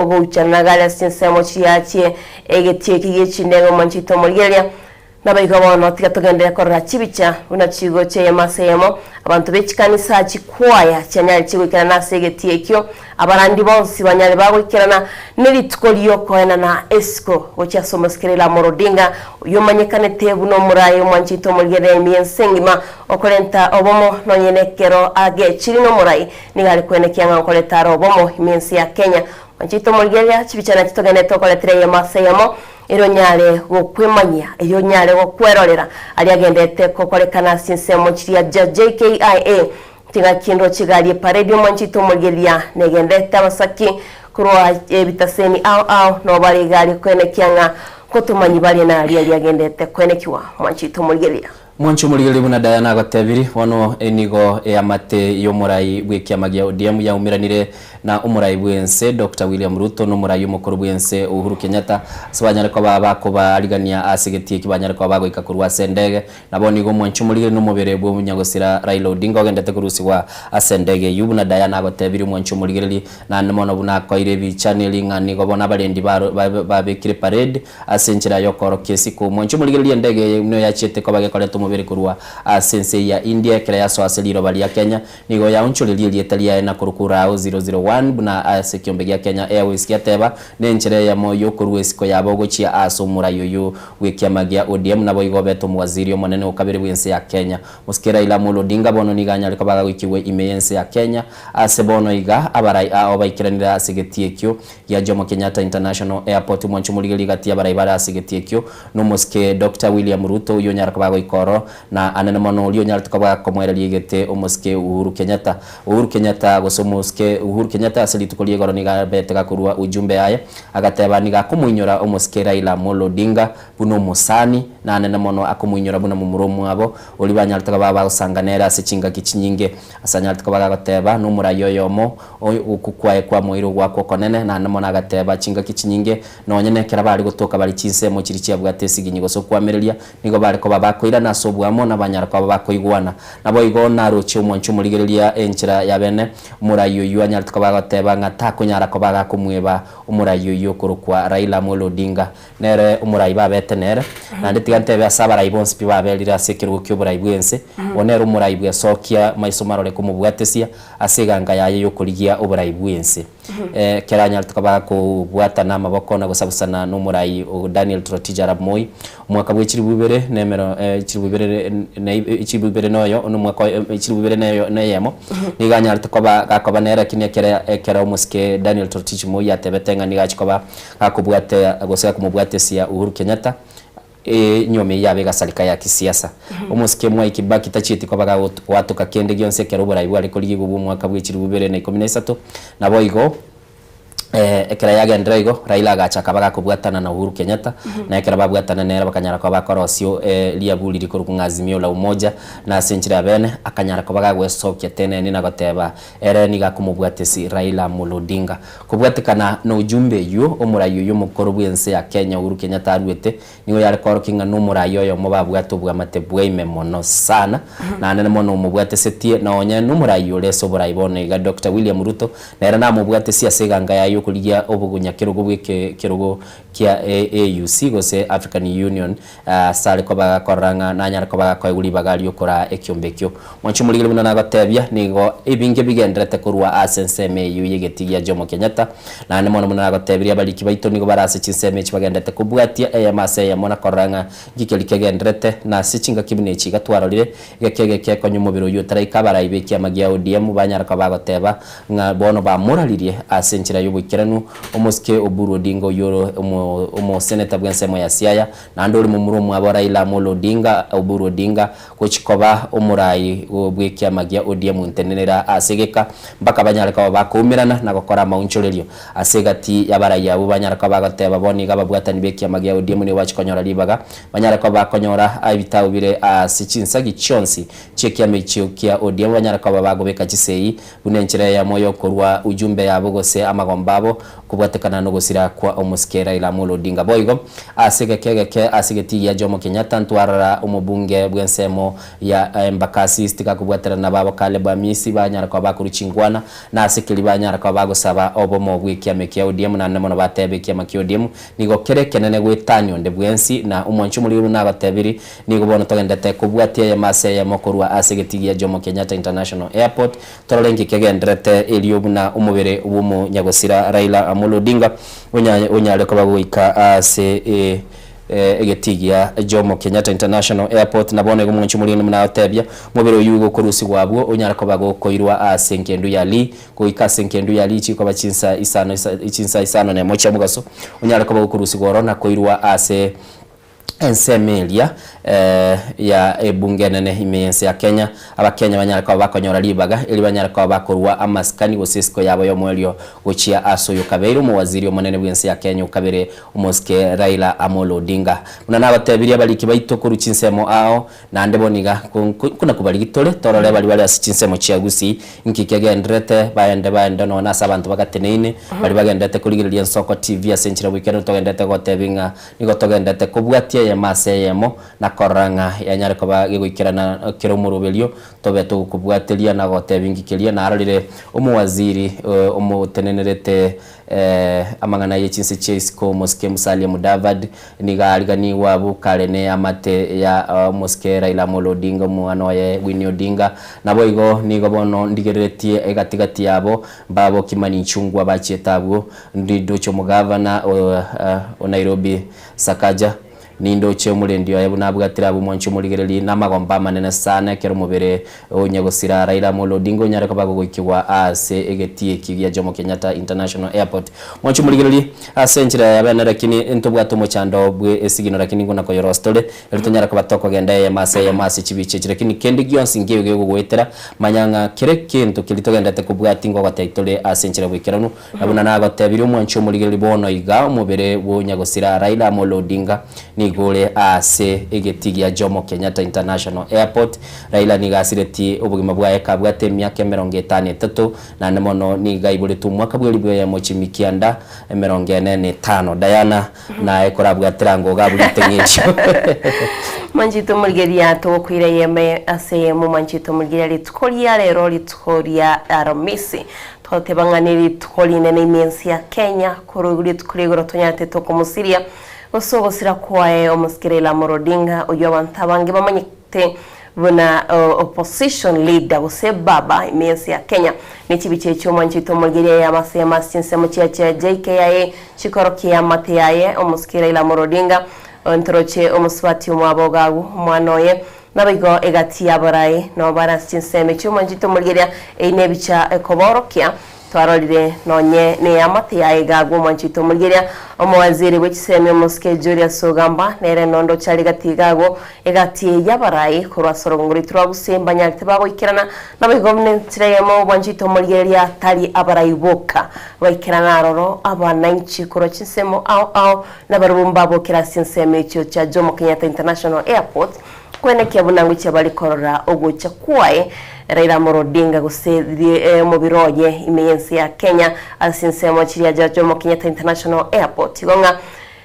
oguchana gala sinsemo chiache egeti kigichindego mwanchito murigeria Nabaigabono tiga tugendera korra chibicha una chigo che masemo abantu bechikanisa chikwaya cyanyali chigwikana na segeti ekyo abarandi bonsi banyali bagwikirana nilitukolio koena na esco ocha somoskerela morodinga yomanyekane tebu no murayo mwanchito mulgere miensengima okolenta obomo nonyenekero age chiri no murai nigali kwenekianga okoleta obomo imiensi ya Kenya mwanchito mulgere chibicha na titogene tokoletre masemo ironyale gokwemanya ironyale gokwerorera ali agendete kokorekana sinsemo chiria JKIA tinga kindo chigali parade mwanchito mulgelia negendete abasaki kurwa ebitaseni au no bali gali kwenekianga kotumanyi bali na ali agendete kwenekiwa mwanchito mulgelia Mwancho mulgeli buna Diana Gatebiri wano enigo amate yomurai bwekiamagia ODM ya umiranire na umurai bwense Dr. William Ruto no murai umukuru bwense Uhuru Kenyatta sabanyare ko babako baligania asigeti kibanyare ko bago ikakurwa sendege naboni go mwancho mulgeli no mubere bwo munyagosira Raila Odinga ogendete kurusiwa asendege yubuna Diana Gatebiri mwancho mulgeli na namono buna ko irebi channeling anigo bona balendi babekire parade asenchira yokoro kesi ko mwancho mulgeli ndege no yachete ko bagekole mubere kurwa sense ya India kila yaso aseliro bali ya Kenya nigo ya unchulili lietalia na kurukura 001 buna sekiombe ya Kenya Airways kiateba nenchere ya moyo kurwesiko ya bogochia asomura yoyo wekiamagia ODM na boigo beto mwaziri omonene okabere bwense ya Kenya muskera ila mulo dinga bono niganya likobaga wikiwe imeyense ya Kenya asebono iga abarai obaikiranira asegetiekyo ya Jomo Kenyatta International Airport mwanchumuligeli gatia barai bara asegetiekyo no muske Dr. William Ruto uyo nyarakabaga ikoro na anene mono ulio nyaratukabaga komwera ligete omuske Uhuru Kenyatta gosomuske Uhuru Kenyatta aselitukolie goro niga betega kurwa ujumbe aya agateba niga kumuinyora omuske Raila Amolo Odinga buno musani na anene mono akumuinyora buno mumuromu abo olibanya alutakabaga usanganera sechinga kichinyinge asanya alutakabaga gateba no murayo yomo ukukwaye kwa moiro gwako konene na anene mono agateba chinga kichinyinge nonyene kera bali gutoka bali chinse mo chirichi abwatesi ginyigo so kwamerelia nigo bali ko babakoira na sobwamo nabanyara ko bakoigwana nabo igona roche mwanchu muligerelia enchira ya bene murayo yuanya tukabaga teba ngata kunyara ko baga kumweba umurayo yokorokwa Raila Amolo Odinga nere umurayi babete nere na nditigante bya sabara ibonsi bibabelira sekirugo cy'uburayi bwense onera umurayi bwa sokia maisomarore ko mubwatesia aseganga yaye yokorigia uburayi bwense keranya tukabaga ko bwata na maboko na gusabusana n'umurayi Daniel Toroitich Arap Moi umwaka bw'ikiri bubere nemero ichibubere noyo no mwaka ichibubere neyemo niganya tukabaga nera kinya kera umuske Daniel Toroitich Moi atebetenga nigachikoba akubwate agoseka kumubwatesia Uhuru Kenyatta nyome yabe gasalika ya kisiasa umuske mwa ikibaki tachiti kwa baga watu kakende gyonse kero burayi bwari kuri gibubu mwaka bw'ikiri bubere na 13 nabo igo ekera yage ndrego Raila agachaka baga kubwatana na Uhuru Kenyatta na ekera babwatana nera bakanyara kwa bakorosio liabuli rikuru kungazimio la umoja na senchira bene akanyara kwa baga gwesokia tene nina goteba niga kumubwatesi Raila Amolo Odinga kubwatikana no ujumbe yu omurayo yo mukoro bwense ya Kenya Uhuru Kenyatta arwete niwe yari korokinga no murayo yo mubabwato bwa matebwe imemono sana na nene mono mubwatesetie na onye no murayo leso burayi bone ga Dr. William Ruto na era na mubwatesia seganga yayo kuligia obugunya kirugo bweke kirugo kia AUC gose African Union sale ko bagakoranga nanyara ko bagakoiguri bagali okora ekyombekyo mwanchu muligile buna nagatebya nigo ibinge bigendrete kurwa asenseme yuyegetiya Jomo Kenyatta na ne mono muna nagatebya baliki baito nigo barase chinseme chibagendete kubwatia eyamase yamona koranga gikelike gendrete na sichinga kibine chigatwarorire gekege keko nyumubiro yotara ikabara ibeki amagia ODM banyara ko bagoteba nga bono ba moralirie asenchira yubukiranu omuske Oburu Odinga yoro omo senator bwensemo ya Siaya na ndori mu murumu abo Raila Amolo Odinga Oburu Odinga kuchikoba omurayi obweki amagia ODM ntenenera asegeka mpaka banyara ko bakumirana na gukora maunchorerio asegati yabarayi abo banyara ko bagateba boni gababwatani beki amagia ODM ni wachikonyora libaga banyara ko bakonyora abitawo bire asichinsa gichonsi cheki amechiyo kia ODM banyara ko bagobeka chiseyi bunenchira ya moyo korwa ujumbe yabo gose amagomba babo kubwatekana no gusira kwa omuske Raila Amolo Odinga boigo asegekegeke asegetiya Jomo Kenyatta ntwarara umubunge bwensemo ya Embakasi stika kubwatera na babo kale bamisi banyara kwa bakuru chingwana na asekeli banyara kwa bagusaba obomo bwikia mekia ODM na nemo batebe kia makia ODM nigo kerekenene gwetani onde bwensi na umwanchu muri na batebiri nigo bono togendete kubwatia ya mase ya mokorwa asegetiya Jomo Kenyatta International Airport torolengi kegendrete eliobu na umubere ubumu nyagosira Raila Amolo Odinga unyale kwa bagwika ase egetigia Jomo Kenyatta International Airport na bone gumunchu muri muna otebya mubero yugo kurusi gwabwo unyara ko bagokoirwa asenkendu yali kuika senkendu yali chiko bachinsa isano ne mocha mugaso unyara ko bagokurusi gorona koirwa ase ensemelia ya ebunge nene imeyense ya Kenya abakenya banyara kwa bakonyora libaga eli banyara kwa bakorwa amaskani gosisiko yabo yo mwelio gochia asoyo kabere mu waziri omonene bwense ya Kenya ukabere umoske Raila Amolo Odinga munana batebiria baliki baitoko ruchinsemo ao na ndeboniga kuna kubali gitole torole bali asichinsemo chiagusi nkikegendrete baende no na sabantu bagateneine bali bagendete kuligirilia Soko TV asenchira weekend togendete gotebinga nigo togendete kubwatia ya maseyemo na koranga ya nyare ko bagikirana kiro murubelio tobeto kubwatelia na gotebingikilia na aralire umuwaziri umutenenerete amangana yechinse chase ko moske Musalia Mudavadi nigaligani wabu karene amate ya moske Raila Amolo Odinga muano ye Winnie Odinga nabo igo nigo bono ndigeretie egatigati yabo babo Kimani Ichung'wah bachietabo ndidocho mugavana Nairobi Sakaja nindo che mulendio yabu nabwatira bu mwanchu muligereli namagomba manene sana kero mubere onyegosira Raila Amolo Odinga nyare ko bagogokiwa ase egetie kivya Jomo Kenyatta International Airport mwanchu muligereli asenchira yabana lakini entobwato mochando bwe esigino lakini ngona ko yorostole elitonyara ko batoko genda ya mase chibiche lakini kendi gyonsi ngiye gwetera manyanga kereke ento kilitogenda te kubwati ngo gataitole asenchira bwekiranu nabuna nago tebiri mwanchu muligereli bono iga mubere wonyegosira Raila Amolo Odinga gole ase egetigia Jomo Kenyatta International Airport Raila nigasireti ubugima bwaye kabwate myaka 53 na nemono nigaiburitu mwaka bweli ya mochimikianda 45 Diana na ekorabwa trango gabulitengecho Manjito mulgeria to kwireyeme ase mu manjito mulgeria litkoria rero litkoria aromisi totebanganiri tkoline ne imensi ya Kenya koroguri tkoregoro tonyate to komusiria osogosira kwae omuskirela Morodinga oyo bantabange bamanyite buna opposition leader ose baba imensi ya Kenya nichibiche choma nchito mulgeria ya masema sinsemo cha JKIA chikorokia mateyaye omuskirela Morodinga ontroche omuswati umwabogagu mwanoye nabigo egati abarai no barastinseme choma nchito mulgeria einebicha ekoborokia twarorire nonye ne amate yaigagwo manchito mulgeria omwaziri w'ekiseme muske Julius Ogamba nere nondo chali gatigagwo egati yabarai kurwasoronguri turagusemba nyalite bagoikirana nabigomnentire yemo manchito mulgeria tali abarai boka baikirana roro abananchi kurochisemo au nabarumba bokira sinseme cyo cha Jomo Kenyatta International Airport kwene kyabunangu cyabali korora ogocha kwae Raila Amolo Odinga gusethie mubiroye imeyensi ya Kenya asinsemo chiria ja Jomo Kenyatta International Airport igonga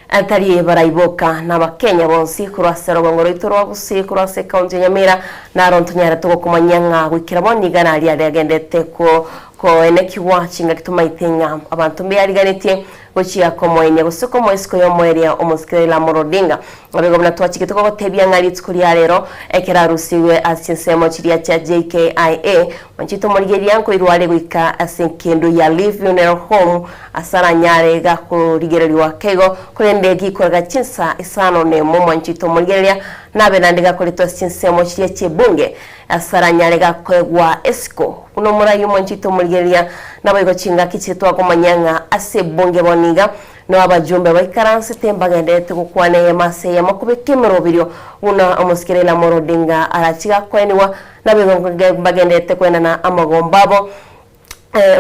atari baraiboka n'abakenya bonsi kurasero ngoro itorwa gusi kurase county Nyamira na rontonyara to kumanyanga gwikira boniga na ali agendete ko enekiwa chinga kituma itenga abantu mbiyariganitie gochia komoine gusoko moisko yo mweria omuskirela Amolo Odinga abegomna twachike to gotebya ngari tsukuria rero ekera rusiwe asinsemo chiria cha JKIA manchito mulgeria nko irwale gwika asenkendo ya Live Funeral Home asara nyare ga kurigereriwa kego kurendegi koraga chinsa isano ne mo manchito mulgeria nabe nandiga kolito sinsemo chiria chebunge asara nyare ga kwegwa esco uno murayi manchito mulgeria nabayiko chinga kichitwa komanyanga ase bunge boniga no abajumbe baikaranse tembagendete kukwane yemase yamakubekemero biryo una omuskirela Amolo Odinga arachiga kweniwa nabigo bagendete kwena na amagombabo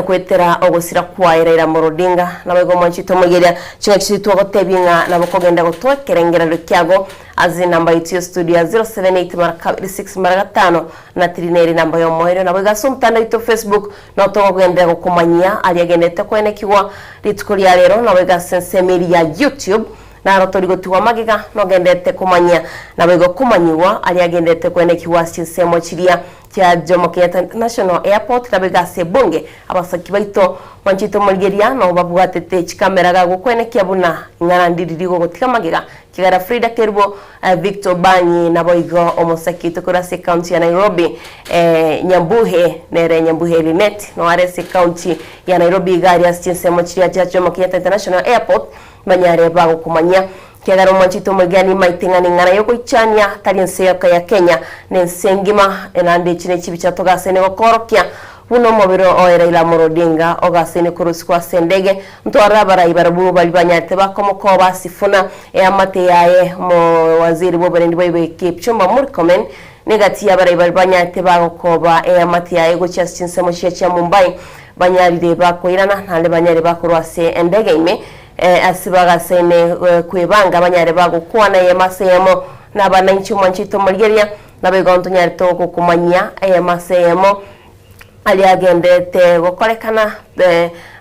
kwetera ogosira kwaira Raila Amolo Odinga nabigo manchito mulgeria chinga kichitwa gotebinga nabokogenda gotwekerengera rukyago azi namba itu studio 078 na trineri namba yo moyo na bega sumtanda itu Facebook no to gwende kumanyia ali agendete kwenekiwa litukulia lero na bega sensemiri ya YouTube na rotorigo tuwa magiga no gendete kumanya na bega kumanyiwa ali agendete kwenekiwa sinsemo chiria kya Jomo Kenyatta International Airport na bega sebunge abasaki baito wanchito mulgeria no babwatete chikamera gago kwenekia buna ngana ndiririgo gotika magiga kigara Frida Kerbo Victor Banyi na boigo omosaki tokorase county ya Nairobi Nyambuhe nere Nyambuhe Linet no arese county ya Nairobi gari asinsemo chiria kya Jomo Kenyatta International Airport manyare bago kumanya kigara mwanchito mulgani maitingani ngana yoko ichania taliense ya Kenya nensengima enande chine chibicha togase ne gokorokia uno mobiro oera ila morodinga ogasene kurusikwa sendege mtwara barabarabu balibanyate bakomo basifuna amate yaye mo waziri boberendi boybe Kipchumba Murkomen negati ya barabanyate bakoba amate yaye go chastinsemo chia Mumbai banyarire bakoirana nale banyare bakorwase endege ime asibaga sene kwebanga banyare bagokwana yemasemo nabananchi mwanchito mulgeria nabegonto nyarto kumanya yemasemo ali agendete gokorekana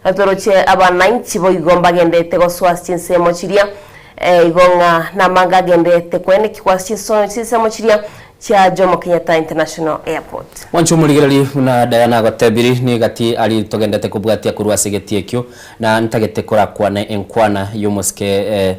atoroche abananchi boigomba gendete goswastinse chiria igonga namanga agendete kwene kikwastinse chiria cha Jomo Kenyatta International Airport. Wancho muligirali na Diana Gotebiri ni gati ali togendete kubwatia kurwasegetie kyo na ntagete kora kwana enkwana yomoske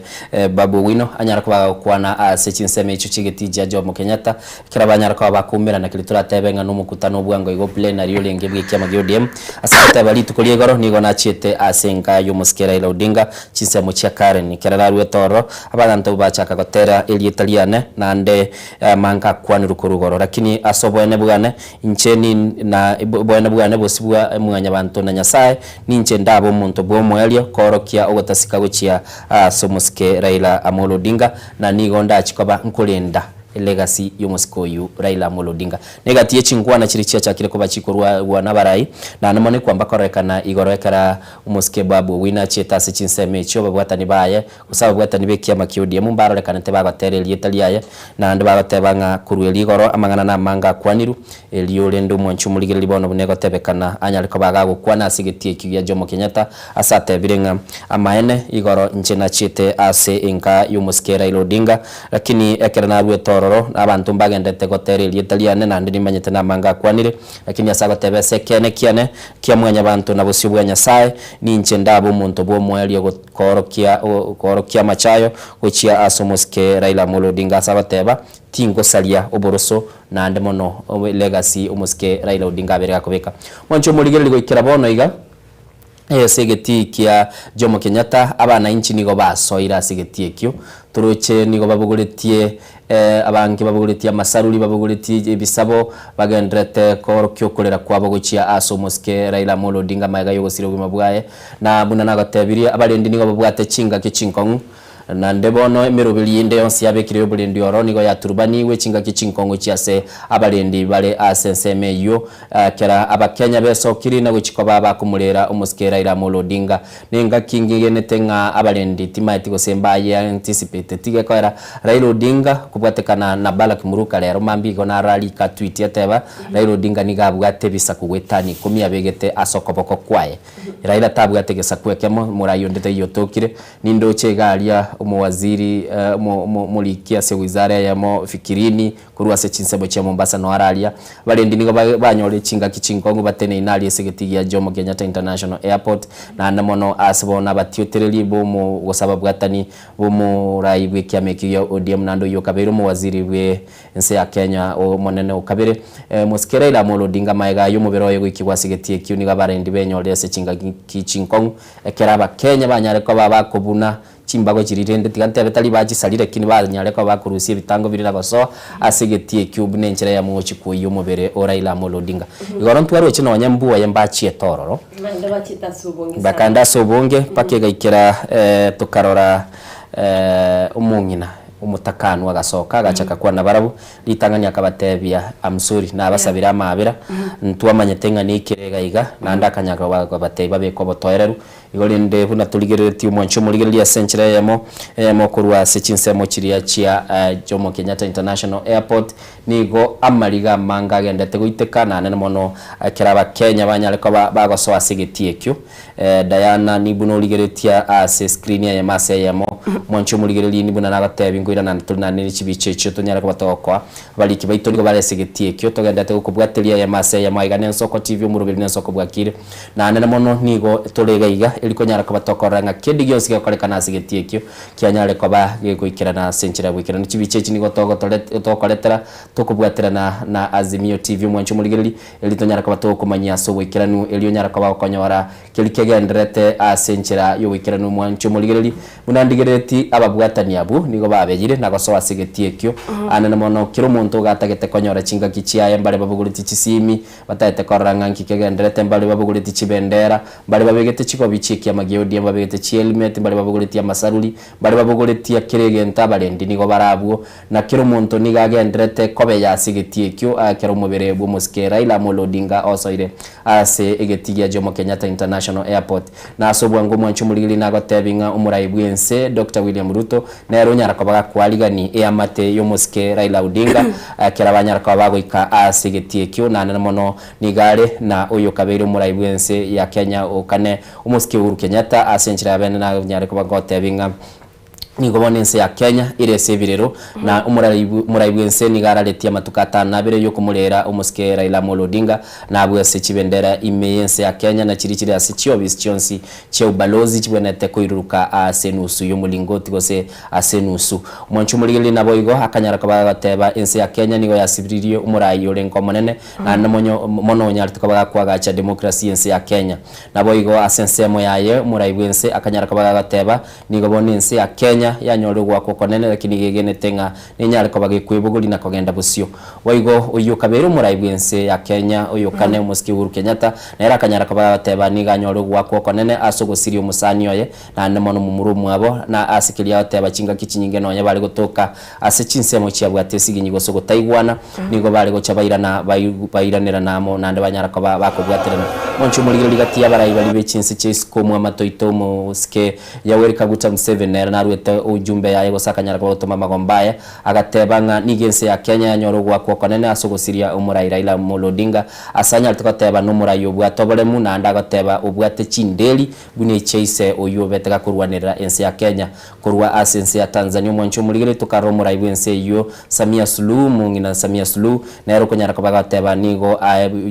Babu Wino anyara kwa kwana sechinseme icho chigeti ja Jomo Kenyatta kirabanyara kwa bakumira na kilitura tebenga no mukutano bwango igo plenary olenge bwikya magiodem asate bali tukolie goro nigo na chiete asenga yomoske Raila Odinga chinsemo cha Karen kirararwe toro abaganto bachaka gotera eli italiane na ande manga kwani rukorugoro lakini asobwene bugane incheni na bwene bugane bosibwa mwanya bantu na Nyasaye ninche ndabo muntu bwo mwelio korokia ogotasika gochia somoske Raila Amolo Odinga na nigonda achikoba nkolenda legacy yomoskoyu Raila Amolo Odinga negati yechingwana chirichia chakire ko bachikorwa nabarai na namone kwamba korekana igorokera umoske Babu Wina cheta sechinseme cyo babwatani baye usaba bwatani bekia makiodi mumbaro rekana te bagaterelie taliaye na ndo bagatebanga kurweli goro amangana na manga kwaniru elio lendo mwanchumuligire libono bunego tebekana anyaliko bagago kwana sigetie kiya Jomo Kenyatta asate birenga amaene igoro nchena chete ase inka yomoske Raila Odinga lakini ekerana rweto abantu mbagendete gotereri italiane na ndini manyete na manga kwanire lakini asago tebese kene kia mwanya abantu na busibwa ya Nyasaye ninche ndabo muntu bwo mweli korokia machayo gochia asomoske Raila Amolo Odinga asago teba tingo salia oboroso na ndemono legacy umuske Raila Odinga bereka kubeka mwancho muligere ligokira bono iga segeti kia Jomo Kenyatta abana inchi nigo basoira segeti ekyo turoche nigo babuguretie abangi babuguretie amasaruri babuguretie bisabo bagendrete korokyo kolera kwabo gochia asomoske Raila Amolo Odinga maga yogosiro gumabwaye na buna nagatebiria abarendi nigo babwate chinga kichinkong na ndebono emirubili inde yonsi yabekire yobulendi oro nigo yaturubani we chinga kichinkongo chiase abalendi bale asenseme yo kera abakenya beso kirina guchikoba bakumulera umuske Raila Amolo Odinga nenga kingigene tenga abalendi timaiti gosemba ya anticipate tige kwera Raila Odinga kubwatekana na Balak Muruka lero mambigo na rally ka tweet yateba Raila Odinga nigabwate bisa kugwetani kumya begete asokoboko kwaye Raila tabwate gesa kwekemo murayo ndete yotokire nindo chegalia umuwaziri mulikia se wizara ya mo fikirini kurwa se chinsebo cha Mombasa no aralia balendi nigo banyole chinga kichinkongo batene inali segeti ya Jomo Kenyatta International Airport na namono asbona batiotereli bomo gosaba bwatani bomo raibwe kyameki ya ODM nando yo kabero mu waziri we nse ya Kenya o monene okabere moskera ila Amolo Odinga maiga yo mubero yego ikibwa segeti ekuni gabarendi benyole se chinga kichinkongo ekeraba Kenya banyare ko babakobuna chimbago chirirende tigante betali baji salire kini banyare ko bakurusie bitango birira baso asegetie cube nenchera ya mochi ko yo mubere Raila Amolo Odinga igoro ntwaro chino wanyambuwa yambachi etororo bakanda sobonge pakega ikira tukarora umungina umutakano agasoka agachaka kwa nabarabu litanganya kabatebya amsuri na abasabira amabira ntwamanye tenga nikirega iga nanda kanyaka babateba beko botoereru igorinde buna tuligeretie mwancho muligereria century yamo mokurwa sechinsemo chiria chia Jomo Kenyatta International Airport nigo amariga manga gendete guitekana nene mono kiraba Kenya banyareko bagosoa sigetie kyo Diana nibuno ligeretia ase screen ya mase yamo mwancho muligereri nibuna nabatebi ngoira na tuna nini chibiche cyo tunyareko batokwa baliki baito nigo bare sigetie kyo togendete gukubwatelia ya mase yamo igane soko TV umurubiri n'ensoko bwakire na nene mono nigo turegaiga iliko nyareko batokoranga kindi gyose gikorekana sigetie kyo kyanyareko ba gikuikirana century gwikirana chibiche nigo tokoretera tukubwatira na Azimio TV mwancho muligereri elitonyareko batokumanya so gwikiranu elio nyareko bakonyora kelikegenderete asenchera yo wikiranu mwancho muligereri munandigereti ababwatani abu nigo babegire nagosoa sigetie kyo anana mono kiro muntu gatagete konyora chinga kichiaye mbale babuguriti chisimi batayete koranga nkikegenderete mbale babuguriti chibendera mbale babegete chiko bichiki amagiodi babegete chihelmet mbale babuguriti amasaruli mbale babuguriti akiregenta balendi nigo barabwo na kiro muntu nigagenderete kobe ya sigetie kyo akero mubere bwo muskera ila molodinga osoire ase egetigia Jomo Kenyatta International Airport na asobwango mwancho muligili nagotebinga umuraibwense Dr. William Ruto na yaronyara kwa kwaligani eyamate yomuske Raila Odinga kirabanyara kwa bagoika asegetie kyo na mono nigare na uyo kabiri umuraibwense ya Kenya okane umuske Uhuru Kenyatta asenchira bene na nyara kwa bagotebinga nigobonense ya Kenya ire sevirero na umuraibwense nigaraletia matukata nabire yo kumurera umuske Raila Odinga na abwese chibendera imeyense ya Kenya na chirichiri asichio bischonsi che ubalozi chibonete koiruruka asenusu yo mulingoti gose asenusu mwancho muligili naboigo akanyara kabagateba ense ya Kenya nigo yasibiririe umurayi orenko monene na mono nyartu kabagakwaga cha demokrasi ense ya Kenya naboigo asensemo yaye umuraibwense akanyara kabagateba nigobonense ya Kenya yanyorwa gwako konene lakini gegenetenga ninyare ko bagikwibuguri na kogenda busyo waigo uyu kabero muraibwense ya Kenya uyu kane muski Uhuru Kenyatta na era kanyara ko bateba niganyorwa gwako konene asogosirio musani oye na nemono mumurumu abo na asikilia bateba chinga kichinyinge nonye bari gutoka asecinsemo cyabwate siginyigo sogo taigwana nigo bari gochabaira na bayiranira namo nande banyara ko bakobwaterana moncho muligiri gati yabarayi bari bechinse cyesiko mu amatoito muske Yoweri Kaguta Museveni na ruete ujumbe yaye gosakanyara ko toma magombaya agatebanga nigense ya Kenya yanyorogwa ko konene asogosiria umurai Raila Odinga asanya tukateba numurayo bwatobole muna ndagateba ubwate chindeli bune cheise uyu betega kurwanira ense ya Kenya kurwa asense ya Tanzania mwancho muligire tukaromura ibwense yo Samia Suluhu mungina Samia Suluhu na yero konyara kabagateba nigo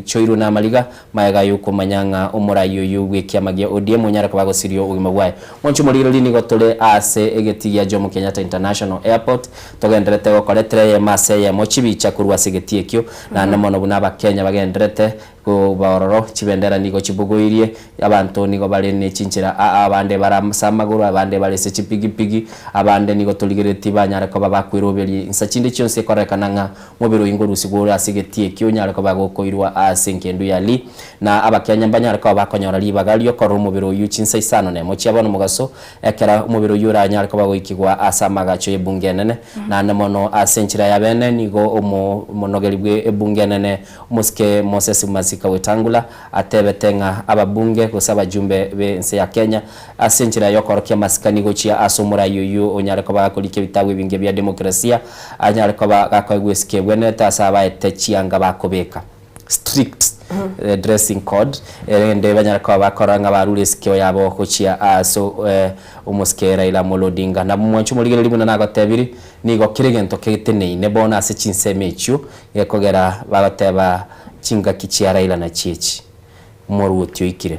choiru na maliga mayaga yuko manyanga umurayo yuwe kiamagia ODM nyara kabagosirio ugimagwaye mwancho muligire nigo tole ase egeti ya Jomo Kenyatta International Airport togenderete gokoretere ye mase ye mochibicha kurwa sigetie kyo na namono bunaba Kenya bagenderete ko baroro chibendera nigo chibugoirie abantu nigo bale ne chinchira abande barasamaguru abande bale se chipigipigi abande nigo toligireti banyara ko babakwiroberi insachinde cyonse korekananga mubiro ingoro sigura sigetie kyo nyara ko bagokoirwa asenkendu yali na abakenya banyara ko bakonyora libagalio ko rumubiro yuchinsa isano ne mochiabona mugaso ekera umubiro yura nyara ko bagoikigwa asamagacho ebungenene na namono asenchira yabene nigo monogelibwe ebungenene muske Moses Masika Wetangula atebetenga ababunge kusaba jumbe bense ya Kenya asenchira yokorokia masikani gochia asomura yuyu onyare ko bakolike bitawe binge bya demokrasia anyare ko bakagweske bwene tasaba etechianga bakobeka strict dressing code ende banyara ko bakoranga barule sikyo yabo kochia aso umuske Raila Odinga na mwancho muligere limuna nagotebiri nigo kiregento ketene ne bona ase chinsemechu yekogera bagateba chinga kichia Raila na chichi moru otyo ikire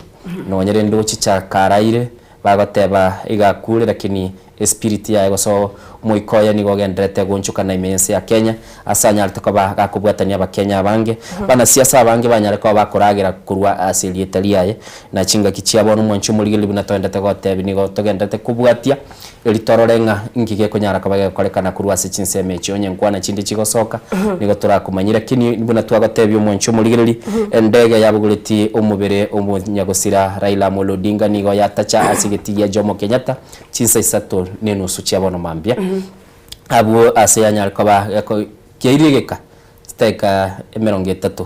no nyere ndo chicha karaire bagateba igakure lakini spirit ya goso moikoya nigo gendrete gonchuka na imense ya Kenya asanya alitoka akubwatania ba Kenya bange bana siasa bange banyare ko bakoragira kurwa asili Italia na chinga kichia bono mwanchu muligili buna toendete gote nigo togendete kubwatia elitororenga ingige konyara kabaga kolekana kurwa se chinseme chonye nkwana chindi chigosoka nigo turakumanyira kini buna twagotebyo mwanchu muligili endege yabuguliti umubere umunyagosira Raila Odinga nigo yatacha asigetiya Jomo Kenyatta chinsa isato nenu suchi abono mambia abo aseyanya alkoba yako kiirigeka steka 30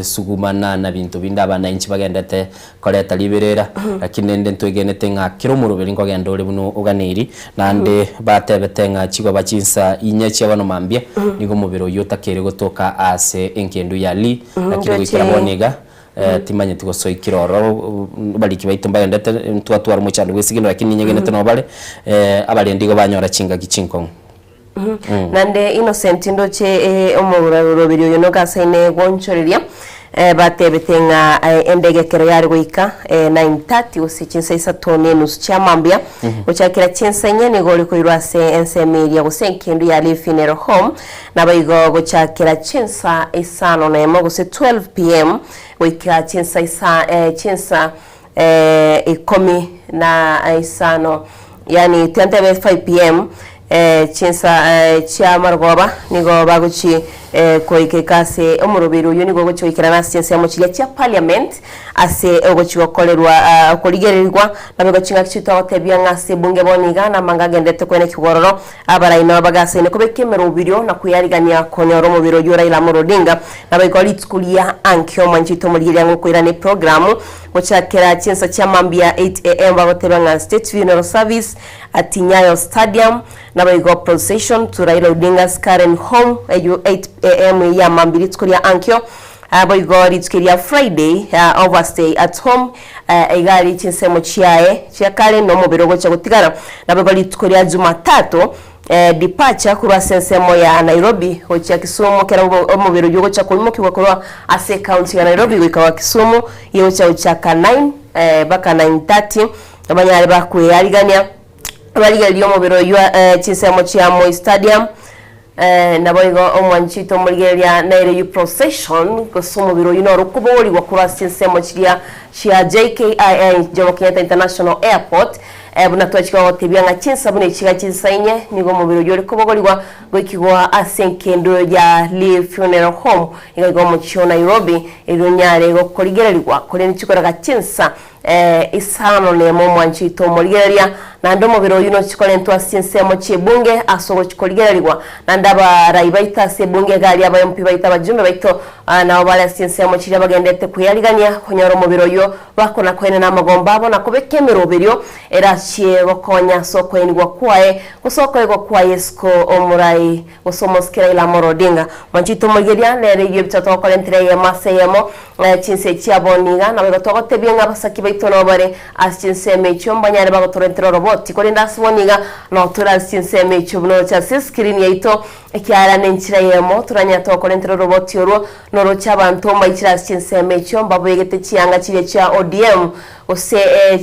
sugumana na bintu binda abana inchi bagendete koreta liberera lakini nde ntwegenete nga kiromurubiri ngogenda uri buno uganiri nande batebete nga chigwa bachinsa inyechi abano mambia nigo mubiro yotakere gotoka ase enkendu yali lakini wikira boniga timanye tigoso ikiroro baliki baitumba ndete ntwatwara mu cyane gwesigino lakini nyegenete no bale abali ndigo banyora chinga gichinkong nande Innocent ndoche omurabiro yo no gasaine gonchoreria batebetenga endegekero yari goika 9:30 usichinsa isatone nusu chamambia uchakira chinsa nyene goli koirwase ensemeria gusenkendu yali funeral home nabayigo guchakira chinsa isano nemo guse 12 pm goika chinsa chinsa 10 na isano yani 5 pm chinsa cha margoba nigo baguchi koike kase omurubiro yo nigo gocho ikirana chinsa ya mochilia cha parliament ase ogochi gokolerwa koligererwa nabego chinga kichito otebya ngase bunge boniga na mangagendete kwene kigororo abaraino bagase ne kubekemero ubiro na kuyarigania konyoro mubiro yo Raila Odinga nabego litkulia ankyo manchito muligira ngo irane programu gochakera chinsa cha mambia 8 am bagoteba nga state funeral service at Nyayo Stadium nabego procession to Raila Odinga's current home 8 am ya mambiri tkulia ankyo boigo ritskiria Friday overstay at home egari chinsemo chiae chiakale no mubirogo cha gutigara nabego ritkuria Jumatatu departure kurwa sensemo ya Nairobi hocha Kisumu kera omubiro yogo cha kulimo kiwakorwa ase county ya Nairobi wikawa Kisumu yo cha uchaka 9 baka 9:30 abanyari bakuyarigania baliga liyo mubiro yo chinsemo chia Moi Stadium naboigo omwanchito muligeria naire procession gosomo biro yino rukubori wa kurasensemo chiria chia JKIA Jomo Kenyatta International Airport buna twachika otebya nga chinsa bune chiga chinsainye nigo mubiro yori kubogorwa gwikigwa asenkendo ya Lee Funeral Home igago mu Chio Nairobi ironyare go koligererwa kole nichikoraga chinsa isano ne mo mwanchito muligeria na ndo mubiro yuno chikole ntwa sinsemo chibunge asogo chikoligererwa na ndaba raibaita sebunge gali abayompi baita bajumbe baito na obala sinsemo chiri bagendete kuyaligania konyoro mubiro yo bakona kwene na magombabo na kubekemero biryo era chie gokonya soko enigwa kwae kusoko ego kwae sko omurai gosomoskira ila Odinga mwanchito muligeria nere yebitato kolentre ya maseyemo chinse chiaboniga na bagato tebienga basaki baito no bare asinseme chombanyare bagotorentero robot kolinda swoniga no turasinse chubno cha screen yaito ekyara nenchira yemo turanya to kolentero robot yoro no rocha bantu maichira sinse chomba bwegete chianga chire cha ODM ose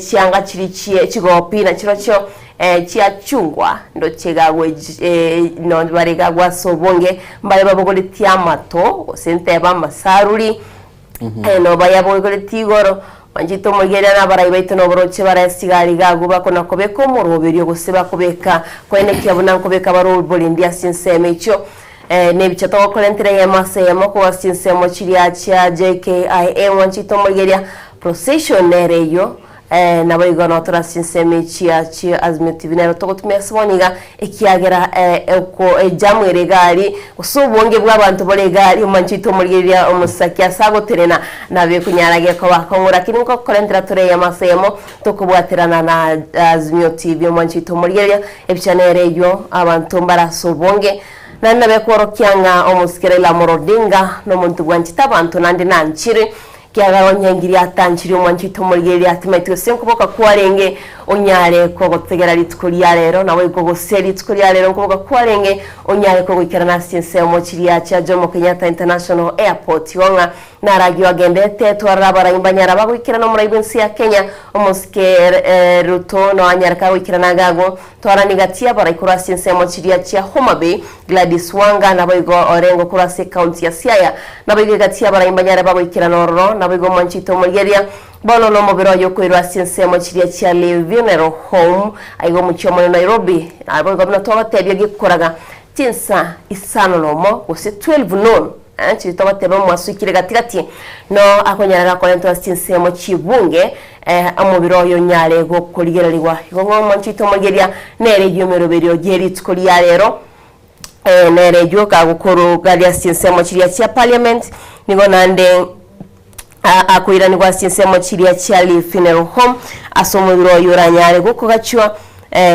chianga chiri chie chigopi na chiro cho chia chungwa ndo chegagwe no barega gwa sobonge mbale babogole tiamato osente ba masaruri no bayabogole tigoro manjito muligeria na baraibaito no broche barasigari gagu bakona kobeko mu rubiri guseba kubeka kwene kyabuna kubeka baro bolindia sinseme cyo nebicho to kolentre yamase yamoko wasinsemo chiria cha JKIA manjito muligeria procession nereyo na bayigo no trasinseme chia azmetivina to kutumia swoniga ekiagera ko jamu regari usubonge bw'abantu boregari manchito muligeria omusaki asago terena nabe kunyarage ko bakongura kinko kolentra tore yamasemo to kubwaterana na Azmio TV manchito muligeria ebichanere yo abantu mbarasubonge nanda be korokyanga omusikere la Odinga no muntu gwanchita abantu nandi nanchire kiaga onyangiri atanchiri mwanchito muligeria atimaitwe senkuboka kwarenge onyare ko gotegera litkulia rero nawe ko goseli litkulia rero ko kwarenge onyare ko gikirana sinse mochiria cha Jomo Kenyatta International Airport yonga naragyo agendete twarabara imbanyara bagikirana muri ibinsi ya Kenya omuske ruto no anyara ka gikirana gago twaranigatia bara ikura sinse mochiria cha Homa Bay Gladys Wanga nabaygo orengo kura se county ya Siaya nabaygo gatia bara imbanyara bagikirana oro nabaygo manchito muligeria bono no mobiro yokwirwa sinse mochiria cha Lee Funeral Home aigo muchomo Nairobi abo gobna to tebye gikoraga tinsa isano nomo ose 12 non anchi to batebe mwasukire gatigati no akonyara kolento sinse mochibunge amobiro yo nyale go koligererwa ngo manchito muligeria nere yomero berio geri tkulia rero nere joka gukuru galia sinse mochiria cha parliament nigo nande akwirani kwa sinsemo chiria Charlie Funeral Home asomubiro yuranyare guko gachwa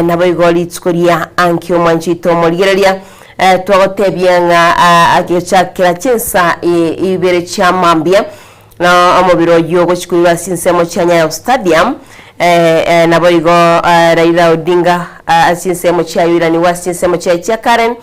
nabo igoli tsukuria ankyo manchito moligereria twagotebianga agechakira chensa ibere cha mambia na amubiro yo guchikuira sinsemo cha Nyayo Stadium nabo igo Raila Odinga sinsemo cha yurani wa sinsemo cha Karen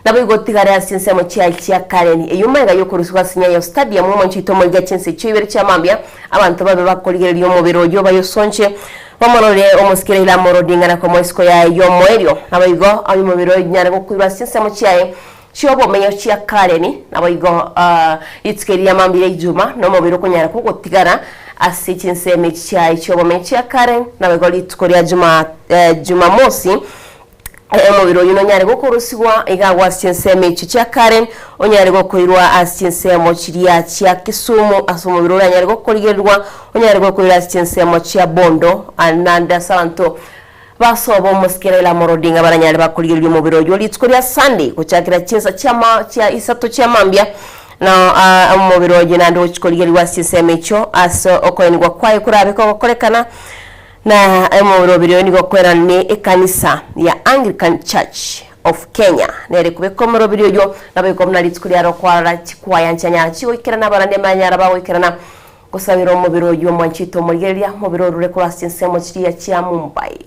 nabo igo tigare sinsemo cha Karen eyumenga yokuruswa Nyayo Stadium mu manchito moliga chense chibere cha mambia abantu babe bakoligereria umubiro yo bayosonche Omorore omusikire ila morodinga na komoisko ya yomoerio naboigo ami mubiro nyare gukwirwa sinsemo chiae chobo menyo chia Karen naboigo itikeria mambire ijuma no mubiro kunyara kugotigara asichinseme chiae chobo menyo chia Karen naboigo litukoria juma mosi omubiro yuno nyare gukurusigwa igagwa sinseme chia Karen onyare gukwirwa asinsemo chiria chia Kisumu asomubiro nyare gukorigerwa onyare gukwirwa asinsemo chia Bondo ananda santo basobo musikere la morodinga baranyare bakorigerwa omubiro yo litskoria Sunday kuchakira chinsa chia isato chia mambia na omubiro yinando uchikorigerwa asinseme cho aso okoenigwa kwaye kurabiko korekana na emoro bilioni gokwera ni ekanisa ya Anglican Church of Kenya nere kubeko moro bilio nabeko mnalitsukulia rokwara chikwaya nchanya chiwikira nabarande manyara bawikira na kusabiro mubiro yo mwanchito moligeria mubiro rurekura sinsemo chiria chia Mumbai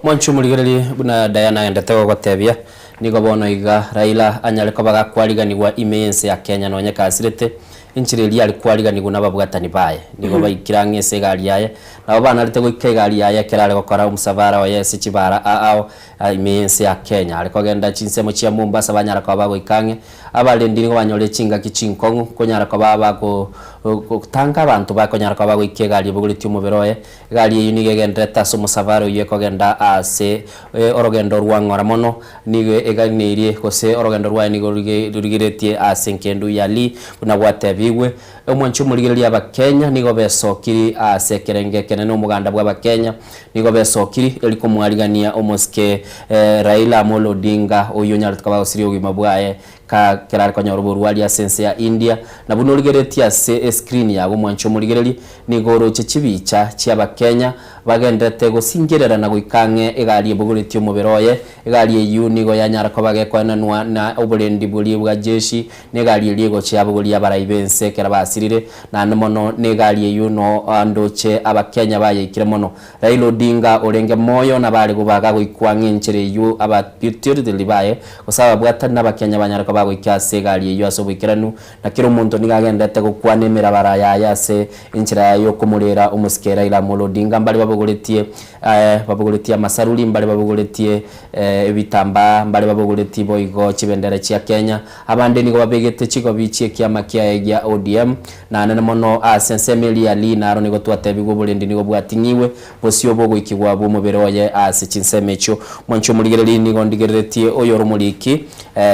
mwanchu moligeria buna Diana endetego gotebia nigo bono iga Raila anyale kobaga kwariganirwa imense ya Kenya no nyaka asirete inchireli ali kwariganirwa nababwatani baye nigo bayikiranga segari yaye nabo bana arite goikegari yaye kerale gukora umusavara wa Yesu chibara ao imense ya Kenya ariko genda chinsemo chia Mombasa banyara kwa bago ikange abalendi nigo banyole chinga kichinkongu konyara kwa bago kutanga abantu bakonyara kwa bago ikegari buguliti umuberoye gari yunige gendeta so musavara yeko genda ase orogendo rwangora mono nigo eganirie kose orogendo rwa nigo rugiretie ase nkendu yali unabwate bigwe omwanchu muligereria aba Kenya nigo besokiri ase kerenge kenene umuganda bwa Kenya nigo besokiri eliko mwarigania omoske Raila Amolo Odinga oyo nyara tukaba osiri ogima bwaye ka kerare konya ruburwali sense ya India na buno ligeretia se screen ya omwanchu muligereri nigo roche chibicha chiaba Kenya bagendete gusingerera na guikange egari ebuguriti umuberoye egari eyu nigo yanyara ko bagekwana na obulendi buli bwa jeshi negari eligo cyabuguri abarayibense kera basirire na mono negari eyu no andoche abakenya bayikire mono Raila Odinga orenge moyo na bari gubaga guikwange inchere yu abapitiri delibaye kusaba bwata n'abakenya banyara ko bagwikase egari eyu asobikiranu na kiro muntu nigagendete gukwanemera baraya yase inchere yo kumurera umusikera Raila Amolo Odinga mbali babuguletie masaruli mbali babuguletie ebitamba mbali babuguletie boigo chibendera chia Kenya abande nigo babegete chigo bichie kiama kia ya ODM na nene mono asensemeli ali naro nigo twatebigo bulendi nigo bwatingiwe bosio bogo ikigwa bo muberoye asichinsemecho mwancho muligereri nigo ndigeretie oyo rumuliki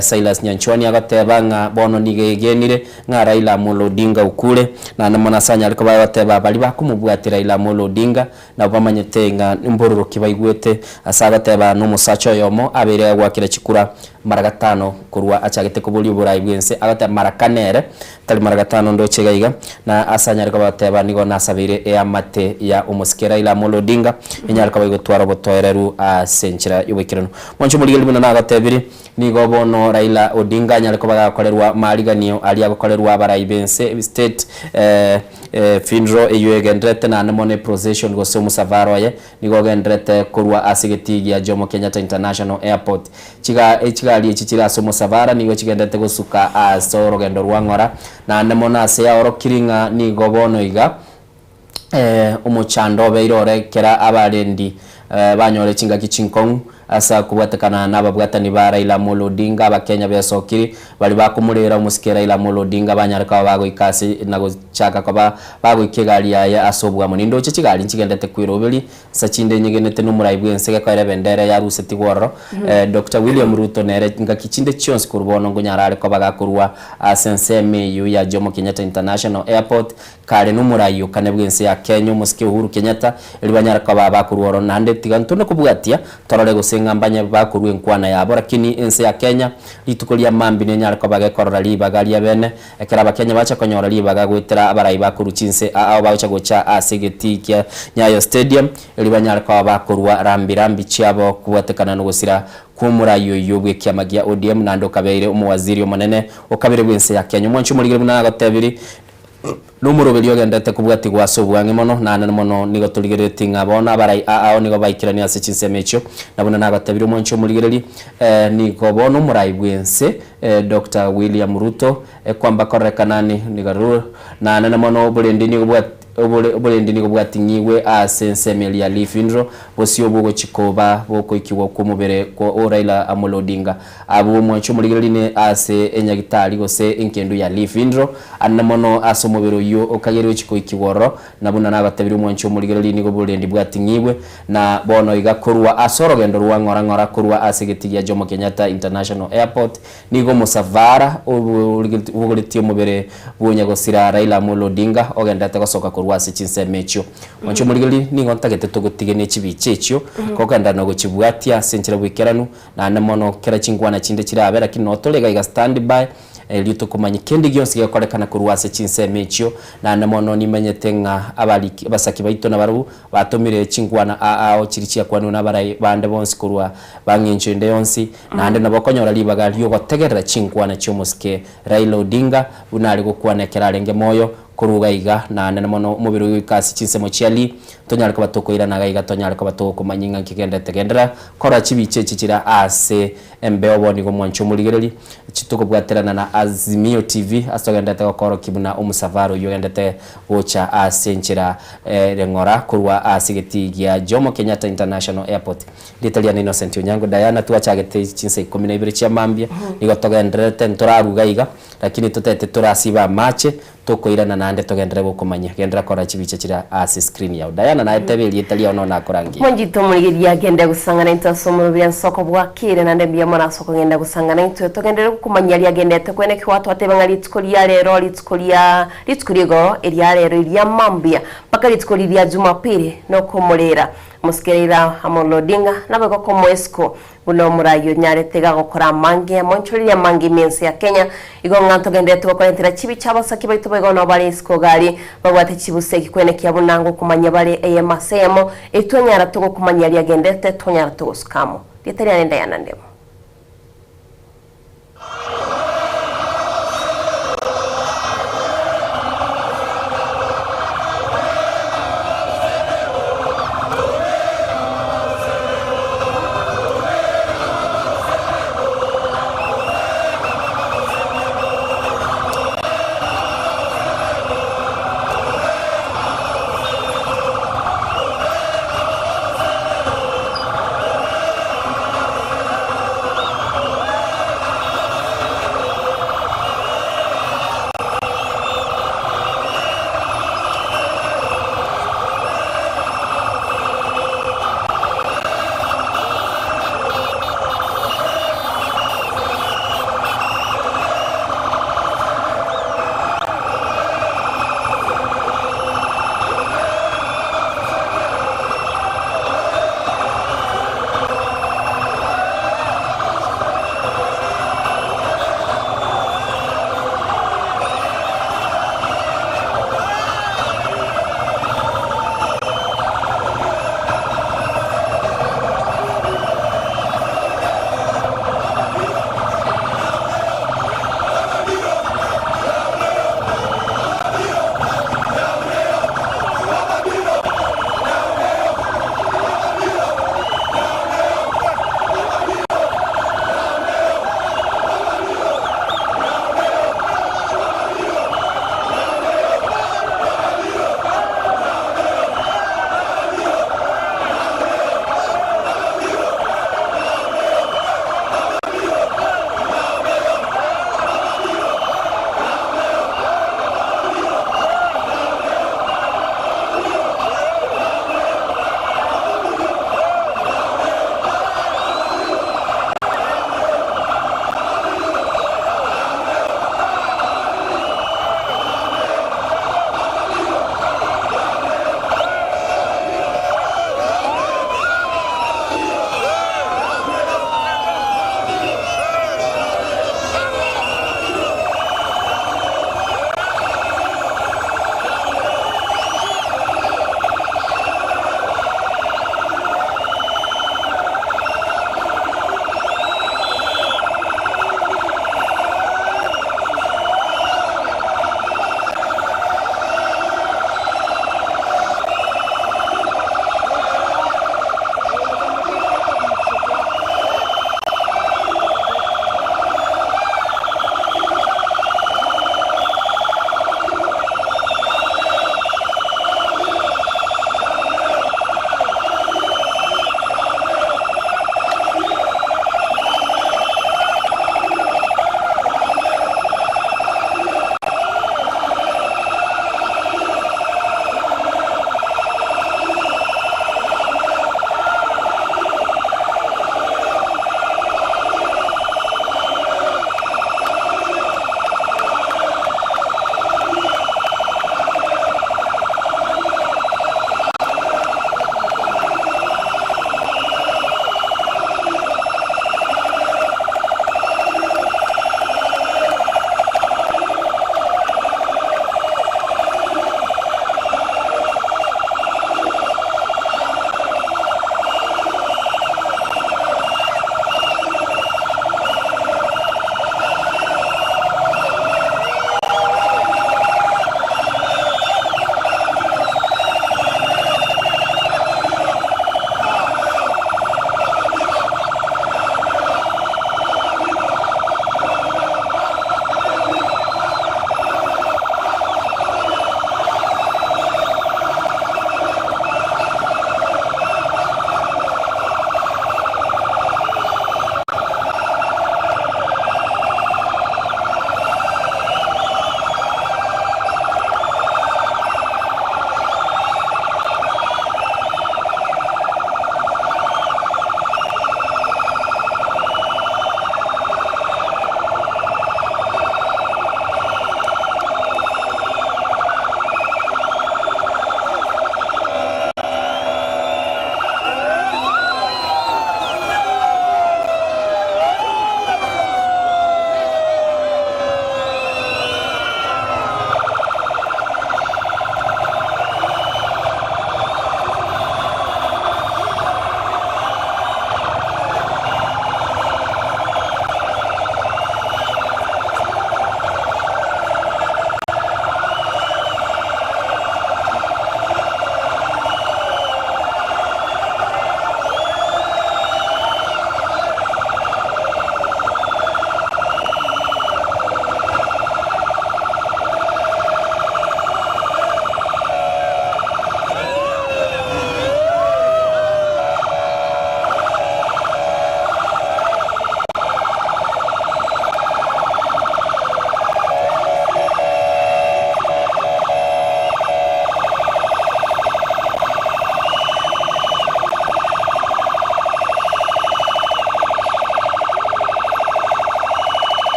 Silas Nyanchwani agatebanga bono nigegenire nga Raila Amolo Odinga ukule na namona sanya aliko bateba bali bakumubwatira Raila Amolo Odinga na bamanyetenga imbororo kibaigwete asagateba no musacho yomo abere gwakira chikura maragatano kurwa achagete kubuli burayi bwense agata marakanere tali maragatano ndo chegaiga na asanya aliko bateba nigo nasabire amate ya umusikera Raila Amolo Odinga inyarika bayigotwara botoereru asenchira yubikirano mwancho muligeli bina nagatebiri nigo bono Raila Odinga nyariko bagakorerwa mariganio ali agokorerwa abarayibense state finro eyegendrete na nemone procession go so musavaro ye nigo gendrete kurwa asigeti ya Jomo Kenyatta International Airport chigali chichira so musavara nigo chigendete gusuka aso rogendo rwangora na nemona se ya orokiringa nigo bono iga umuchando beirore kera abarendi banyore chinga kichinkong asa kubatekana n'ababwatani ba Raila Amolo Odinga abakenya besokiri bali bakumurera umusikera Raila Amolo Odinga banyarika bago ikasi nago chaka kwa bago ikegari ya asobwa munindo cyo kigali kigendete kwirobeli sachinde nyigenete no murayibwense kwa rebendera ya ruseti goro Dr. William Ruto nere nga kichinde chons kurbono ngo nyarare ko bagakurwa asenseme yu ya Jomo Kenyatta International Airport kare n'umurayo kane bwense ya Kenya musike Uhuru Kenyatta elibanyara kwa bakuruoro nande tigantuno kubwatia torole gusenga mbanya bakuru enkwana yabo lakini ense ya Kenya litukolia mambi nenyara kwa bagekorora libagali bene ekera abakenya bacha konyora libaga gwitira abarayi bakuru chinse ao bacha gocha asegeti kya Nyayo Stadium elibanyara kwa bakurwa rambirambi chiabo kubatekana no gusira kumurayo yobwe kyamagia ODM nando kabeire umuwaziri omunene okabere bwense ya Kenya mwanchu muligire buna gatebiri numurobeli ogendete kubwati gwasobwange mono nana mono nigo tuligerete ngabona abarai ao nigo baikirani ase chinsemecho nabona nabatabiro mwancho muligereri nigo bono murai bwense Dr. William Ruto kwamba korekanani nigaruru nana mono bulendi nigo bwati obulendi nigo bwatingiwe asensemeli ya Lifindro bosio bwo chikoba boko ikiwa kumubere ko Raila Amolo Odinga abo mwancho muligereri ne ase enyagitali gose inkendo ya Lifindro anamono asomobero yo okagero chiko ikiworo nabuna nabatabiri mwancho muligereri nigo bulendi bwatingiwe na bono igakorwa asorogendo ruwangora korwa asegetigia Jomo Kenyatta International Airport nigo musavara ubugolitio mubere bwonyagosira Raila Amolo Odinga ogendate gosoka korwase chinsemecho mwancho muligereri ningo ntagete togotigene chibichecho kokanda no gochibwatia senchira bwikeranu na namono kera chingwana chinde kirabera kinotolega iga standby elito kumanya kendi gyonse yakorekana kurwase chinsemecho na namono nimenyete nga abali basaki baito na baru batomire chingwana ao chirichi yakwanu na barayi bande bonse kurwa banginje ndeyonsi na ande nabakonyora libaga lyo gotegerera chingwana chomuske Raila Odinga unali gukwanekera renge moyo kuruga iga na nene mono mubiri wikasi chinsemo chiali tonyalika batokoira na gaiga tonyalika batoko manyinga kigenda tegendera kora chibiche chichira ase embeo boni go mwancho muligereri chituko bwaterana na Azimio TV asogenda te koro kibuna umusavaro yogenda te gocha ase nchira rengora kurwa asigeti ya Jomo Kenyatta International Airport Italian Innocent Onyango Diana tuachagete chinse 12 chia mambia nigo togendere tentora rugaiga lakini tutete turasiba mache tokoirana nande togendere gukomanya gendera kora chibiche chira ase screen ya Diana na etebeli Italia ono na korangi mwanjito muligiria genda gusangana intasomero bya soko bwakire nande bya mara soko genda gusangana into togendere gukomanya lya gendete kwene kwatu atebanga litskolia rero litskoligo eria rero eria mambia paka litskolia Jumapili no komolera muskerera Amolo Odinga nabego komo esco buno murayo nyaretega gukora mange monchoria mange mense ya Kenya igonga togendete gukorentera chibi cyabasaki baito bego no bari esco gari bagwate chibuseki kwene kya bunango kumanya bari emasemo etonyara to kumanya lya gendete tonyara to skamo litariane ndayana ndemo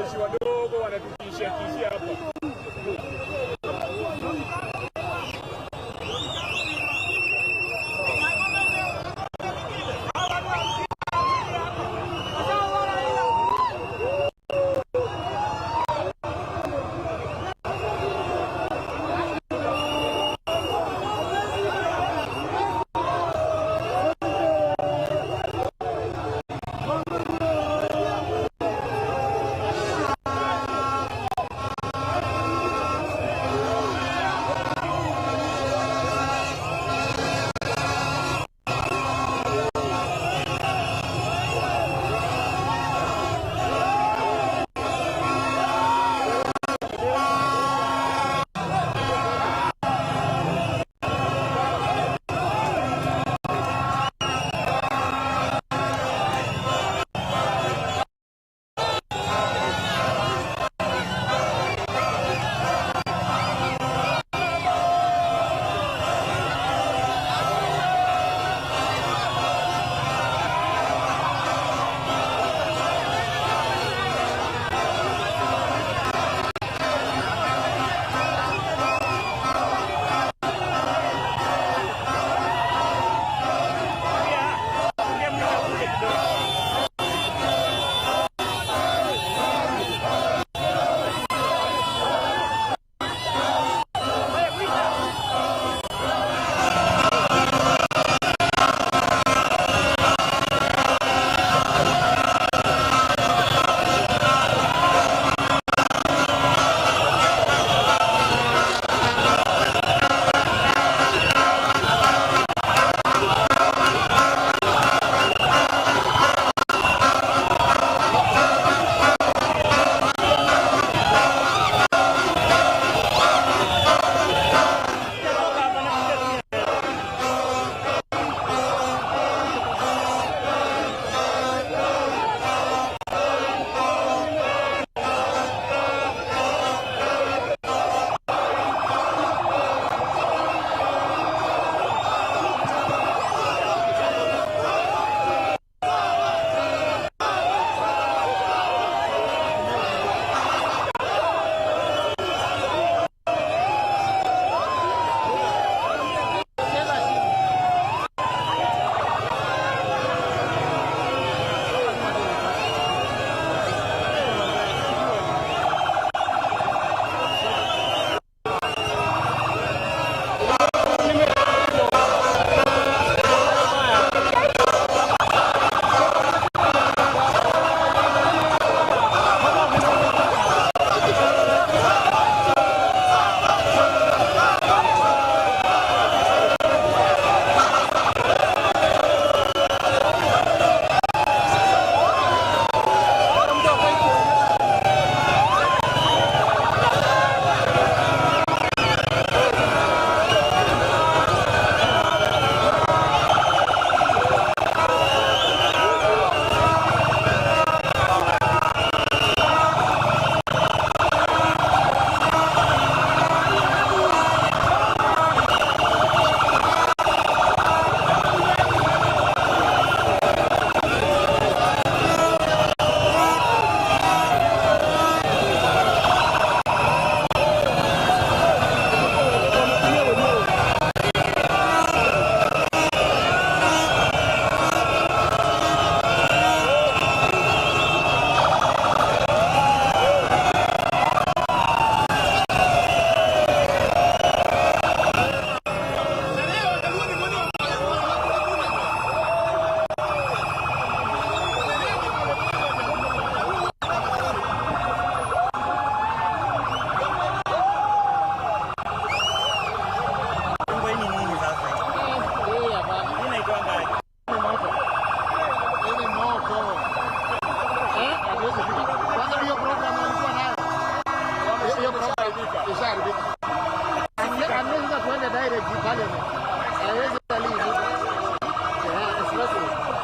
wacheshi wadogo wanatutishia hapa.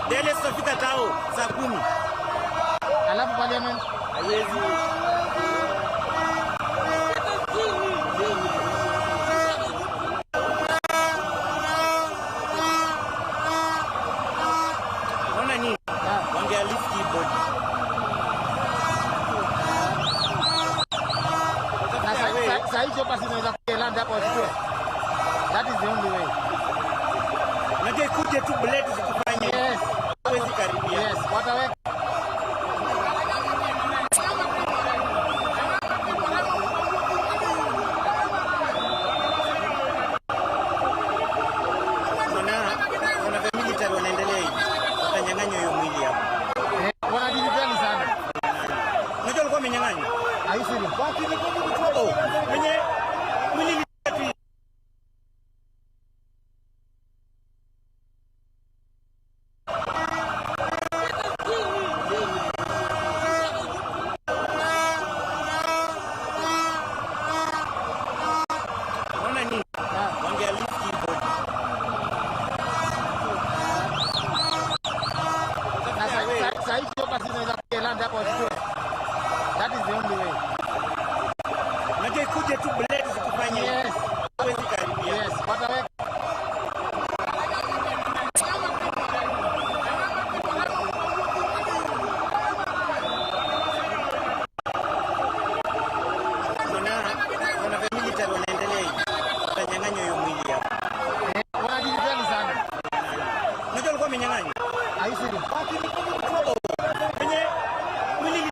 Dele tutafika tao saa 10. Alafu parliament haiwezi. Ona nini? Wangea lift keyboard. hizo basi inaweza kuelanda hapo wachukue. That is the only way. Unajua ikuje tu blade zikufanye. Yes. Hawezi karibia. Yes, wataweka. Kuna military wanaendelea hivi. Watanyang'anya hiyo mwili hapo. Wanadilitani sana. Unajua walikuwa wamenyang'anya? Haisiri. Mwenye mwili That is the only way. Unajua ikuje tu blade zikufanye. Yes. Hawezi karibia. Yes, wataweka. Kuna military wanaendelea hivi. Watanyang'anya hiyo mwili hapo. Wanadilitani sana. Unajua walikuwa wamenyang'anya? Haisiri. Mwenye mwili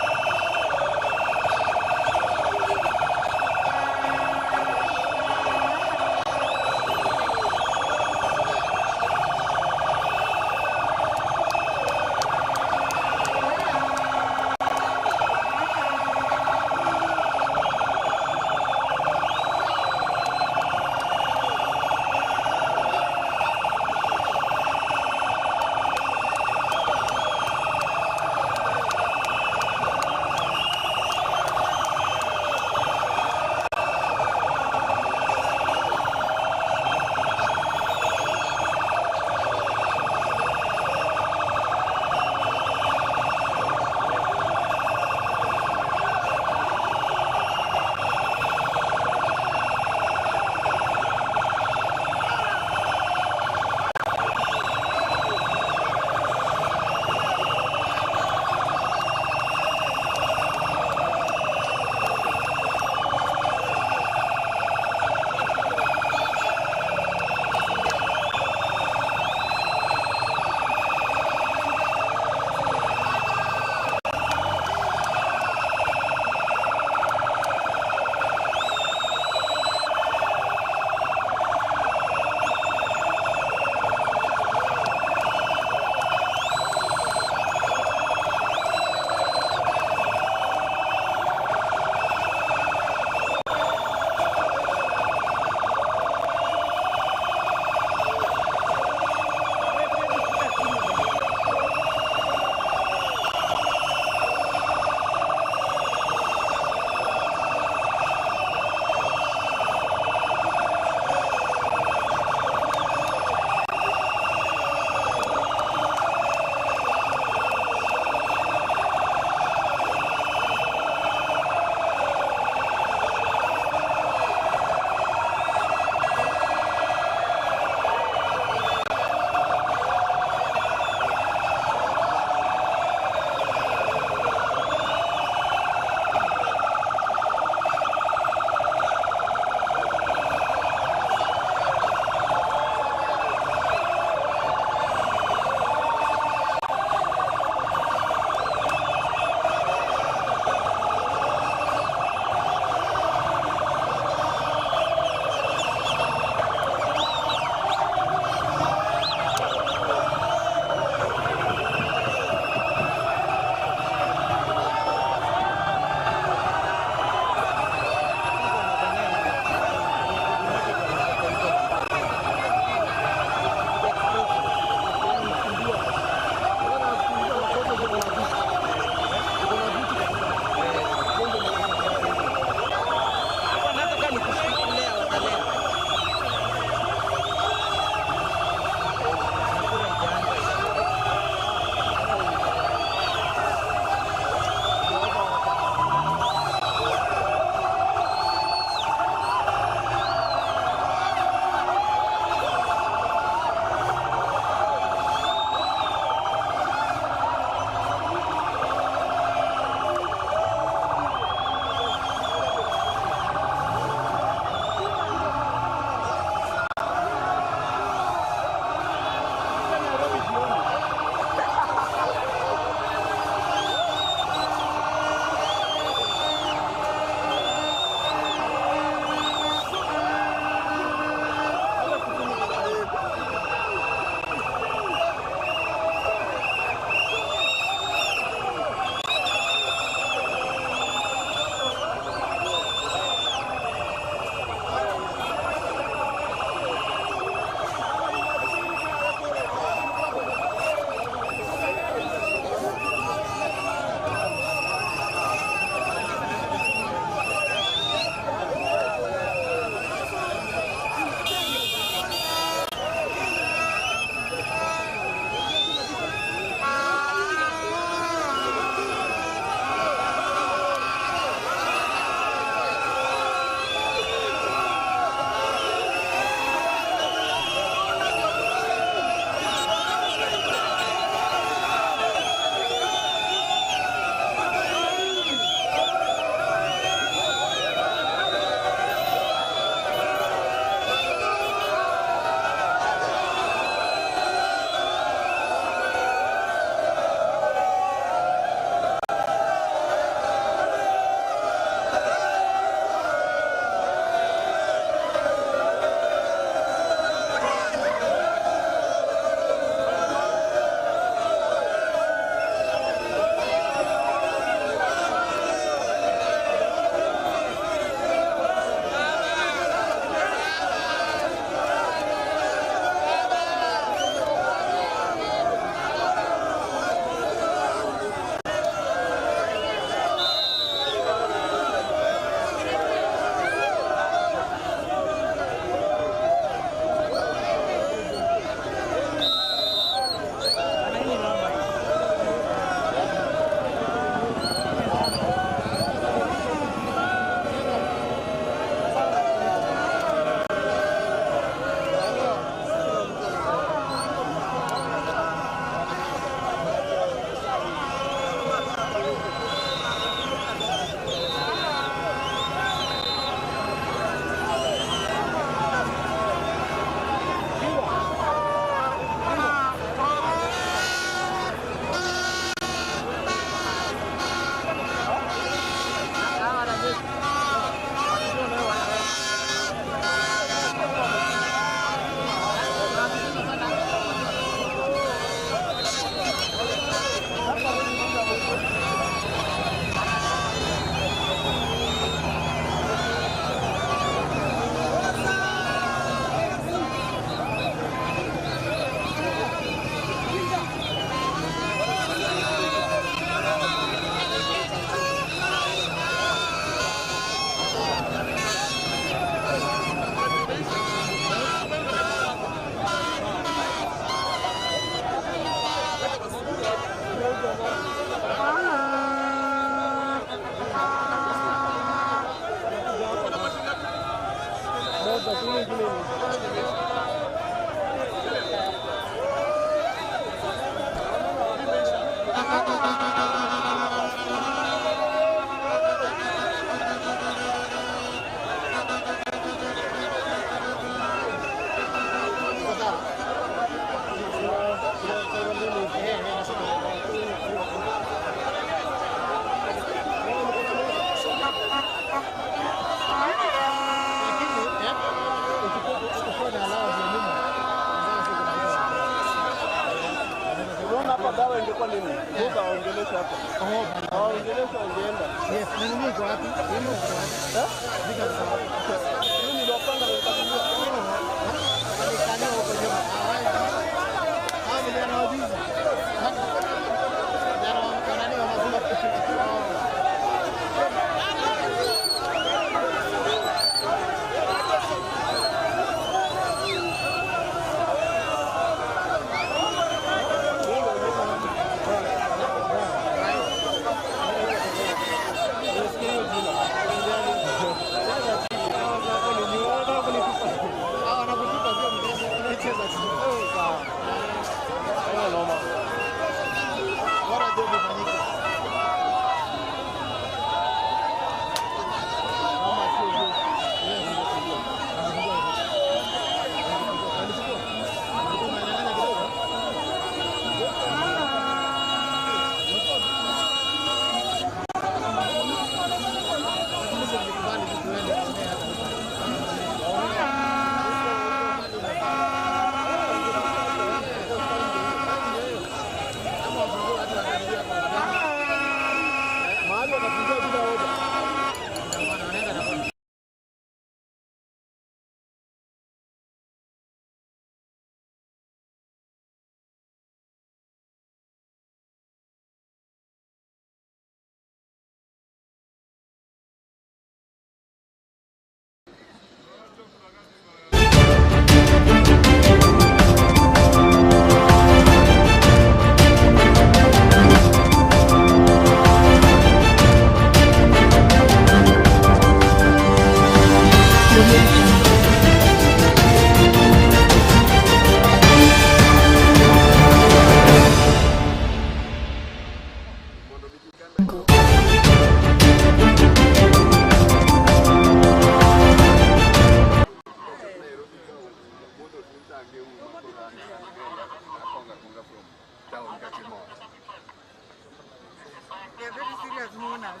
They're very serious mourners.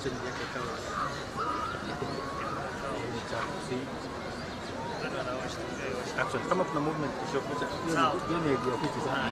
Actually, kama kuna movement kesho kucha, hiyo ni idea fiti sana.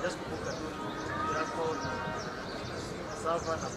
Just kubuka tu yako na sava na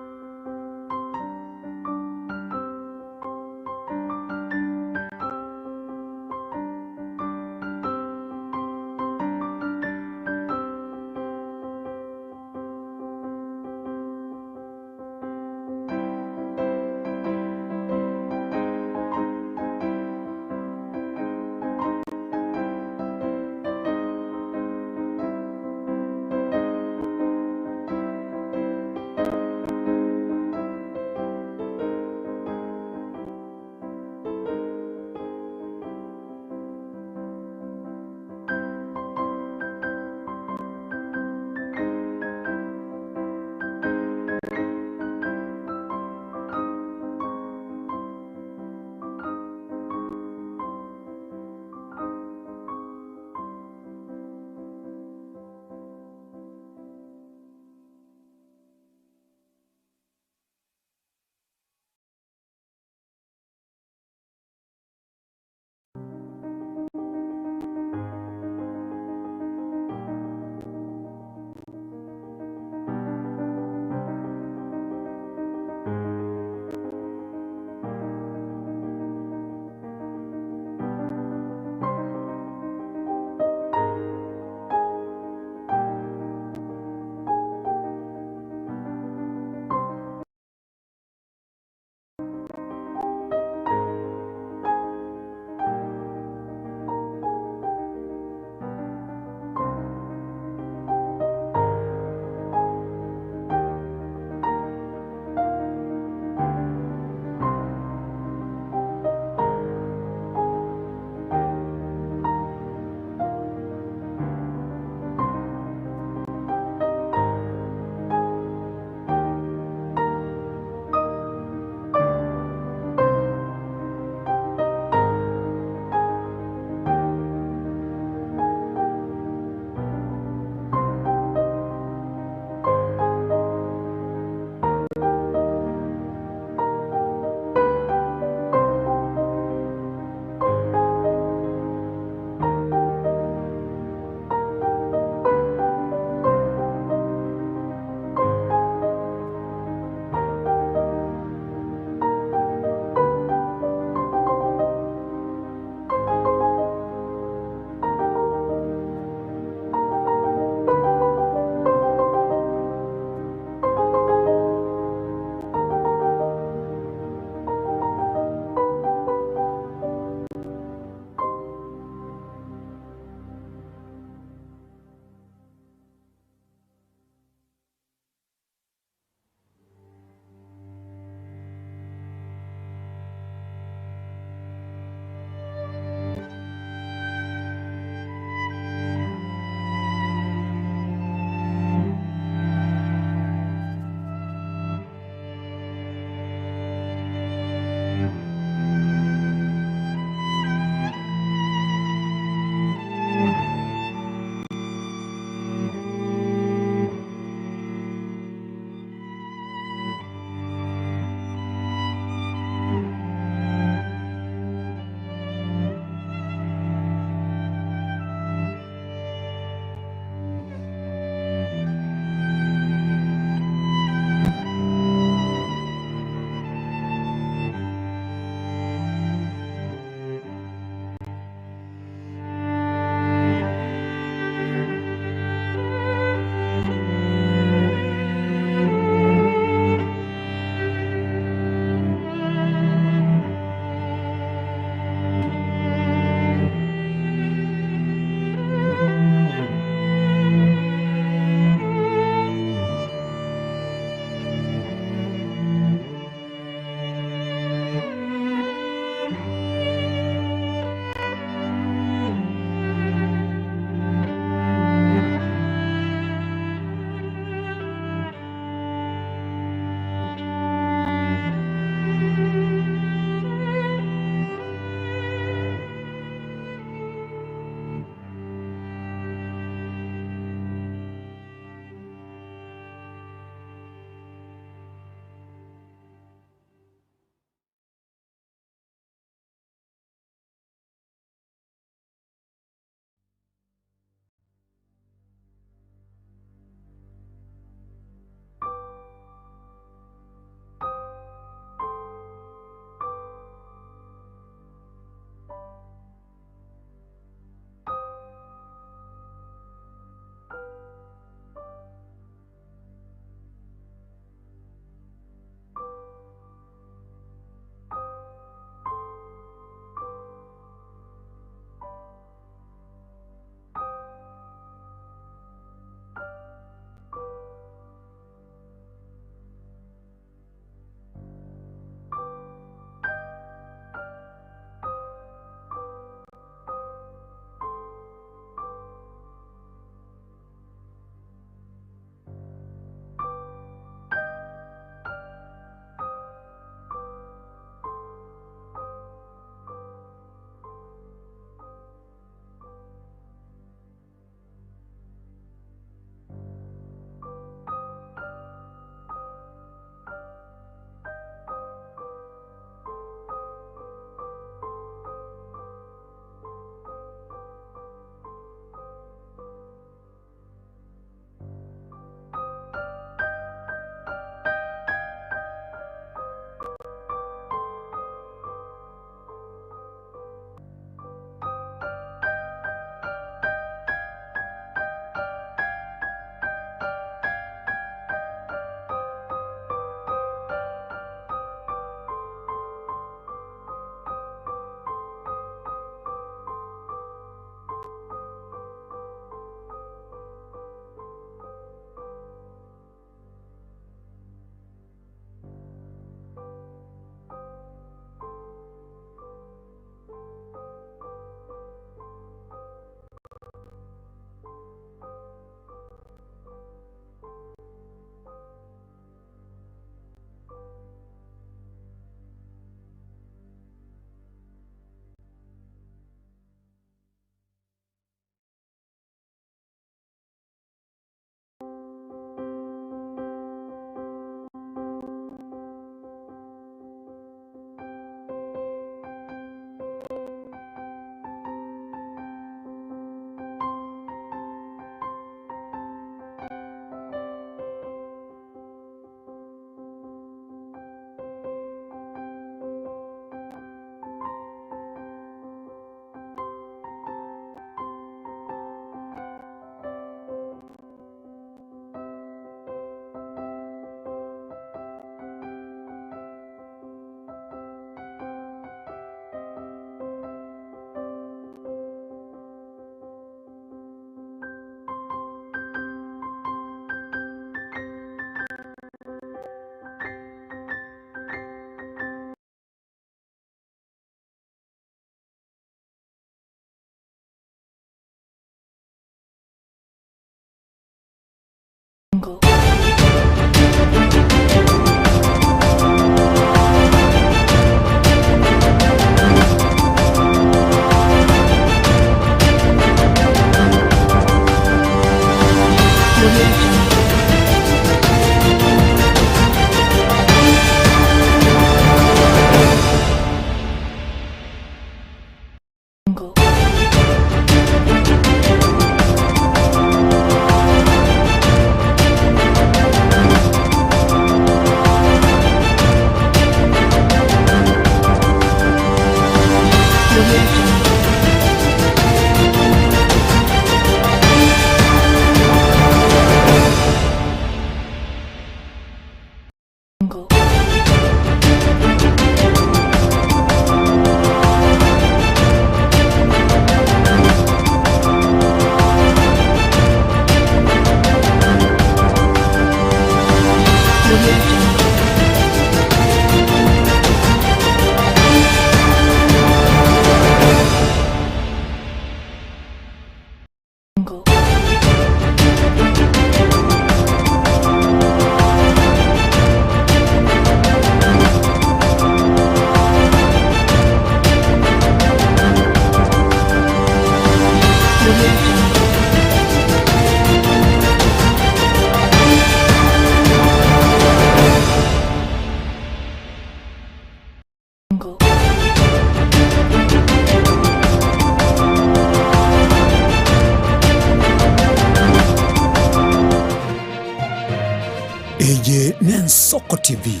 Eye Nensoko TV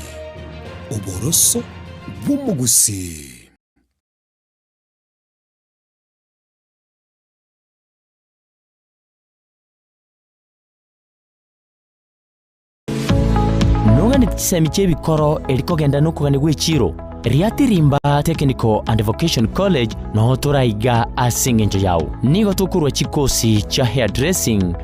Oboroso bw'omugusi. Nungani tisemi chebikoro elikogenda nukugani gwechiro Riatirimba Technical and Vocation College no turaiga asingenjo yao nigo tukurwa chikosi cha hairdressing,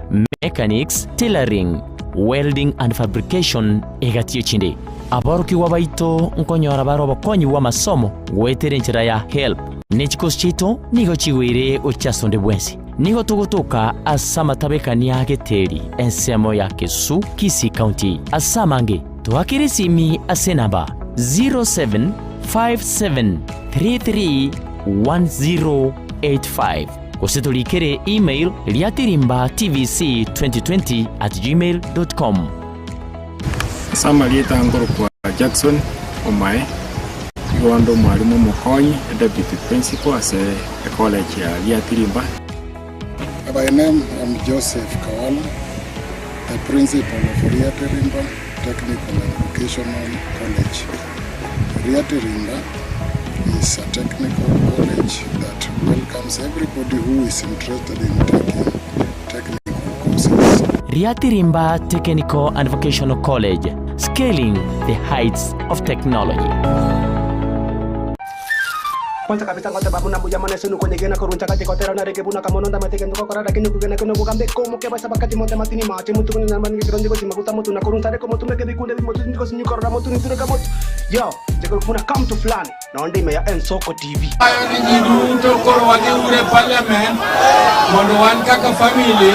mechanics, tailoring, welding and fabrication egatie chinde aboroki wabaito nkonyora baro bakonyi wa masomo wetere njira ya help ne chikosi chito nigo chiwire uchasonde bwensi nigo tugutuka asama tabekania geteri ensemo ya Kesu Kisii County asamange tuhakirisimi asenaba 0757331085 usitulikere email riatirimbatvc2020@gmail.com. Samalieta ngoro kwa Jackson Omae yuando mwalimu mukonyi deputy principal ase college ya Riatirimba. By name I'm Joseph Kawala, the principal of Riatirimba Technical and Vocational College. Riatirimba is a technical college that welcomes everybody who is interested in taking technical courses. Riatirimba Technical and Vocational College, scaling the heights of technology. Kwanza kabisa ngote babu na buja mane sunu kwenye gena koruncha kati kotera na rege buna kamononda mateke ndoko korada kinu kugena kuno kugambe komo ke basa bakati monte matini mache mutu kuni namani kironje ko simakuta mutu na korunta reko mutu meke bikunde mutu ndiko sinyu korada mutu nitune kamotu yo jeko kuna come to fulani na onde me ya Ensoko TV ayo ni jidu to koro wage ure parliament mondo wan kaka family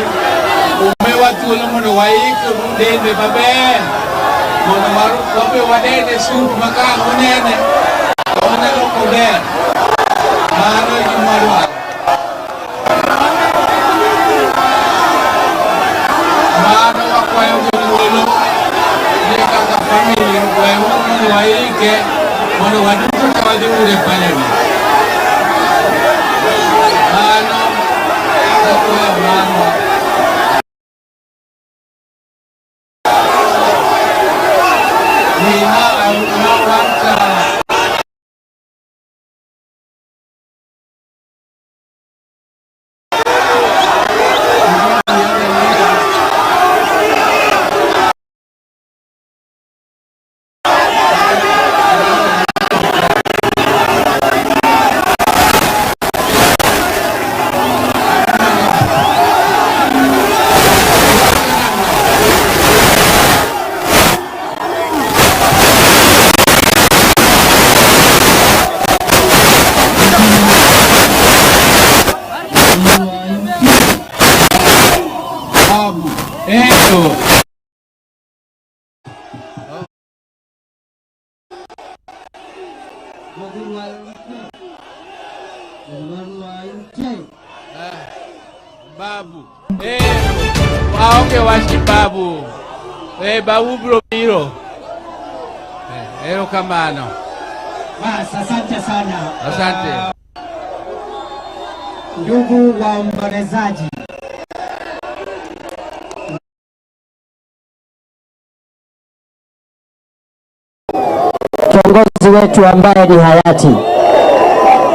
umewa tulo mondo waik dende babe mondo waru wabe wadene sup maka onene ona loko ber mano yumarwa mano wakwayo gulo ne kaka family wewe mondo waike mondo waduto kawadhi ure parliament mano wakwayo mano Babu. Waonge washi babu. Babu bro hilo. Ero kamano. Basi, asante sana. Asante. Ndugu waombolezaji, kiongozi wetu ambaye ni hayati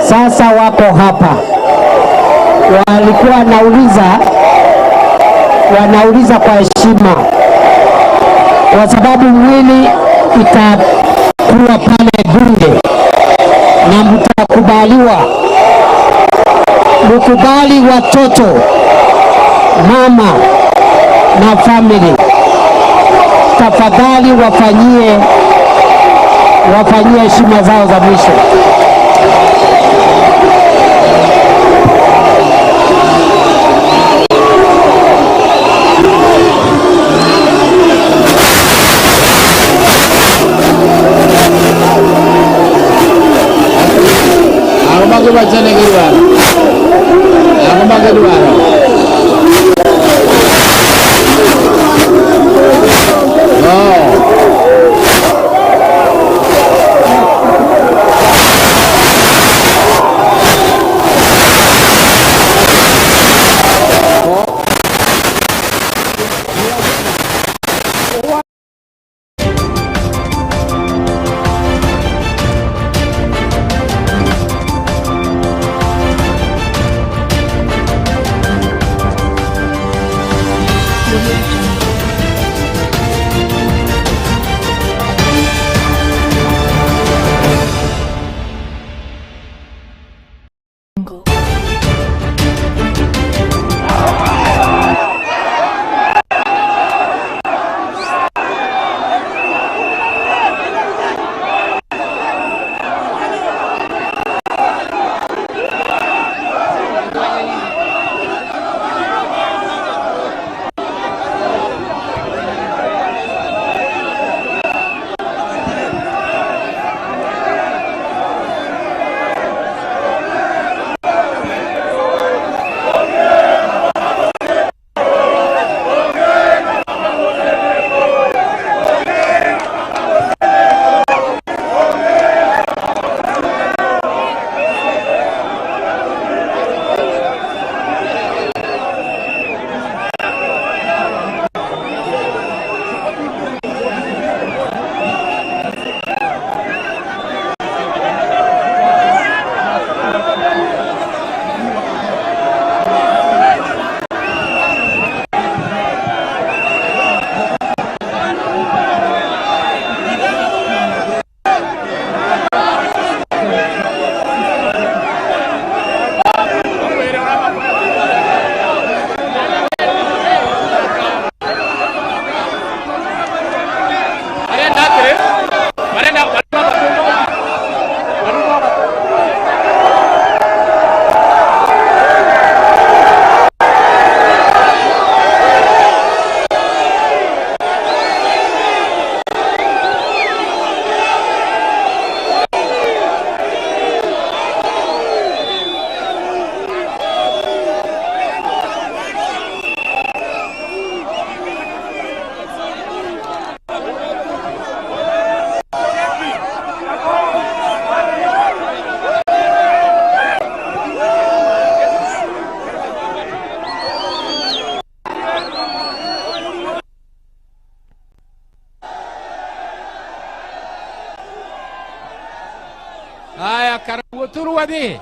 sasa wako hapa, walikuwa wanauliza kwa heshima, kwa sababu mwili itakuwa pale bunge na mtakubaliwa. Mukubali watoto, mama na family, tafadhali wafanyie heshima zao za mwisho. Haya, karibu turuwadi.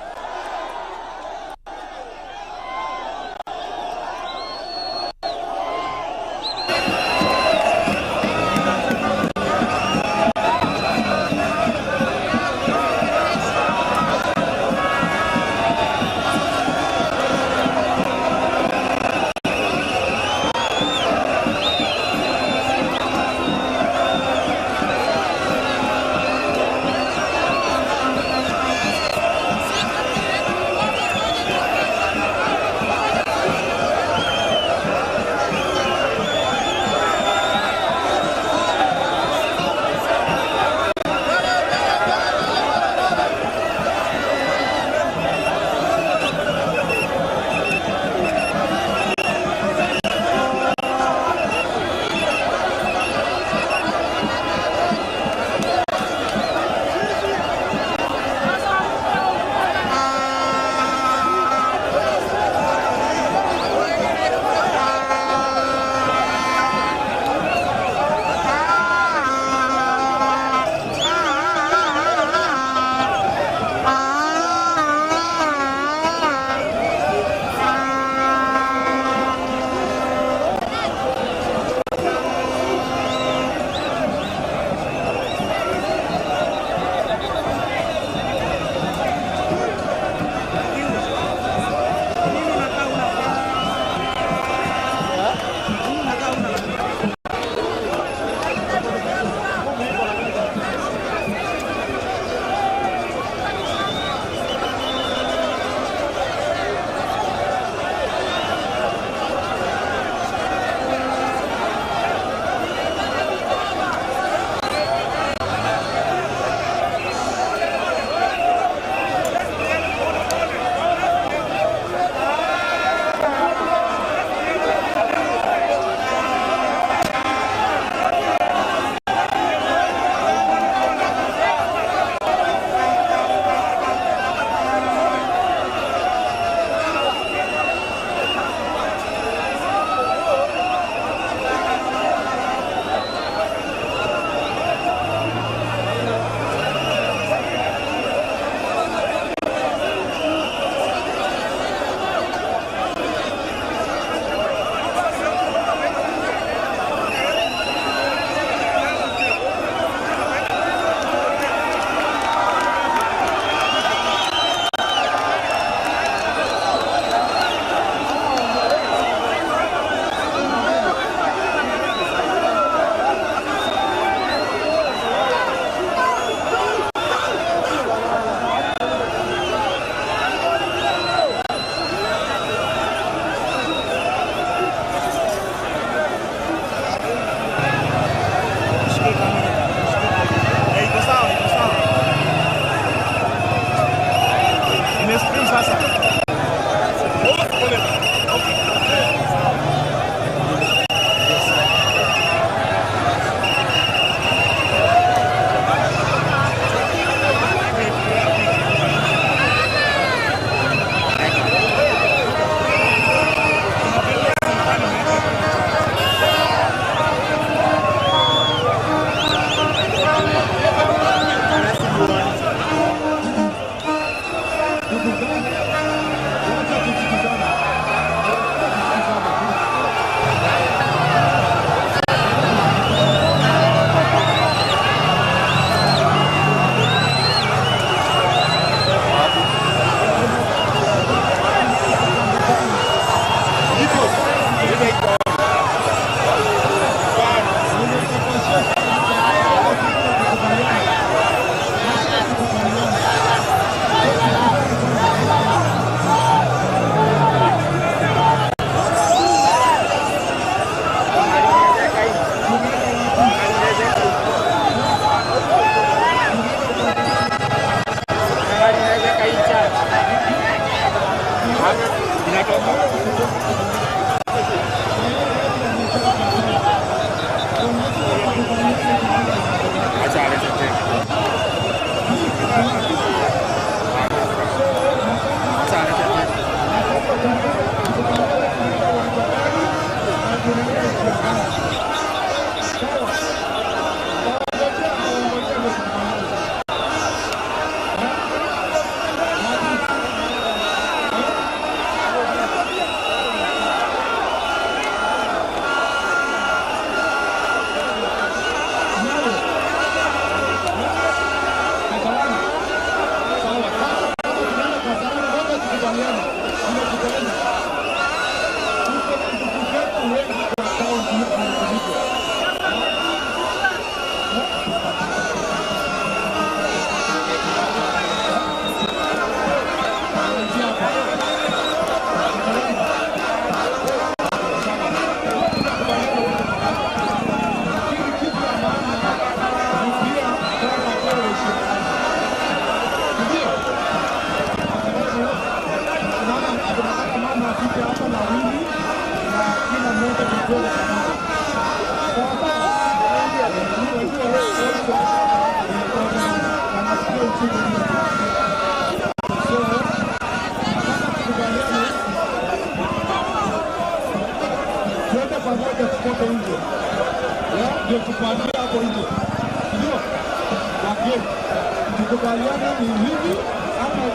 Tukubaliane ni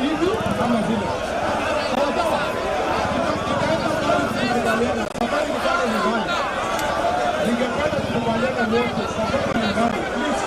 hivi ama vile. Sawa. Tukubaliane. Safari ni kama nyumbani. Ningependa tukubaliane wote. Safari ni nyumbani. Please.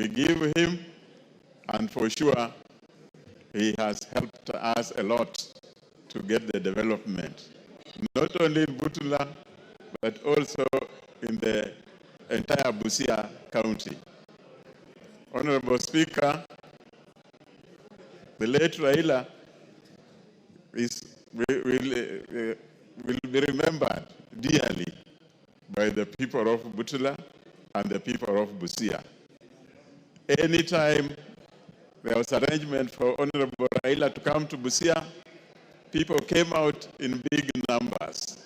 we give him, and for sure, he has helped us a lot to get the development, not only in Butula, but also in the entire Busia County. Honorable Speaker, the late Raila will be remembered dearly by the people of Butula and the people of Busia. Anytime there was arrangement for Honorable Raila to come to Busia, people came out in big numbers.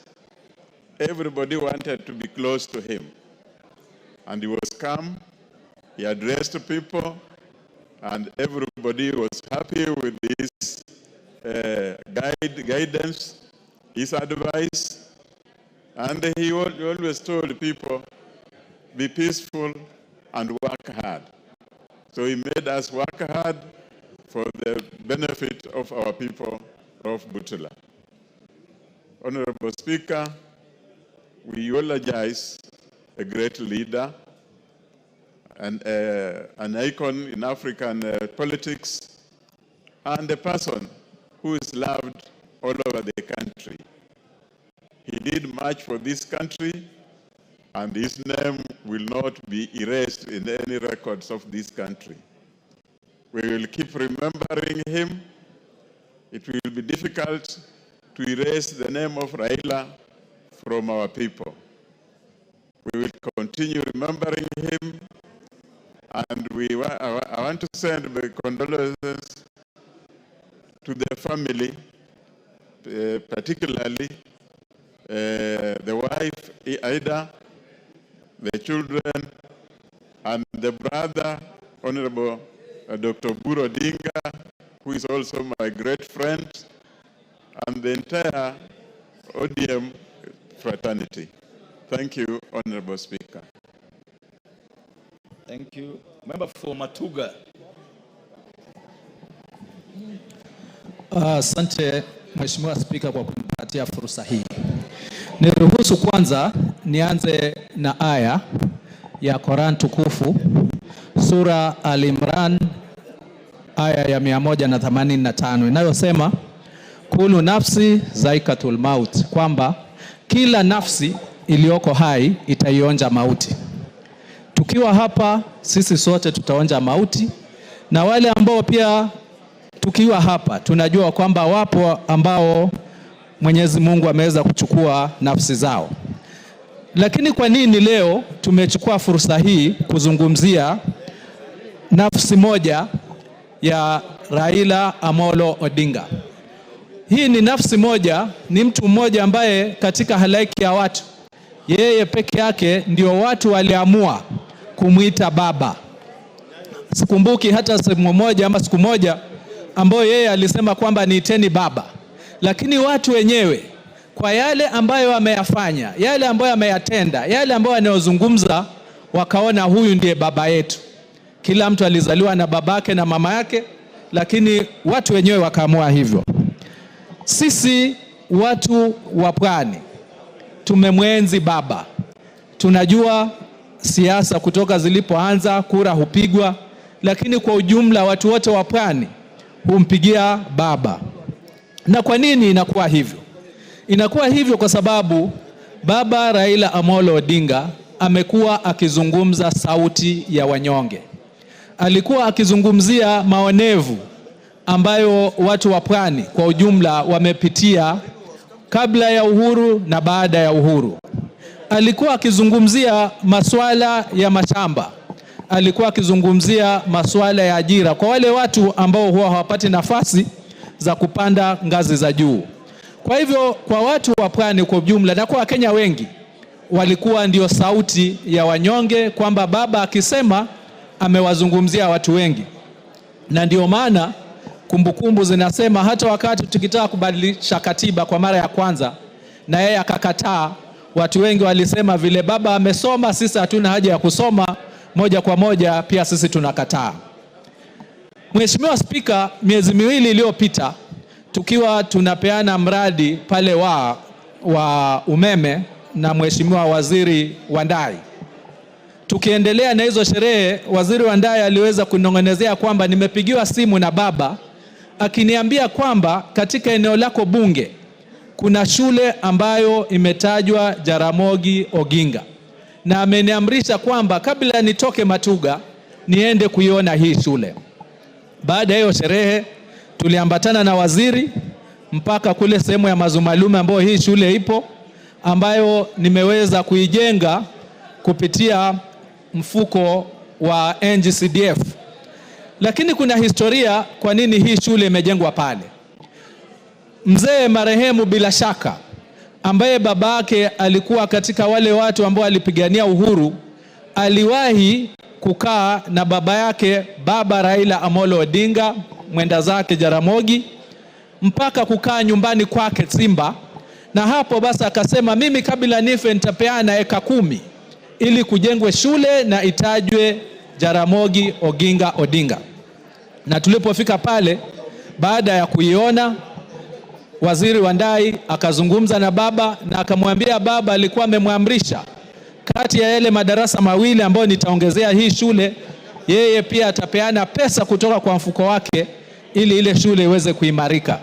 Everybody wanted to be close to him. And he was calm, he addressed people, and everybody was happy with his guidance, his advice. And he always told people, be peaceful and work hard. So he made us work hard for the benefit of our people of Butula. Honorable Speaker, we eulogize a great leader and an icon in African politics, and a person who is loved all over the country. He did much for this country, and his name will not be erased in any records of this country. We will keep remembering him. It will be difficult to erase the name of Raila from our people. We will continue remembering him, and I want to send my condolences to the family, particularly the wife, Ida, the children, and the brother, Honorable Dr. Buro Dinga, who is also my great friend, and the entire ODM fraternity. Thank you, Honorable Speaker. Thank you. Member for Matuga. Asante Mheshimiwa Spika kwa kunipatia fursa hii. Niruhusu kwanza nianze na aya ya Quran tukufu sura Al-Imran aya ya 185 inayosema kulu nafsi zaikatul maut, kwamba kila nafsi iliyoko hai itaionja mauti. Tukiwa hapa sisi sote tutaonja mauti, na wale ambao pia tukiwa hapa tunajua kwamba wapo ambao Mwenyezi Mungu ameweza kuchukua nafsi zao. Lakini kwa nini leo tumechukua fursa hii kuzungumzia nafsi moja ya Raila Amolo Odinga? Hii ni nafsi moja, ni mtu mmoja ambaye katika halaiki ya watu, yeye peke yake ndio watu waliamua kumuita baba. Sikumbuki hata sehemu moja ama siku moja ambayo yeye alisema kwamba niiteni baba. Lakini watu wenyewe kwa yale ambayo ameyafanya, yale ambayo ameyatenda, yale ambayo anayozungumza, wakaona huyu ndiye baba yetu. Kila mtu alizaliwa na babake na mama yake, lakini watu wenyewe wakaamua hivyo. Sisi watu wa Pwani tumemwenzi baba. Tunajua siasa kutoka zilipoanza, kura hupigwa, lakini kwa ujumla watu wote wa Pwani humpigia baba. Na kwa nini inakuwa hivyo? Inakuwa hivyo kwa sababu baba Raila Amolo Odinga amekuwa akizungumza sauti ya wanyonge. Alikuwa akizungumzia maonevu ambayo watu wa Pwani kwa ujumla wamepitia kabla ya uhuru na baada ya uhuru. Alikuwa akizungumzia masuala ya mashamba. Alikuwa akizungumzia masuala ya ajira kwa wale watu ambao huwa hawapati nafasi za kupanda ngazi za juu. Kwa hivyo kwa watu wa Pwani kwa ujumla na kwa Wakenya wengi, walikuwa ndio sauti ya wanyonge, kwamba baba akisema amewazungumzia watu wengi. Na ndio maana kumbukumbu zinasema hata wakati tukitaka kubadilisha katiba kwa mara ya kwanza na yeye akakataa, watu wengi walisema vile baba amesoma, sisi hatuna haja ya kusoma, moja kwa moja pia sisi tunakataa. Mheshimiwa Spika, miezi miwili iliyopita tukiwa tunapeana mradi pale wa umeme na Mheshimiwa Waziri Wandai, tukiendelea na hizo sherehe, waziri wa ndani aliweza kunong'onezea kwamba nimepigiwa simu na baba akiniambia kwamba katika eneo lako bunge kuna shule ambayo imetajwa Jaramogi Oginga, na ameniamrisha kwamba kabla nitoke Matuga niende kuiona hii shule. Baada ya hiyo sherehe tuliambatana na waziri mpaka kule sehemu ya Mazumalume ambayo hii shule ipo, ambayo nimeweza kuijenga kupitia mfuko wa NGCDF. Lakini kuna historia kwa nini hii shule imejengwa pale. Mzee marehemu bila shaka, ambaye babake alikuwa katika wale watu ambao walipigania uhuru, aliwahi kukaa na baba yake Baba Raila Amolo Odinga, mwenda zake Jaramogi, mpaka kukaa nyumbani kwake Simba. Na hapo basi akasema, mimi kabla nife nitapeana eka 10 ili kujengwe shule na itajwe Jaramogi Oginga Odinga. Na tulipofika pale, baada ya kuiona, waziri wa ndai akazungumza na baba na akamwambia baba alikuwa amemwamrisha kati ya yale madarasa mawili ambayo nitaongezea hii shule, yeye pia atapeana pesa kutoka kwa mfuko wake ili ile shule iweze kuimarika.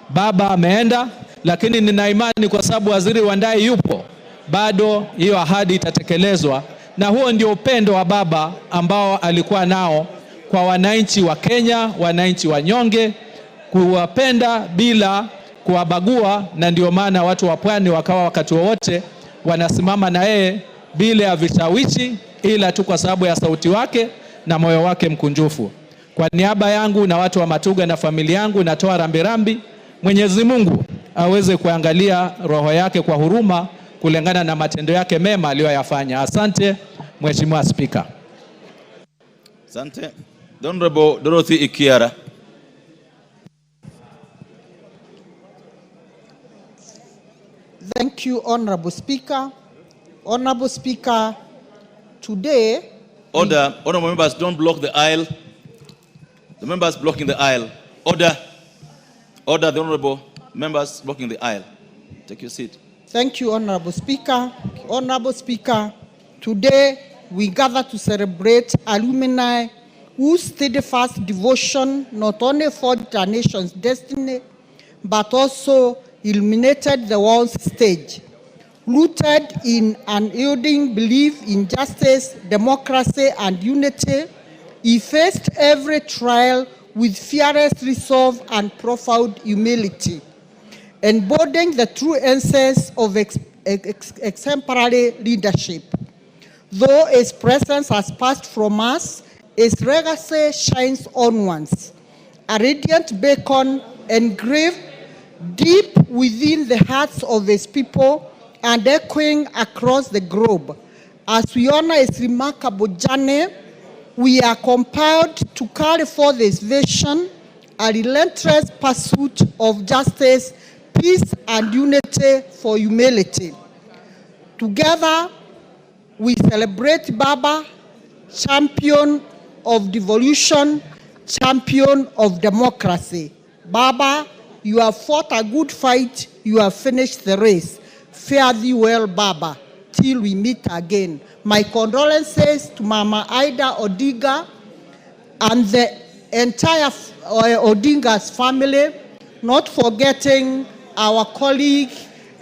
Baba ameenda, lakini nina imani kwa sababu waziri wa ndai yupo, bado hiyo ahadi itatekelezwa. Na huo ndio upendo wa baba ambao alikuwa nao kwa wananchi wa Kenya, wananchi wanyonge, kuwapenda bila kuwabagua. Na ndio maana watu wa pwani wakawa wakati wote wanasimama na yeye bila ya vishawishi, ila tu kwa sababu ya sauti wake na moyo wake mkunjufu. Kwa niaba yangu na watu wa Matuga na familia yangu natoa rambirambi. Mwenyezi Mungu aweze kuangalia roho yake kwa huruma kulingana na matendo yake mema aliyoyafanya. Asante Mheshimiwa Spika. Asante. The Honorable Dorothy Ikiara. Thank you, Honorable Speaker. Honorable Speaker, today... Order. Honorable members, don't block the aisle. The members blocking the aisle. Order. Order, the honorable members blocking the aisle. Take your seat. Thank you, Honorable Speaker. Honorable Speaker, today we gather to celebrate alumni whose steadfast devotion not only forged our nation's destiny, but also illuminated the world's stage. Rooted in unyielding belief in justice, democracy, and unity, he faced every trial with fearless resolve and profound humility, embodying the true essence of exemplary leadership. Though his presence has passed from us, his legacy shines onwards, a radiant beacon engraved deep within the hearts of his people and echoing across the globe. As we honor his remarkable journey, we are compelled to carry forth this vision, a relentless pursuit of justice, peace, and unity for humanity. Together, we celebrate Baba, champion of devolution, champion of democracy. Baba, you have fought a good fight, you have finished the race. Fare thee well, Baba, till we meet again. My condolences to Mama Ida Odinga and the entire Odinga's family, not forgetting our colleague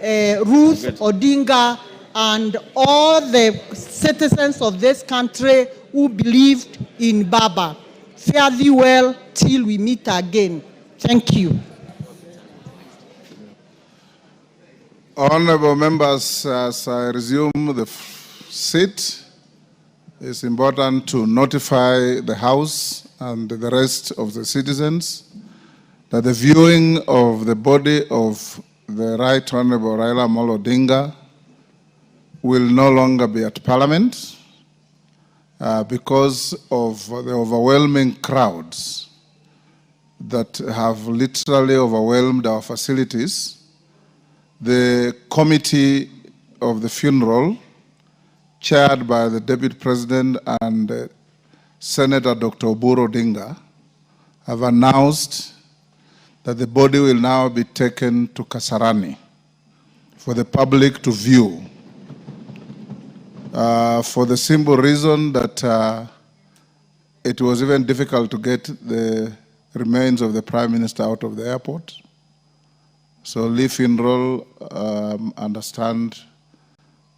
Ruth Odinga and all the citizens of this country who believed in Baba. Fare thee well till we meet again. Thank you. Honorable members, as I resume the seat, it's important to notify the House and the rest of the citizens that the viewing of the body of the Right Honorable Raila Amolo Odinga will no longer be at Parliament because of the overwhelming crowds that have literally overwhelmed our facilities. The committee of the funeral, chaired by the Deputy President and Senator Dr. Oburu Odinga, have announced that the body will now be taken to Kasarani for the public to view. for the simple reason that it was even difficult to get the remains of the Prime Minister out of the airport. So Lee Finrol, understand,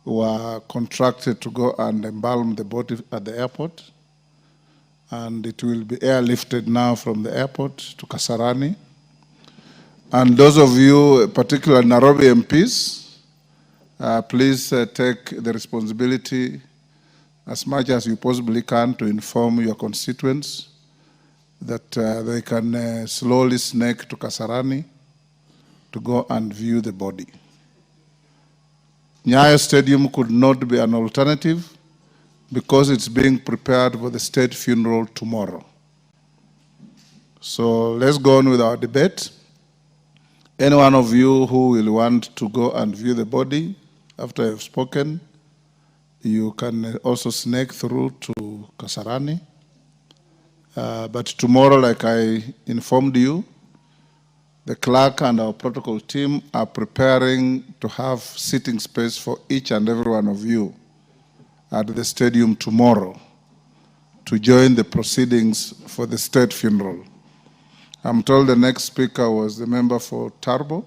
were contracted to go and embalm the body at the airport. And it will be airlifted now from the airport to Kasarani. And those of you, particularly Nairobi MPs, please take the responsibility as much as you possibly can to inform your constituents that they can slowly snake to Kasarani to go and view the body. Nyayo Stadium could not be an alternative because it's being prepared for the state funeral tomorrow. So let's go on with our debate. Any one of you who will want to go and view the body after I've spoken, you can also snake through to Kasarani. But tomorrow, like I informed you, the clerk and our protocol team are preparing to have sitting space for each and every one of you at the stadium tomorrow to join the proceedings for the state funeral. I'm told the next speaker was the member for Tarbo.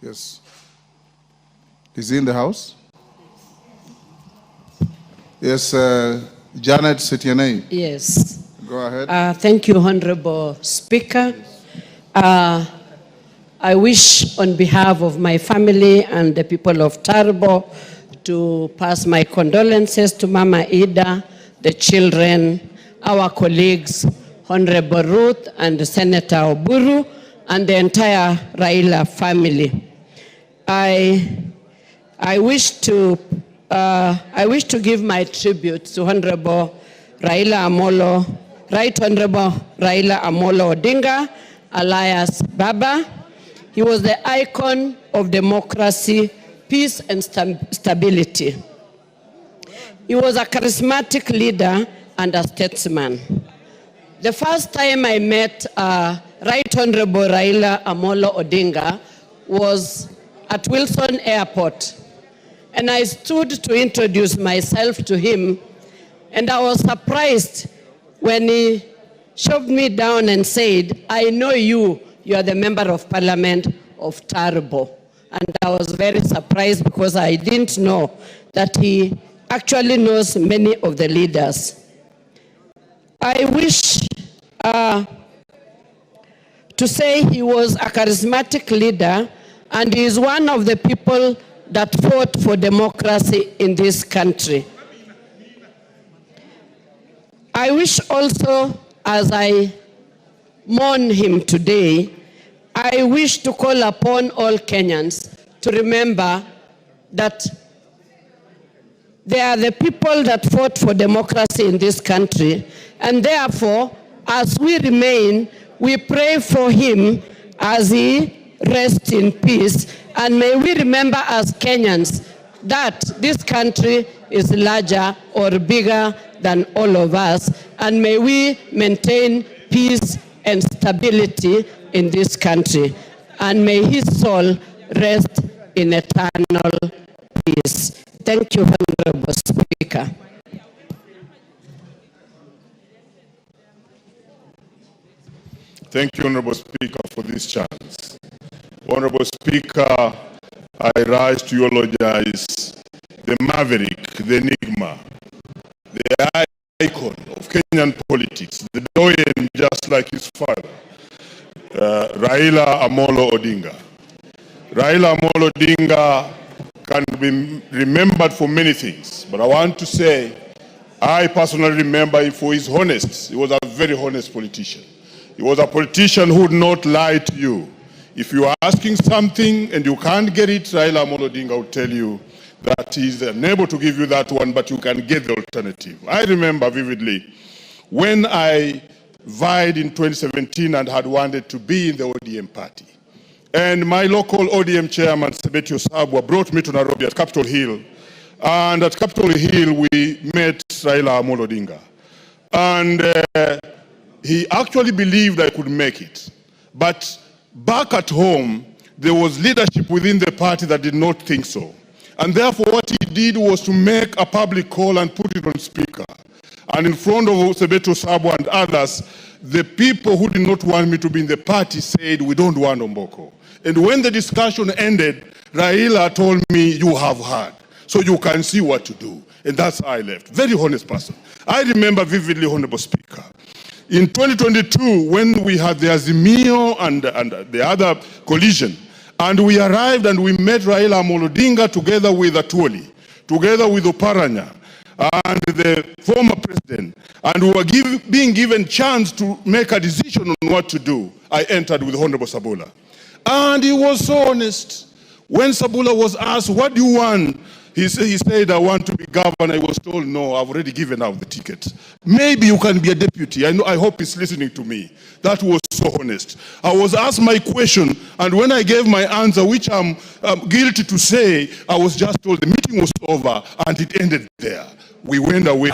Yes. Is he in the house? Yes, Janet Setienei. Yes. Go ahead. Thank you, Honorable Speaker. I wish on behalf of my family and the people of Tarbo to pass my condolences to Mama Ida, the children, our colleagues, Honorable Ruth and Senator Oburu, and the entire Raila family. I wish to give my tribute to Honorable Raila Amolo, Right Honorable Raila Amolo Odinga, alias Baba. He was the icon of democracy, peace, and stability. He was a charismatic leader and a statesman. The first time I met Right Honorable Raila Amolo Odinga was at Wilson Airport. And I stood to introduce myself to him, and I was surprised when he shoved me down and said, I know you are the member of parliament of Tarbo. And I was very surprised because I didn't know that he actually knows many of the leaders. I wish to say he was a charismatic leader, and he is one of the people that fought for democracy in this country. I wish also, as I mourn him today, I wish to call upon all Kenyans to remember that they are the people that fought for democracy in this country, and therefore, as we remain, we pray for him as he rests in peace, and may we remember as Kenyans that this country is larger or bigger than all of us, and may we maintain peace and stability in this country, and may his soul rest in eternal peace. Thank you, Honorable Speaker. Thank you, Honorable Speaker, for this chance. Honorable Speaker, I rise to eulogize the maverick, the enigma, the icon of Kenyan politics, the doyen just like his father, Raila Amolo Odinga. Raila Amolo Odinga can be remembered for many things, but I want to say, I personally remember him for his honesty. He was a very honest politician. He was a politician who would not lie to you. If you are asking something and you can't get it, Raila Amolo Odinga will tell you that he's unable to give you that one, but you can get the alternative. I remember vividly when I vied in 2017 and had wanted to be in the ODM party. And my local ODM chairman, Sebetio Sabwa, brought me to Nairobi at Capitol Hill. And at Capitol Hill, we met Raila Amolo Odinga. And he actually believed I could make it. But back at home, there was leadership within the party that did not think so. And therefore, what he did was to make a public call and put it on speaker. And in front of Sebeto Sabo and others, the people who did not want me to be in the party said, we don't want Omboko. And when the discussion ended, Raila told me, you have heard, so you can see what to do. And that's how I left. Very honest person. I remember vividly, Honorable Speaker. In 2022, when we had the Azimio and the other collision, and we arrived and we met Raila Amolo Odinga together with Atuoli, together with Oparanya, and the former president, and we were being given chance to make a decision on what to do. I entered with Honorable Sabula. And he was so honest. When Sabula was asked, what do you want? He said, I want to be governor. I was told, no, I've already given out the ticket. Maybe you can be a deputy. I hope he's listening to me. That was so honest. I was asked my question, and when I gave my answer, which I'm guilty to say, I was just told the meeting was over, and it ended there. We went away.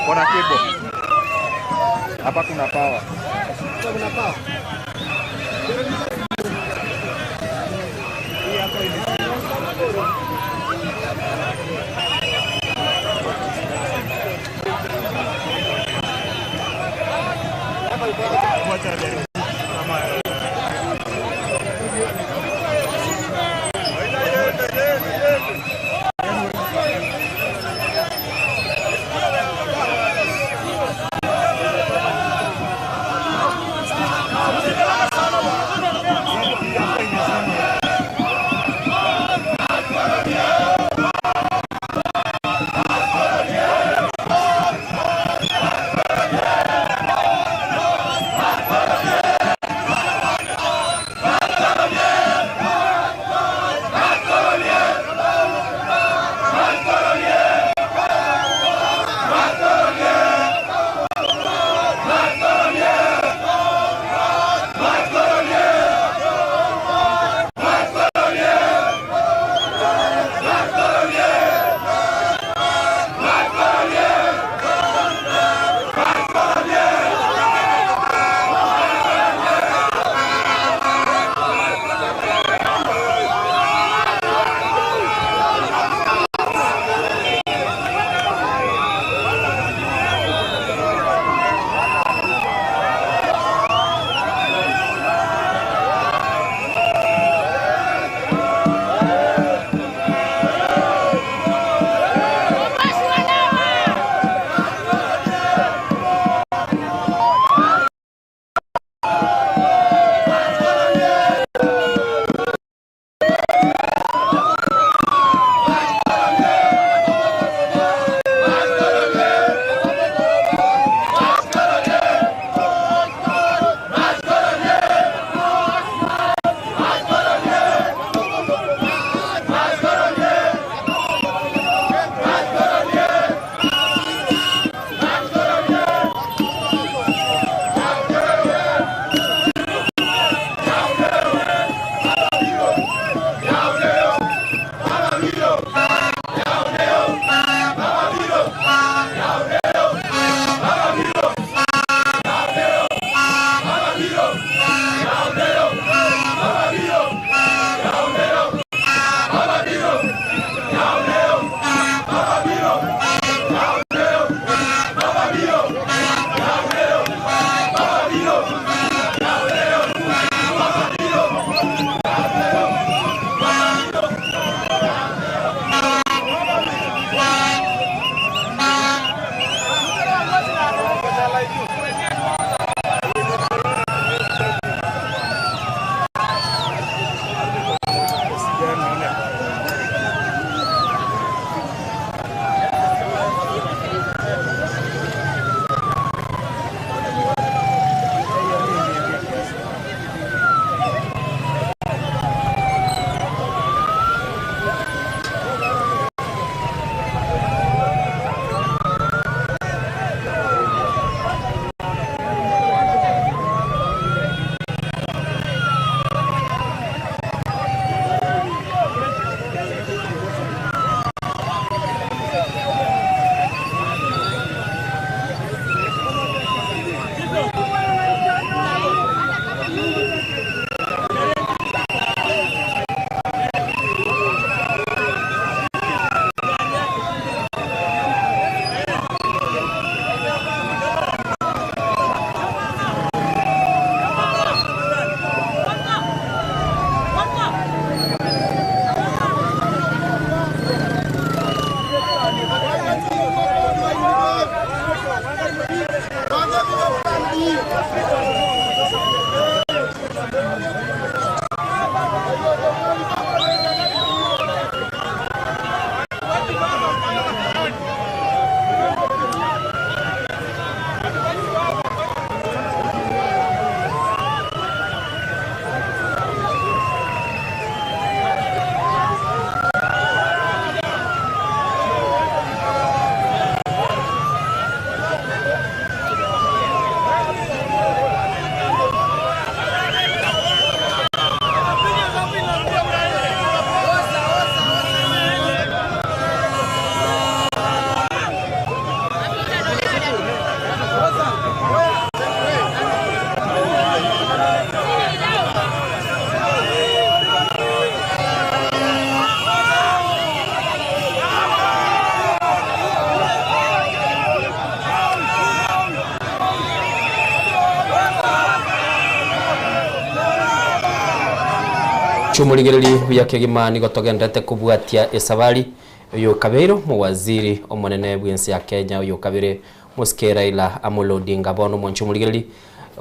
Kuna kibo. Hapa kuna power. Kuna power. Hii hapa Mwanchumuligiriri buya kegima nigo togendete kubwatia esabari uyu Kabeiro muwaziri omonene bwensi ya Kenya uyu Kabire Muske Raila Amolo Odinga bono Mwanchumuligiriri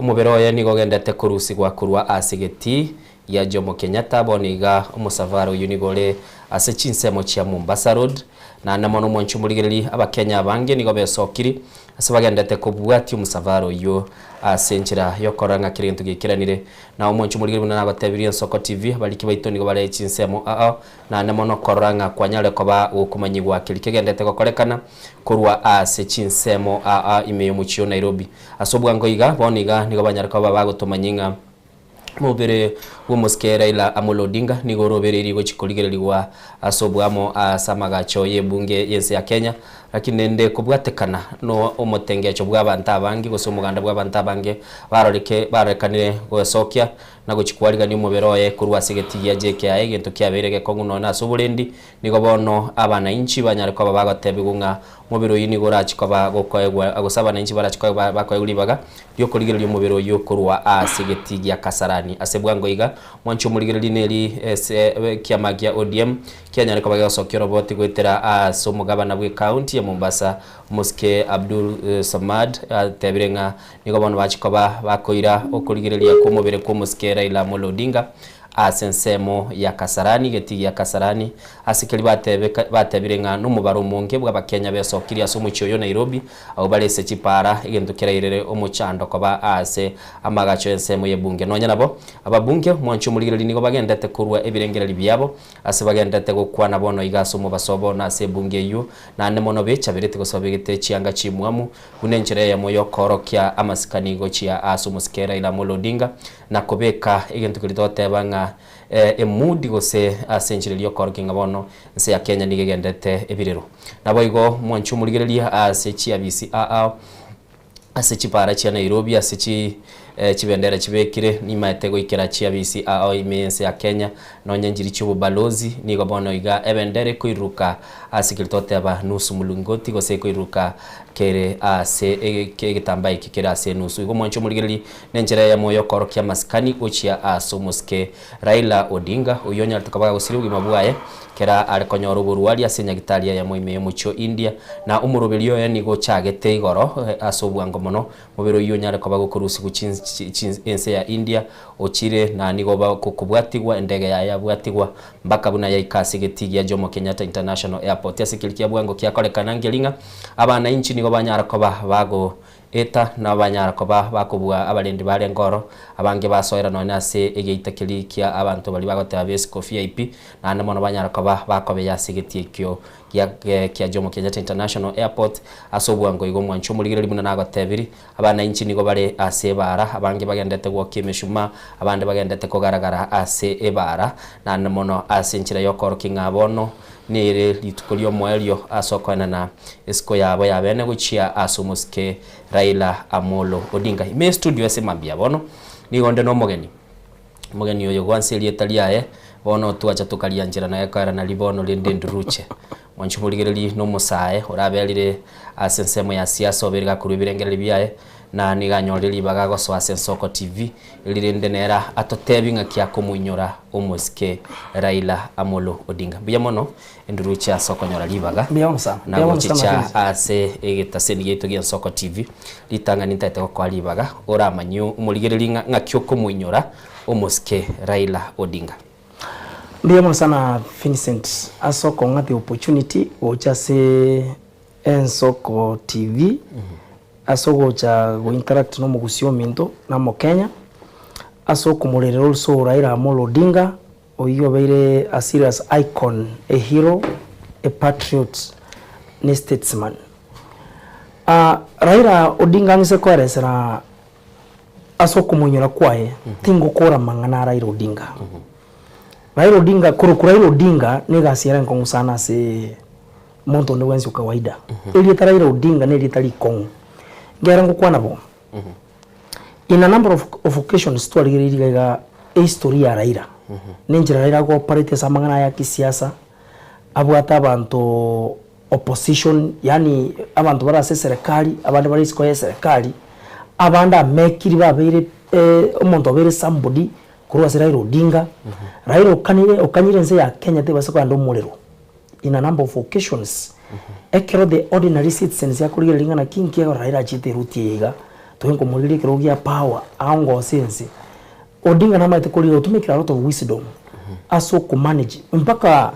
muberoye nigo gendete kurusigwa kurwa asigeti ya Jomo Kenyatta boniga umusavaro unigole ase chinsemo chia Mombasa Road na namono Mwanchumuligiriri abakenya bange nigo besokiri ase bagendete kubwati umusavaro yo asenjira yokoranga kirintu gikiranire na Mwanchumuligiriri na abatebirie Soko TV baliki baito nigo bare chinsemo na namono koranga kwanyale koba ukumanyigwa kilikigendete kokorekana kurwa ase chinsemo imeyo muchio Nairobi asobwa ngoiga boniga nigo banyarka baba bagotomanyinga mubere Muske Raila Amolo Odinga nigo robereri go chikoligererwa asobwamo asamagacho yebunge yense ya Kenya lakini nde kubwatekana no omotengecho bw'abantu abangi gusumuganda bw'abantu abange barekanire gosokya na guchikwariga ni muberoye kurwa sigeti ya JKA gento kyaberege konguno na suburendi nigo bono abana inchi banyariko babagotebigunga mubero yini gorachikoba gokoegwa agusaba na inchi barachikoba bakoegulibaga yo kurigereryo mubero yo kurwa sigeti ya Kasarani asebwango iga Mwanchumuligiriri neri kiamagia ODM Kenya ariko bagasokyo roboti gwetera somugabana bwe county ya Mombasa Muske Abdul Samad tebirenga nigo bono bachikoba bakoira okurigereria ko mubere ko Muske Raila Amolo Odinga asensemo ya Kasarani geti ya Kasarani asikeli batebirenga numubaro munge bw'abakenya besokiri asumucyo yo Nairobi abo barese chipara igendukira irere omuchando koba ase amagacho ensemo yebunge nonya nabo ababunge Mwanchumuligiriri nigo bagendete kurwa ebirengereri byabo ase bagendete gukwana bono igaso mu basobo na ase bunge yu na nemono becha berete gosobegete chianga chimwamu bunenjere ya moyo korokya amasikani go chia Muske Raila Amolo Odinga na kobeka igendukira totebanga emudi gose asenjirelio korkinga bono nse ya Kenya nigegendete ebirero nabo igo Mwanchumuligiriri ase chia BC ase chipara chia Nairobi ase chibendera chibekire ni matego ikera chia BC imense ya Kenya no nyanjiri chubu balozi nigo bono iga ebendere kuiruka asikiltote aba nusu mulungoti gose kuiruka kere ase kegitambai kikera ase nusu igo Mwanchumuligiriri nenjera ya moyo korokya maskani uchia Muske Raila Odinga uyonya tukabaga gusiribugi mabwaye kera arekonyoro buruali asenya gitalia ya moime mucho India na umurubelio ya nigo chagete igoro asobwango mono mubero yonya arikoba gukurusi ense ya India ochire na nigo ba kukubwatigwa endege ya bwatigwa mbaka buna ya ikasigeti ya Jomo Kenyatta International Airport yasikilikia bwango kyakorekana ngelinga abana inchi nigo banyarakoba bago eta na banyarakoba bakubwa abarendi bare ngoro abange basoera none ase egeitakeli kia abantu bali bagoteba besco VIP na namono banyarakoba bakobe yasigeti kyo kia Jomo Kenyatta International Airport asobwango igo Mwanchumuligiriri buna nagotebiri abana inchi nigo bare ase bara abange bagendete gwokimeshuma abande bagendete kogaragara ase ebara na namono ase nchira yokorokinga bono nere litukolio moelio asokwana na esko yabo yabene guchia Muske Raila Amolo Odinga ime studio ese mambia bono ni gonde no mogeni oyo gwanseli etaliae bono tuacha tukalia njira na yakara na libono lende nduruche Mwanchumuligiriri no musae orabelire asensemo ya siasa oberga kurubirengere biae na niganyoreri bagago so Soko TV ilirende nera atotebinga kya kumunyora Muske Raila Amolo Odinga biya mono endurucha soko nyora libaga biya musa na gochicha ase egetaseni geto gya Soko TV litanga nitete ko libaga ora manyu umuligiriri ngakyo kumunyora Muske Raila Odinga biya musa na Vincent asoko ngati opportunity ochase Soko TV asoko cha go interact no mugusio minto na mo Kenya asoko murere also Raila Amolo Odinga oyo beire a serious icon, a hero, a patriot, a statesman. Raila Odinga ngise kweresera asoko munyura kwae tingo kora mangana Raila Odinga. Raila Odinga Raila Odinga nega siera nkongu sana se monto ndo wensi kawaida. Ili Raila Odinga ne litali kongu. Gerango kwa nabo. In a number of occasions to aliririga history ya Raila. Nenjira Raila ko parite samangana ya kisiasa. Abwata abantu opposition, yani abantu barase serikali, abantu barisiko ya serikali. Abanda mekiri babere umuntu abere somebody kurwa Raila Odinga Raila okanyire nse ya Kenya te basako ando mulero in a number of occasions ekero the ordinary citizens ya kurigira lingana kinki ya Raila chite ruti yiga tuhenko mulire kero ya power ango sense Odinga na maite kurigira to make a lot of wisdom aso ku manage mpaka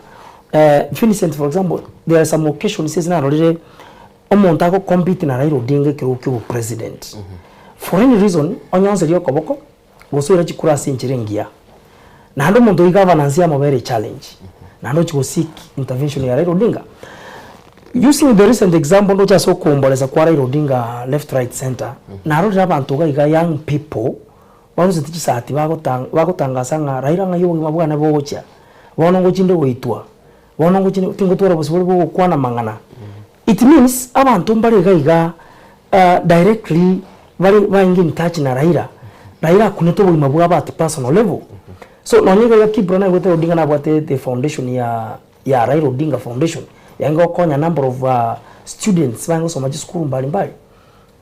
Vincent for example there are some occasions says na rolire omuntu ako compete na Raila Odinga kero kyo president for any reason onyanze ryo koboko gusubira chikura sinchirengia na ndo muntu governance ya mobile challenge na ndo chiko seek intervention ya Raila Odinga using the recent example ndo chaso kuomboleza kwa Raila Odinga left right center na ro abantu ga young people baruze tichisati bagotangasa nga Raila nga yobo mabwana bocha bono ngo chinde goitwa bono ngo chinde tingo tora possible bo kwana mangana it means abantu mbale gaiga directly bali in touch na Raila kuneto buli mabwa at personal level so nonyega ya kibrona gote Odinga na bwate the foundation ya Raila Odinga Foundation yango konya number of students bango soma school mbali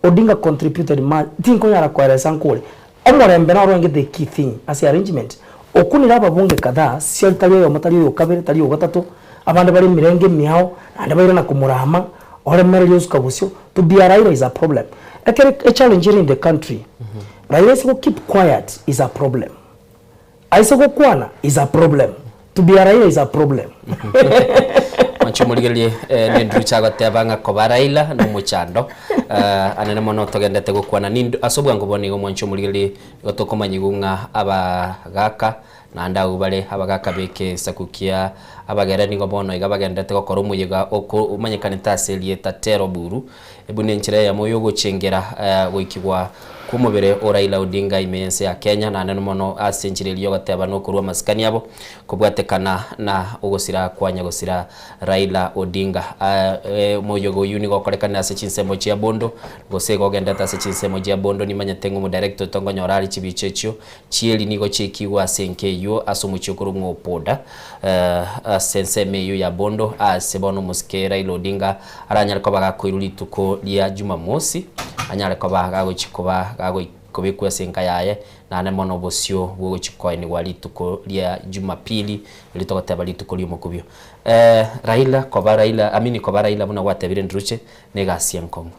Odinga contributed tinko yara kwa sankole omorembe na ronge the key thing as arrangement okunira ababunge kadhaa sio taliyo mataliyo kabere taliyo gatatu abande bali mirenge miao ande bayira na kumurama ore meryo skabusyo to be Raila is a problem a challenge in the country Raila is to keep quiet is a problem Aisoko kwana is a problem to be Raila is a problem Manchumuligelie nindru chaga tebanga ko Raila no muchando anene mono togendete gukwana nindu asobwa ngoboni go manchumuligelie gotokomanyigunga abagaka na ndau bale abagaka beke sakukia abagera ningo bono igabagendete gokora umuyiga umanyekanita selieta teroburu ebune nchire ya moyo gochengera goikigwa kumubere Raila Odinga imense ya Kenya na nene mono asenchirelio gateba no kurwa maskani yabo kubwatekana na ugosira kwanya gosira Raila Odinga moyo go uni gokorekana ase chinsemo chia bondo gosego gendata ase chinsemo chia bondo ni manyatengo mu director tongo nyorali chibichechio chieli nigo chekiwa senkeyo asumuchukuru ngopoda sensemeyo ya bondo asebono muske Raila Odinga aranyara ko bagakoiruli tuko lia Jumamosi anyara ko bagagochikoba kubikwa senka yaye na ne mono bosio bwo chikoy ni wali tuko lia Jumapili litokoteba lituko limo kubyo Raila amini ko Raila muna watebire ndruche negasia nkongo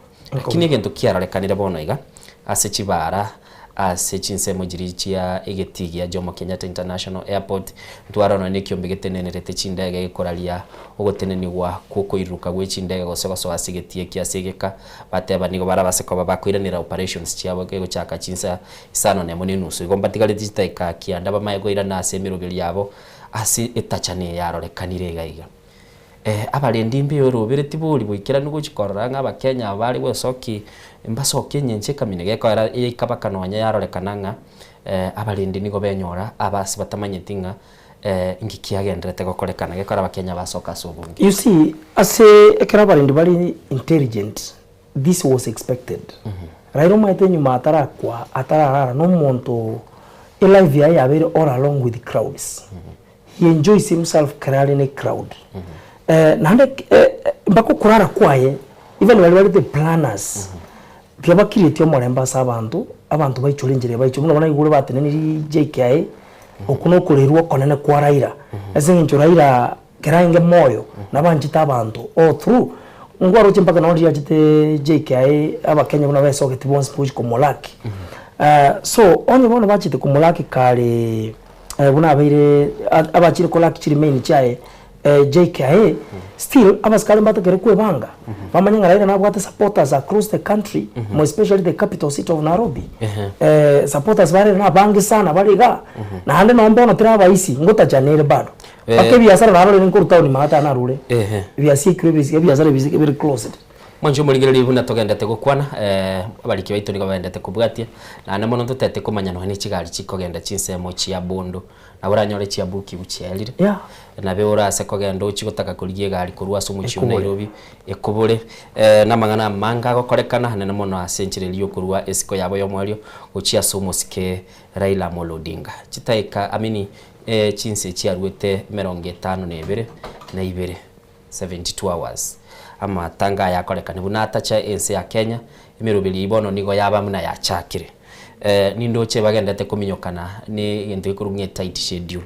kini gento kiaralekanire bono iga ase chibara ase chinsemo jirichia egetigia Jomo Kenyatta International Airport twarano ne kiombe getenenerete chindege gikoralia ogotenenigwa kuko iruka gwe chindege gosogoso asigetie kiasegeka bateba nigo barabaseko bakwiranira operations chiabo gego chaka chinsa isano ne munini nusu igombatigale digitaika kianda bamayego ira na semirogeli yabo asi etachane yarorekanire gaiga abalendi mbi yorubire tibuli bwikira nugo chikorora ngaba Kenya bali wesoki mbasoki nyenche kamine gekora ikabakanonya yarorekananga abalendi nigo benyora abasi batamanyetinga ingikiagendrete gokorekana gekora abakenya basoka sobungi you see ase ekera balendi bali intelligent this was expected Raila maite nyuma atarara no monto live ya very all along with the crowds he enjoys himself carrying a crowd nande mbako kurara kwaye even wali the planners byaba kiriti omoremba sabantu abantu bayiculenjere bayicu muno bana igure bateneni JKI okuno kurerwa konene kwa Raila ezenjo Raila kerainge moyo nabanjita abantu all through ngwaro chimpaka nauri yachite JKI abakenya buna besogeti bonse push komolaki so onye bona bachite komolaki kale buna abaire abachire kolaki chiri main chae JKI still abaskale mbatakere kwebanga bamanyanga Raila nabwate supporters across the country more especially the capital city of Nairobi supporters bari na bangi sana baliga na hande no mbono tira baisi ngota janere bado biashara naro ni kuruta ni mata na rule biashara bizike very closed Mwanjo muligere libuna togendete gukwana abaliki baito nigo bandete kubwatia na namono tutete kumanya no ni kigali chikogenda chinsemo chia bondo na buranyore chia buki buchialire na beora se kogenda uchigotaka kuligie gali kurwa sumuchi Nairobi ekubure na mangana manga gokorekana na namono asenchirelio kurwa esiko yabo yomwalio uchia sumusike Raila Odinga chitaika amini chinse chiarwete 52 na 72 hours ama tanga yakorekana buna atacha ense ya Kenya imirubili ibono nigo yaba muna ya chakire nindoche bagendete kuminyokana ni gintu ikurungie tight schedule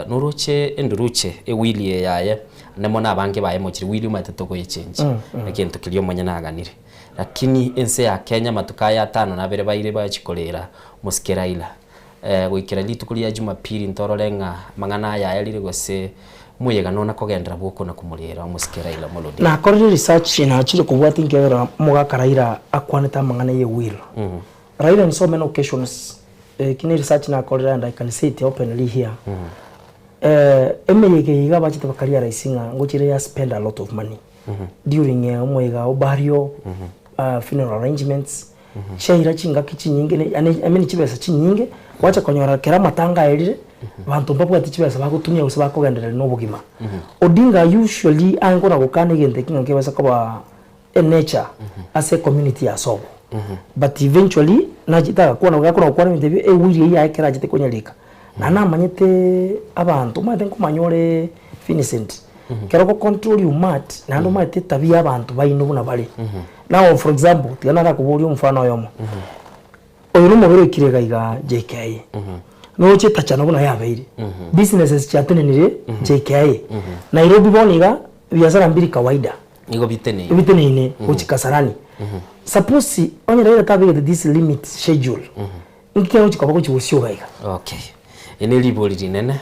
nuroche enduruche ewili yaye nemo nabange baye mochiri wili mateto ko change ekintu kilio monye naganire lakini ense ya Kenya matukaya 5 na bere baire bachikolera musikeraila gwikira litukulia Jumapili ntororenga mangana yaye lire gose muyega nona kogendera bwoko na kumurira musikeraila molodi na korire research na chire kubwati ngera mugakaraira akwaneta mangana ye will Raila in so many occasions kini research na korira and I can say it openly here emeyeke yiga bachite bakaria raisinga ngochire ya spend a lot of money during umwega obario funeral arrangements shaira chinga kichinyinge I mean chibesa chinyinge wacha konyora kera matanga elire bantu mpapwa tichibesa bagutumia usaba kugendera no bugima Odinga usually angona gukane gente kinga kebesa kwa nature as a community asobo but eventually najita kuona gakora kwa interview wiri ya kera jite konyalika na namanyete abantu mate nkumanyore Vincent kero ko control you mat na ndo mate tabia abantu bayino buna bali now for example tiana na kubuli umfano yomo oyino mobero kirega iga JK no cheta chana buna yabaire businesses chatenenire JK Nairobi boniga biashara mbili kawaida nigo bitene ine uchikasarani suppose onye Raila kabege this limit schedule nkike uchikaba ko chibusyo baiga okay ene liboli rinene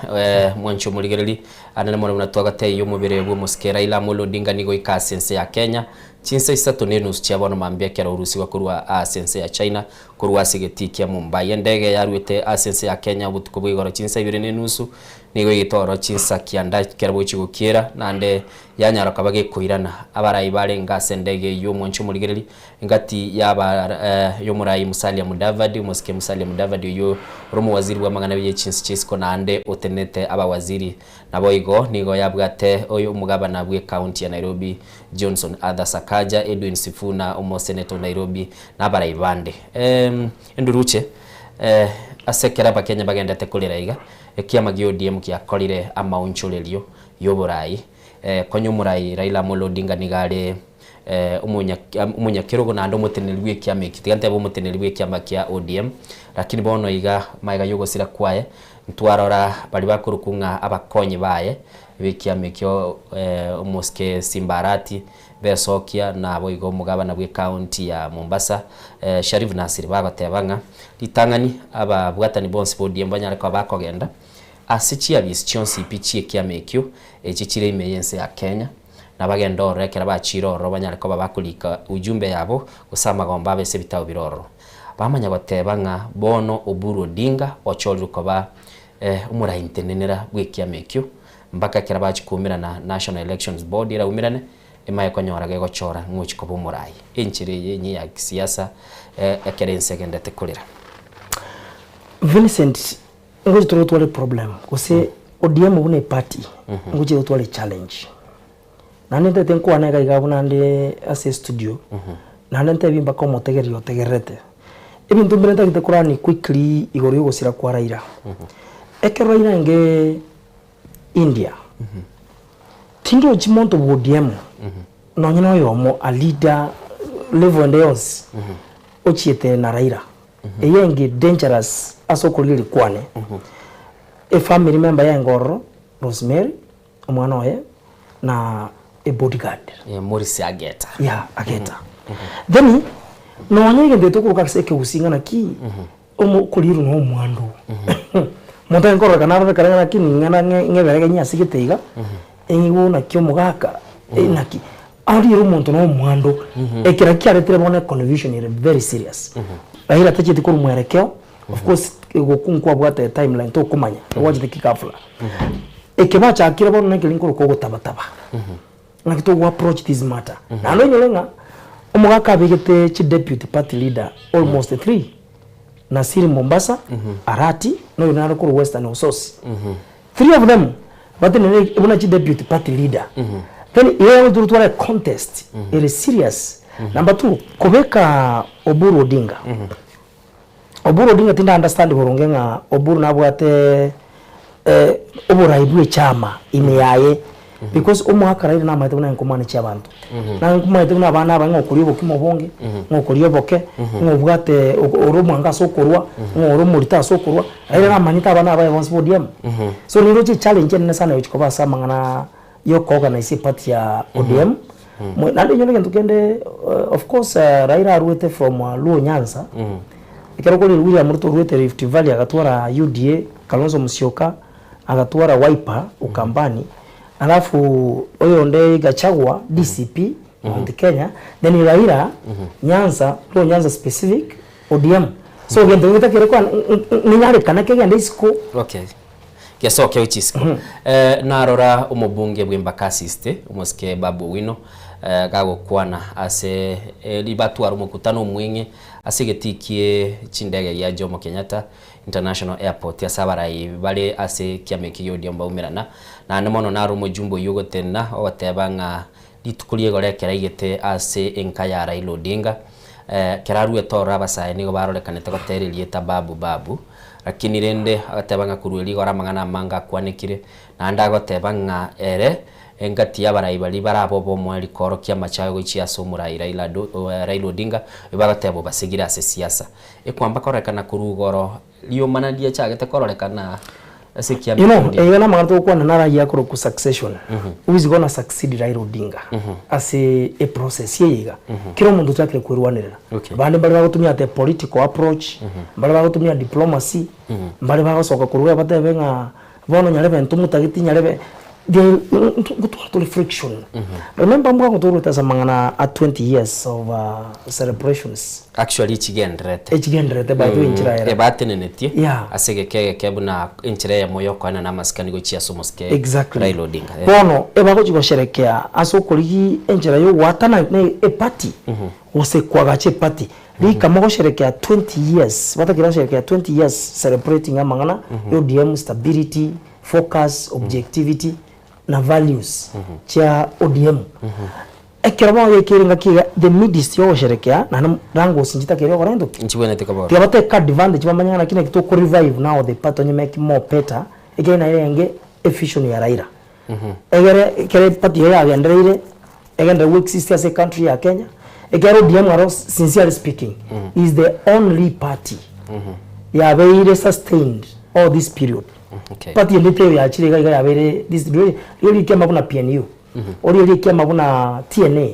mwancho muligereri anene mwana munatwagate yo mubere bwo musikera ila Amolo Odinga nigo ikasense ya Kenya chinsa isatu nenus chiabona mambia kera urusi kurwa asense ya China kurwa sigetikia Mumbai ndege yarwete asense ya Kenya butuko bwigoro chinsa ibire nenusu nigo igitoro chinsa kianda kera bwo chigukira nande yanyara kabage kuirana abarayi barenga sendege yo mwancho muligereri ngati yaba yo murayi Musalia Mudavadi musike Musalia Mudavadi yo romo waziri wa magana biye chinsa chisiko nande otenete aba waziri nabo igo nigo yabwate oyo mugabana bwe county ya Nairobi Johnson Adha Sakaja Edwin Sifuna omo senator Nairobi na baraibande enduruche asekera bakenya bagendete kulira iga kiama gi ODM kia kolire amaunchulerio yoborai konyo murai Raila Amolo Odinga nigale umunya kirogo na ndo mutenelwe kiama kitigante bo mutenelwe kiama kia ODM lakini bono iga maiga yogo sira kwaye ntwarora bali bakurukunga abakonyi baye bikiame kyo umuske Simbarati besokia na boigo mugabana bwe county ya Mombasa Sharif Nasir bagatebanga litangani aba bwatani bonse podium banyara kwa bakogenda asichi abischonsi pichi kiamekyo echichire imeyense ya Kenya na bagendo rekera bachiroro banyara kwa bakulika ujumbe yabo kusama gomba bese bitao biroro bamanya batebanga bono Oburu Odinga ocholuko ba umura intenenera bwe kiamekyo mpaka kera bachikumira na National Elections Board ira umirane emaye konyoraga gochora nguchiko bumurai enchire yenye ya siasa ekerense gendete kulira Vincent ngoje turotwale problem kose ODM une party ngoje turotwale challenge nane tete nko anega igabuna ndi ase studio nane ntebimba ko motegeri otegerete ibintu mbere ndagite kurani quickly igoro yugo sira kwa Raila ekero Raila nge India tindo chimonto ODM no nyino yomo a leader level ndeos ochiete na Raila eyenge dangerous asokolili kwane a family member ya ngoro Rosemary omwana oye na a bodyguard Morris Ageta Ageta then no nyege ndeto kuruka seke usinga na ki omo kuliru no mwando monta ngoro kana kana kini ngana ngebere nya sigiteiga enyigo na kyo mugaka enaki ari rumuntu no mwando ekira kyare bone confusion is very serious Raila tachiti ko mwerekeo of course gokunkwa bwata timeline to kumanya waje kikafula ekeba chakira bone nkilinko ko gotabataba nakito go approach this matter na no nyelenga omugaka bigete chi deputy party leader almost 3 Nasiri Mombasa Arati no yunara ko Western Usosi 3 of them but then ibuna chi deputy party leader then yeye turutwara contest it is serious number 2 kobeka Oburu Odinga Oburu Odinga tinda understand borongenga Oburu nabwate oburaibwe chama imeyaye because umwaka Raila na maite kuna nkomane cha abantu na nkomaite kuna abana abango kuribo kimobonge ngo kuriyo boke ngo bwate urumwanga sokorwa ngo urumurita sokorwa Raila na manita abana abaye once ODM so niro chi challenge ne sana yochiko basa mangana yo organize party ya ODM nandi nyone kintu kende of course Raila aruete from Luo Nyanza ikero kuri William Ruto ruete Rift Valley agatwara UDA Kalonzo Musyoka agatwara Wiper Ukambani alafu oyo nde Gachagua DCP Mount Kenya then Raila Nyanza Luo Nyanza specific ODM so gento ngitakire kwa ninyare kana kegende isiko okay Gesoke uchisko narora umubunge bw'Embakasiste umuske Babu Wino gago kwana ase libatwara umukutano mwingi asigetikie chindege ya Jomo Kenyatta International Airport ya Sabarai bale ase kiameki yodi mbaumirana na nemono naro mujumbo yugo tena obatebanga litukulie gorekera igete ase enkaya Raila Odinga keraru etora basaye nigo barorekanete gotererie babu lakini rende agatebanga kurueli gora mangana manga kwanikire na ndagotebanga ere engati y'abarai bali barabo mweli koro kya machago ichi asomura Raila Odinga ibagatebo basigira ase siasa ekwamba korekana kurugoro liyo manadia chagete kororekana ase kya egana magarto kwa nara ya koro ku succession who is gonna succeed Raila Odinga ase a process yiga kiro mundu chakire kwirwanirira bande bali bagotumia the political approach bali bagotumia diplomacy bali bagosoka kuruga batebenga bono nyarebe ntumutagiti nyarebe the friction. Remember mwa kuturu tasamangana at 20 years of celebrations. Actually chigendrete by the inchira ebatenenetie asege kebuna inchira ya moyo kwana na maskani go chia somoske exactly Raila Odinga bono ebago chibasherekea asokoligi inchira yo watana ne a party ose kwagache party lika mogo sherekea 20 years watakira sherekea 20 years celebrating amangana ODM stability focus objectivity na values cha ODM ekiramo yekiringa kiga the midist yo sherekea na rango sinjita kero gorendo nchibone tekaba tiabate ka advantage bamanyana kine kito ko revive now the part onye make more better again ayenge efficient ya Raila egere kere party ya agendeire egende week sister as a country ya Kenya egero ODM aro sincerely speaking is the only party ya very sustained all this period. Okay. Party ndite ya chile ga ya bere this really kema kuna PNU really kema kuna TNA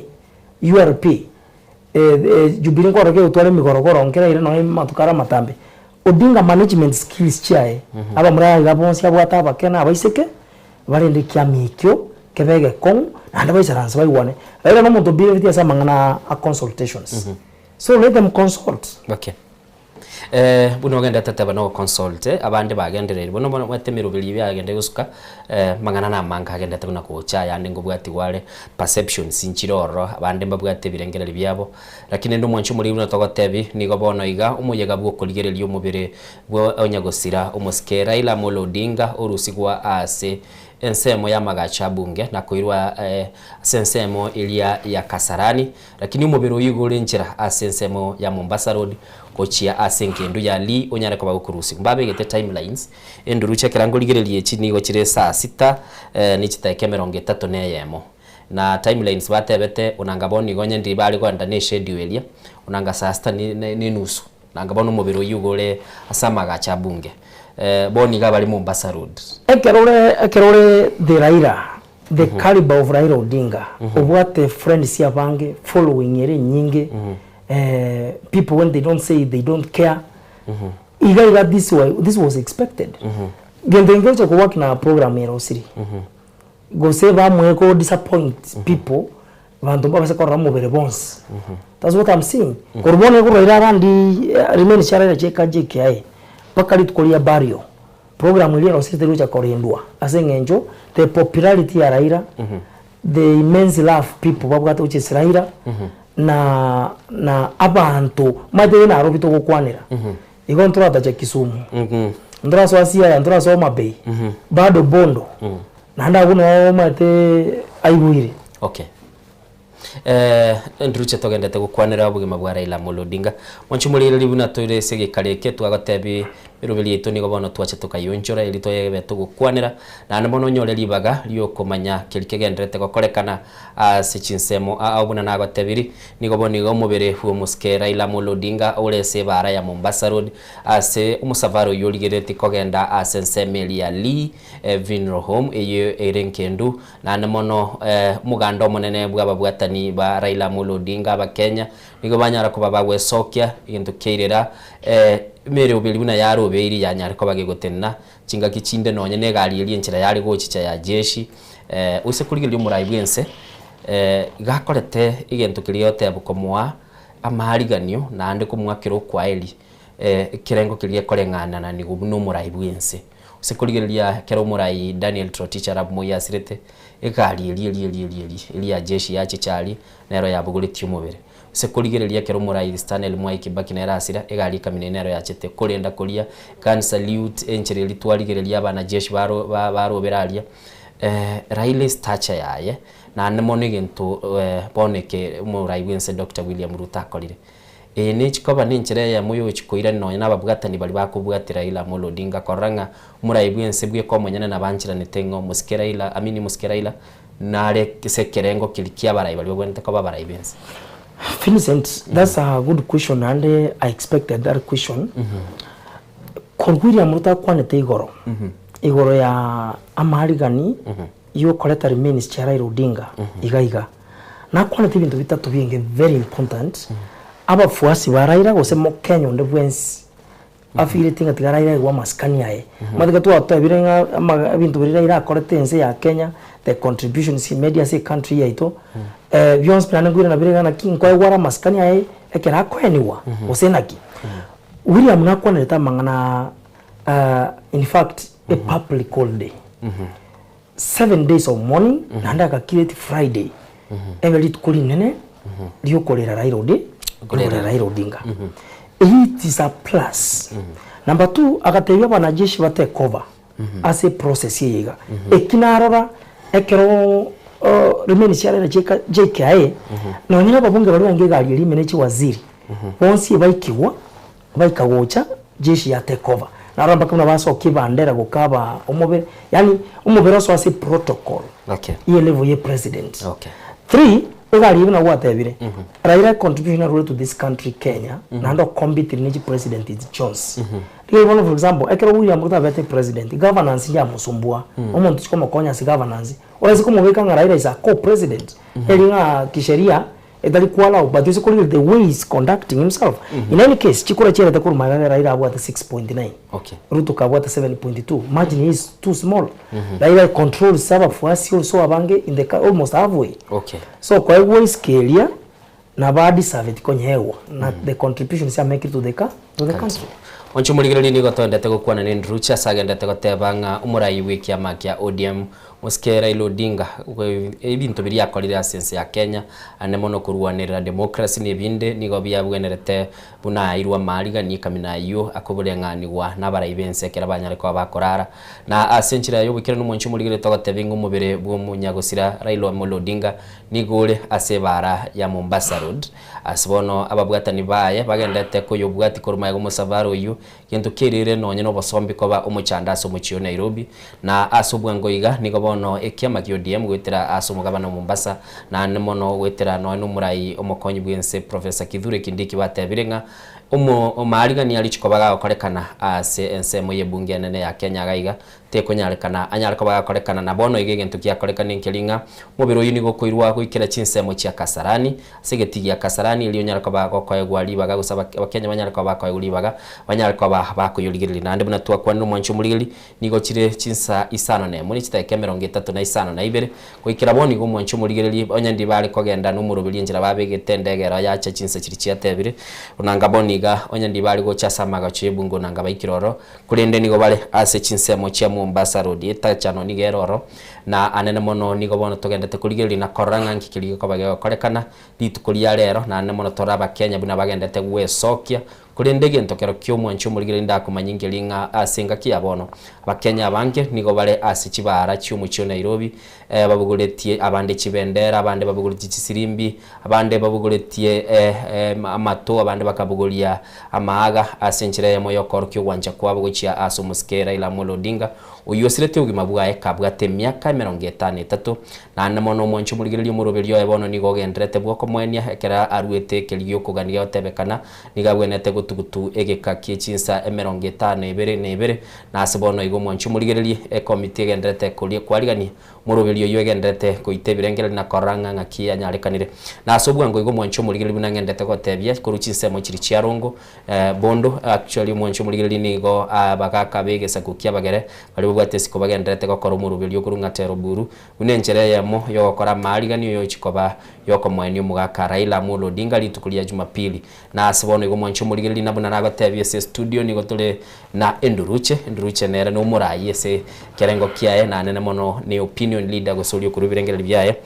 URP Jubilee kwa roke utwale migorogoro onkera ile no matukara matambe Odinga management skills chae aba muraya gabonsi abwata bakena abaiseke bari ndikia mikyo kebege kong anda baisaransa baiwane era no muntu bile vitia samangana a consultations so let them consult. Okay. Buno genda tataba no consult abande bagenderere bono batemero bili byagende gusuka mangana na manga agenda tuna ko chaya ndi ngobwati wale perception sinchiroro abande mbabwate birengerere byabo lakini ndo mwanchu muri uno togotebi nigo bono iga umuyega bwo kuligereria umubire bwo onyagosira umuske Raila Odinga urusigwa ase ensemo ya magacha bunge na kuirwa sensemo ilia ya Kasarani lakini umubire uyigure nchira asensemo ya Mombasa Road kochia asenkendu ya li onyare kwa bakurusi mbabe gete timelines enduru chekerango ligerelie chini go chire saa 6 ni chitaike 30 neyemo na timelines batebete unangaboni gonye ndi bali kwa ndane schedule elia unanga saa 6 ni nusu nangabona umubiro yugore asamaga cha bunge boni gabali Mombasa Road ekerore the Raila the caliber of Raila Odinga of what the friends ya bange following ere nyinge people when they don't say they don't care iga this way this was expected gendengecho ko work na program ya Rosiri go say ba mweko disappoint people vandu ba basako ramo bere bonse that's what I'm seeing korbone ko Raila randi remain shara cheka JKI pakali tukolia barrio program ile Rosiri terucha korindwa asengenjo the popularity ya Raila the immense love people babwata uche Raila na abantu made na robito gukwanira igo ntura cha Kisumu ndura so asia ya ndura so mabei bado bondo na nda kuno mate aiguire okay Ndruche togendete gukwanira obugima bwa Raila Amolo Odinga monchumulire buna twirese gikareke twagatebi birubiri itu nigo bono twache tukayonjora ili toyebe tugukwanira na namono nyore libaga lyo komanya kelikegendrete gokorekana sechinsemo abuna nagatebiri nigo bonigo mubere hu muske Raila Amolo Odinga urese bara ya Mombasa Road ase umusavaro yoligerete kogenda asensemeli ya Lee Vinro Home eyo erenkendu na namono mugando monene bwababwatani ba Raila Amolo Odinga ba Kenya nigo banyara kuba bagwesokia into keirera mere obeli buna yaro beiri yanyara ko bagegotenna cinga kichinde nonye negali eli enchira yari gochicha ya jeshi use kuligiryo murai bwense gakorete igento kiriyote abukomwa amahariganyo na ande kumwakiro kwa eli kirengo kiriye korengana na nigo no murai bwense use kuligirya kero murai Daniel Trotich arab moya sirete egali eli ya jeshi yache chali nero yabugulityo mubere sekurigereria kero murai Stanley Mwai Kibaki na rasira egali kaminenero yachete kurenda kulia kan salute enchereli twarigereria bana jeshi baro beralia Raila stature yaye na nemone gento boneke murai wense Dr. William Ruto akorire ni chikoba ninchire ya muyo chikoira no na babwatani bali bakubwatira Raila Amolo Odinga koranga murai wense bwe komonyana na banchira netengo muskera ila amini muskera ila nare sekerengo kilikia barai bali bwente ko barai bense. Vincent, that's a good question and I expected that question. William Ruto kwanete igoro. Igoro ya amarigani yo koleta remains cha Raila Odinga igaiga. Na kwanete bintu bitatu binge very important. Abafuasi ba Raila gose mo Kenya onde bwensi. Afile tinga tigaraira gwa maskani yae. Madika tu atabirenga bintu birira koleta ense ya Kenya, the contributions in media say country yaito. Beyond plan ngwira na birega na king kwa gwara maskani yae ekera kweniwa osenaki William nakwa neta mangana in fact a public holiday 7 days of mourning nanda ka create Friday every tukuli nene liyo kolera Raila Odinga it is a plus number 2 akatebya banajeshi bate cover as a process yega ekinarora ekero remains yale JKA no nyina babunge bali wange gali eli menechi waziri bonsi baikiwa baikawocha jeshi ya take over na ramba kuna baso kibandera gukaba umubere yani umubere so ase protocol ye level ye president 3 egali ibina watebire Raila contribution to this country Kenya na ndo compete ni president is Jones one for example ekero William Ruto abete president governance ya musumbua omuntu chikoma konya si governance orezi kumubeka nga Raila is a co-president elinga kisheria edali kwala but you call the way he's conducting himself in any case chikura chere takuru magana Raila abwata 6.9 Ruto kabwata 7.2 margin is too small Raila controls saba fuasi also abange in the almost halfway so kwa hiyo scale na badi saveti konyewa na the contributions ya make it to the country onchumuligirani nigo tondete gukwana ni Ndrucha sagendete gotebanga umurai wiki ya makia ODM muske Raila Odinga ebintu biri yakorira sense ya Kenya ane mono kuruanira democracy ni binde nigo byabwenerete buna irwa mariga ni kamina yo akobureng'anirwa n'abarai bense kera banyare kwa bakorara na asenchira yo bikira n'umunchumuligire togotebinga umubere bwo munyagusira Raila Amolo Odinga nigore asebara ya Mombasa Road asibono ababwatani baye bagendete ko yobwati koruma yo musavaro yo kintu kirire nonye no basombi ko ba umuchandaso mu Chiyo Nairobi na asubwango iga nigo bono ekiama ODM gwetera asumugabana Mombasa na nemono gwetera no n'umurai omukonyi bwense Professor Kithure Kindiki batebirenga omariga ni alichiko bagakorekana ase ensemo yebunge nene ya Kenya gaiga tekonyarekana anyariko bagakorekana na bono igegentu kyakorekana nkelinga mubiro yini gokoirwa gwikira chinsemo chia Kasarani segetigia Kasarani iliyo nyariko bagakoyegwa libaga gusaba abakenya banyariko bagakoyegwa libaga banyariko bakuyuligirira nande buna twakwa n'umwancho murigiri nigo chire chinsa isano ne muri chitake 35 na ibere gwikira boni go mwancho murigiri onyandi bali kogenda n'umurubiri njira babegetendegera yacha chinsa chiri chiatebire unanga boni ga onyandi bali go chasamaga chebungo nanga baikiroro kurende nigo bale ase chinsemo chia Mombasa Road etachano nigeroro na anene mono nigo bono togendete kurigiri na koranga nkikiri ko bageko korekana litukuria rero na anene mono toraba Kenya buna bagendete gwesokia kuri ndege ntokero kyo mwancho murigire ndakumanyinge linga asenga kiabono abakenya bange nigo bare asicibara cyumu cyo Nairobi babuguretie abande kibendera abande babuguretie kisirimbi abande babuguretie amato abande bakabuguria amaga asenchire ya moyo korkyo wanja kwabo gochia asumuskera ila Odinga uyosirete ugima bwae kabwate myaka 53 na namono mwancho murigire muroberio ebono nigo gendrete bwoko mwenia ekera aruete kelio kuganiga otebekana nigabwenete gutugutu egeka kiechinsa 52 na asibono igo mwancho murigire komite gendrete kulie kwarigani muroberio yo gendrete kuitebirengere na koranga ngaki anyarekanire na asobwa ngo igo mwancho murigire binangendete gotebia kuruchinse mo chiri chiarongo bondo actually mwancho murigire nigo bagaka begesa kukia bagere bali bwate siko bagendrete gokora muroberio kurungatero buru unenjere yamo yo gokora marigani yo chikoba yoko mwenye mugaka Raila Amolo Odinga litukulia Jumapili na asibono igo mwancho murigire nabuna nagotebia se studio nigo tole na Enduruche nera no murayi se kerengo kiae na nene mono ni opinion leader gosolio kurubirengere byaye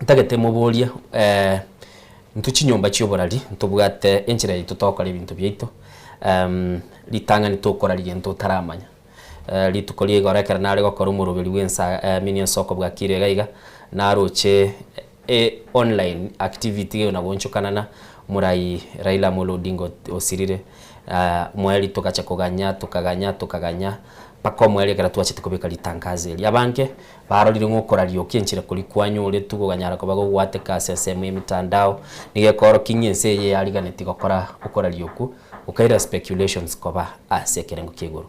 ntagete mubolia ntuchi nyomba cyoborali ntubwate enchira yitutokora ibintu byito litanga nitokora ligento taramanya litukolie gorekera nare gokora umurubiri wensa minion soko bwa kirega na roche online activity na bonchokanana murai Raila Amolo Odinga osirire mweli tokacha tukaganya pako mweli kera tuache tukobeka litangaze eli abanke barolire ngokora lyokenchira kuli kwanyu ule tugoganyara ko bago gwate ka SSM mitandao nige koro kinyense ye aliganeti gokora ukora lyoku ukaira speculations koba asekerengo kiguru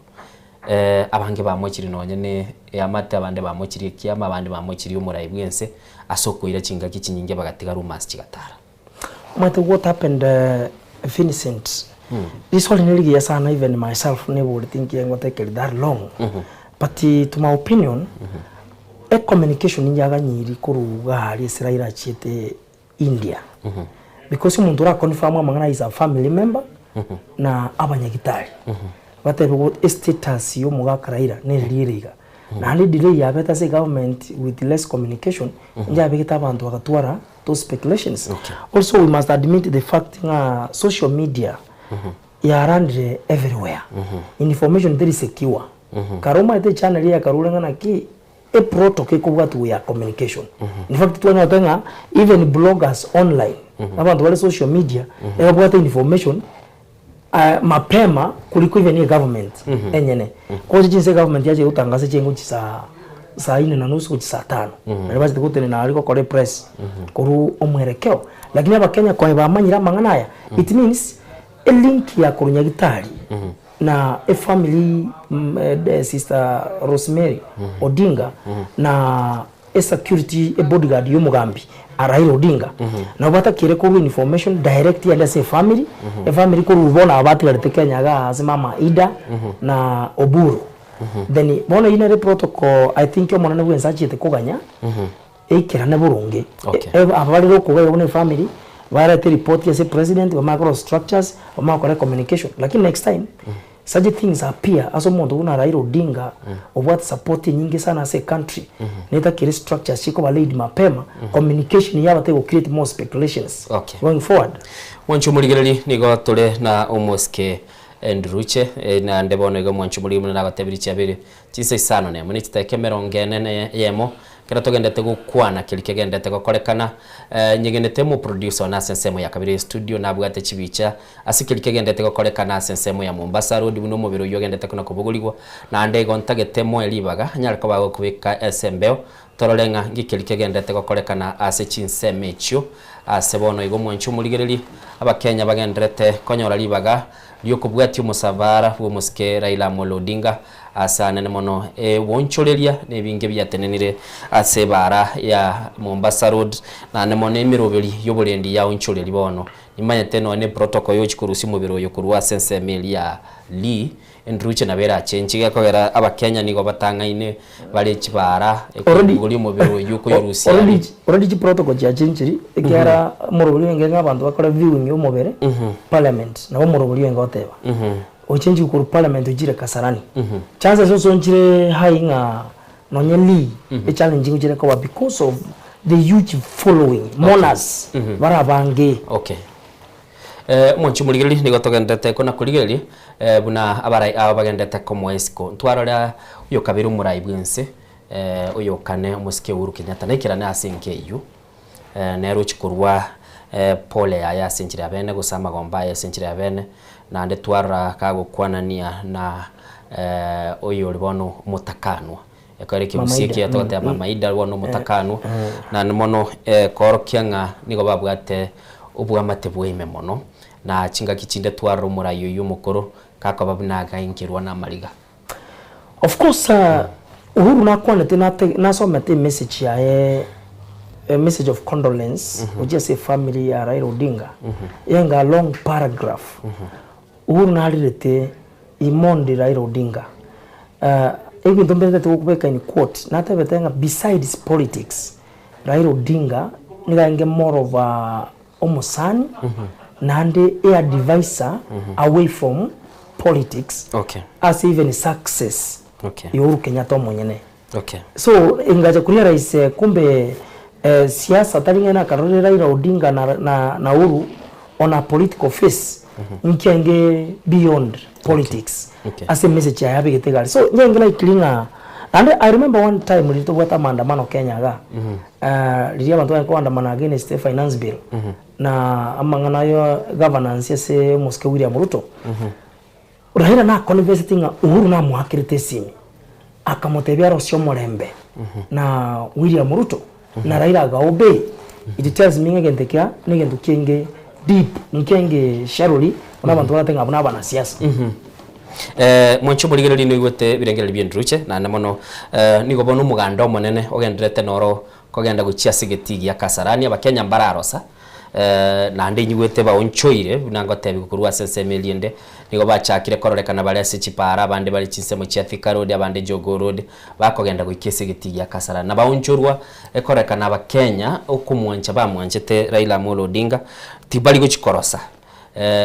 abange bamochiri nonyene amate abande bamochiri kiama abande bamochiri umurai bwense asokoira chinga kichinyinge bagatiga rumors chigatara. What happened Vincent this whole niligi sana even myself never thinking what take that long but to my opinion a communication nyaga nyiri kuruga hari Israel chete India because umuntu ra confirm amangana is a family member na abanyagitari whatever status yo mugaka Raila neririga na ni delay ya beta say government with less communication njabe kitabantu bakatwara those speculations. Also we must admit the fact social media yarandre everywhere information very secure karoma ite channel ya karulanga na ki a protocol ko bwatu ya communication in fact tuwana tanga even bloggers online abantu wale social media bwatu information mapema kuliko even government enyene ko jinse government yaje utangaza chengo chisa saa 4:30 kuchi saa 5 na basi tukutene na aliko kore press kuru omwerekeo lakini abakenya kwa bamanyira manganaya it means a link ya kurunyagitari na a family sister Rosemary Odinga na a security a bodyguard yomugambi Raila Odinga na batakire ko information direct ya say family a family ko rubona abati barete Kenya ga mama Ida na Oburu then bona ine protocol I think yo mona bwenza chite kuganya ekira na burunge abali ro kuga yo family wala te report ya se president wa macro structures wa macro communication lakini next time such things appear aso mondo una Raila Odinga of what support nyingi sana as a country neta kire structures chiko ba lead mapema communication yaba te go create more speculations going forward wanchu muligereri nigo tole na omoske Enduruche na ndebono go mwanchu mulimu na gatebiri cyabiri chise sano ne muni kiteke merongene yemo kera togendete gukwana kilikigendete gokorekana nyegendete mu producer na sensemo ya kabiri studio na bwate chibicha asikilikigendete gokorekana sensemo ya Mombasa road buno mubiro yogendete kuna kubuguligwa na ndego ntagete mo elibaga nyarako bago kubika SMBO torolenga ngikilikigendete gokorekana ase chinsemecho asebono igo mwanchu muligereri abakenya bagendrete konyora libaga lyokubwati umusavara wo muske Raila Amolo Odinga asana nemono woncholeria nebinge byatenenire asebara ya Mombasa road na nemone emiroberi yoburendi ya oncholeri bono nimanya teno ne protocol yo chikurusi mubiro yo kurwa sense ya li Enduruche na bera chenchiga kogera abakenya nigo batangaine bale chibara ekuguli mubiro yuko yorusi already protocol ya chenchiri ekera muroberi ngenga abantu bakora viewing yo mubere parliament na muroberi ngoteba ochenji ku parliament ujire Kasarani chances also njire hainga nonyeli a challenge njire kwa because of the huge following monas barabange Mwanchu muligeli nigo togendete kona kuligeli buna abarai aba bagendete ko moesco ntwarora uyo kabiru murai bwense uyo kane musike Uhuru Kenyatta nekirane asinke yu nero chikurwa pole ya senchiri abene gusama gomba ya senchiri abene na ande twara kago kwanania na uyo libono mutakanwa yakareke musiki yatote ya mama ida wono mutakanwa na mono korokyanga nigo babwate ubwa matebwe memono na chinga kichinde twara murayo yumukoro kakaba binaga inkirwa na mariga. Of course Uhuru nakwanete nasomete message ya a message of condolence which is a family ya Raila Odinga yenga long paragraph Uhuru narirete imondi Raila Odinga ego ndombete tukubeka in quote natebetenga besides politics Raila Odinga nigange more of a omosani nande a advisor away from politics as even success Uhuru Kenyatta mwenyene so ingaje kulia rais kumbe siasa talingana karole Raila Odinga na Uhuru on a political face nkenge beyond politics as a message ya yabe getegali so nyengela ikilinga and I remember one time lito wata maandamano Kenya ga lilia abantu wanaandamana against the finance bill na amangana yo governance yase Muske William Ruto Raila na conversing Uhuru na muhakirite simi akamotebya Rosio Morembe na William Ruto na Raila ga obey it tells me ngentekya ngendo kenge deep nkenge sharoli ona bantu baratenga abana bana siasa Mwanchu muligeli ni gote birengere byendruche na namono nigo bono muganda monene ogenderete noro kogenda guchia sigeti ya Kasarani abakenya mbararosa na ndi nyugwete ba onchoire bunangote bikurwa sensemeliende nigo bachakire kororekana bale sechipara abande bali chinsemo chia Thika Road abande Jogo Road bakogenda guikese giti ya Kasarani na baonchurwa ekorekana abakenya okumwancha bamwanchete Raila Amolo Odinga tibali guchikorosa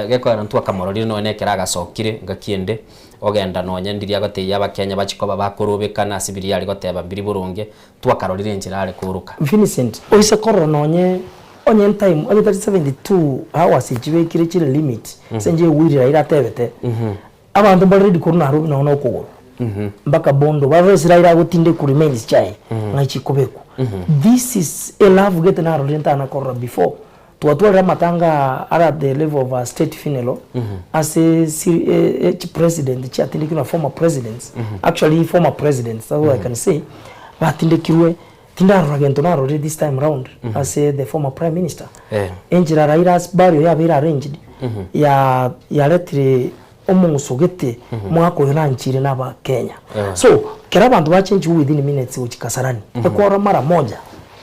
geko ntu akamorori no nekera gasokire ngakiende ogenda no nyendiria gote yabakenya bachikoba bakurubikana sibiri yali goteba mbiri burunge twakarorire njira ale kuruka Vincent oise korononye onye time oli 72 hours ijiwe kire chire limit senje wirira ira tebete abantu balready kuruna harubi na ona okugoro mbaka bondo baresira ira gutinde ku remains chai ngachikobeku this is a love get na rolenta na korra before tuwatwara matanga at the level of a state funeral as a president chatindikira former presidents actually former presidents that's what I can say batindikirwe tindaro agento naro this time round as the former prime minister enjira Raila's burial yabira arranged ya letire omusogete mwako yoranchire naba Kenya so kera bantu bachenji within minutes uchikasarani ekora mara moja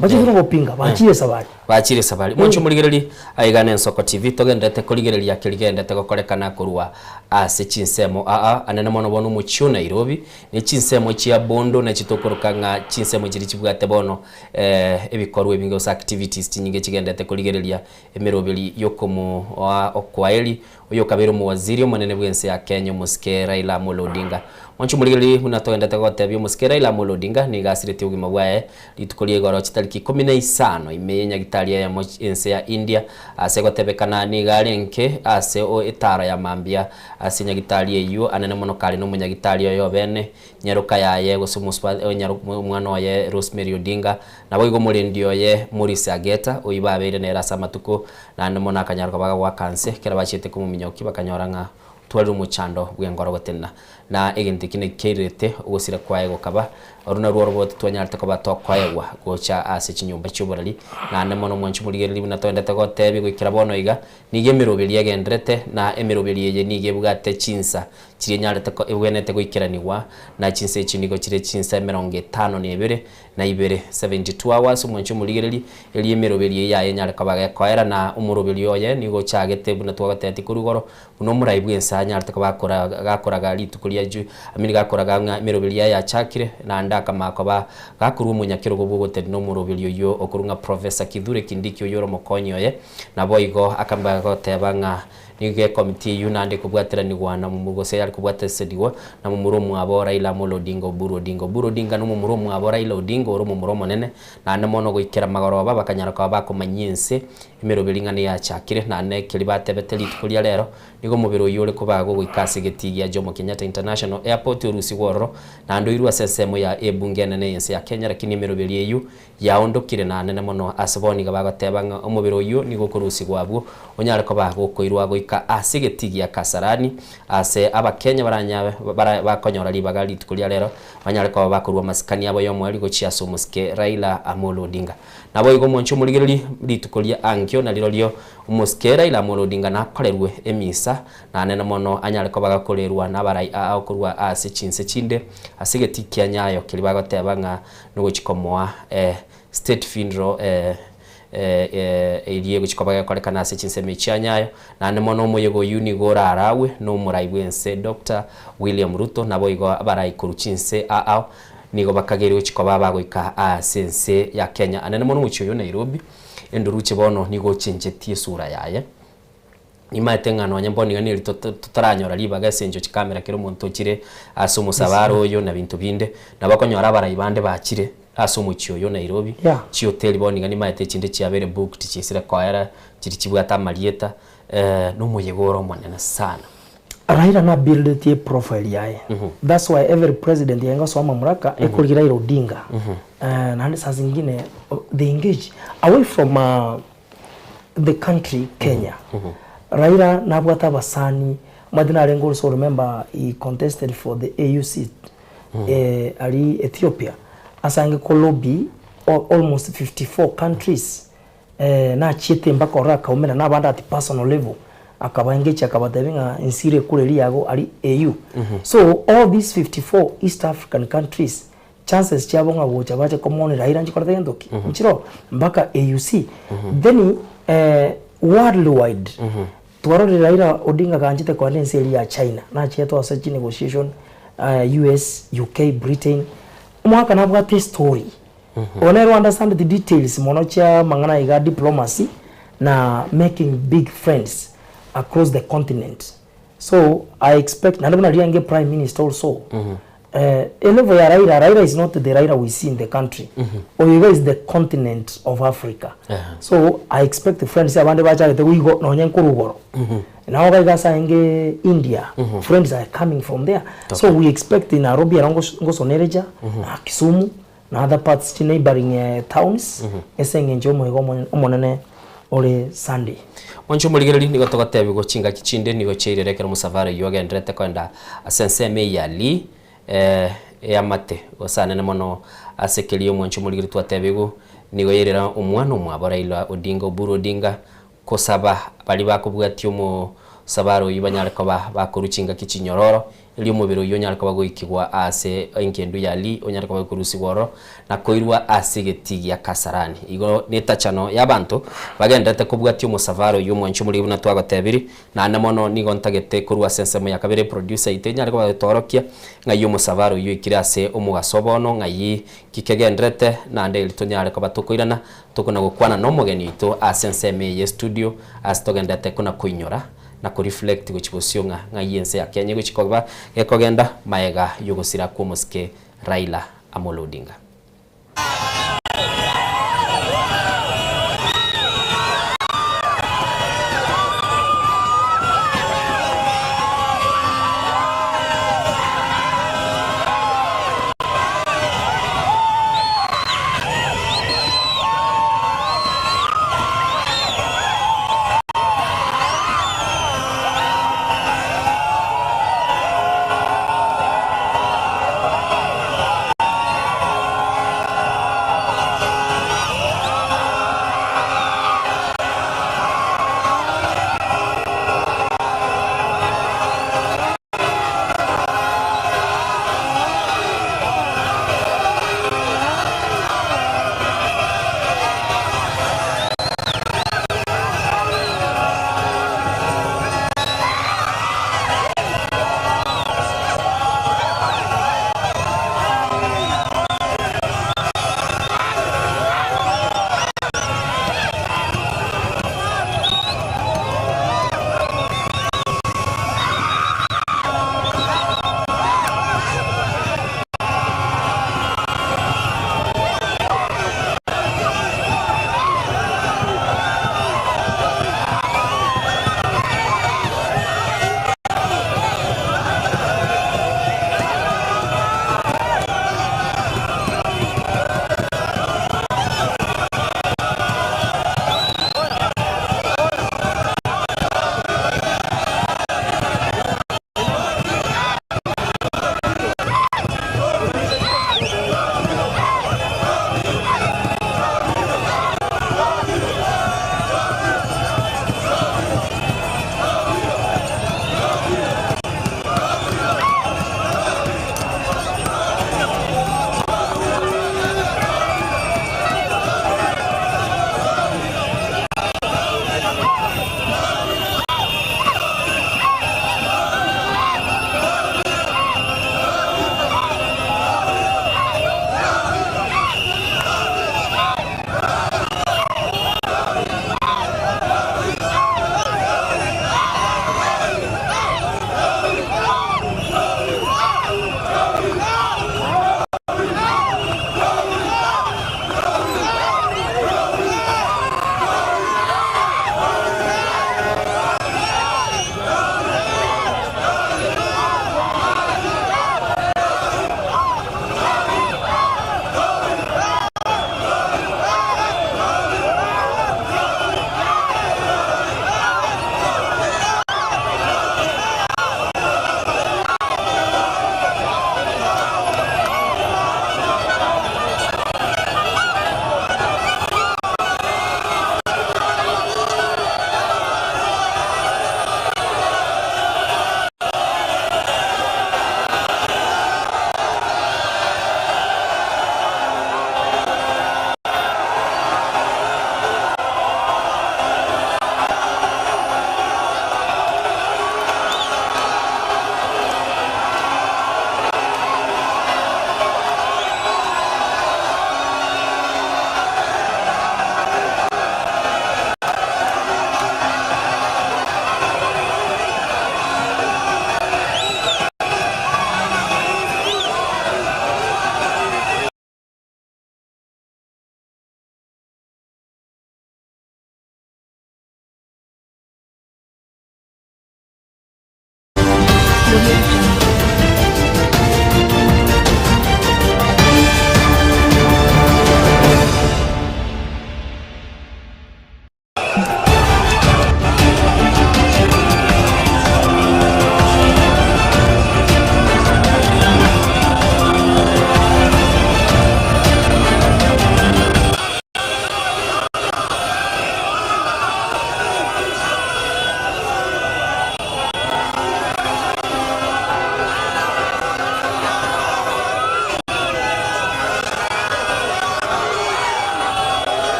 bachira gopinga bachire sabari Mwanchu muligereri aigane Nsoko TV togendete kuligereria kiligendete gokorekana kurwa ase chinsemo anene mono bono muchio Nairobi ni chinsemo chia bondo na chitokorokanga chinsemo chiri chibwate bono ebikorwe bingo activities chinyinge chigendete kuligereria emerobeli yokomo okwaeli uyo kabiro mu waziri omonene bwense ya Kenya Muske Raila Amolo Odinga Mwanchu muligereri munatogendete gotebyo Muske Raila Amolo Odinga ni gasirete ugima bwae litukolie goro chitariki 15 imenya gitalia ya ense ya India ase gotebekana ni garenke ase o etara ya mambia ase nyagitalia iyo anene mono kali no munyagitalia yo bene nyeruka yaye gosumuspa mwana waye Rosemary Odinga na boigo mulendio ye Maurice Ageta oibabere nera samatuko na ande mona kanyaruka baga wa kanse kera bachete kumuminyoki bakanyoranga twari umuchando bwengoro gotena na egente kine kerete ugosira kwaye gokaba oruna ruorobot twanyarta ko batokwayewa gocha ase chinyumba cyuburali na nemono Mwanchu muligereri binatondete gotebi gwikira bono iga nige mirobeli yagendrete na emirobeli ye nige bwate chinsa kiri nyarta ko ebwenete gwikiraniwa na chinsa chinigo kire chinsa 52 na ibere 72 hours Mwanchu muligereri eli emirobeli yaye nyarka baga kwaera na umurobeli yoye nigo chagete bunatwagate kurugoro buno murai bwensa nyarta ko bakora gakoraga litukulia ju amini gakoraga emirobeli ya chakire na ndaka makoba gakuru munyakiro go bogote no murobeli yo okurunga Professor Kithure Kindiki oyoro mokonyo ye na boigo akamba gotebanga nige committee yunande kubwatira ni gwana mumugose yali kubwatira sediwa na mumuromu abo Raila Amolo Odinga Oburu Odinga no mumuromu abo Raila Odinga oro mumuromo nene na nemono goikera magoroba bakanyara kwa bako manyinse imero bilingani ya chakire na ne kilibate beteli tukulia lero nigo mubiro yole kubago goikasi getigia Jomo Kenyatta International Airport urusi woro na ndo irwa sesemo ya ebunge nene yense ya Kenya lakini imero beliyu yaondokire na nene mono asaboni gabagatebanga omubiro yu nigo kurusi gwabwo onyare ko bago koirwa goika asigetigia Kasarani ase abakenya baranya bakonyora libagali tukulia lero banyare ko bakurwa masikani abo yomwali gochia somuske Raila Amolo Odinga nabo igo moncho muligiriri litukulia angyo na lirolio umuske Raila Amolo Odinga nakorerwe emisa na nene mono anyare ko bagakorerwa nabarai akorwa ase chinse chinde asigetikia nyayo kilibagotebanga nugo chikomoa state funeral iliye guchikobaga kolekana ase chinseme chanyayo na nemono moyego uni gora arawe no muraibwense Dr. William Ruto nabo igo abarai kuruchinse nigo bakagere guchikoba bagoika sense ya Kenya anene mono muchiyo Nairobi enduruche bono nigo chenjetie sura yaye imatengano nyamboni ngani tutaranyora libaga senjo chikamera kero muntu chire asomusabaro yo na bintu binde nabakonyora abarai bande bakire asumuchyo yo Nairobi chi hotel boni ngani maite chinde chiabere booked chisira kwaera chiri chibwata malieta no moyegoro monena sana Raila na build the profile yae that's why every president yenga soma muraka ekurigira Raila Odinga na saa zingine they engage away from the country Kenya Raila na bwata basani madina rengo also remember he contested for the AU seat ali Ethiopia asange kolobi almost 54 countries na chete mpaka oraka umena na banda at personal level akabangecha akabatabinga insire kule liago ali AU so all these 54 East African countries chances chabonga gocha bache common Raila njikorata yendoki mchiro mpaka AUC then worldwide twarore Raila Odinga kanjite kwa nenseli ya China na cheto asa negotiation US UK Britain mwaka na bwate story onero understand the details monocha mangana iga diplomacy na making big friends across the continent so I expect na ndabona liange prime minister also level ya Raila is not the Raila we see in the country Oyiga is the continent of Africa so I expect the friends abande bacha the we go no nyankurugoro now guys are in India friends are coming from there so we expect in Nairobi ngoso nereja Kisumu na other parts neighboring towns esenge njomo igo omonene ole Sunday oncho muligiriri nigo togotebi go chinga kichinde nigo cheirerekera musavare yogendrete kwenda asenseme yali amate osana ne mono asekeliyo moncho muligiri twatebego nigo yerera umwana umwabo Raila Odinga Oburu Odinga kosaba bali bakubwati mu sabaro yibanyare ko bakoruchinga kichinyororo ili mubiro yonyare ko bagoikigwa ase enkendu yali onyare ko bakurusi woro na koirwa asegeti ya Kasarani igo netachano yabantu bagendete kubwati mu savaro y'umunchu muri buna twagatebiri na namono nigo ntagete kurwa sensemo ya kabere producer itenyare ko batorokia ngayo mu savaro y'ikira ase umugasobono ngayi kikegendrete na ndeli tonyare ko batukoirana tukuna gukwana no mugeni ito asenseme ye studio astogendete kuna kuinyora na ku reflect guchibusyo nga yense ya Kenya guchikoba gekogenda maega yugusira ku muske Raila Amolo Odinga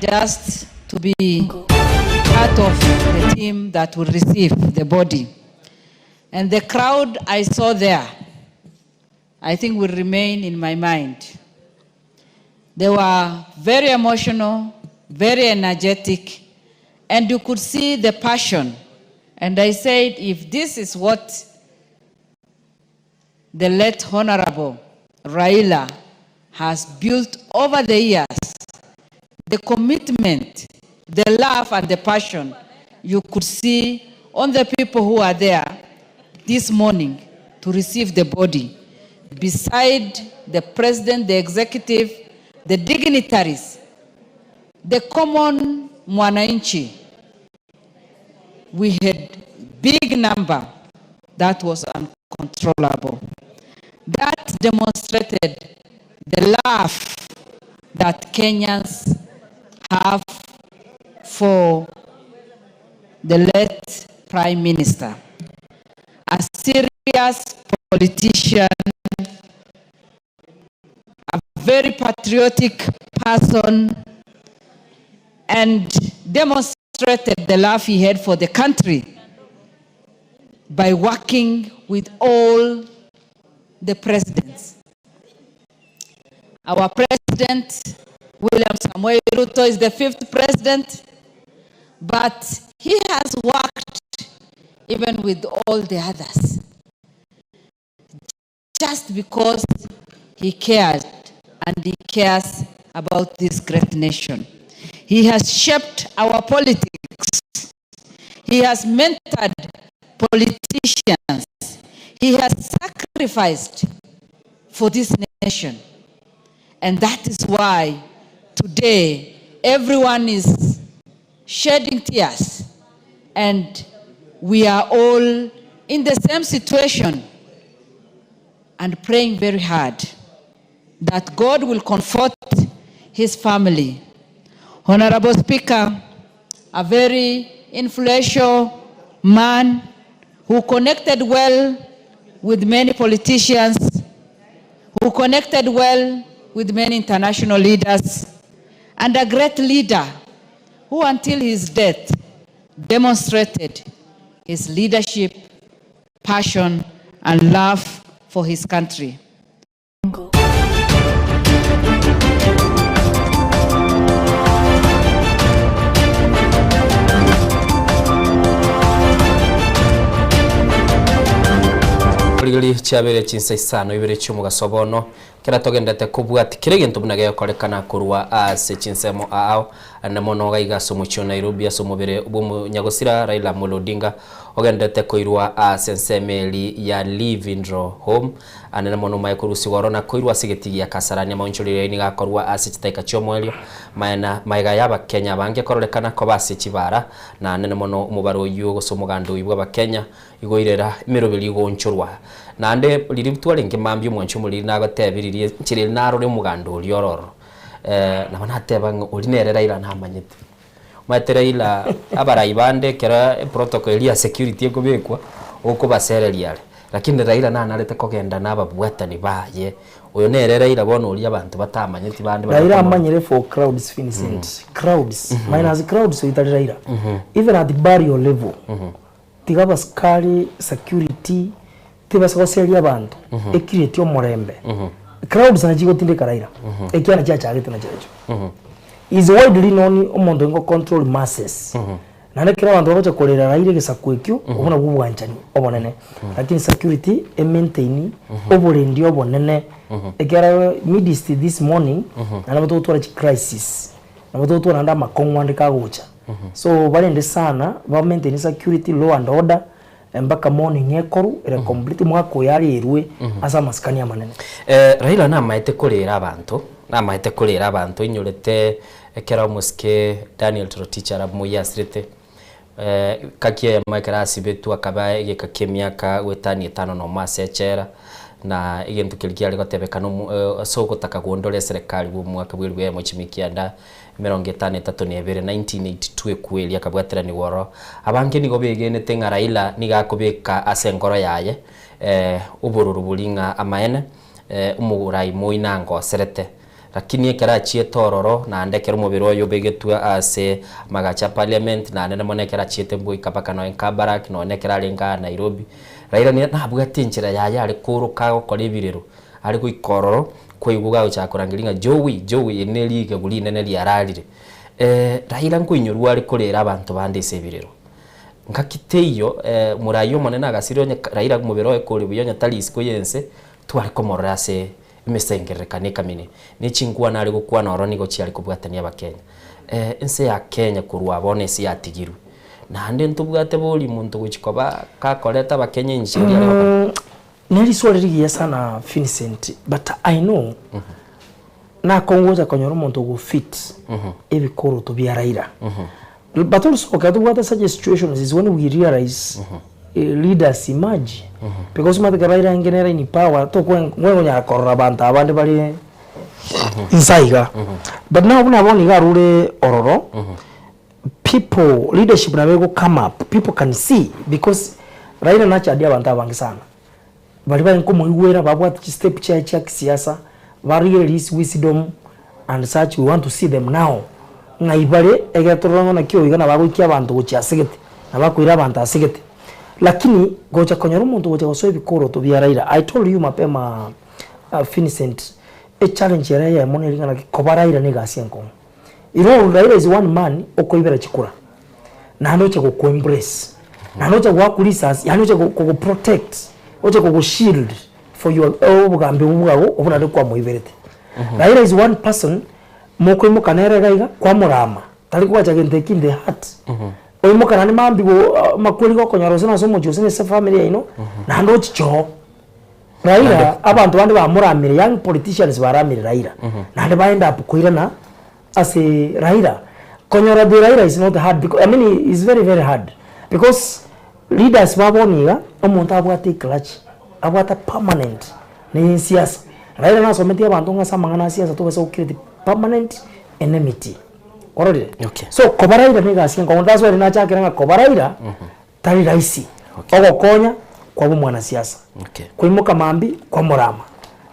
Just to be part of the team that will receive the body. And the crowd I saw there, I think will remain in my mind. They were very emotional, very energetic, and you could see the passion. And I said, if this is what the late Honorable Raila has built over the years, the commitment, the love and the passion you could see on the people who are there this morning to receive the body, beside the president, the executive, the dignitaries, the common mwananchi, we had big number that was uncontrollable. That demonstrated the love that Kenyans have for the late Prime Minister. A serious politician, a very patriotic person, and demonstrated the love he had for the country by working with all the presidents. Our president, William Samoei Ruto, is the 5th president, but he has worked even with all the others, just because he cared and he cares about this great nation. He has shaped our politics. He has mentored politicians. He has sacrificed for this nation. And that is why today everyone is shedding tears, and we are all in the same situation and praying very hard that God will comfort his family. Honorable Speaker, a very influential man who connected well with many politicians, who connected well with many international leaders, and a great leader who until his death demonstrated his leadership, passion, and love for his country. Ligili chabere chinsa isano ibere chumu gasobono kera togendete kubwati kire gintu bunage korekana kurwa ase chinsemo ao anamono gaiga somucho Nairobi asomobere ubumu nyagosira Raila Amolo Odinga ogendete koirwa ase nsemeli ya Living Home anamono maikurusi warona koirwa sigeti ya Kasarani maunchurire ni gakorwa ase chitaika chomwelio maena maiga yaba Kenya bange korekana ko base chibara na anamono umubaro yugo somugando ibwa ba Kenya igoirera imerobeli gonchurwa nande liributwa lingi mambi mwanchu muri nagatebiririe chiri narore mugando liororo nabona ateba ulinere Raila ntamanyete matere ila abara ibande kera protocol ya security ekobekwa uko basereliale lakini Raila nanarete kogenda nababwatani baye uyo nere Raila bono uli abantu batamanyete bande Raila amanyere for crowds Vincent crowds minus crowds so itali Raila even at the barrier level tigaba skali security tibasogoseli abantu ekireti omorembe crowds anajigo tindeka Raila ekiana cyacagete na cyacho is widely known omondo ngo control masses nane kira abantu bacha kolera Raila gesakwekyo obona bubwanchani obonene lakini security e maintain oborendi obonene ekera midst this morning nana batotora crisis nana batotora nda makongwande kagocha so balende sana ba maintain security law and order mpaka morning ekoru ere complete mwako yari erwe asa maskani ya manene Raila na maite kolera abantu inyorete ekera muske Daniel Toroticha aramuya strete kakie makara sibetu akaba igeka miaka wetani 5 no masechera na igentu kilikia ligotebeka no soko takagondole serikali bu mwaka bwirwe mochimikianda 1982 kweli akabwatira ni woro abange nigo begenete nga Raila nigakobeka asengoro yaye ubururu bulinga amaene umurai moinango serete lakini ekera tororo na ndekera umubiri oyo begetua ase magacha parliament na nene monekera chiete mbui kapaka no Kabarak no nekera linga Nairobi Raila ni nabwati nchira yaye ari kuruka gukora ibirero ari kuikororo kweiguga uchakurangiringa Joey eneliga guli nene liararire Raila nkuinyorwa ari kurera abantu bandise ibirero ngakiteyo murayo monena agasiro Raila kumubiro ekuri buyonya talisiko yense twari komorase imesengerekane kamine nichingwa nari gukwa na oroni gochiari kubwatania bakenya ense ya Kenya kurwa bone si atigiru nande ntubwate boli muntu guchikoba kakoleta bakenya injiri ari neri swali sana Vincent but I know na kongoza konyoro muntu go fit ebikoro to bya Raila but also kadubwata such situations is when we realize leaders emerge because matika Raila ngenera in power to kwengo nya korora banta abandi bali insaiga but now una boni garure ororo people leadership na bego come up people can see because Raila nacha dia banta bangi sana bali bali nko muiwera babwata step cha kisiasa bari release wisdom and such we want to see them now ngaibale egatoranga na kyo igana bagoikia abantu gocha sigete na bakwira abantu asigete lakini gocha konyoro muntu gocha gosoe bikoro to bya Raila I told you mapema Vincent a challenge ya monelinga na koba Raila ni gasienko iro Raila is one man okoibera chikura na anoche ko embrace na anoche kwa kulisa anoche ko protect oche ko shield for your obugambe ubwago obuna de kwa moiberete Raila is one person moko imukanere gaiga kwa murama tali kwa chagente in the heart oimo kana ni mambi makweli ko konyaro sina somo jose ne family ino na ndo chicho Raila abantu bandi ba muramire young politicians baramire Raila na ndo baenda up kuirana as a Raila konyoro de Raila is not hard because I mean it's very hard because leaders baboniga omuntu abwate clutch abwata permanent ni siasa Raila na someti abantu ngasa mangana siasa to besa ukireti permanent enmity already okay so Raila ni gasi ngo ndazo ri na chakira nga Raila tari raisi ogokonya kwa mwana siasa okay kuimuka mambi kwa murama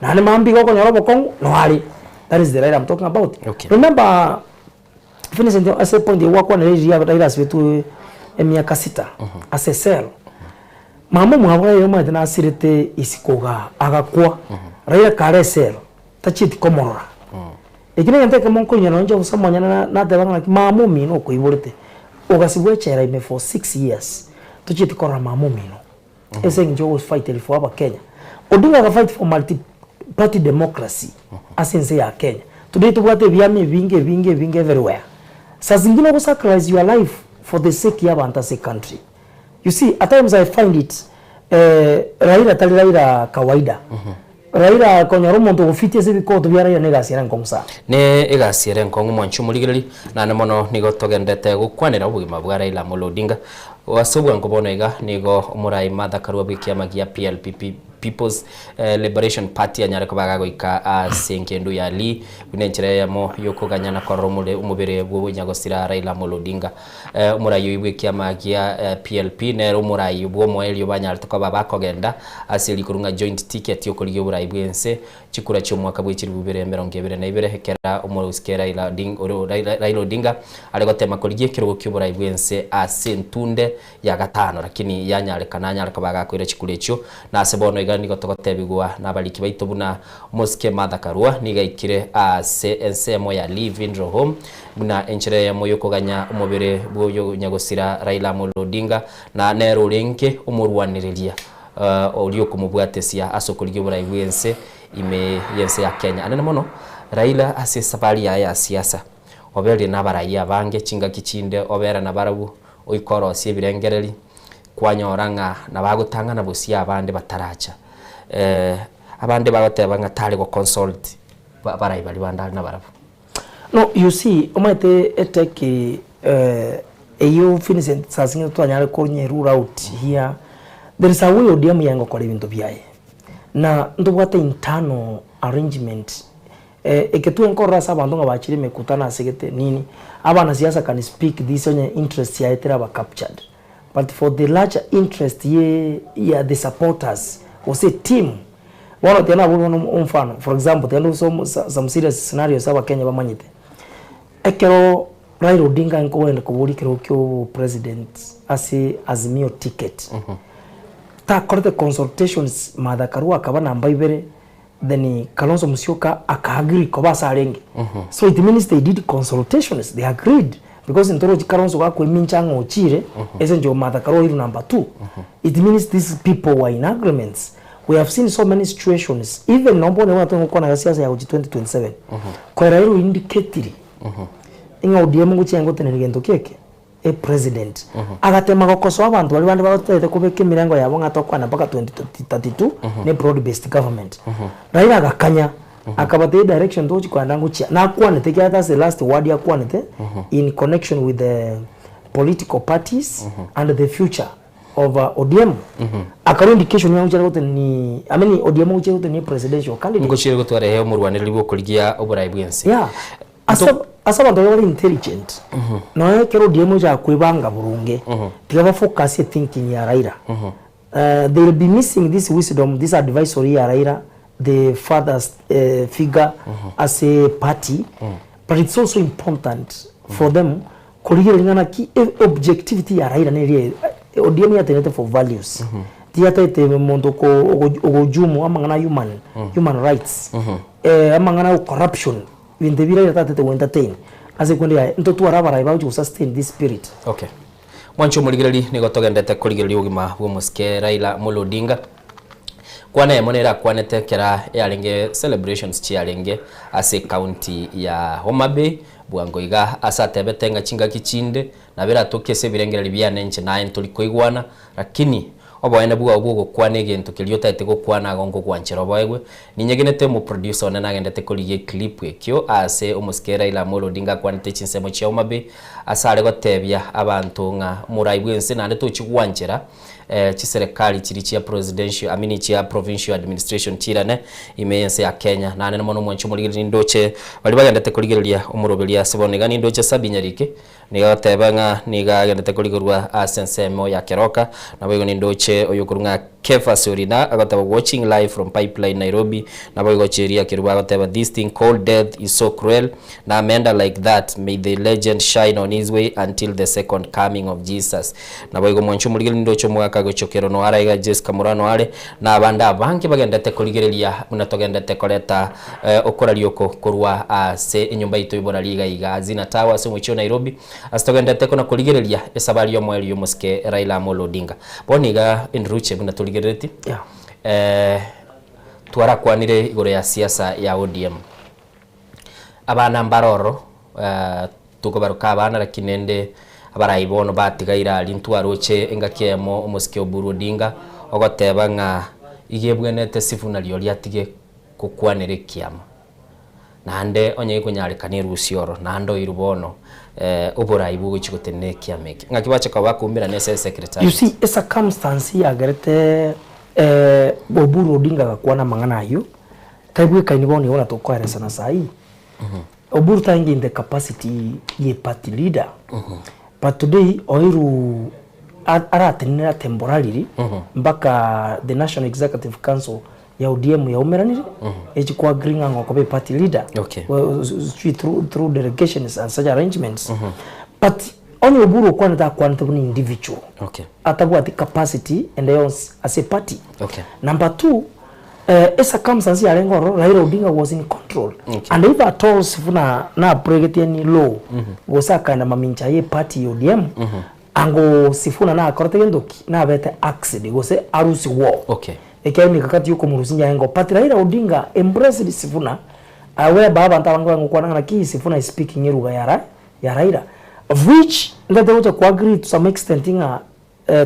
na ne mambi go konyoro bokongo no ari That is the Raila I'm talking about. Okay. Remember, Vincent, at a point, they work on Raila Svetu miaka 6 as a cell. Mama muhabwa yoma tena asirete isikoga agakwa. Raila kare cell. Tachiti komora. Ekine yante kama nkonya nonje usamanya na debanga mamu mino ko iborete. Ogasibwe chera ime for 6 years. Tachiti kora mamu mino. Ese njo was fight for aba Kenya. Odinga ka fight for multi-party democracy. Asense ya Kenya. Today tubwate byame binge everywhere. Sazingina go sacrifice your life for the sake ya bantase country. You see, at times I find it Raila talira kawaida. Raila konyaro muntu ufite se bikoto bya Raila negasiera nkomsa. Ne egasiera nkongu mwanchu muligirili na namono nigo togendete gukwanira ubugima bwa Raila Amolo Odinga. Wasobwa nkobona iga nigo umurai Martha Karua bwikiama gia PLP People's Liberation Party anyareko bagagoika senkendu ya li binenchire yamo yokuganyana koromule umubere bwo nyagosira Raila Amolo Odinga umurai bwikiama gia PLP nero umurai bwo moelyo banyarito ko babakogenda asili kurunga joint ticket yokuliye umurai bwense chikura cyo mwaka bw'ikiri bubere 2022 hekera umuruskera Raila Odinga alegotema kuliye kirugo cy'umurai bwense asentunde ya gatano lakini yanyareka bagakwira chikulecho na sebono igani gotogotebigwa nabaliki baito buna Moske Martha Karua nigaikire ensemo ya live in home buna enchire ya moyo koganya umubere bwo nyagosira Raila Amolo Odinga na nero lenke umurwaniriria olio kumubwatesia asokuliye burayi bwense ime yense ya Kenya anene mono Raila ase safari ya siasa obere nabarayi abange chinga kichinde obera nabarabu oikoro sie birengereri kwanyoranga nabagutanga na busia abande bataracha abande bagoteba ngatari go consult barayi bali bandali nabarabu. No, you see, omate eteke eyo Vincent sasinga twanyale konye rule out here. There is a way ODM yango kore bintu byaye. Na ndubwate internal arrangement eketu enkora sabantu ngabachire mekutana segete nini abana siasa can speak this on interest ya etera ba captured, but for the larger interest ye the supporters was a team one tena bono umfano for example tendo some serious scenarios aba Kenya bamanyite ekero Raila Odinga nkoende kuburi kero kyo president Azimio ticket ta korte consultations Martha Karua akaba namba ibere then Kalonzo Musyoka akaagiri ko basarenge. So it means they did consultations, they agreed because in Toroji Kalonzo gakwe minchanga ochire esenjo Martha Karua iru number 2. It means these people were in agreements. We have seen so many situations even nombone watu ngoko na siasa ya 2027 kwa Raila indicate inga ODM nguchengo tenegendo keke a president agatema gokoso abantu bali bandi bagotete kubeka mirango yabo ngatokwana mpaka 2032 ne broad based government Raila agakanya akabate direction tochi kwa ndanguchi na kwanete kyata the last word ya kwanete in connection with the political parties and the future of ODM akaru indication ya uchara gote ni ODM uchara gote ni presidential candidate ngochire gotware he umurwanira bwo kuligia oburayi bwense asaba ndo very intelligent no kero ODM ja kwibanga burunge tikaba focus thinking ya Raila they will be missing this wisdom, this advisory ya Raila, the father's figure as a party but it's also important for them kuligirana ki objectivity ya Raila ne ODM ya tenete for values tiata ite mondo ko ogojumu amangana human rights amangana corruption in the village that they entertain as a kwende ntotu arabara about to sustain this spirit. Okay, mwancho muligirali nigotogendete kuligirali ugima bwo Moske Raila Amolo Odinga kwana emonera kwanete kera yarenge celebrations chiarenge ase county ya Homa Bay bwangoiga asatebetenga chinga kichinde na bera tokese birengerali byane nche na entulikoigwana lakini oboene bwa obugo kwane gento kiliota etego kwana gongo kwanchero boegwe ninyegenete mu producer ona nagendete kuliye clip ekyo ase Moske Raila Amolo Odinga kwanete chinsemo chia Homa Bay asare gotebya abantu nga murai bwense na ndeto chigwanchera chiserikali chiri chia presidential chia provincial administration chirane imeyense ya Kenya na nene mono mwancho muligiri ndoche bali bagendete kuligiria umurobelia sebonega ni ndoche sabinyarike nigatebanga nigagendete kuligirwa asensemo ya Keroka na bego ni ndoche oyokurunga Kefa Sorina agotaba watching live from Pipeline Nairobi na boy cheria kiruba agotaba this thing called death is so cruel na amenda like that, may the legend shine on his way until the second coming of Jesus. Na boy mwanchu muligiri ndocho mwaka gochokero no araiga Jessica Murano ale na abanda banki bagendete kuligereria munatogendete koleta okora lioko kurwa se inyumba ito ibora liga iga zina tawa se mwicho Nairobi asitogendete kona kuligereria esabali yo mweli yo muske Raila Amolo Odinga boniga indruche munatuligereti twara kwanire igore ya siasa ya ODM abana mbaroro tuko baruka abana rakinende abarayibono batigaira alintu aroche engakiemo umuske Oburu Odinga ogoteba nga igebwenete sifuna lyo lyatige kukwanire kiama nande onye kunyarikane rusioro nando irubono oburayibu guchigotene kiameke ngakibache kwa bakumbira nese secretary. You see a circumstance ya garete Oburu Odinga gakwana mangana ayo taibwe kainiboni wala tokware sana sai. Oburu tangi in the capacity ye party leader. But today oiru aratenera temporarily mpaka the National Executive Council ya ODM ya umeraniri ejikwa agreeing ngo kobe party leader through delegations and such arrangements. But only Oburu kwa nta kwa nta ni individual. Atakuwa the capacity and as a party. Number 2, a circumstance ya lengo Raila Odinga was in control. And if at all sifuna na pregeti any law gosa kana mamincha ye party ODM ango sifuna na korte gendoki na bete accident gose arusi war. Ekeni kakati yuko murusinja yengo party Raila Odinga embrace sifuna awe baba ntawango ngo kwa na ki sifuna speaking yeruga ya Raila, of which ndate ucha kwa agree to some extent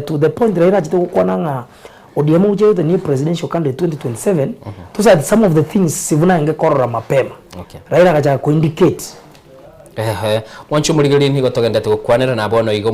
to the point Raila jito kwa na ODM uje the new presidential candidate 2027 to say some of the things sivuna ingekorora mapema. Raila kaja ku indicate mwanchu muligiri ni gotogendete gukwanira na bono igo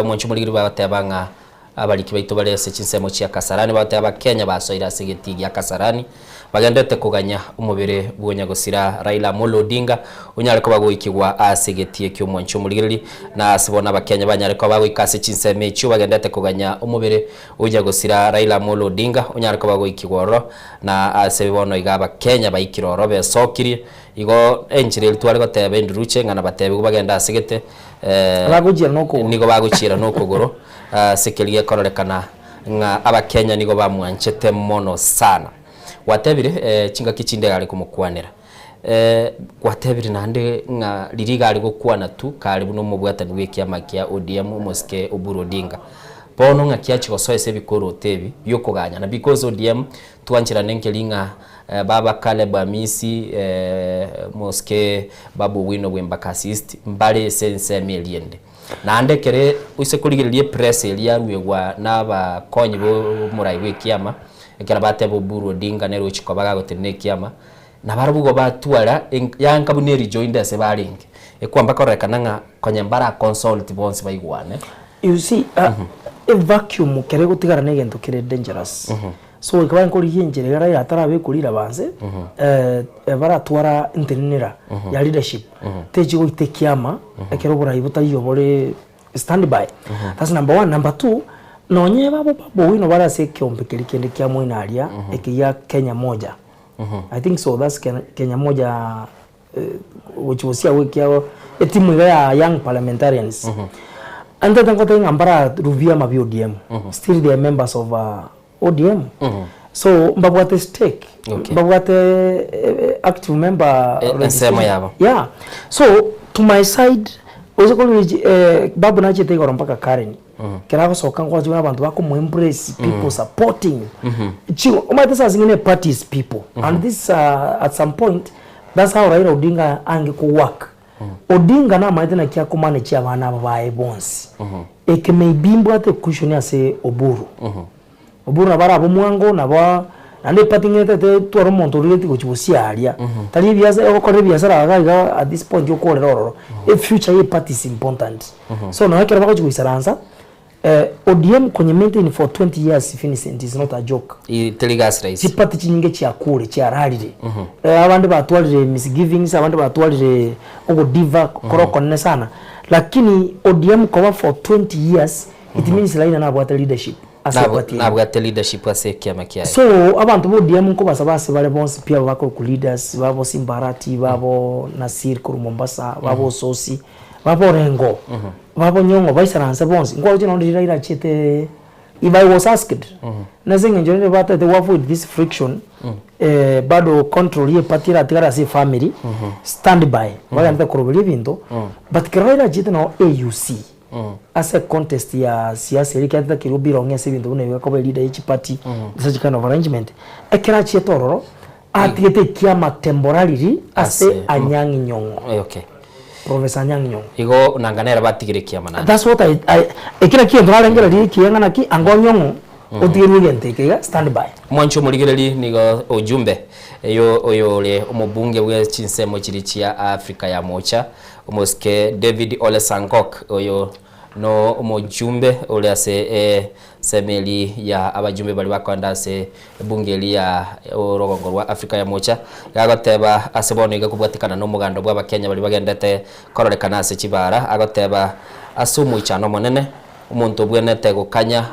mwanchu muligiri batabanga abaliki baitu balese chinsemo cia Kasarani bataba Kenya basoira sigiti ya Kasarani bagendete kuganya umubire bwonya gusira Raila Amolo Odinga unyareko bagoikigwa asigiti ekyo mwanchu muligiri na asibona abakenya banyareko bagoikase chinsemo cyo bagendete kuganya umubire unya gusira Raila Amolo Odinga unyareko bagoikigworo na asibona igaba Kenya baikiroro besokiri igo enjire twari gotebe nduruche ngana batebe bagenda asigete bagujira noko nigo baguchira noko goro sekelie kororekana nga abakenya nigo bamwanchete mono sana watebire chinga kichinde gali kumukwanira watebire nande nga liriga ali gukwana tu kali buno mubwatani wekiama kia ODM muske Oburu Odinga bono nga kiachi gosoese bikoro tebi byokuganya na because ODM tuanchira nenkelinga baba Caleb Amisi muske babu Wino Wembakasist mbale sense meliende na andekere use kuligirie press eliarwegwa naba konyi bo muraiwe kiama ekera batebo Oburu Odinga nero chiko baga gotene kiama na barabugo batwara yanka buneri joined se baringe ekwamba korekana nga konyambara consult bonse baigwane. You see a vacuum kere gutigara negento kire dangerous. So ikaba nkoriye njere Raila atarabe kurira banze baratwara interinera ya leadership teji go itekiama ekero burayi butayobore standby. That's number 1. Number 2, nonye babo wino barase kyombe kende kya mwinaria ekiya Kenya moja. I think so, that's Kenya moja which was here wiki yao etimu ya young parliamentarians. And then ngote ngambara ruvia mabi ODM. Still they are members of ODM. So mbabwate stake. Mbabwate active member yeah. So to my side babu nache tegoro mpaka Karen. Kera soka ngo jwa abantu bako mu embrace people supporting. Chigo umatesa zingine parties people. And this at some point that's how Raila Odinga ange ko work. Odinga na maitena kia ko manage abana babaye bonsi. Eke meibimbo ate kushoni ase Oburu. Oburu na bara bomwango na ba ande patingete te twaro montorete ko chibusia aria. Tali biasa okore biasa raga at this point yo ko roro. A future ye party is important. So na hakira bako chibusaranza ODM kwenye maintain for 20 years Finicent is not a joke. Teligas race. Chipati chinyinge chia kule chia rarire. Abandi batwalire misgivings, abandi batwalire ogo diva koroko nene sana. Lakini ODM kwa for 20 years it means Raila na abwata leadership. asepati nabwo ate leadership ase kiama kiaye so abantu bo DM nko basabase bale bonse pia bako ku leaders babo Simbarati babo Nasir ku Mombasa babo Sosi babo Rengo babo Nyongo baisaranse bonse ngo uje no Raila chete if I was asked nazinga njone bata the avoid this friction bado control ye patira tigara si family stand by baganda kurubiri bintu but Raila chete no AUC as a contest ya siasa ile kata kirubiro ngese bintu bune ko leader each party such kind of arrangement ekera chetororo atiete kiama temporarily ase Anyangi Nyong'o okay Professor Anyangi Nyong'o igo nanganera batigire kiama na that's what I ekira kiyo ndalengera ri kiyangana ki ango Nyong'o otigirwe genteke stand by mwancho muligereri nigo ojumbe oyo le omubunge bwe chinsemo chirichia Afrika ya mocha omoske David Ole Sankok oyo no omujumbe ole ase semeli ya abajumbe bali bakwanda se bungeli ya orogongo rwa Afrika ya mocha gagoteba asebono igakubwatikana no mugando bwa Bakenya bali bagendete kororekana ase chibara agoteba asumu ichano monene umuntu bwenete gukanya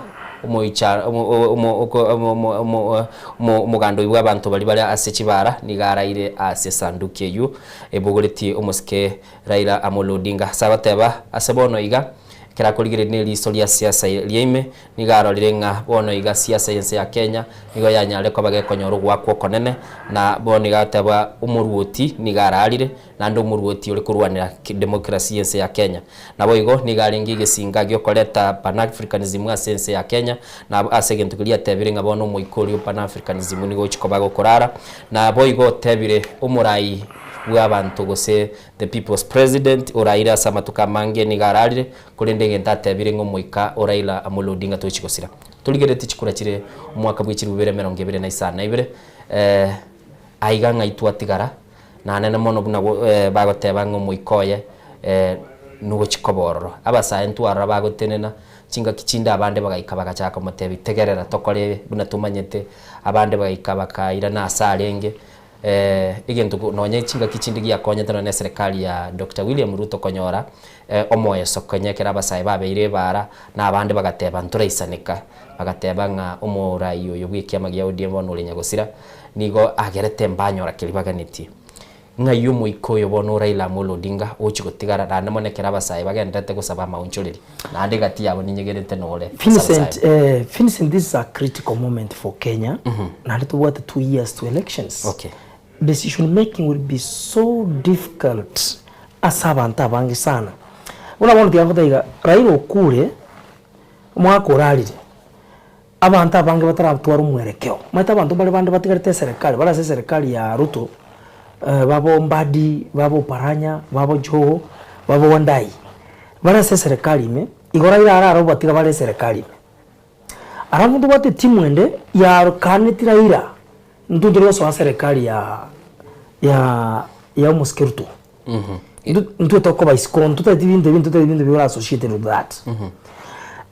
umugando ibwa abantu bali bali ase chibara nigaraire ase sanduke yu ebuguriti umuske Raila Amolo Odinga sabateba asebono iga kera kuligire ni historia siasa liime nigaro lirenga bono iga siasa yense ya Kenya nigo yanyale ko bagekonyoro gwakwo konene na boni gataba umuruoti nigararire na ndo umuruoti uri kurwanira demokrasi yense ya Kenya nabo igo nigarengi gesinga gyo koleta pan-africanism asense ya Kenya na asegento kulia tebire ngabono muikori pan-africanism nigo chikobago korara na boigo tebire umurai w'abantu gose the people's president Raila Samatuka Mange nigararire kurinde ngenta bire ngo muika Raila Amolo Odinga tochikosira tuligerete chikura kire umwaka bw'ikiri 2022 aiga ngaitu atigara na nene mono buna bagoteba ngo muikoye nugo chikobororo abasayentu arabagotenena chinga kichinda abande bagaika bagachaka mutebi tegerera tokore buna tumanyete abande bagaika bakaira na asarenge igento nonye chinga kichindi gya konyetana na serikali ya Dr. William Ruto konyora omoye sokonyekera abasaye babeire bara na abande bagateba nturayisanika bagateba nga omurayo yobwikiama gya ODM bono lenyagosira nigo agerete mbanyora kilibaganiti nga yumu ikoyo bono Raila Amolo Odinga ochigotigara na namonekera abasaye bagendete gusaba maunchuriri na ande gati yabo ninyegerete nole Vincent, this is a critical moment for Kenya na to what 2 years to elections. Okay. Decision making will be so difficult asabanta bangi sana unabona tiyango Raila okure mwako ralire abantu bangi batarabutwara umwerekeo mata abantu bali bande batigarite serikali bala serikali ya Ruto babo Mbadi babo Paranya babo Joho babo Wandai bala serikali me igora irara batiga bale serikali aramuntu bate timwende ya kanitira ira ndundiro so serikali ya Moskeruto ndu to ko baiskon to tibinde bibura associated with that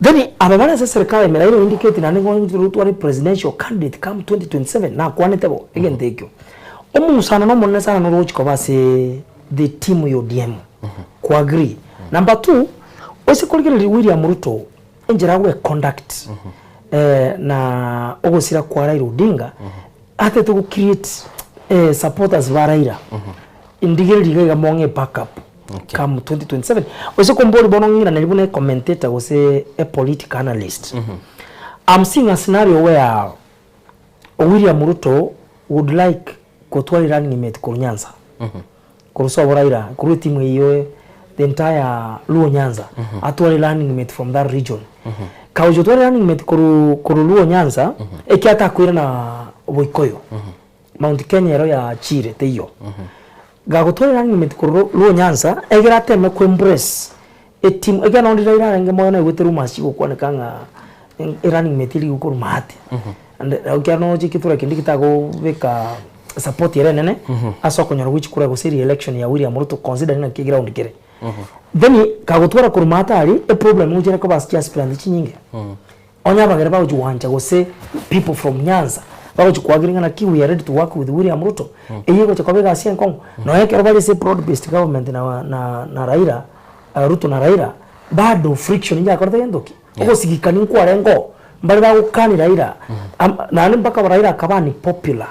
then ababana serikali me iro indicate na ngo Ruto ari presidential candidate come 2027 na kwanetebo again tekyo omusana no monne sana no rochiko base the team yo DM ko agree number 2 osikoligere William Ruto enjera we conduct na ogosira kwa Raila Odinga ate to create supporters va Raila indigere liga monge backup come 2027 osikomboli bono ngira na libune commentator gose a political analyst I'm seeing a scenario where William Ruto would like kotwali running mate ku Nyanza kuruso Raila kuru timu hiyo the entire Luo Nyanza atwali running mate from that region kaujo twali running mate kuru Luo Nyanza ekiata kwira na Boikoyo Mount Kenya ero ya Chire teyo gagotwali running mate kuru Luo Nyanza egirate me ku embrace a team egana ndi Raila nge moyo na gweteru mashiko kwanekanga running mate ili gukuru mahate and ukano chikitura kindikitago beka support yere nene asokonyora which kura gusiri election ya William Ruto consider na kiground kire then kagotwara kurumata ali a problem ujere ko basi aspirant chinyinge onya bagere ba ujuwanja gose people from Nyanza ba ujukwagiranga na we are ready to work with William Ruto eyego chakobega asien kongo no yake bali se broad based government na Raila Ruto na Raila bado friction ya korte yendoki ogo sigikani kwa rengo mbali bagukani Raila na mpaka Raila akaba ni popular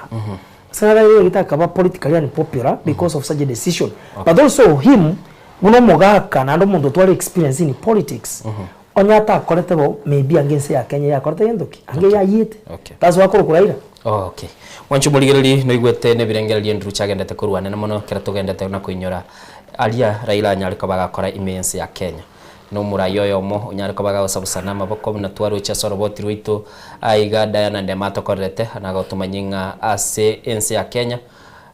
sana Raila akaba politically unpopular because of such a decision but also him uno mogaka na ndo muntu twali experience in politics onyata akorete bo maybe angense ya Kenya yakorete yendoki ange ya yite that's why kuri Raila okay wanchu muligereri no igwete ne birengereri ndru chagendete kurwane na mono kera tugendete na kuinyora alia Raila nyariko bagakora immense ya Kenya no murayoyo mo nyariko bagawusabusana maboko na twaro cha soroboti rwito aiga Diana Ndemato korete anagotumanyinga ase ense ya Kenya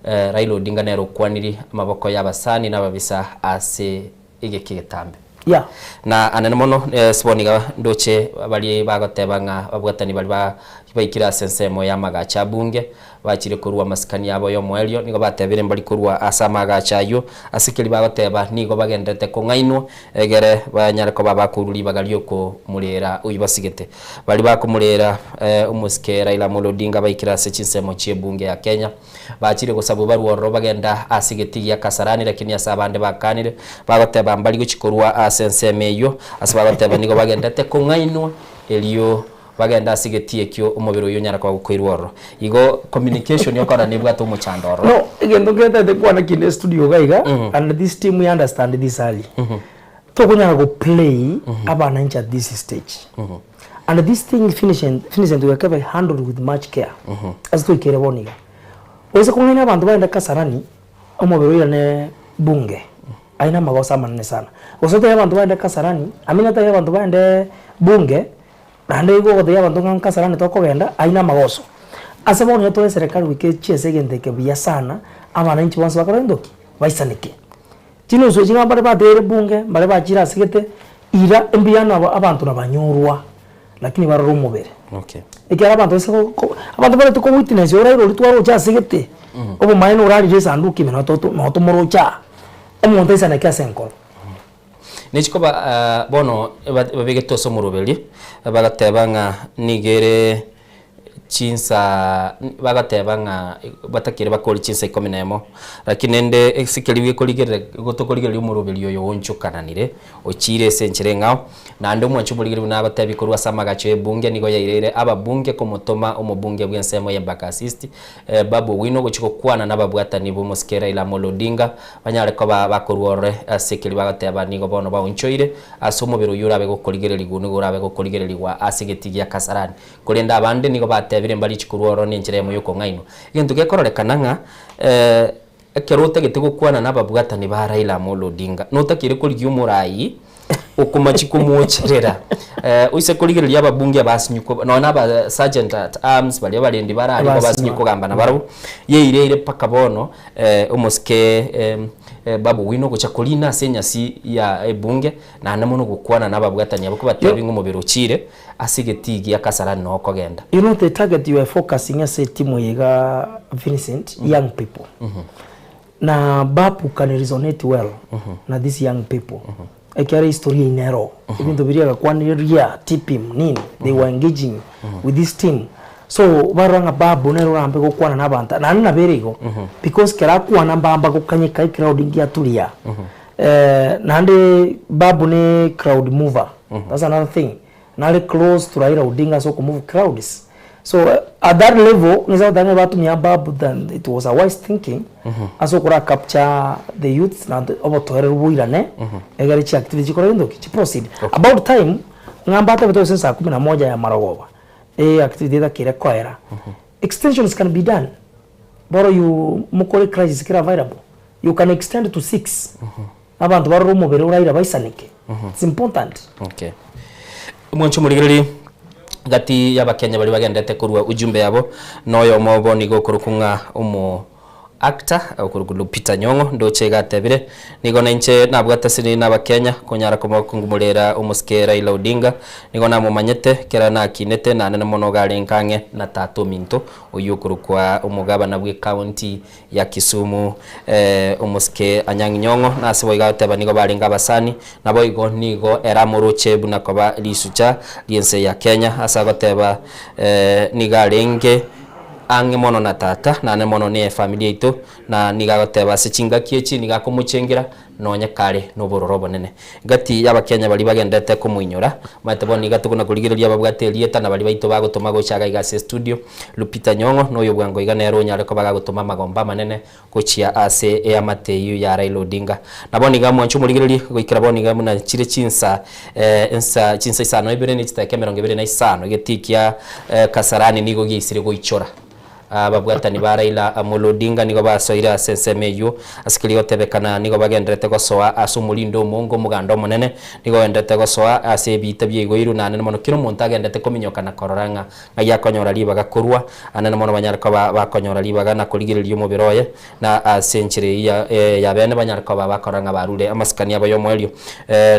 Raila Odinga nero kwaniri amaboko y'abasani n'ababisa ase igekigetambe yeah na anene mono siboniga ndoche bali bagotebanga babwatani bali baikira sensemo ya magacha bunge bachire kurwa masikani yabo yo mwelio nigo batebire mbali kurwa asama gachayo asikiri bagoteba nigo bagendete ko ngaino egere banyarako babakuruli bagalio ko mulera uyibasigete bali bakumulera umuske Raila Odinga baikira se chinsemo chie bunge ya Kenya bachire gusabu baruoro bagenda asigeti ya Kasarani lakini asabande bakanire bagoteba mbali guchikurwa asensemeyo asabagoteba nigo bagendete ko ngaino elio bagenda asigetie kyo umubiro yonyara kwa gukwirworo igo communication yokora nibwa to muchandoro no igendo geta de kwa na kine studio gaiga and this team we understand this early to kunyara go play abana inch at this stage and this thing finishing to be handled with much care as to kire boniga wese kungena abantu baenda Kasarani umubiro yone bunge aina magosa manene sana wasote abantu baenda Kasarani amina ta abantu baenda bunge nande igo gothia abantu ngan Kasarani to kogenda aina magoso asabone to serikali wike chese gendeke bya sana abana inchi bonse bakarendoki baisanike tino so jinga bare batere bunge bare bachira sigete ira embiyana abantu nabanyurwa lakini bararo mubere okay ikera abantu bare to ko witness ora iro litwaro cha sigete obo maino rali je sanduki mena to moro cha omonte sana kasenkol Nechikoba bono babegeto somurubeli bagatebanga nigere chinsa bagatebanga batakire bakoli chinsa 11 lakini ende sikeliwe koligere gotokoligere umurubeli yo wonchukananire ochire senchire ngao na ndo mwanchubuligere nabatebi kurwa samagacho ebunge nigo yairere ababunge komotoma umubunge bwensemo yembaka assist babu wino gochiko kwana nababwatani bumuske Raila Odinga banyare ko bakorwore asikeli bagateba nigo bono bawonchoire asomubiro yurabe gokoligere ligunu gurabe gokoligere ligwa asigeti ya Kasarani kulenda abande nigo batebire mbali chikurworo ninjire mu yuko ngaino igintu gekororekananga kerote gitego kwana nababwatani ba Raila Odinga notakire kuri umurai ukumachiku muocherera uise kuligereria ababunge abasinyuko no naba sergeant at arms bali abarendi barari abasinyuko gamba na baro yeire paka bono umuske babu wino guchakulina senyasi ya ebunge na namuno gukwana nababwatanya bako batebi ngumubiro chire asigeti ya Kasarani no kogenda you know the target you are focusing as a team yega Vincent young people na bapu can resonate well na these young people ekare historia inero even though biriga kwaniria tipim nini they were engaging with this team so baranga babu nero rambe gukwana nabanta na nina berigo because kera kwana mbamba gukanyika crowd ingia tulia nande babu ne crowd mover that's another thing nale close to Raila Odinga so move crowds so at that level niza dane batu mya babu then it was a wise thinking aso kura capture the youth na obotoere rubuirane egari chi activity kora ndo ki proceed about time ngamba ta beto sensa 11 ya maragoba activity da kire koera extensions can be done boro you mukore crisis kira available you can extend to 6 abantu baro mubere uraira baisanike it's important okay mwancho murigeri gati y'abakenya bari bagendete kurwa ujumbe yabo noyo mobo nigo kurukunga umu actor kurugulu Peter Nyong'o ndoche gatebire nigo nanche nabwatasini n'abakenya konyara kumurera umuske Raila Odinga nigo namumanyete kera nakinete na nene mono garenkange na tato minto uyukurukwa umugaba nabwe county ya Kisumu umuske Anyang' Nyong'o nasibo igateba nigo barenga basani nabo igo nigo era muruche bunakoba lisucha liense ya Kenya asagoteba nigarenge ange mono na tata na ne mono ne familia ito na nigagoteba sechinga kiechi nigakumuchengera nonya kare no bororobo nene gati yaba Kenya bali bagendete kumuinyura mateboni gatukuna kurigireria babwaterie tana bali baito bagutuma gochaga igase studio Lupita Nyong'o no yo bwango iganero nyare ko bagutuma magomba manene gochia ase ya mateyu ya Raila Odinga naboni gamwe nchumurigireria goikira boni gamu na chire chinsa chinsa isano ibere ni chitake 25 getikia Kasarani nigo gisire goichora babwatani ba Raila Amolo Odinga nigo basoira sensemeyo asikili otebekana nigo bagendrete gosoa asumulindo mongo mugando monene nigo endete gosoa ase bita byego iru nane mono kiro monta agendete kominyoka na kororanga ngaya konyora libaga kurwa anane mono banyarko bakonyora libaga na kuligirerio mubiroye na century ya bene banyarko bakoranga barure amaskani abo yomwelio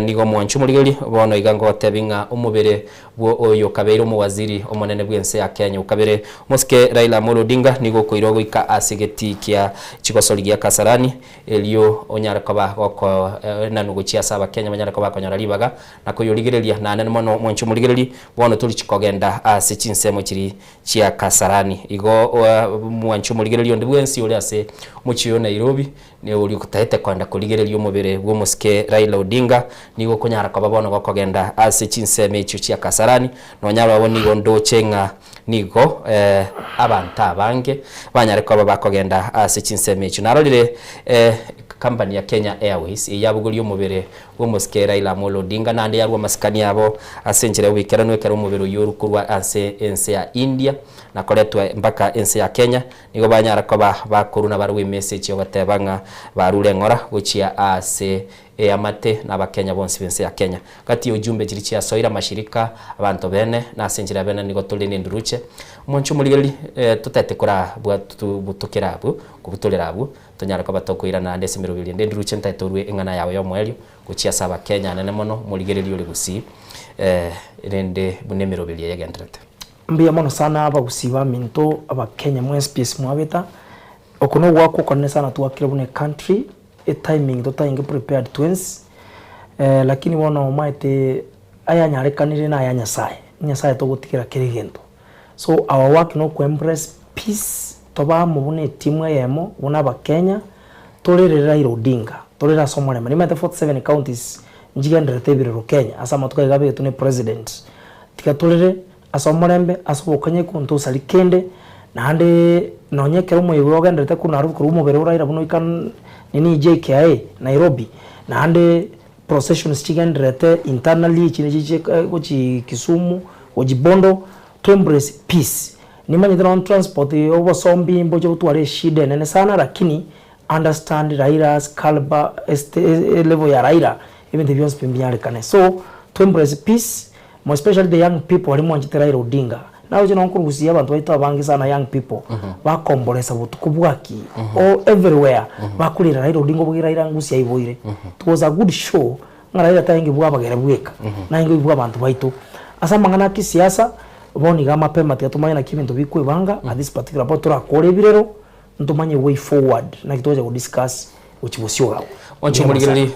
nigo mwanchu muligeri bono igango tebinga umubere bwo oyo kabeiro mu waziri omonene bwense ya Kenya ukabere muske Raila Amolo Odinga nigo koirogo ika asegeti kia chikosoligia Kasarani elio onyara koba goko nanugo chia saba Kenya manyara koba konyora libaga na koyoligereria nane mono mwanchu muligereri bono tuli chikogenda asichinsemo chiri chia Kasarani igo mwanchu muligereri ndibwensi ole ase muchiyo Nairobi ne uli kutahete kwanda kuligereria umubere bwo muske Raila Odinga nigo konyara koba bono gokogenda asichinsemo icho chia Kasarani no nyara woni gondo chenga nigo abanta bange banyare ko bakogenda asichinseme icho narolire company ya Kenya Airways yabuguri umubere wo muske Raila Amolo Odinga nande yarwa maskani yabo asenjere wikera no kera umubere yorukurwa ense ya India na koletwa mpaka ense ya Kenya nigo banyara ko bakuruna barwe message yo batebanga barure ngora guchia ase amate n'abakenya bonse bense ya Kenya kati ujumbe kiri cya soira mashirika abantu bene na senjira bene nigo tuli nduruche mwanchu muligeri tutete kora butukira bu kubutolera bu tonyara ko batokwira na ndese 200 nduruche ntatorwe engana yawe yo mwelio guchia saba Kenya nene mono muligeri lyoli gusi rende bune 200 yegendrete mbia mono sana abagusiba minto abakenya mu SPS mwabeta okono gwako konne sana tuwakira bune country a timing totainge prepared twins lakini wono maite aya nyarekanire na aya nyasaye to gutikira kirigento so our work no to embrace peace toba mubune timu yemo bona bakenya tolere Raila Odinga tolera somale mani mate 47 counties njigendere birero Kenya asa matuka gabe tune president tikatolere asomorembe asobokanye kuntu salikende nande nonyekero muyigo gendete kuna ruko rumubere Raila buno ikan nini JKIA Nairobi na ande processions chigendrete internally chineje gochi Kisumu gochi Bondo to embrace peace nimanye on transport over sombi mboje utware shida nene sana lakini understand Raila's caliber level ya Raila even the viewers pimbiare kane so to embrace peace more especially the young people wali mwanjite Raila Odinga nawe jino nkurugusia abantu baita bangi sana young people bakombolesa butuku bwaki all everywhere bakulira Raila Odinga bugira Raila ngusi ayiboire it was a good show ngaraira taingi bwa bagere bweka nangi bwa abantu baito asa mangana kisiasa boni gama pema tumanya na kiminto bikwe banga at this particular point turakore birero ntumanye way forward na kitoje ku discuss uchibusyo gawo oncho muligeri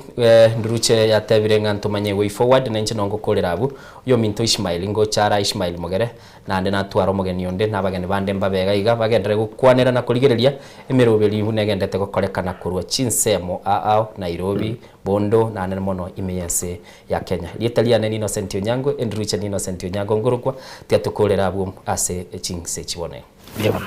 nduruche ya tebirenga ntumanye way forward na nchino ngokorera abu yo minto Ismail ngo chara Ismail Mogere nande na twaro mogeni onde nabageni bande mbabega iga bagendere gukwanera na kurigereria emerobeli bunegendete gokorekana kurwa chinsemo ao Nairobi Bondo na nene mono imeyense ya Kenya lietalia neni Innocent Onyango nduruche ni Innocent Onyango ngurukwa tiatukorera abu ase chinse chibone yeba